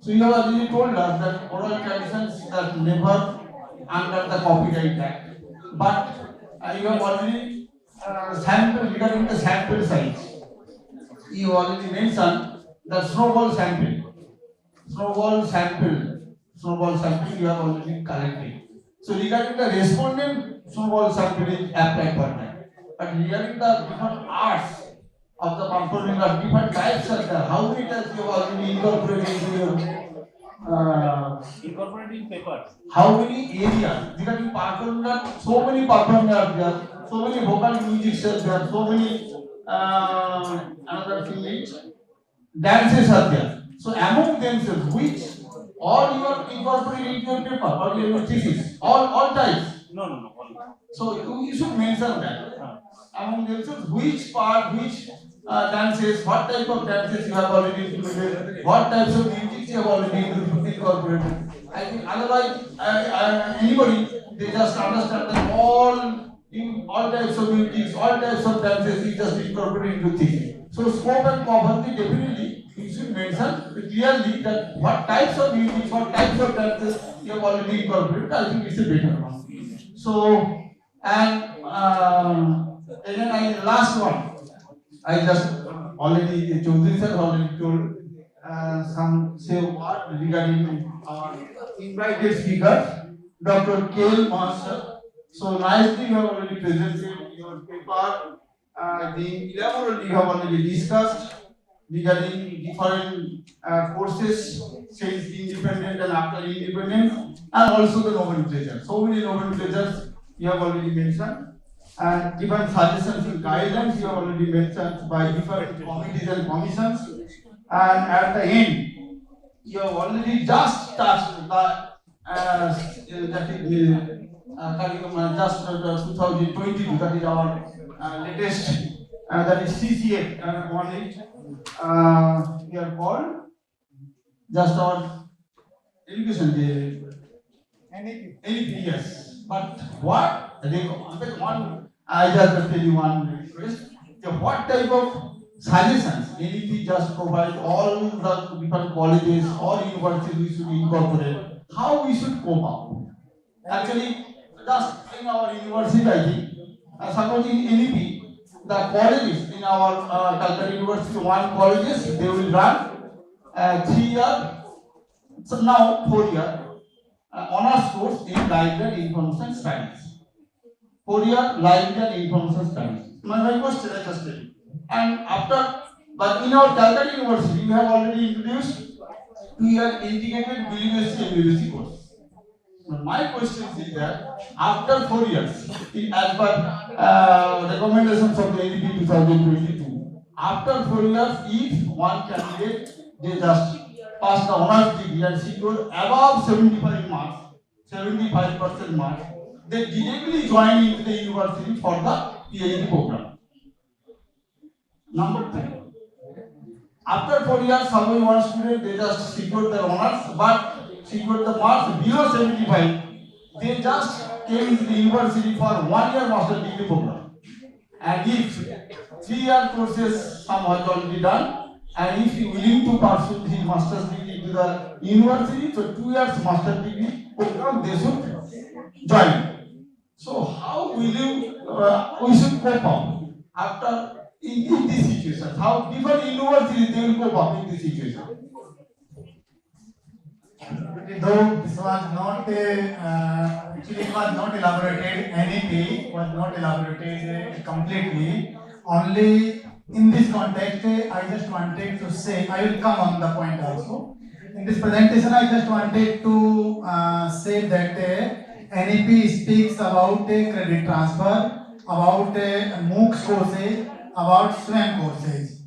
So you have already told us that oral traditions that never under the Copyright Act, but you have already sample regarding the sample size. You already mentioned the snowball sample. Snowball sample you have already collected. So regarding the respondent, snowball sample is applied for that. But regarding the different arts of the performing arts, different types are there. How many types you have already incorporated into your Incorporating papers. how many areas? Regarding performing arts, so many performing arts there, so many vocal music are there, so many another thing is dances are there. So among themselves, which all you are incorporating into your paper or your thesis, all types. No. So you should mention that. Among themselves, which part, which dances, what type of dances you have already included, what types of music you have already incorporated. I think otherwise, anybody they just understand that all types of music, all types of dances is just incorporated into thesis. So scope and poverty definitely you should mention clearly that what types of music, what types of dances you have already incorporated. I think it's a better one. So and again last one. I just already Chaudhary sir already told some say what regarding our invited speaker, Dr. K. Master. So nicely you have already presented your paper. The elaborately you have already discussed regarding different courses since independent and after independent, and also the nomenclature. So many nomenclatures you have already mentioned, and different suggestions and guidelines you have already mentioned by different committees and commissions. And at the end, you have already just touched the that is curriculum just 2022. That is our latest. That is CCA on it. We are called just our education. Anything, yes. But what they one I just tell you one request. What type of suggestions NEP just provide all the different colleges or universities we should incorporate? How we should cope up? Actually, just in our university, I think, suppose in NEP, the colleges in our Calcutta University, one colleges they will run 3 year, so now 4 year honors course in library and information studies. 4 year library and information studies. My question I just tell you. And after, but in our Calcutta University, we have already introduced 2 year integrated bilingual MBBS course. So my question is that after 4 years, as per recommendations of the NEP 2022, after 4 years, if one candidate they just pass the honors degree and secure above 75 marks, 75% marks, they directly join into the university for the PhD program. Number 3. After 4 years, some one student they just secured their honors, but secured the marks below 75. They just came into the university for 1 year master degree program. And if 3 year courses some have already done, and if you willing to pursue the master's degree to the university, so 2 years master degree program they should join. So how will you we should cope up after in this situation? How different universities they will cope up in this situation? Though this was not actually it was not elaborated, NEP was not elaborated completely. Only in this context, I just wanted to say, I will come on the point also. In this presentation, I just wanted to say that NEP speaks about credit transfer, about MOOCs courses, about SWAM courses.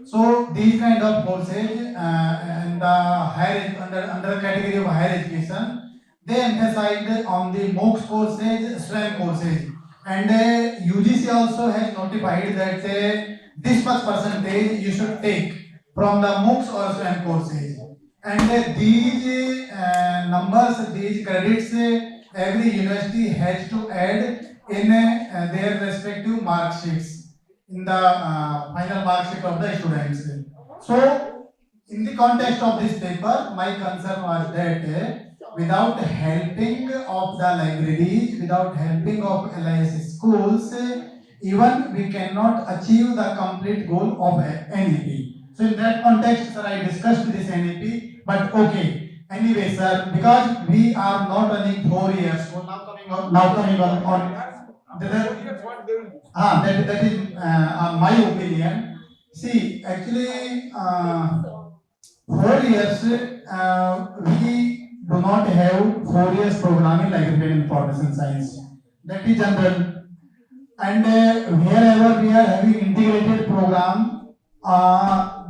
So these kind of courses in the higher under category of higher education, they emphasize on the MOOCs courses, SWAM courses, and UGC also has notified that this much percentage you should take from the MOOCs or SWAM courses. And these numbers, these credits, every university has to add in their respective mark sheets in the final mark sheet of the students. So, in the context of this paper, my concern was that without helping of the libraries, without helping of LIS schools, even we cannot achieve the complete goal of NEP. So in that context, sir, I discussed this NEP, but okay. Anyway, sir, because we are not running 4 years, so now coming on that is my opinion. See, actually, 4 years, we do not have 4 years program in library and information science. That is general. And wherever we are having integrated program,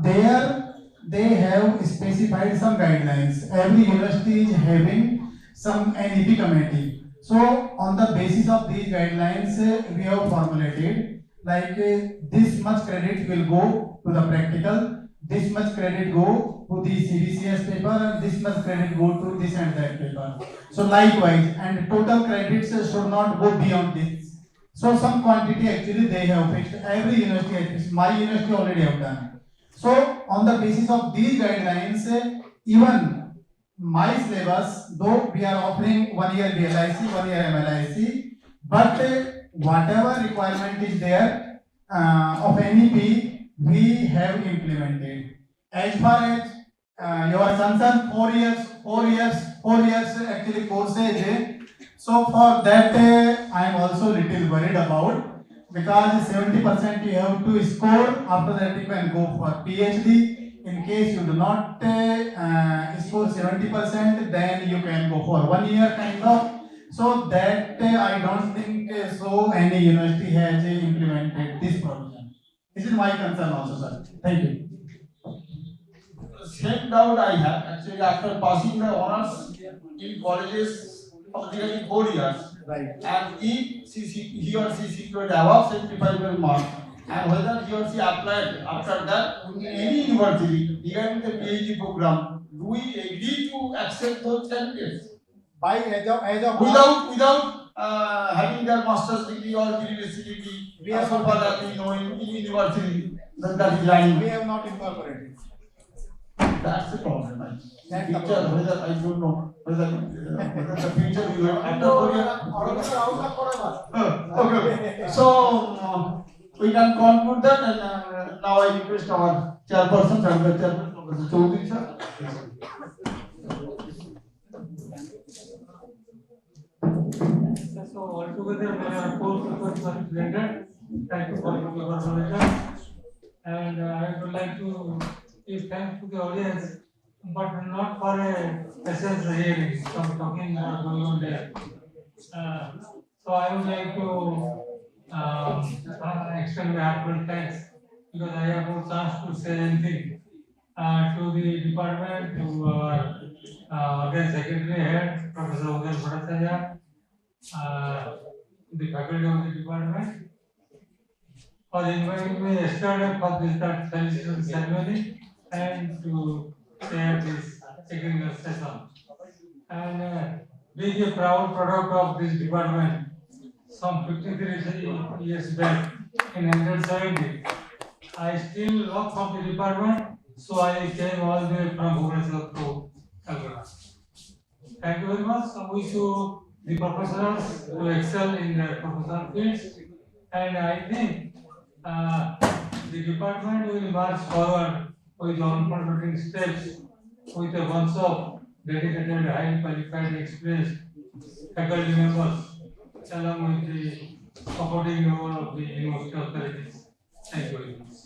there they have specified some guidelines. Every university is having some NEP committee. So on the basis of these guidelines, we have formulated like this much credit will go to the practical, this much credit go to the CBCS paper, and this much credit go to this and that paper. So likewise, and total credits should not go beyond this. So some quantity actually they have fixed. Every university has fixed. My university already have done. So on the basis of these guidelines, even my syllabus, though we are offering 1 year DLIC, 1 year MLIC, but whatever requirement is there of NEP, we have implemented. As far as your concern, 4 years actually courses. So for that, I am also little worried about, because 70% you have to score. After that, you can go for PhD. In case you do not score 70%, then you can go for 1 year kind of. So that I don't think so any university has implemented this provision. This is my concern also, sir. Thank you. Same doubt I have. Actually, after passing the honors in colleges of nearly 4 years, right? And if he or she secured above 75 mark, and whether he or she applied after that in any university regarding the PhD program, do we agree to accept those candidates? By age of Without having their master's degree or PhD degree, we have so far as we know in university that is lying. We have not incorporated. That's the problem. That's the problem. Whether I don't know whether the future we will after 4 years. Okay. So we can conclude that, and now I request our chairperson, Professor Chaudhary sir. So altogether there are 4 papers presented. Thank you for your presentation. And I would like to give thanks to the audience, but not for a essence really, from talking or going on there. So I would like to extend my heartfelt thanks, because I have no chance to say anything to the department, to our again secretary head, Professor Uday Bhattacharya, the faculty of the department, for inviting me yesterday for this celebration ceremony and to share this technical session. And being a proud product of this department, some 53 years back in 1970, I still work for the department, so I came all the way from Bhubaneswar to Calcutta. Thank you very much. I wish you the professors to excel in their professional fields, and I think the department will march forward with unfortunate steps with a bunch of dedicated, highly qualified, experienced faculty members, along with the supporting member of the university authorities. Thank you very much.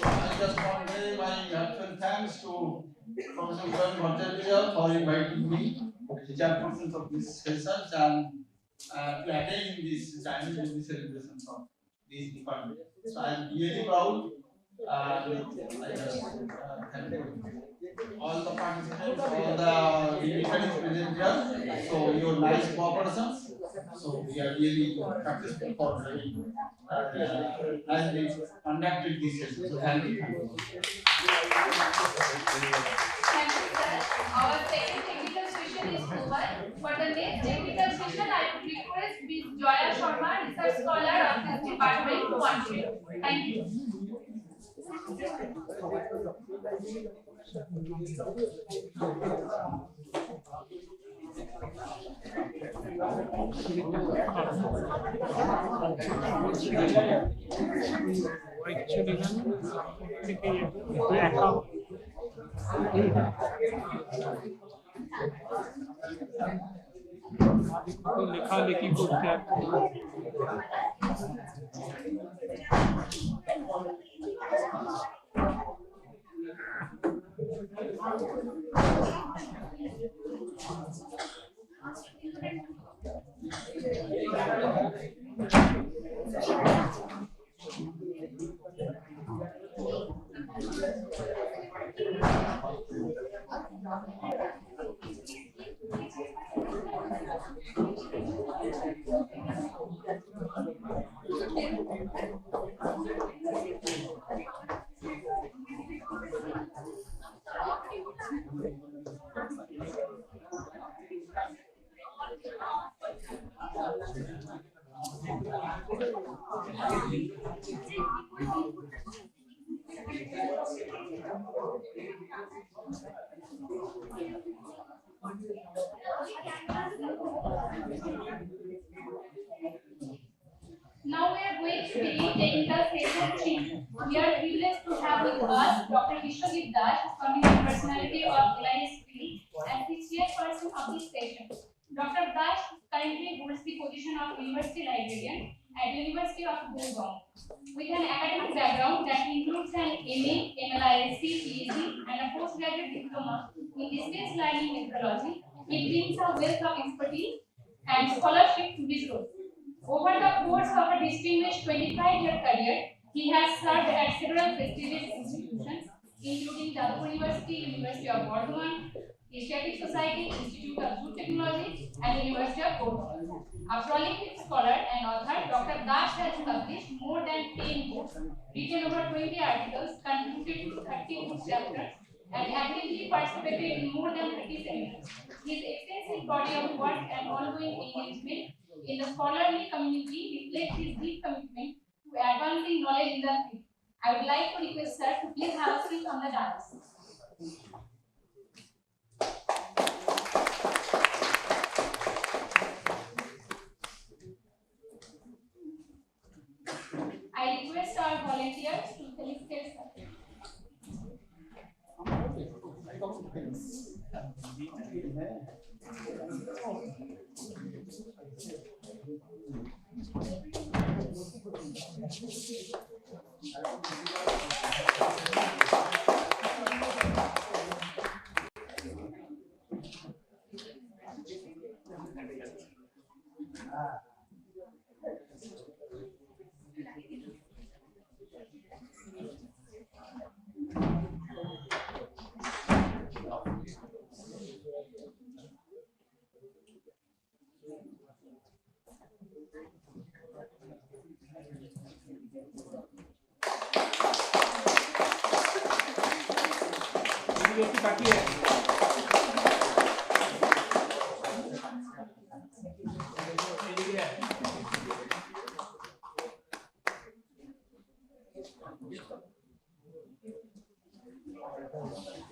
I just want to give my heartfelt thanks to Professor Uday Bhattacharya for inviting me as the chairperson of this session and to attend this Chinese celebrations of this department. So I am really proud. I just thank you. All the participants, all the dignitaries present here. So your nice cooperation. So we are really successful for as we conducted this session. So thank you. Thank you, sir. Our second technical session is over. For the next technical session, I would request Ms. Joya Sharma, research scholar of this department, to contribute. Thank you. লেখালেখি করতে আর Now we are going to begin technical session 3. We are privileged to have with us Dr. Vishwajit Das, community personality of DLIS as the chairperson of this session. Dr. Das currently holds the position of University Librarian at the University of Gurgaon. With an academic background that includes an MA, MLISC, PhD, and a postgraduate diploma in distance learning methodology, he brings a wealth of expertise and scholarship to this role. Over the course of a distinguished 25-year career, he has served at several prestigious institutions, including Jadavpur University, University of Bardhaman, Asiatic Society, Institute of Food Technology, and University of Gurgaon. A prolific scholar and author, Dr. Das has published more than 10 books, written over 20 articles, contributed to 30 book chapters, and actively participated in more than 30 seminars. His extensive body of work and ongoing engagement in the scholarly community reflects his deep commitment to advancing knowledge in the field. I would like to request sir to please have a seat on the dais. I request our volunteers to felicitate sir.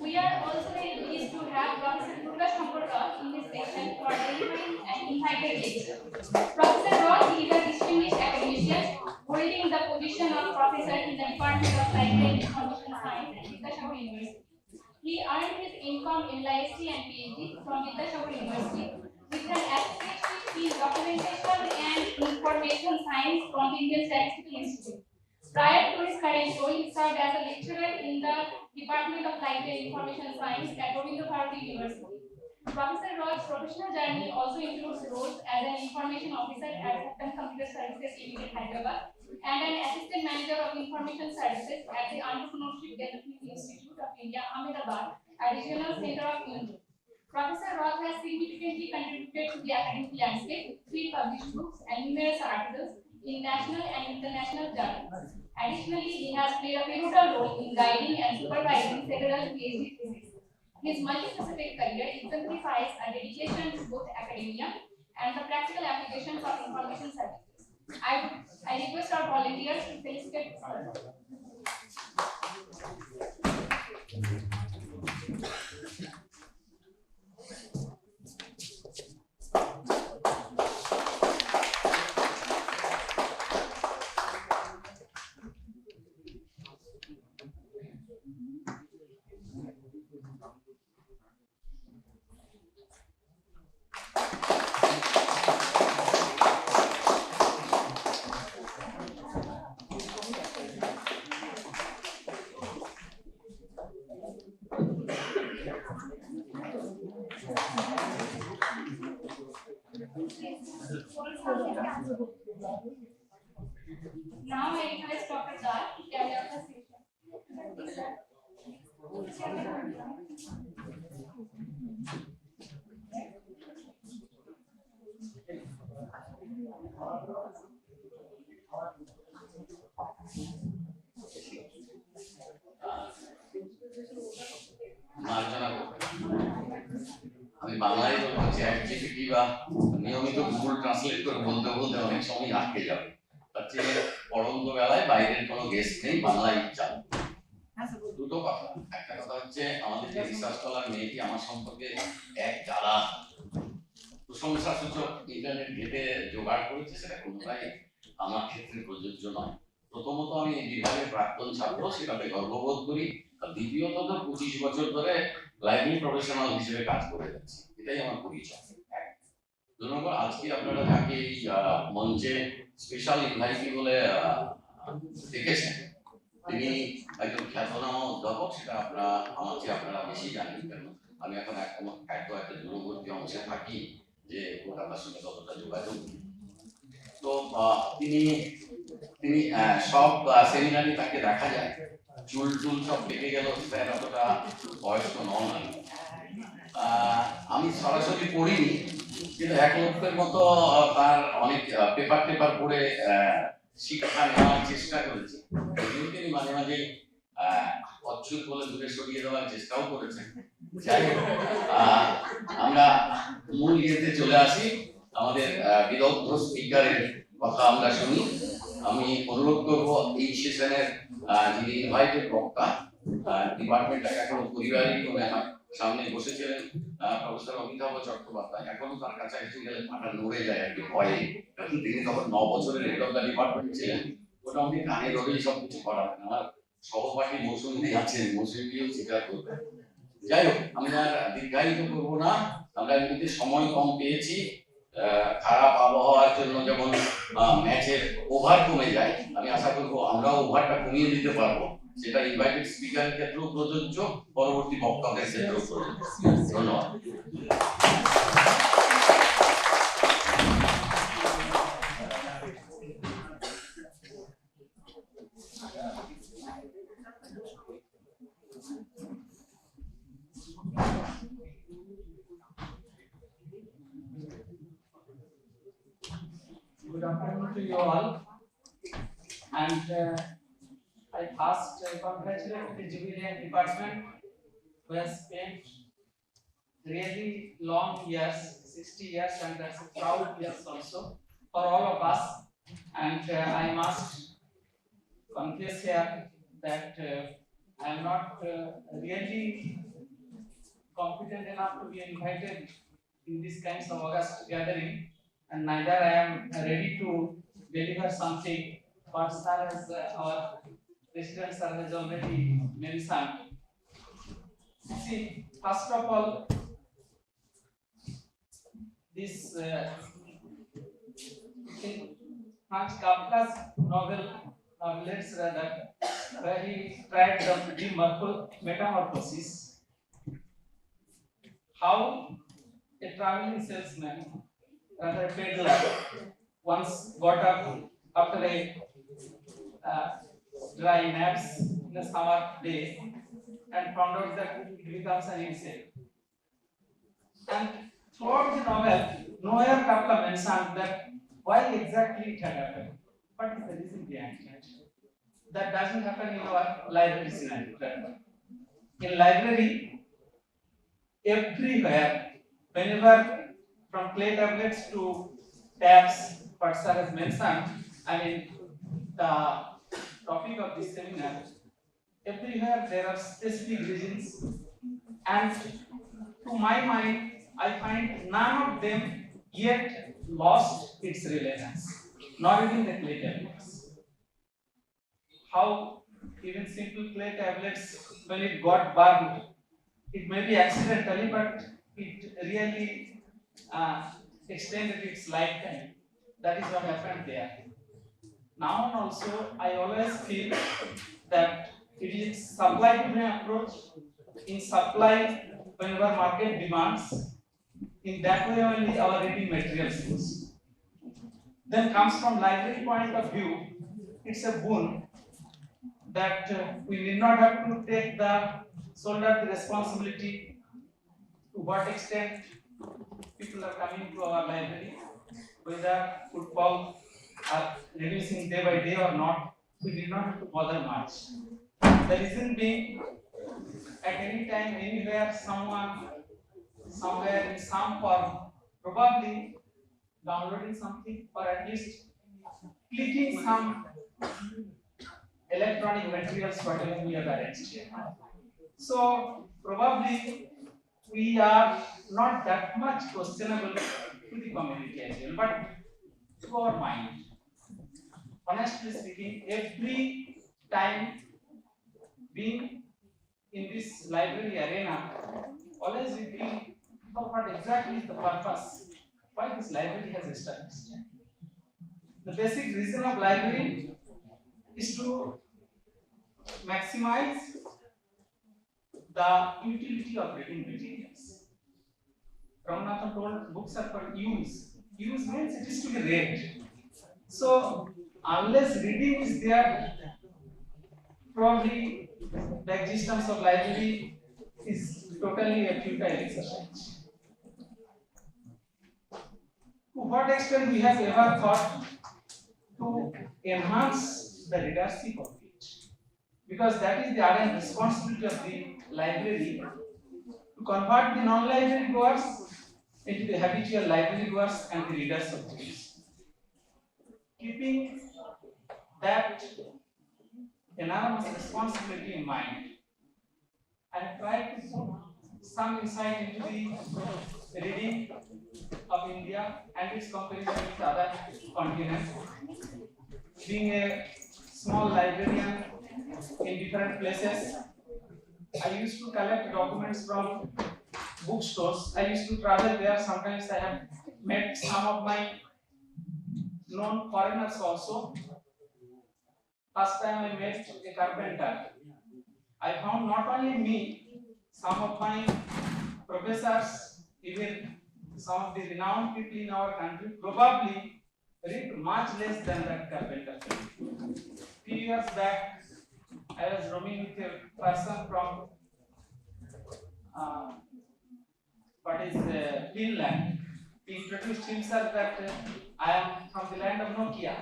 We are also very pleased to have Professor Roth in this section for delivering an invited lecture. Professor Roth is a distinguished academician holding the position of professor in the Department of Library and Information Science at Jadavpur University. He earned his income in LIC and PhD from Jadavpur University with an associate in documentation and information science from the Indian Statistical Institute. Prior to his current role, he served as a lecturer in the Department of Library and Information Science at Rabindra Bharati University. Professor Roth's professional journey also includes roles as an information officer at Saturn Computer Services Limited, Hyderabad, and an assistant manager of information services at the Entrepreneurship Development Institute of India, Ahmedabad, a regional center of India. Professor Roth has significantly contributed to the academic landscape, 3 published books, and numerous articles in national and international journals. Additionally, he has played a pivotal role in guiding and supervising several PhD theses. His multifaceted career exemplifies a dedication to both academia and the practical applications of information services. I request our volunteers to felicitate sir. Now I request Dr. Dar to carry out the session. মার্জনা করতে আমি বাংলায় বলবো chat GPT বা নিয়মিত Google translate করে বলতে বলতে অনেক সময় আটকে যাবে তার চেয়ে পড়ন্ত বেলায় বাইরের কোনো গেস্ট নেই বাংলায় চাল দুটো কথা একটা কথা হচ্ছে আমাদের যে রিসার্চ স্কলার মেয়েটি আমার সম্পর্কে এক যারা প্রশংসা সূচক ইন্টারনেট ঘেটে জোগাড় করেছে সেটা কোনোটাই আমার ক্ষেত্রে প্রযোজ্য নয় প্রথমত আমি এই বিভাগের প্রাক্তন ছাত্র সেটাতে গর্ববোধ করি আর দ্বিতীয়ত তো 25 বছর ধরে লাইব্রেরি প্রফেশনাল হিসেবে কাজ করে যাচ্ছি এটাই আমার পরিচয় দুই নম্বর আজকে আপনারা যাকে এই মঞ্চে স্পেশাল ইনভাইটি বলে দেখেছেন তিনি একজন খ্যাতনামা অধ্যাপক সেটা আপনারা আমার চেয়ে আপনারা বেশি জানেন কেন আমি এখন একটা দূরবর্তী অংশে থাকি যে কলকাতার সঙ্গে ততটা যোগাযোগ তো তিনি সব সেমিনারে তাকে দেখা যায় চুল টুল সব পেকে গেল স্যার অতটা বয়স্ক নন আমি সরাসরি পড়িনি কিন্তু এক লোকের মতো তার অনেক পেপার পড়ে শিক্ষা নেওয়ার চেষ্টা করেছি তিনি মাঝে মাঝে অচ্ছুত বলে দূরে সরিয়ে দেওয়ার চেষ্টাও করেছেন যাই হোক আমরা মূল ইয়েতে চলে আসি আমাদের বিদগ্ধ স্পিকারের কথা আমরা শুনি আমি অনুরোধ করবো এই সেশনের যিনি ইনভাইটেড বক্তা ডিপার্টমেন্ট এখনো পরিবারের আমার সামনে বসেছিলেন প্রফেসর অমিতাভ চট্টোপাধ্যায় এখনো তার কাছে একটু গেলে মাথা নড়ে যায় আর কি ভয়ে তিনি তখন 9 বছরের হেড অফ দ্য ডিপার্টমেন্ট ছিলেন মোটামুটি কানে ধরেই সবকিছু করাবেন আমার সহপাঠী মৌসুমী আছেন মৌসুমীও স্বীকার করবেন যাই হোক আমি আর দীর্ঘায়িত করবো না আমরা এমনিতে সময় কম পেয়েছি খারাপ আবহাওয়ার জন্য যেমন ম্যাচের ওভার কমে যায় আমি আশা করবো আমরাও ওভারটা কমিয়ে দিতে পারবো সেটা ইনভাইটেড স্পিকারের ক্ষেত্রেও প্রযোজ্য পরবর্তী বক্তাদের ক্ষেত্রেও প্রযোজ্য ধন্যবাদ Good afternoon to you all, and I first congratulate the Jubilant department who has spent really long years, 60 years, and that's a proud years also for all of us. And I must confess here that I am not really competent enough to be invited in this kinds of August gathering. And neither I am ready to deliver something personal as our President sir has already mentioned. See, first of all, this Franz Kafka's novelettes rather, where he tried the Metamorphosis, how a traveling salesman rather peddler once got up after a dry naps in a summer day and found out that it becomes an insect. And throughout the novel, nowhere Kapla mentioned that why exactly it had happened. What is the reason behind it? That doesn't happen in our library scenario. In library, everywhere, whenever from clay tablets to tabs, what sir has mentioned, I mean the topic of this seminar, everywhere there are specific reasons, and to my mind, I find none of them yet lost its relevance, not even the clay tablets. How even simple clay tablets, when it got burned, it may be accidentally, but it really extended its lifetime. That is what happened there. Now and also, I always feel that it is supply driven approach. In supply, whenever market demands, in that way only our reading materials goes. Then comes from library point of view, it's a boon that we need not have to take the shoulder the responsibility to what extent people are coming to our library, whether footfall are reducing day by day or not, we did not have to bother much. The reason being, at any time, anywhere, someone, somewhere in some form, probably downloading something or at least clicking some electronic materials, whatever we have arranged here. So probably we are not that much questionable to the community as well, but to our mind. Honestly speaking, every time being in this library arena, always we feel what exactly is the purpose, why this library has established. The basic reason of library is to maximize the utility of reading materials. Ramanathan told books are for use. Use means it is to be read. So unless reading is there, probably the existence of library is totally a futile exercise. To what extent we have ever thought to enhance the readership of it? Because that is the ardent responsibility of the library to convert the non-library goers into the habitual library goers and the readers of books. Keeping that enormous responsibility in mind, I tried to put some insight into the reading of India and its comparison with other continents. Being a small librarian in different places, I used to collect documents from bookstores. I used to travel there. Sometimes I have met some of my known foreigners also. First time I met a carpenter. I found not only me, some of my professors, even some of the renowned people in our country, probably read much less than that carpenter. Few years back, I was roaming with a person from Finland. He introduced himself that I am from the land of Nokia.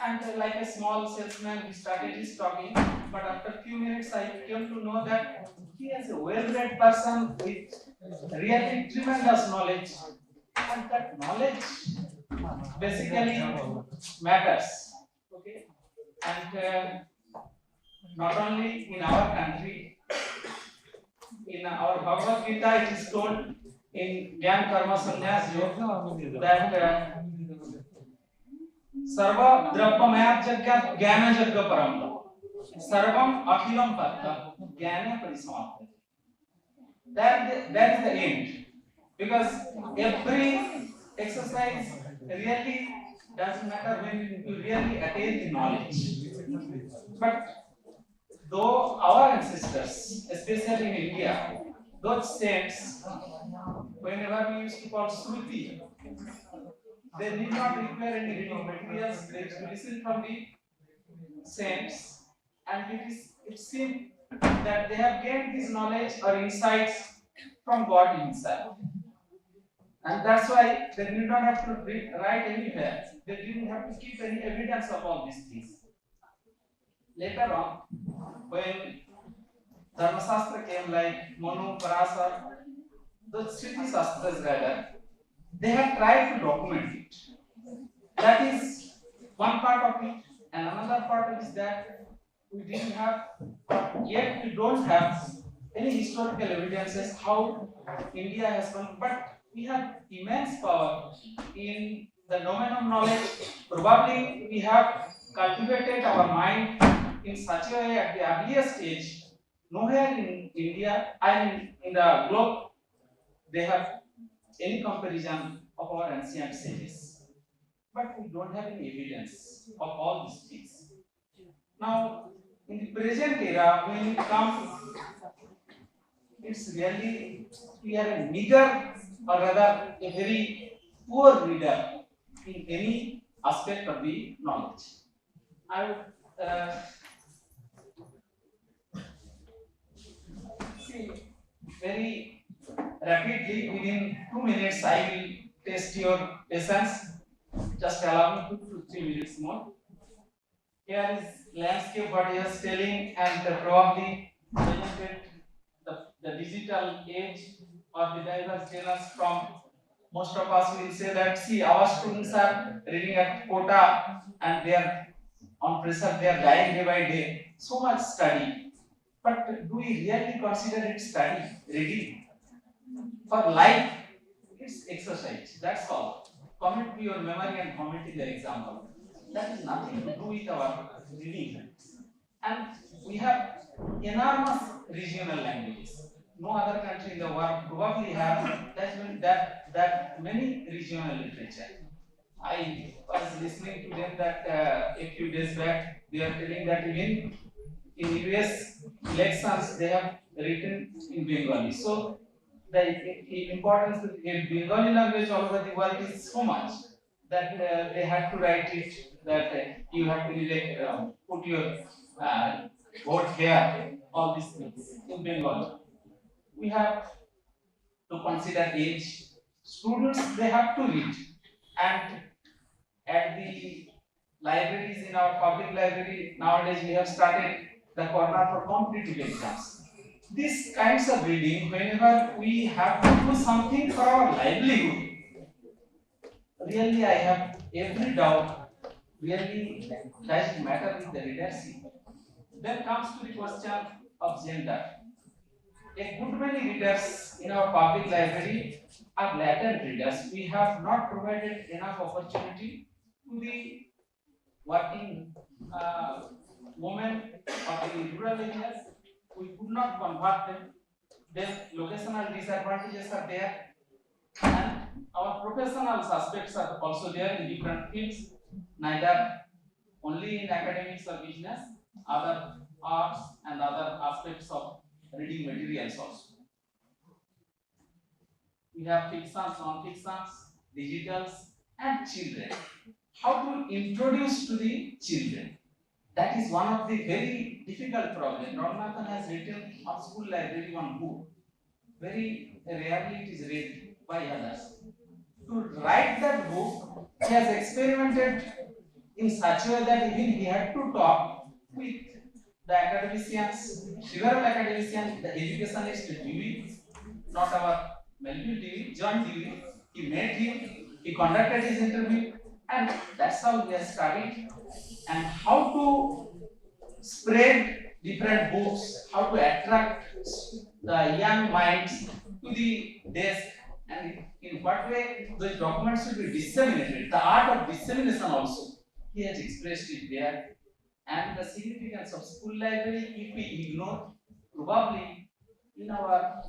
And like a small salesman, he started his talking. But after a few minutes, I came to know that he is a well-read person with really tremendous knowledge. And that knowledge basically matters. Okay? And not only in our country, in our Bhagavad Gita, it is told in Gyan Karma Sannyas Yoga that Sarva Drapamaya Jagya Jnana Jagya Param Sarvam Akhilam Patta Jnana Parisamaprati. That is the end. Because every exercise really doesn't matter when you really attain the knowledge. But though our ancestors, especially in India, those saints, whenever we used to call Shruti, they did not require any reading materials, they used to listen from the saints, and it seemed that they have gained this knowledge or insights from God Himself. And that's why they did not have to write anywhere. They didn't have to keep any evidence of all these things. Later on, when Dharmasastra came like Manu, Parasar, the Sriti Shastras rather, they had tried to document it. That is one part of it. And another part is that we didn't have, yet we don't have any historical evidences how India has come, but we have immense power in the domain of knowledge. Probably we have cultivated our mind in such a way at the earliest stage. Nowhere in India and in the globe they have any comparison of our ancient sages. But we don't have any evidence of all these things. Now, in the present era, when it comes, it's really, we are a meager or rather a very poor reader in any aspect of the knowledge. I would see very rapidly, within 2 minutes, I will test your patience. Just allow me 2 to 3 minutes more. Here is landscape what he is telling, and probably presented the digital age or the diverse genres from most of us will say that see our students are reading at quota and they are on pressure, they are dying day by day. So much study. But do we really consider it study, reading? For life, it's exercise. That's all. Commit to your memory and comment in the example. That is nothing to do with our reading. And we have enormous regional languages. No other country in the world probably have that many regional literature. I was listening to them that a few days back they are telling that even in US elections they have written in Bengali. So the importance of Bengali language all over the world is so much that they had to write it that you have to elect, put your vote here, all these things in Bengali. We have to consider age. Students, they have to read. And at the libraries, in our public library, nowadays we have started the corner for competitive exams. These kinds of reading, whenever we have to do something for our livelihood, really I have every doubt, really does it matter with the readership? Then comes to the question of gender. A good many readers in our public library are latent readers. We have not provided enough opportunity to the working women of the rural areas. We could not convert them. Then locational disadvantages are there. And our professional aspects are also there in different fields, neither only in academics or business, other arts and other aspects of reading materials also. We have fictions, non-fictions, digitals, and children. How to introduce to the children? That is one of the very difficult problems. Raghunathan has written on school library one book. Very rarely it is read by others. To write that book, he has experimented in such a way that even he had to talk with the academicians, several academicians, the educationist Dewey, not our Melville Dewey, John Dewey. He met him, he conducted his interview, and that's how he has studied and how to spread different books, how to attract the young minds to the desk, and in what way those documents should be disseminated. The art of dissemination also, he has expressed it there. And the significance of school library, if we ignore, probably in our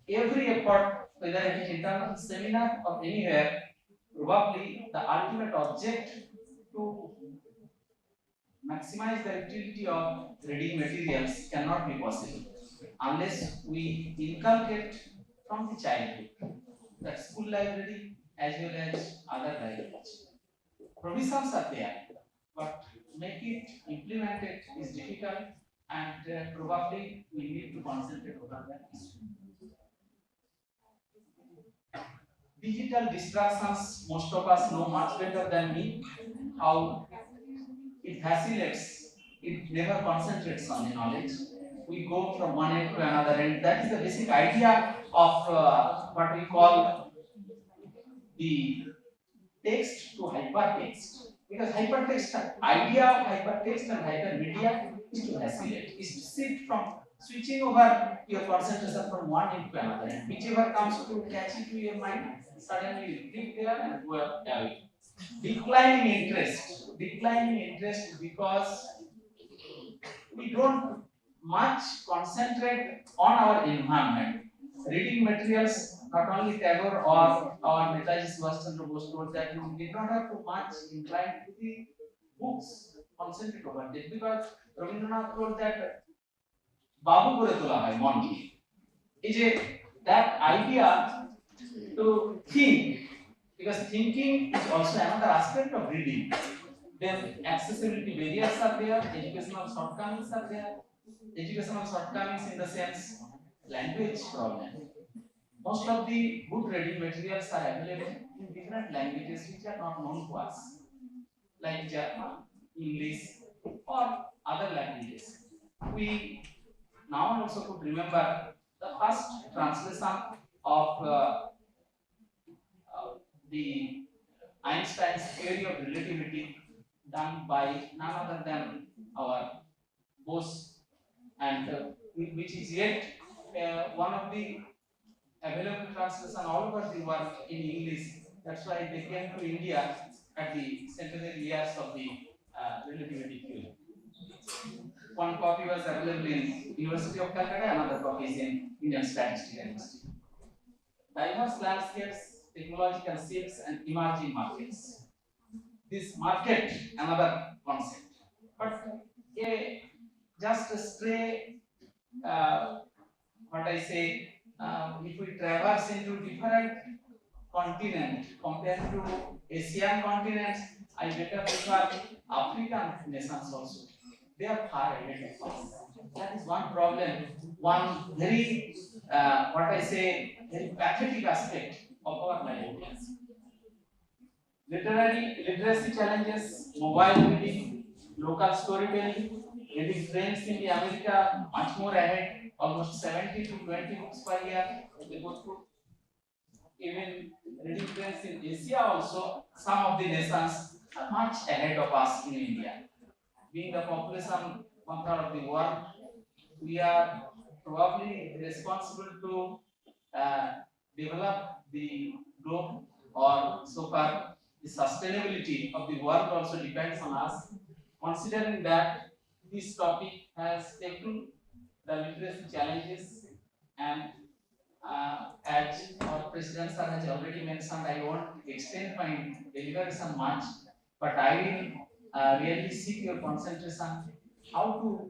every effort, whether it is internal seminar or anywhere, probably the ultimate object to maximize the utility of reading materials cannot be possible unless we inculcate from the childhood that school library as well as other libraries. Provisions are there, but make it implemented is difficult, and probably we need to concentrate on that issue. digital distractions, most of us know much better than me how it vacillates, it never concentrates on the knowledge. We go from one end to another end. That is the basic idea of what we call the text to hypertext. Because hypertext, idea of hypertext and hypermedia is to vacillate, is to shift from switching over your concentration from one end to another, and whichever comes to catch it to your mind, suddenly you click there and go away. Declining interest because we don't much concentrate on our environment. Reading materials, not only Tagore or Netaji Subhash Chandra Bose told that we did not have too much inclined to the books, concentrate over this, because Rabindranath told that Babu Kore Tola Hai Mon is that idea to think, because thinking is also another aspect of reading. Then accessibility barriers are there, educational shortcomings are there. Educational shortcomings in the sense language problem. Most of the good reading materials are available in different languages which are not known to us, like German, English, or other languages. We now also could remember the first translation of the Einstein's theory of relativity done by none other than our Bose, and which is yet one of the available translation all over the world in English. That's why they came to India at the centenary years of the relativity theory. One copy was available in University of Calcutta, another copy is in Indian Statistical Institute. Diverse landscapes, technological shifts, and emerging markets. This market, another concept. But just a stray, what I say, if we traverse into different continent compared to Asian continents, I better prefer African nations also. They are far ahead of us. That is one problem, one very, what I say, very pathetic aspect of our life. Literacy challenges, mobile reading, local storytelling, reading trends in the America much more ahead, almost 70 to 20 books per year. They go through. Even reading trends in Asia also, some of the nations are much ahead of us in India. Being the population conqueror of the world, we are probably responsible to develop the globe, or so far the sustainability of the world also depends on us. Considering that this topic has taken the literacy challenges, and as our President Sir has already mentioned, I won't extend my deliberation much, but I will really seek your concentration how to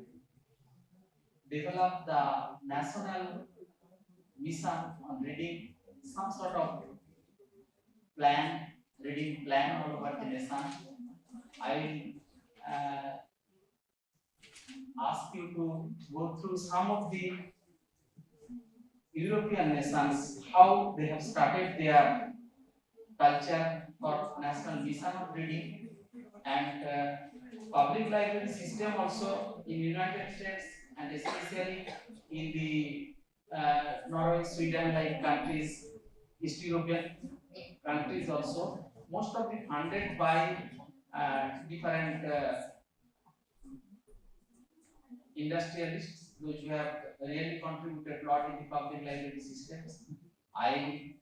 develop the national mission on reading, some sort of plan, reading plan all over the nation. I will ask you to go through some of the European nations, how they have started their culture or national mission of reading, and public library system also in United States, and especially in the Norway, Sweden like countries, East European countries also, most of the funded by different industrialists, those who have really contributed a lot in the public library systems. I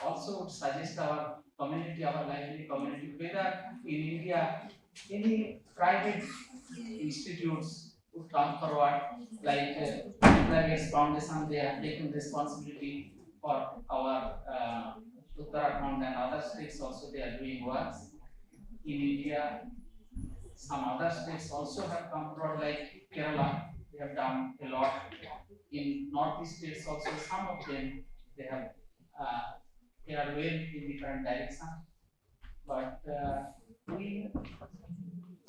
also would suggest our community, our library community, whether in India any private institutes would come forward, like private foundation, they have taken responsibility for our Uttarakhand and other states also, they are doing works. In India, some other states also have come forward, like Kerala, they have done a lot. In northeast states also, some of them, they are well in different direction. But we,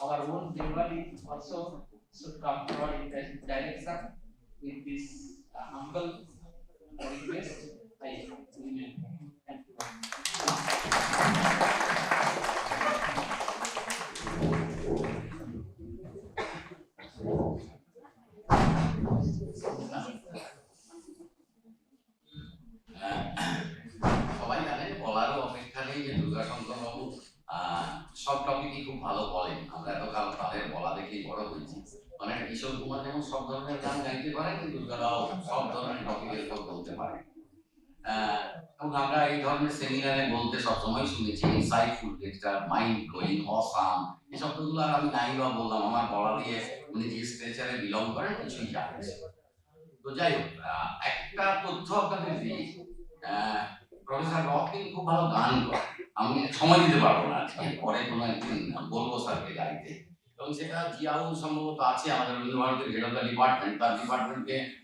our own Bengali also should come forward in that direction. With this humble request, I will thank you. করি যে দুর্গাশঙ্কর বাবু সব টপিকই খুব ভালো বলেন, আমরা এতকাল তাদের বলা দেখেই বড় হয়েছি। মানে কিশোর কুমার যেমন সব ধরনের গান গাইতে পারেন, দুর্গারাও সব ধরনের টপিকের উপর বলতে পারেন। এবং আমরা এই ধরনের সেমিনারে বলতে সবসময় শুনেছি ইনসাইটফুল, যেটা মাইন্ড ব্লোয়িং, অসাম, এই শব্দগুলো আর আমি নাই বা বললাম, আমার বলা দিয়ে উনি যে স্ট্রেচারে বিলং করেন কিছুই জানেন। তো যাই হোক, একটা তথ্য আপনাদের দিই, প্রফেসর রকিং খুব ভালো গান করে, আমি সময় দিতে পারবো না আজকে, পরে কোনো একদিন বলবো স্যারকে গাইতে। এবং সেটা জিয়াউল সম্ভবত আছে আমাদের রবীন্দ্রভারতের হেড অফ দ্য ডিপার্টমেন্ট, তার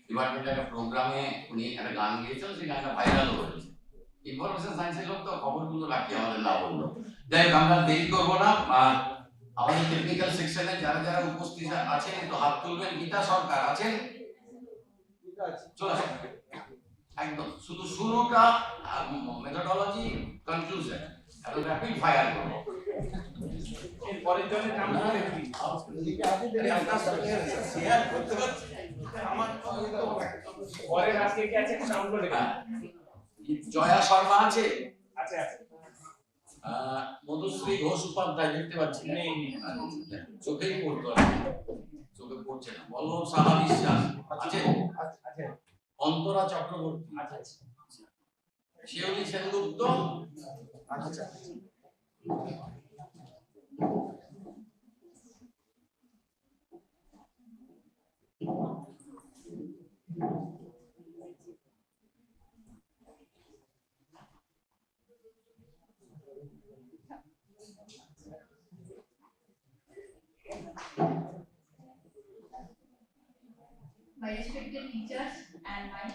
ডিপার্টমেন্টের একটা প্রোগ্রামে উনি একটা গান গিয়েছেন, সেই গানটা ভাইরালও হয়েছে। ইনফরমেশন সায়েন্সের লোক তো খবরগুলো রাখি আমাদের না বললো। যাই হোক, আমরা দেরি করবো না, আমাদের টেকনিক্যাল সেকশনে যারা যারা উপস্থিত আছেন একটু হাত তুলবেন। গীতা সরকার আছেন? চলে আসেন একদম, শুধু শুরুটা মেথডোলজি কনক্লুশন এবং র্যাপিড ফায়ার করব। পরের জন্য কাম করে কি শেয়ার করতে পারছি আমার পরের আজকে কি আছে কাউন্ট করে জয়া শর্মা আছে? আছে আছে। মধুশ্রী ঘোষ উপাধ্যায় দেখতে পাচ্ছি না, চোখেই পড়তো, চোখে পড়ছে না। বল্লভ সাহা বিশ্বাস আছে? আছে। অন্তরা চক্রবর্তী আচ্ছা। শিউলি সেনগুপ্ত আচ্ছা। My respected teachers and my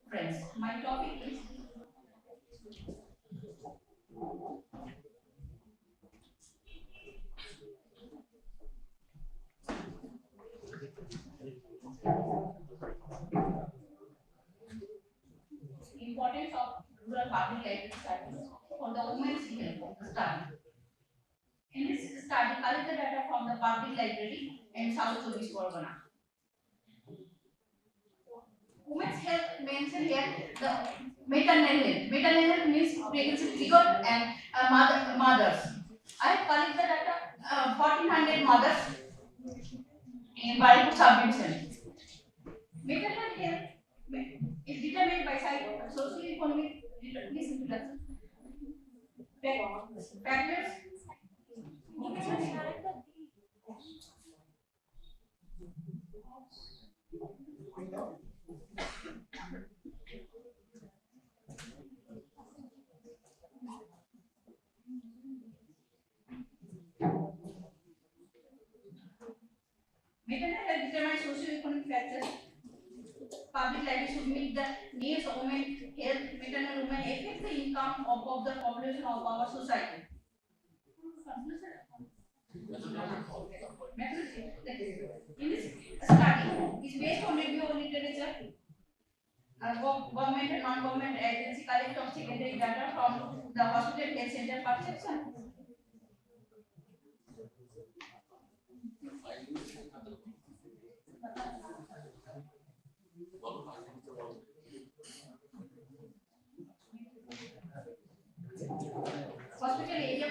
friends, my topic is importance of rural public library studies for the women's health study. In this study, collect the data from the public library in South Chobbish Pargana. Women's health mentioned here the maternal health. Maternal health means pregnancy period and mothers. I collect the data 1400 mothers in Baripur subdivision. Maternal health is determined by socio-economic factors. Maternal health determines socio-economic factors. Public library should meet the needs of women. Health, maternal women affect the income of the population of our society. In this study is based on review of literature. Government and non-government agency collect of secondary data from the hospital health center perception. Hospital area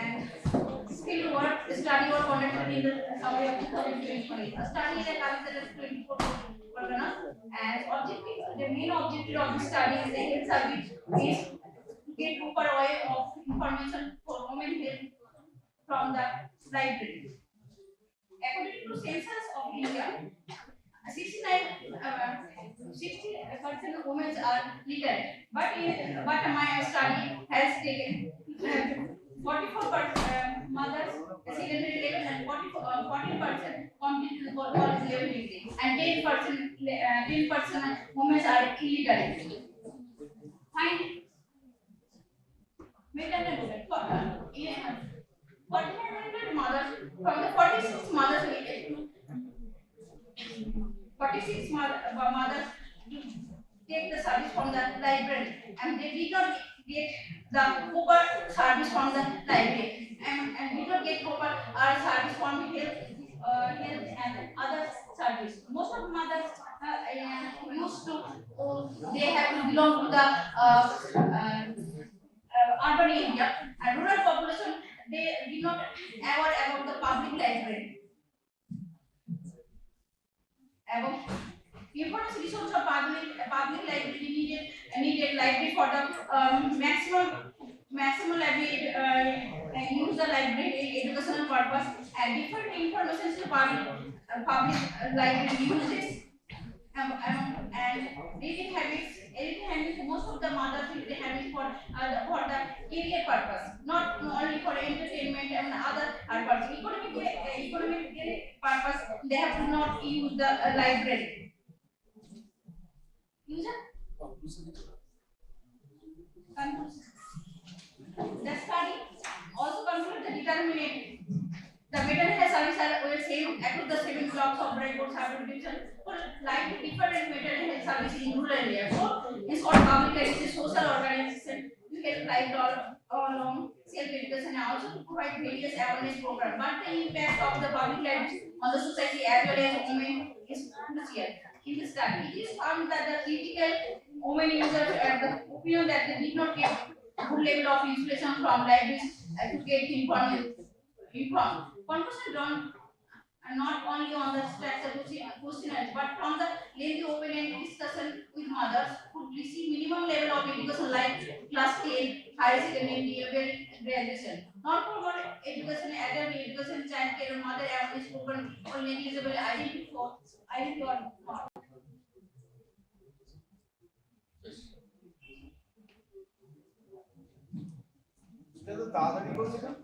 and skill work study was conducted in the summer of 2020. A study is conducted at 24 Pargana, and objective, the main objective of the study is the health service is to get proper way of information for women health from the library. According to census of India, 60% women are literate, but my study has taken 44% mothers secondary level and 14% complete the college level degree, and 10% women are illiterate. Fine. Maternal women, 4900 mothers from the 46 mothers 46 mothers take the service from the library, and they did not get the proper service from the library, and did not get proper service from health and other service. Most of mothers used to they have to belong to the urban area and rural population, they did not aware about the public library. About information resource of public library needed library for the maximum library use the library educational purpose and different information to public library uses and reading habits most of the mothers reading habits for the career purpose, not only for entertainment and other purpose. Economic purpose, they have to not use the library. User conclusion. The study also concludes the determinant. The veterinary health service will same across the 7 blocks of Raipur subdivision for like different veterinary health service in rural areas. So it's all public and it's a social organization. You can like all along self-education and also to provide various awareness programs. But the impact of the public life on the society as well as women is crucial. In this study, it is found that the critical women users and the opinion that they did not get good level of inspiration from libraries to get informed. Conclusion drawn not only on the structure questionnaires but from the lengthy open-ended discussion with mothers who receive minimum level of education like class 10, higher secondary, graduation. Non-formal education, adult education, child care, mother awareness program or negligible identity or not. এটা তো তাড়াতাড়ি করলে কেন?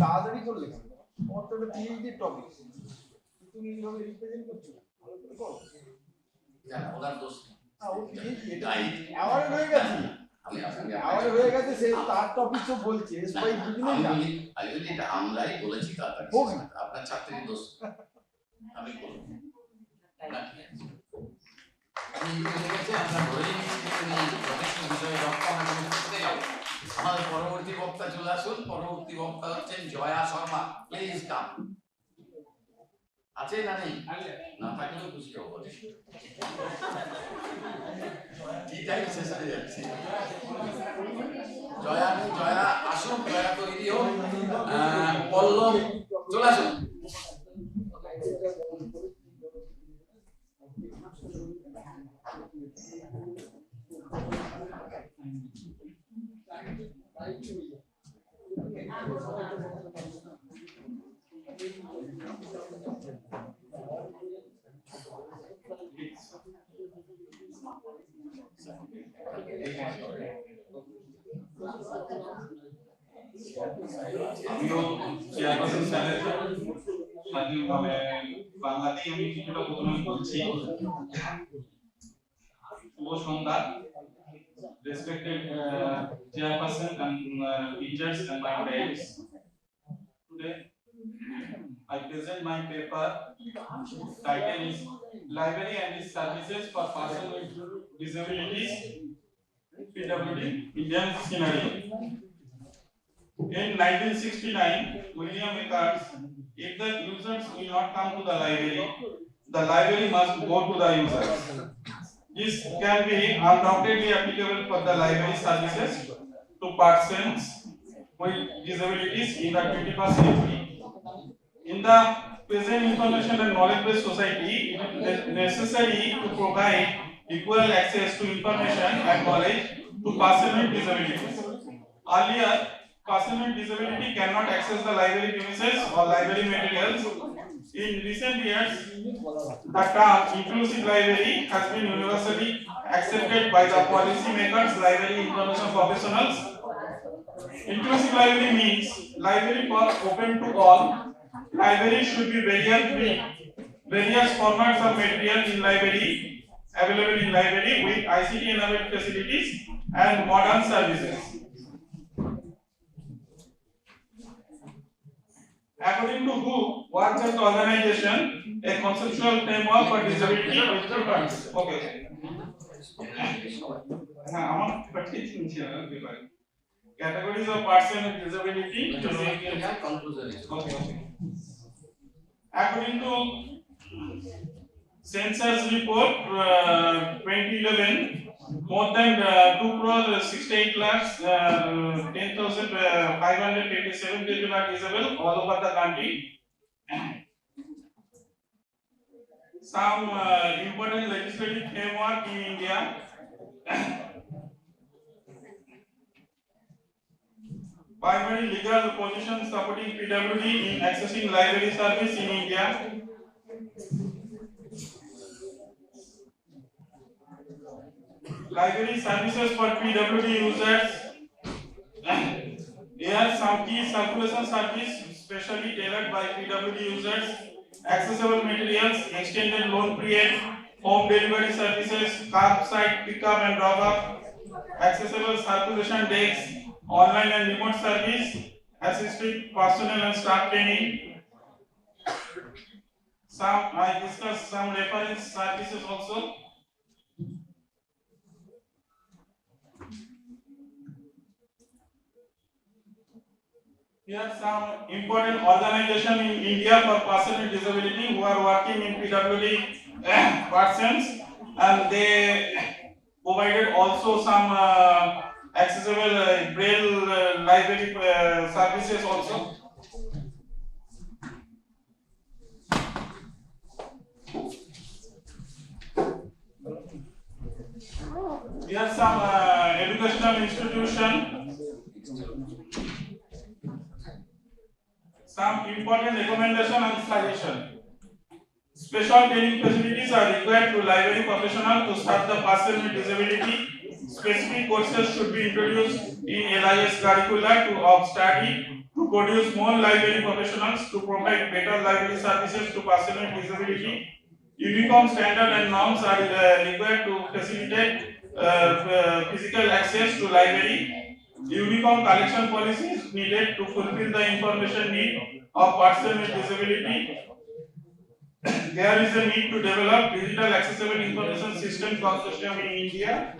তাড়াতাড়ি করলে কেন? তোমার তো একটা পিএইচডি টপিক, তুমি এইভাবে রিপ্রেজেন্ট করছো না, ভালো করে করো। ওনার দোষ ও পিএইচডি আমার হয়ে গেছে, আমার হয়ে গেছে, সে তার টপিক তো বলছে, সবাই বুঝলেন না। আমি বলি এটা আমরাই বলেছি তাড়াতাড়ি, আপনার ছাত্রীর দোষ আমি বলবো না। আমি বলেছি আমরা ধরে নিয়েছি বিষয়ে রক্ষণা করতে যাবো। আমাদের পরবর্তী বক্তা চলে আসুন। পরবর্তী বক্তা হচ্ছেন জয়া শর্মা, প্লিজ কাম। আছে না নেই? না থাকলেও খুশি হবো। ঠিক আছে, শেষ হয়ে যাচ্ছে। জয়া আসুন, জয়া তৈরি হোক। পল্লব চলে আসুন। আমিও চেয়ারপারসন স্যারের স্বাধীনভাবে বাংলাতেই আমি কিছুটা প্রথমে বলছি। শুভ সন্ধ্যা, respected chairperson and teachers and my friends. Today I present my paper. Title is Library and its Services for Persons with Disabilities, PWD, Indian Dictionary. In 1969, William Eckert, if the users will not come to the library must go to the users. This can be undoubtedly applicable for the library services to persons with disabilities in the 21st century. In the present information and knowledge-based society, it is necessary to provide equal access to information and knowledge to persons with disabilities. Earlier, persons with disability cannot access the library premises or library materials. In recent years, the term inclusive library has been universally accepted by the policy makers, library information professionals. Inclusive library means library for open to all. Library should be various formats of material in library available in library with ICT enabled facilities and modern services. According to WHO, World Health Organization, a conceptual framework for disability is defined. Okay. Categories of persons with disability. Okay. According to census report 2011, more than 2 crore 68 lakhs 10,587 people are disabled all over the country. Some important legislative framework in India. Primary legal position supporting PWD in accessing library service in India. Library services for PWD users. Here some key circulation service specially tailored by PWD users, accessible materials, extended loan period, home delivery services, curbside pickup and drop off, accessible circulation desks, online and remote service, assisted personnel and staff training. I discussed some reference services also. Here are some important organizations in India for persons with disability who are working in PWD persons, and they provided also some accessible braille library services also. Here are some educational institutions. Some important recommendation and suggestion. Special training facilities are required to library professionals to serve the person with disability. Specific courses should be introduced in LIS curricula of study to produce more library professionals to provide better library services to persons with disability. Uniform standard and norms are required to facilitate physical access to library. Uniform collection policies needed to fulfill the information need of persons with disability. There is a need to develop digital accessible information system consortium in India.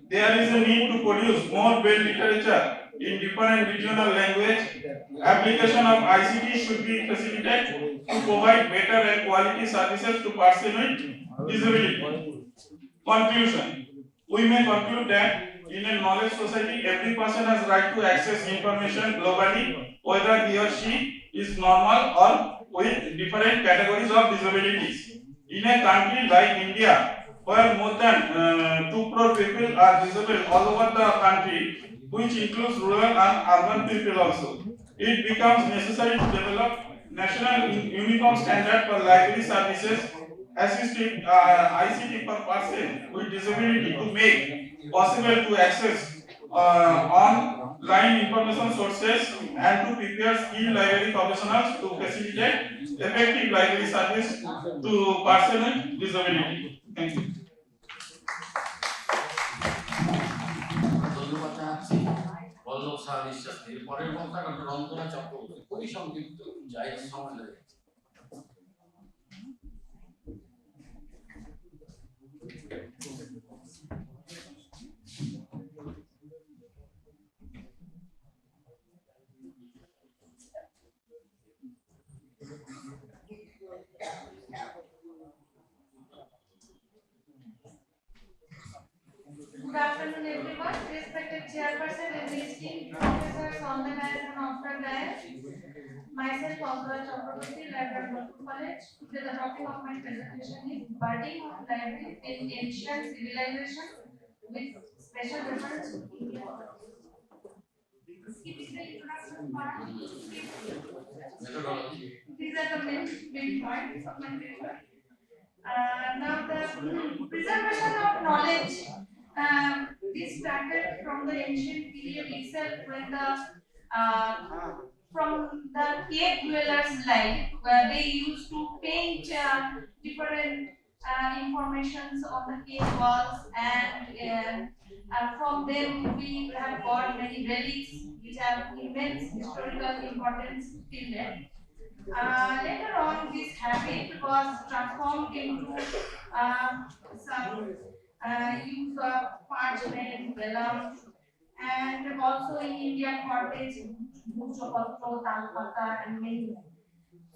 There is a need to produce more braille literature in different regional language. Application of ICT should be facilitated to provide better and quality services to persons with disability. Conclusion. We may conclude that in a knowledge society, every person has right to access information globally, whether he or she is normal or with different categories of disabilities. In a country like India, where more than 2 crore people are disabled all over the country, which includes rural and urban people also, it becomes necessary to develop national uniform standard for library services, assisting ICT per person with disability to make possible to access online information sources and to prepare skilled library professionals to facilitate effective library service to persons with disability. Thank you. ধন্যবাদ জানাচ্ছি বল্লভ শাহ বিশ্বাস। এরপরের বক্তা doctor Ranjana Chakraborty, খুবই সংক্ষিপ্ত, যাই সময় লাগে। Good afternoon, everyone. Respected chairperson and esteemed professors on the dais and off the dais. Myself, Dr. Chakraborty, Jadavpur College. Today, the topic of my presentation is budding of library in ancient civilization with special reference to India. Skipping the introduction part. These are the main points of my paper. Now, the preservation of knowledge. This started from the ancient period itself, when from the cave dwellers' life, where they used to paint different informations on the cave walls, and from them we have got many relics which have immense historical importance till then. Later on, this habit was transformed into some use of parchment, vellum, and also in Indian cottage, bhujapatro, talpata, and many more.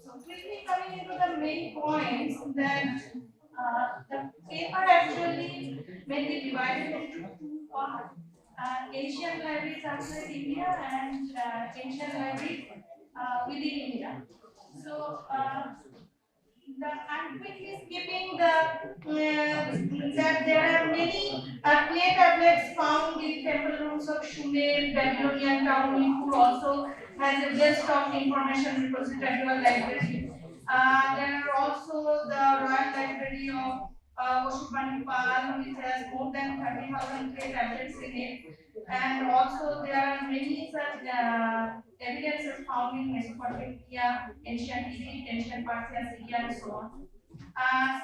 So quickly coming into the main points, that The paper actually may be divided into two parts. Asian libraries outside India and Asian libraries within India. So I'm quickly skipping that there are many clay tablets found in temple rooms of Shumer, Babylonian town, Nipur also has a well-stocked information repository or library. There are also the Royal Library of Pashupani which has more than 30,000 clay tablets in it. And also there are many such evidences found in Mesopotamia, ancient Egypt, ancient Persia, Syria, and so on.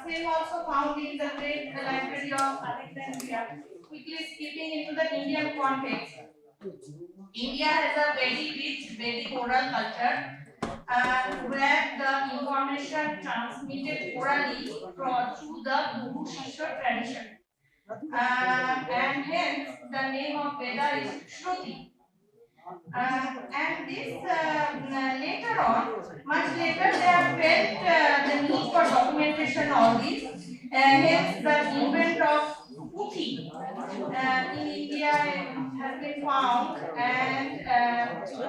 Same also found in the great library of Alexandria. Quickly skipping into the Indian context, India has a very rich Vedic oral culture where the information transmitted orally through the Guru Shishya tradition. And hence the name of Veda is Shruti. And this later on, much later, they have felt the need for documentation of this. Hence, the invent of Puthi in India has been found, and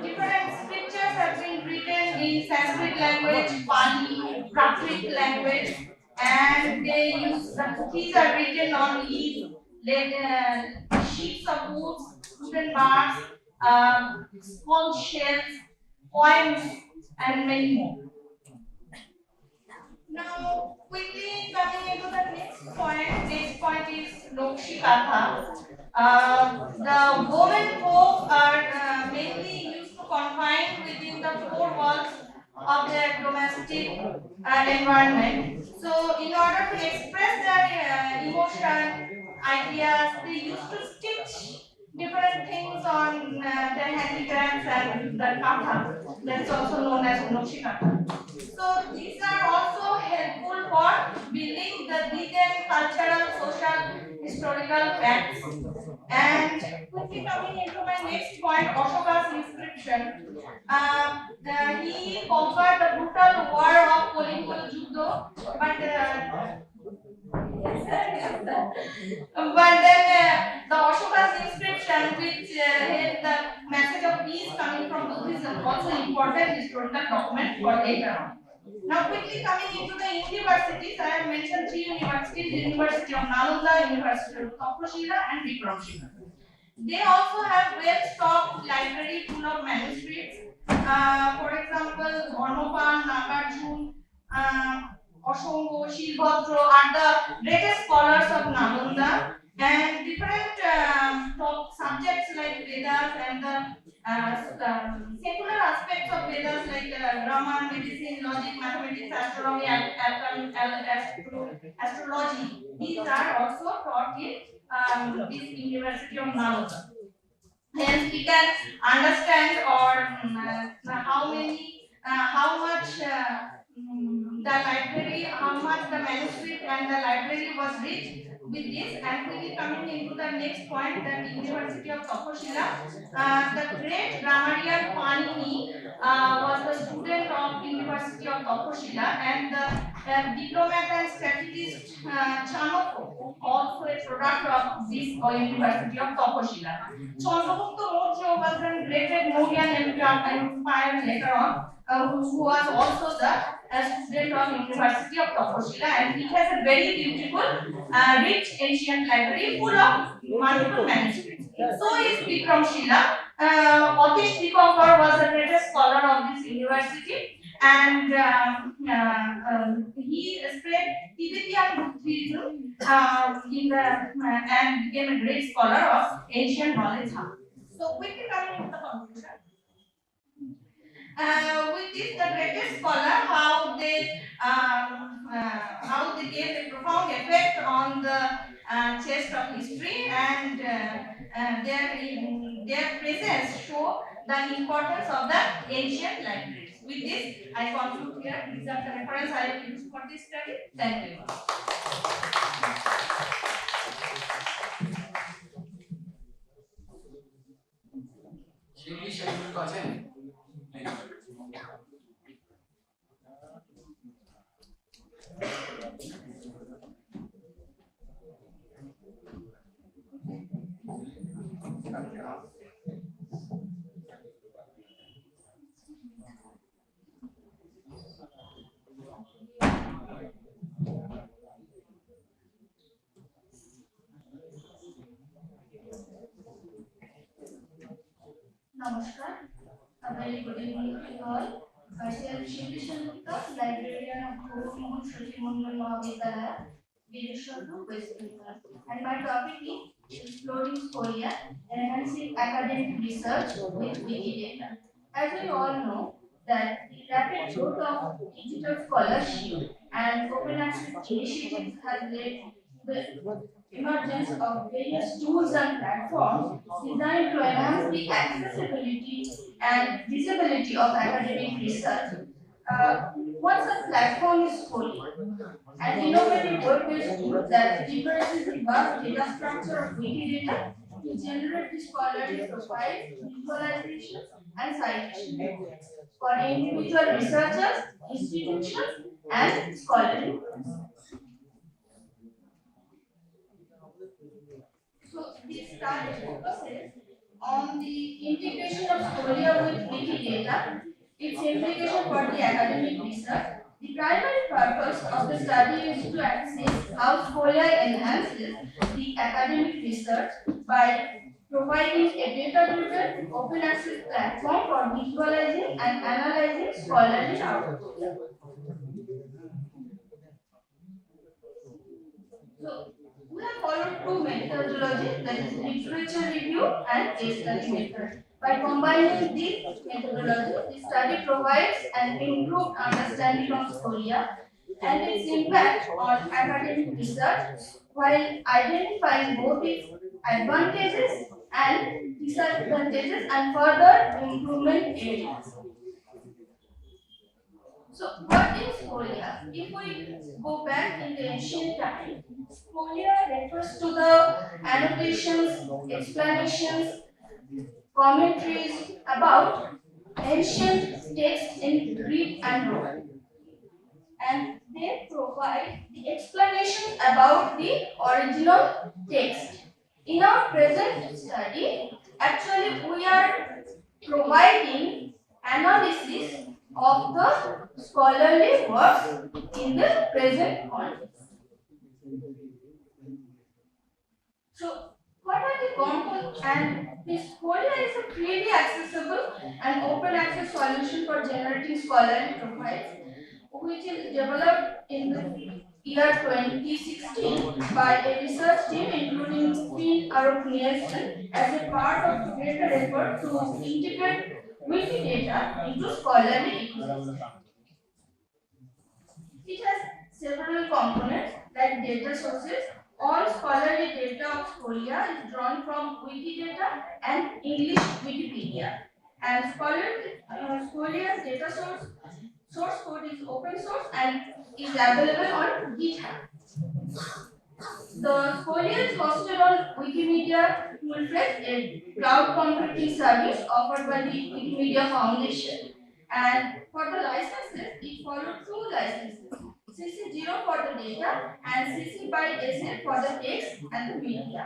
different scriptures have been written in Sanskrit language, Pali, Prakrit language, and they use the Puthis are written on leaves, sheets of wood, wooden bars, sponge shells, poems, and many more. Now, quickly coming into the next point. Next point is Lokshikatha. The women folk are mainly used to confine within the four walls of their domestic environment. So, in order to express their emotion, ideas, they used to stitch different things on their handicrafts and the katha. That's also known as Lokshikatha. So these are also helpful for building the detailed cultural, social, historical facts. And quickly coming into my next point, Ashoka's inscription. He conquered the brutal war of Kalinga Juddha, but then the Ashoka's inscription, which had the message of peace coming from Buddhism, also important historical document for later on. Now, quickly coming into the universities, I have mentioned three universities: University of Nalanda, University of Taক্ষশিলা, and Vikramshila. They also have well-stocked library full of manuscripts. For example, Dharmapal, Nagarjun, Ashongo, Shilbhadra are the greatest scholars of Nalanda, and different top subjects like Vedas and the secular aspects of Vedas like grammar, medicine, logic, mathematics, astronomy, astrology. These are also taught in this University of Nalanda. Hence, we can understand how much the library, how much the manuscript and the library was rich with this. And quickly coming into the next point, that University of Taক্ষশিলা, the great grammarian Panini was the student of University of Taক্ষশিলা, and the diplomat and strategist Chanakya, also a product of this University of Taক্ষশিলা. Chandragupta Maurya was a great Mauryan empire later on, who was also the student of University of Taক্ষশিলা, and he has a very beautiful, rich ancient library full of multiple manuscripts. So is Vikramshila. Atish Dikankar was the greatest scholar of this university, and he spread Tibetan Buddhism and became a great scholar of ancient knowledge. So quickly coming into the conclusion. With this, the greatest scholar, how they gave a profound effect on the chest of history, and their presence show the importance of the ancient libraries. With this, I conclude here. These are the reference I have used for this study. Thank you. Namaskar. A very good evening to you all. Myself Shri Shantika, librarian of Guru Shruti Mangal Mahavidyalaya, Vireshwar, West Bengal. And my topic is exploring Korea, enhancing academic research with Wikidata. As we all know, that the rapid growth of digital scholarship and open access initiatives has led the emergence of various tools and platforms designed to enhance the accessibility and visibility of academic research. One such platform is Scholia, an innovative web-based tool that leverages the vast data structure of Wikidata to generate the scholarly profiles, visualizations, and citations for individual researchers, institutions, and scholarly works. So this study focuses on the integration of Scholia with Wikidata, its implication for the academic research. The primary purpose of the study is to assess how Scholia enhances the academic research by providing a data-driven open access platform for visualizing and analyzing scholarly outputs. So, we have followed two methodologies, that is literature review and case study method. By combining these methodologies, the study provides an improved understanding of Korea and its impact on academic research while identifying both its advantages and disadvantages and further improvement areas. So, what is Spolia? If we go back in the ancient time, Spolia refers to the annotations, explanations, commentaries about ancient texts in Greek and Rome. And they provide the explanations about the original text. In our present study, actually we are providing analysis of the scholarly works in the present context. So, what are the components? And this Scholia is a freely accessible and open access solution for generating scholarly profiles, which is developed in the year 2016 by a research team including Finn Arup Nielsen as a part of greater effort to integrate Wikidata into scholarly ecosystem. It has several components like data sources. All scholarly data of Scholia is drawn from Wikidata and English Wikipedia. And Scholia's data source code is open source and is available on GitHub. The Scholia is hosted on Wikimedia Toolfresh, a cloud computing service offered by the Wikimedia Foundation. And for the licenses, it followed two licenses. CC0 for the data and CC by SA for the text and the media.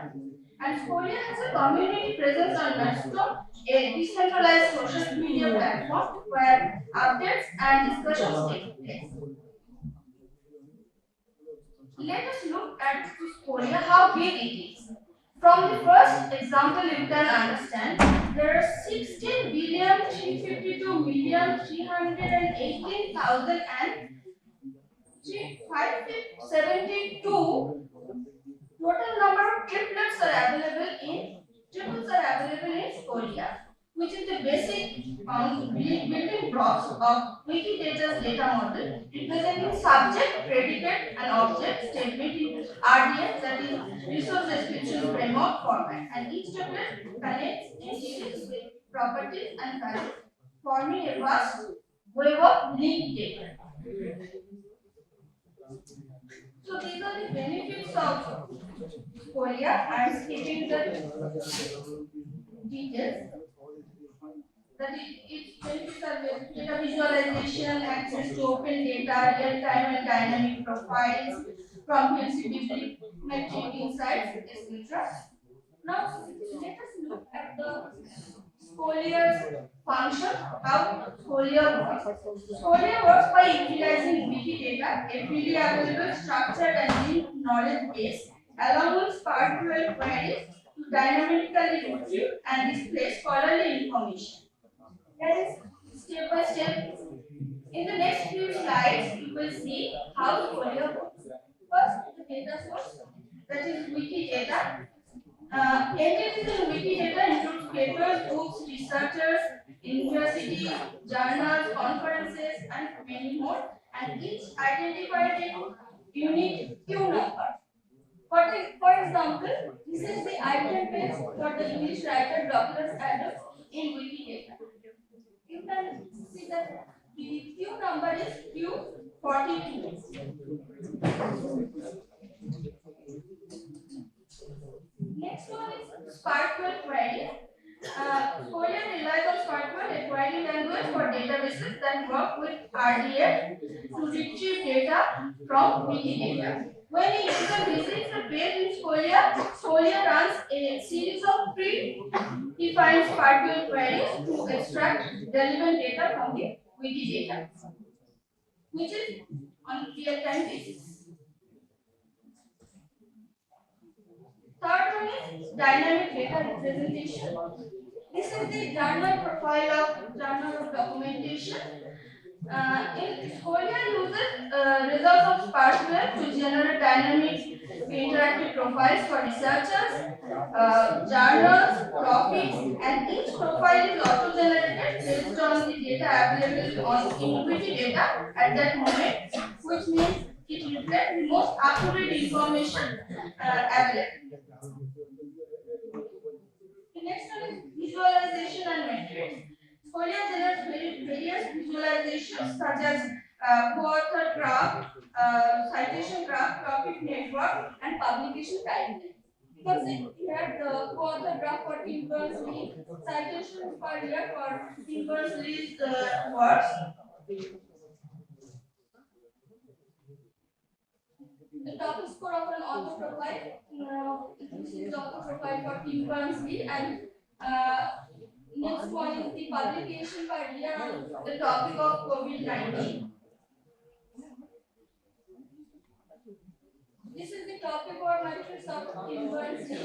And Scholia has a community presence on Mastodon, a decentralized social media platform where updates and discussions take place. Let us look at Scholia, how big it is. From the first example, you can understand there are 16,352,572 total number of triplets are available in Scholia, which is the basic building blocks of Wikidata's data model, representing subject, predicate, and object statement in RDF, that is Resource Description Framework format, and each triplet connects entities with properties and values, forming a vast web of linked data. So these are the benefits of Scholia. I am skipping the details. That its benefits are data visualization, access to open data, real-time and dynamic profiles, comprehensive bibliometric insights, etc. Now, let us look at the Scholia's function, how Scholia works. Scholia works by utilizing Wikidata, a freely available, structured and linked knowledge base, along with particular queries to dynamically retrieve and display scholarly information. That is step by step. In the next few slides, you will see how Scholia works. First, the data source, that is Wikidata. Entities in Wikidata include papers, books, researchers, universities, journals, conferences, and many more, and each identified a unique Q number. For example, this is the item page for the English writer Douglas Adams in Wikidata. You can see that the Q number is Q42. Next one is SparkQuery query. Scholia relies on SparkQuery, a query language for databases that work with RDF to retrieve data from Wikidata. When a user visits a page in Scholia, Scholia runs a series of pre-defined SparkQuery queries to extract relevant data from the Wikidata, which is on real-time basis. Third one is dynamic data representation. This is the journal profile of journal of documentation. In Scholia uses results of SparkQuery to generate dynamic interactive profiles for researchers, journals, topics, and each profile is auto-generated based on the data available on Wikidata at that moment, which means it reflects the most up-to-date information available. The next one is visualization and metrics. Scholia generates various visualizations such as co-author graph, citation graph, topic network, and publication timeline. You can see here the co-author graph for Tim Berners-Lee, citations per year for Tim Berners-Lee's works. The topic score of an author profile. This is the author profile for Tim Berners-Lee, and next one is the publication per year on the topic of COVID-19. This is the topic or matrix of Tim Berners-Lee.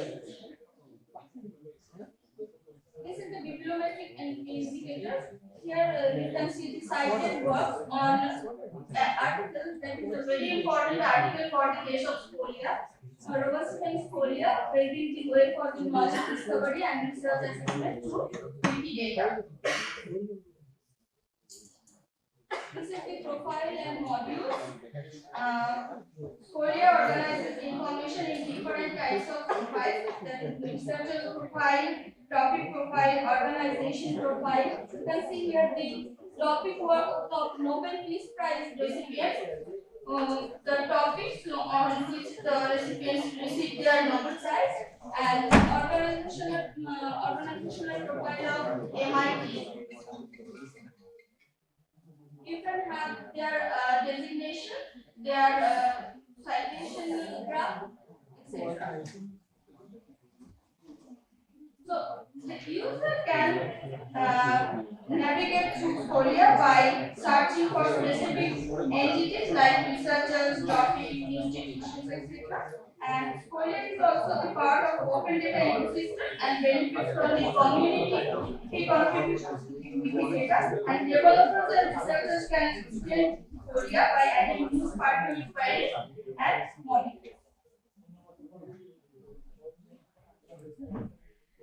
This is the bibliometric indicators. Here you can see the cited works on articles. That is a very important article for the case of Scholia. Robust Scholia, paving the way for the knowledge discovery and research assessment through Wikidata. This is the profile and modules. Scholia organizes information in different types of profiles. That is researcher profile, topic profile, organization profile. You can see here the topic work of Nobel Peace Prize recipients. The topics on which the recipients receive their Nobel Prize, and organizational profile of MIT. You can have their designation, their citation graph, etc. So the user can navigate through Scholia by searching for specific entities like researchers, topics, institutions, etc. And Scholia is also the part of open data ecosystem and benefits from the community contributions to Wikidata, and developers and researchers can extend Scholia by adding new Sparkle queries and modules.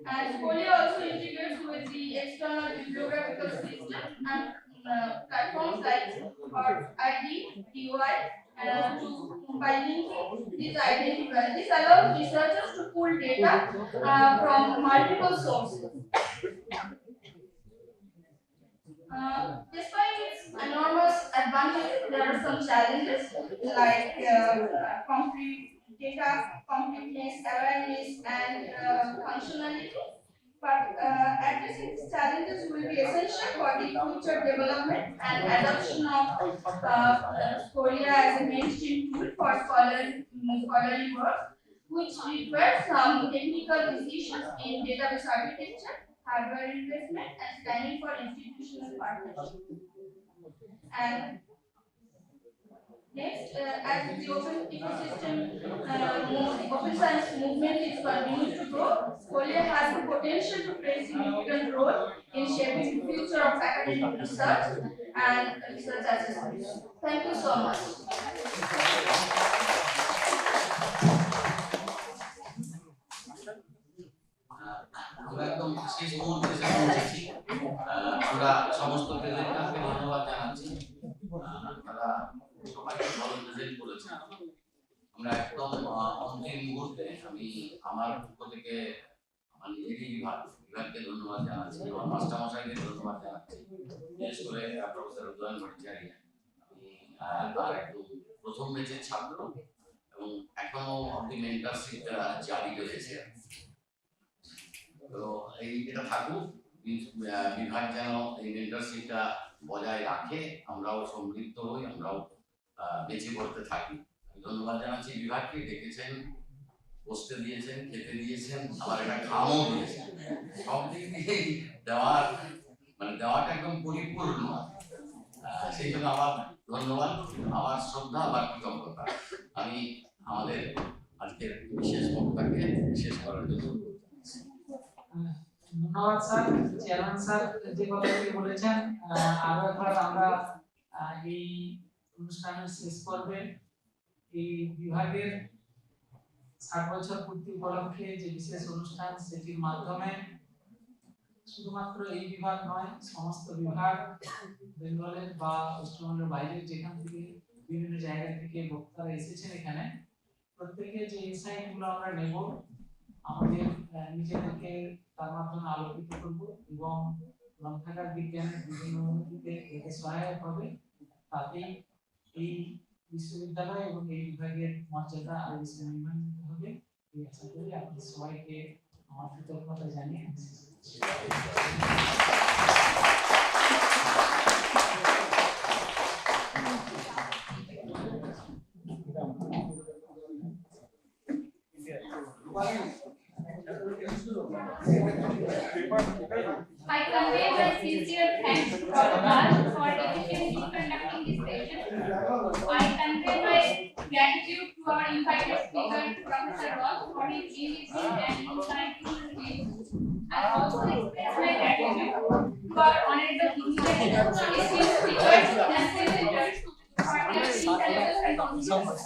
And Scholia also integrates with the external bibliographical system and platforms like ID, DOI, by linking these identifiers. This allows researchers to pull data from multiple sources. Despite its enormous advantages, there are some challenges like completeness, awareness, and functionality. But addressing these challenges will be essential for the future development and adoption of Scholia as a mainstream tool for scholarly work, which requires some technical decisions in database architecture, hardware investment, and planning for institutional partnership. And Next, as the open ecosystem, open science movement is continues to grow, Korea has the potential to play a significant role in shaping the future of academic research and research assessment. Thank you so much. আমরা একদম শেষ মুহূর্তে এসে পৌঁছেছি। আমরা সমস্ত প্রেজেন্টারকে ধন্যবাদ জানাচ্ছি। তারা সবাই ভালো প্রেজেন্ট করেছেন। আমরা একদম অন্তিম মুহূর্তে আমি আমার পক্ষ থেকে আমার নিজেরই বিভাগকে ধন্যবাদ জানাচ্ছি, আমার মাস্টারমশাইকে ধন্যবাদ জানাচ্ছি, বিশেষ করে প্রফেসর উদয়ন ভট্টাচার্য। আমি তার একদম প্রথম ব্যাচের ছাত্র এবং এখনো অব্দি মেন্টরশিপ জারি রয়েছে। তো এটা থাকুক, বিভাগ যেন এই মেন্টরশিপটা বজায় রাখে, আমরাও সমৃদ্ধ হই, আমরাও বেঁচে পড়তে থাকি। ধন্যবাদ জানাচ্ছি বিভাগকে, ডেকেছেন, বসতে দিয়েছেন, খেতে দিয়েছেন, আবার একটা খামও দিয়েছেন। সব দিক দিয়েই দেওয়াটা একদম পরিপূর্ণ। সেই জন্য আমার ধন্যবাদ, আমার শ্রদ্ধা, আমার কৃতজ্ঞতা। আমি আমাদের আজকের বিশেষ বক্তাকে বিশেষ করার জন্য ধন্যবাদ স্যার। চেয়ারম্যান স্যার যে কথাগুলি বলেছেন, আরো একবার আমরা এই অনুষ্ঠানের শেষ পর্বে এই বিভাগের 60 বছর পূর্তি উপলক্ষে যে বিশেষ অনুষ্ঠান, সেটির মাধ্যমে শুধুমাত্র এই বিভাগ নয়, সমস্ত বিভাগ বেঙ্গলের বা পশ্চিমবঙ্গের বাইরের যেখান থেকে বিভিন্ন জায়গা থেকে বক্তারা এসেছেন এখানে, প্রত্যেকে যে ইনসাইট গুলো আমরা নেব, আমাদের নিজেদেরকে তার মাধ্যমে আলোকিত করব এবং গ্রন্থাগার বিজ্ঞানের বিভিন্ন উন্নতিতে এতে সহায়ক হবে। তাতেই এই বিশ্ববিদ্যালয় এবং এই বিভাগের মর্যাদা আরো বেশি উন্নয়ন হবে। এই আশা করি আপনাদের সবাইকে আমার কৃতজ্ঞতা জানিয়ে I convey my sincere thanks to Prabhupada for efficiently conducting this session. I convey my gratitude to our invited speaker, Professor Ross, for his engaging and insightful views. I also express my gratitude to our honorable dignitaries, esteemed speakers, and presenters for their intellectual contributions,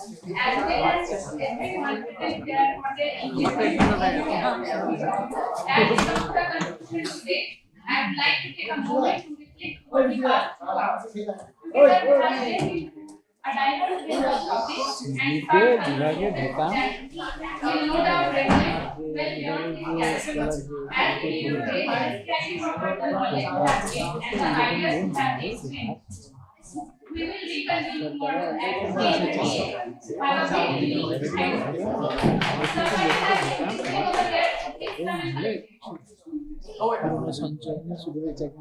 as well as everyone present there for their engagement. As the conclusion today, I would like to take a moment to reflect what we have throughout. Together we have taken a diverse range of topics and sparked a that will no doubt resonate well beyond this gathering, as we illustrate the descriptive of the knowledge we have gained and the ideas we have explained. We will reconvene tomorrow at 8 a.m. Have a great evening. Thank you. Somebody has anything over there? It's coming. Corona সঞ্চয় শুধু check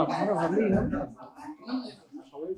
আপনারা ভালোই হয় সবাই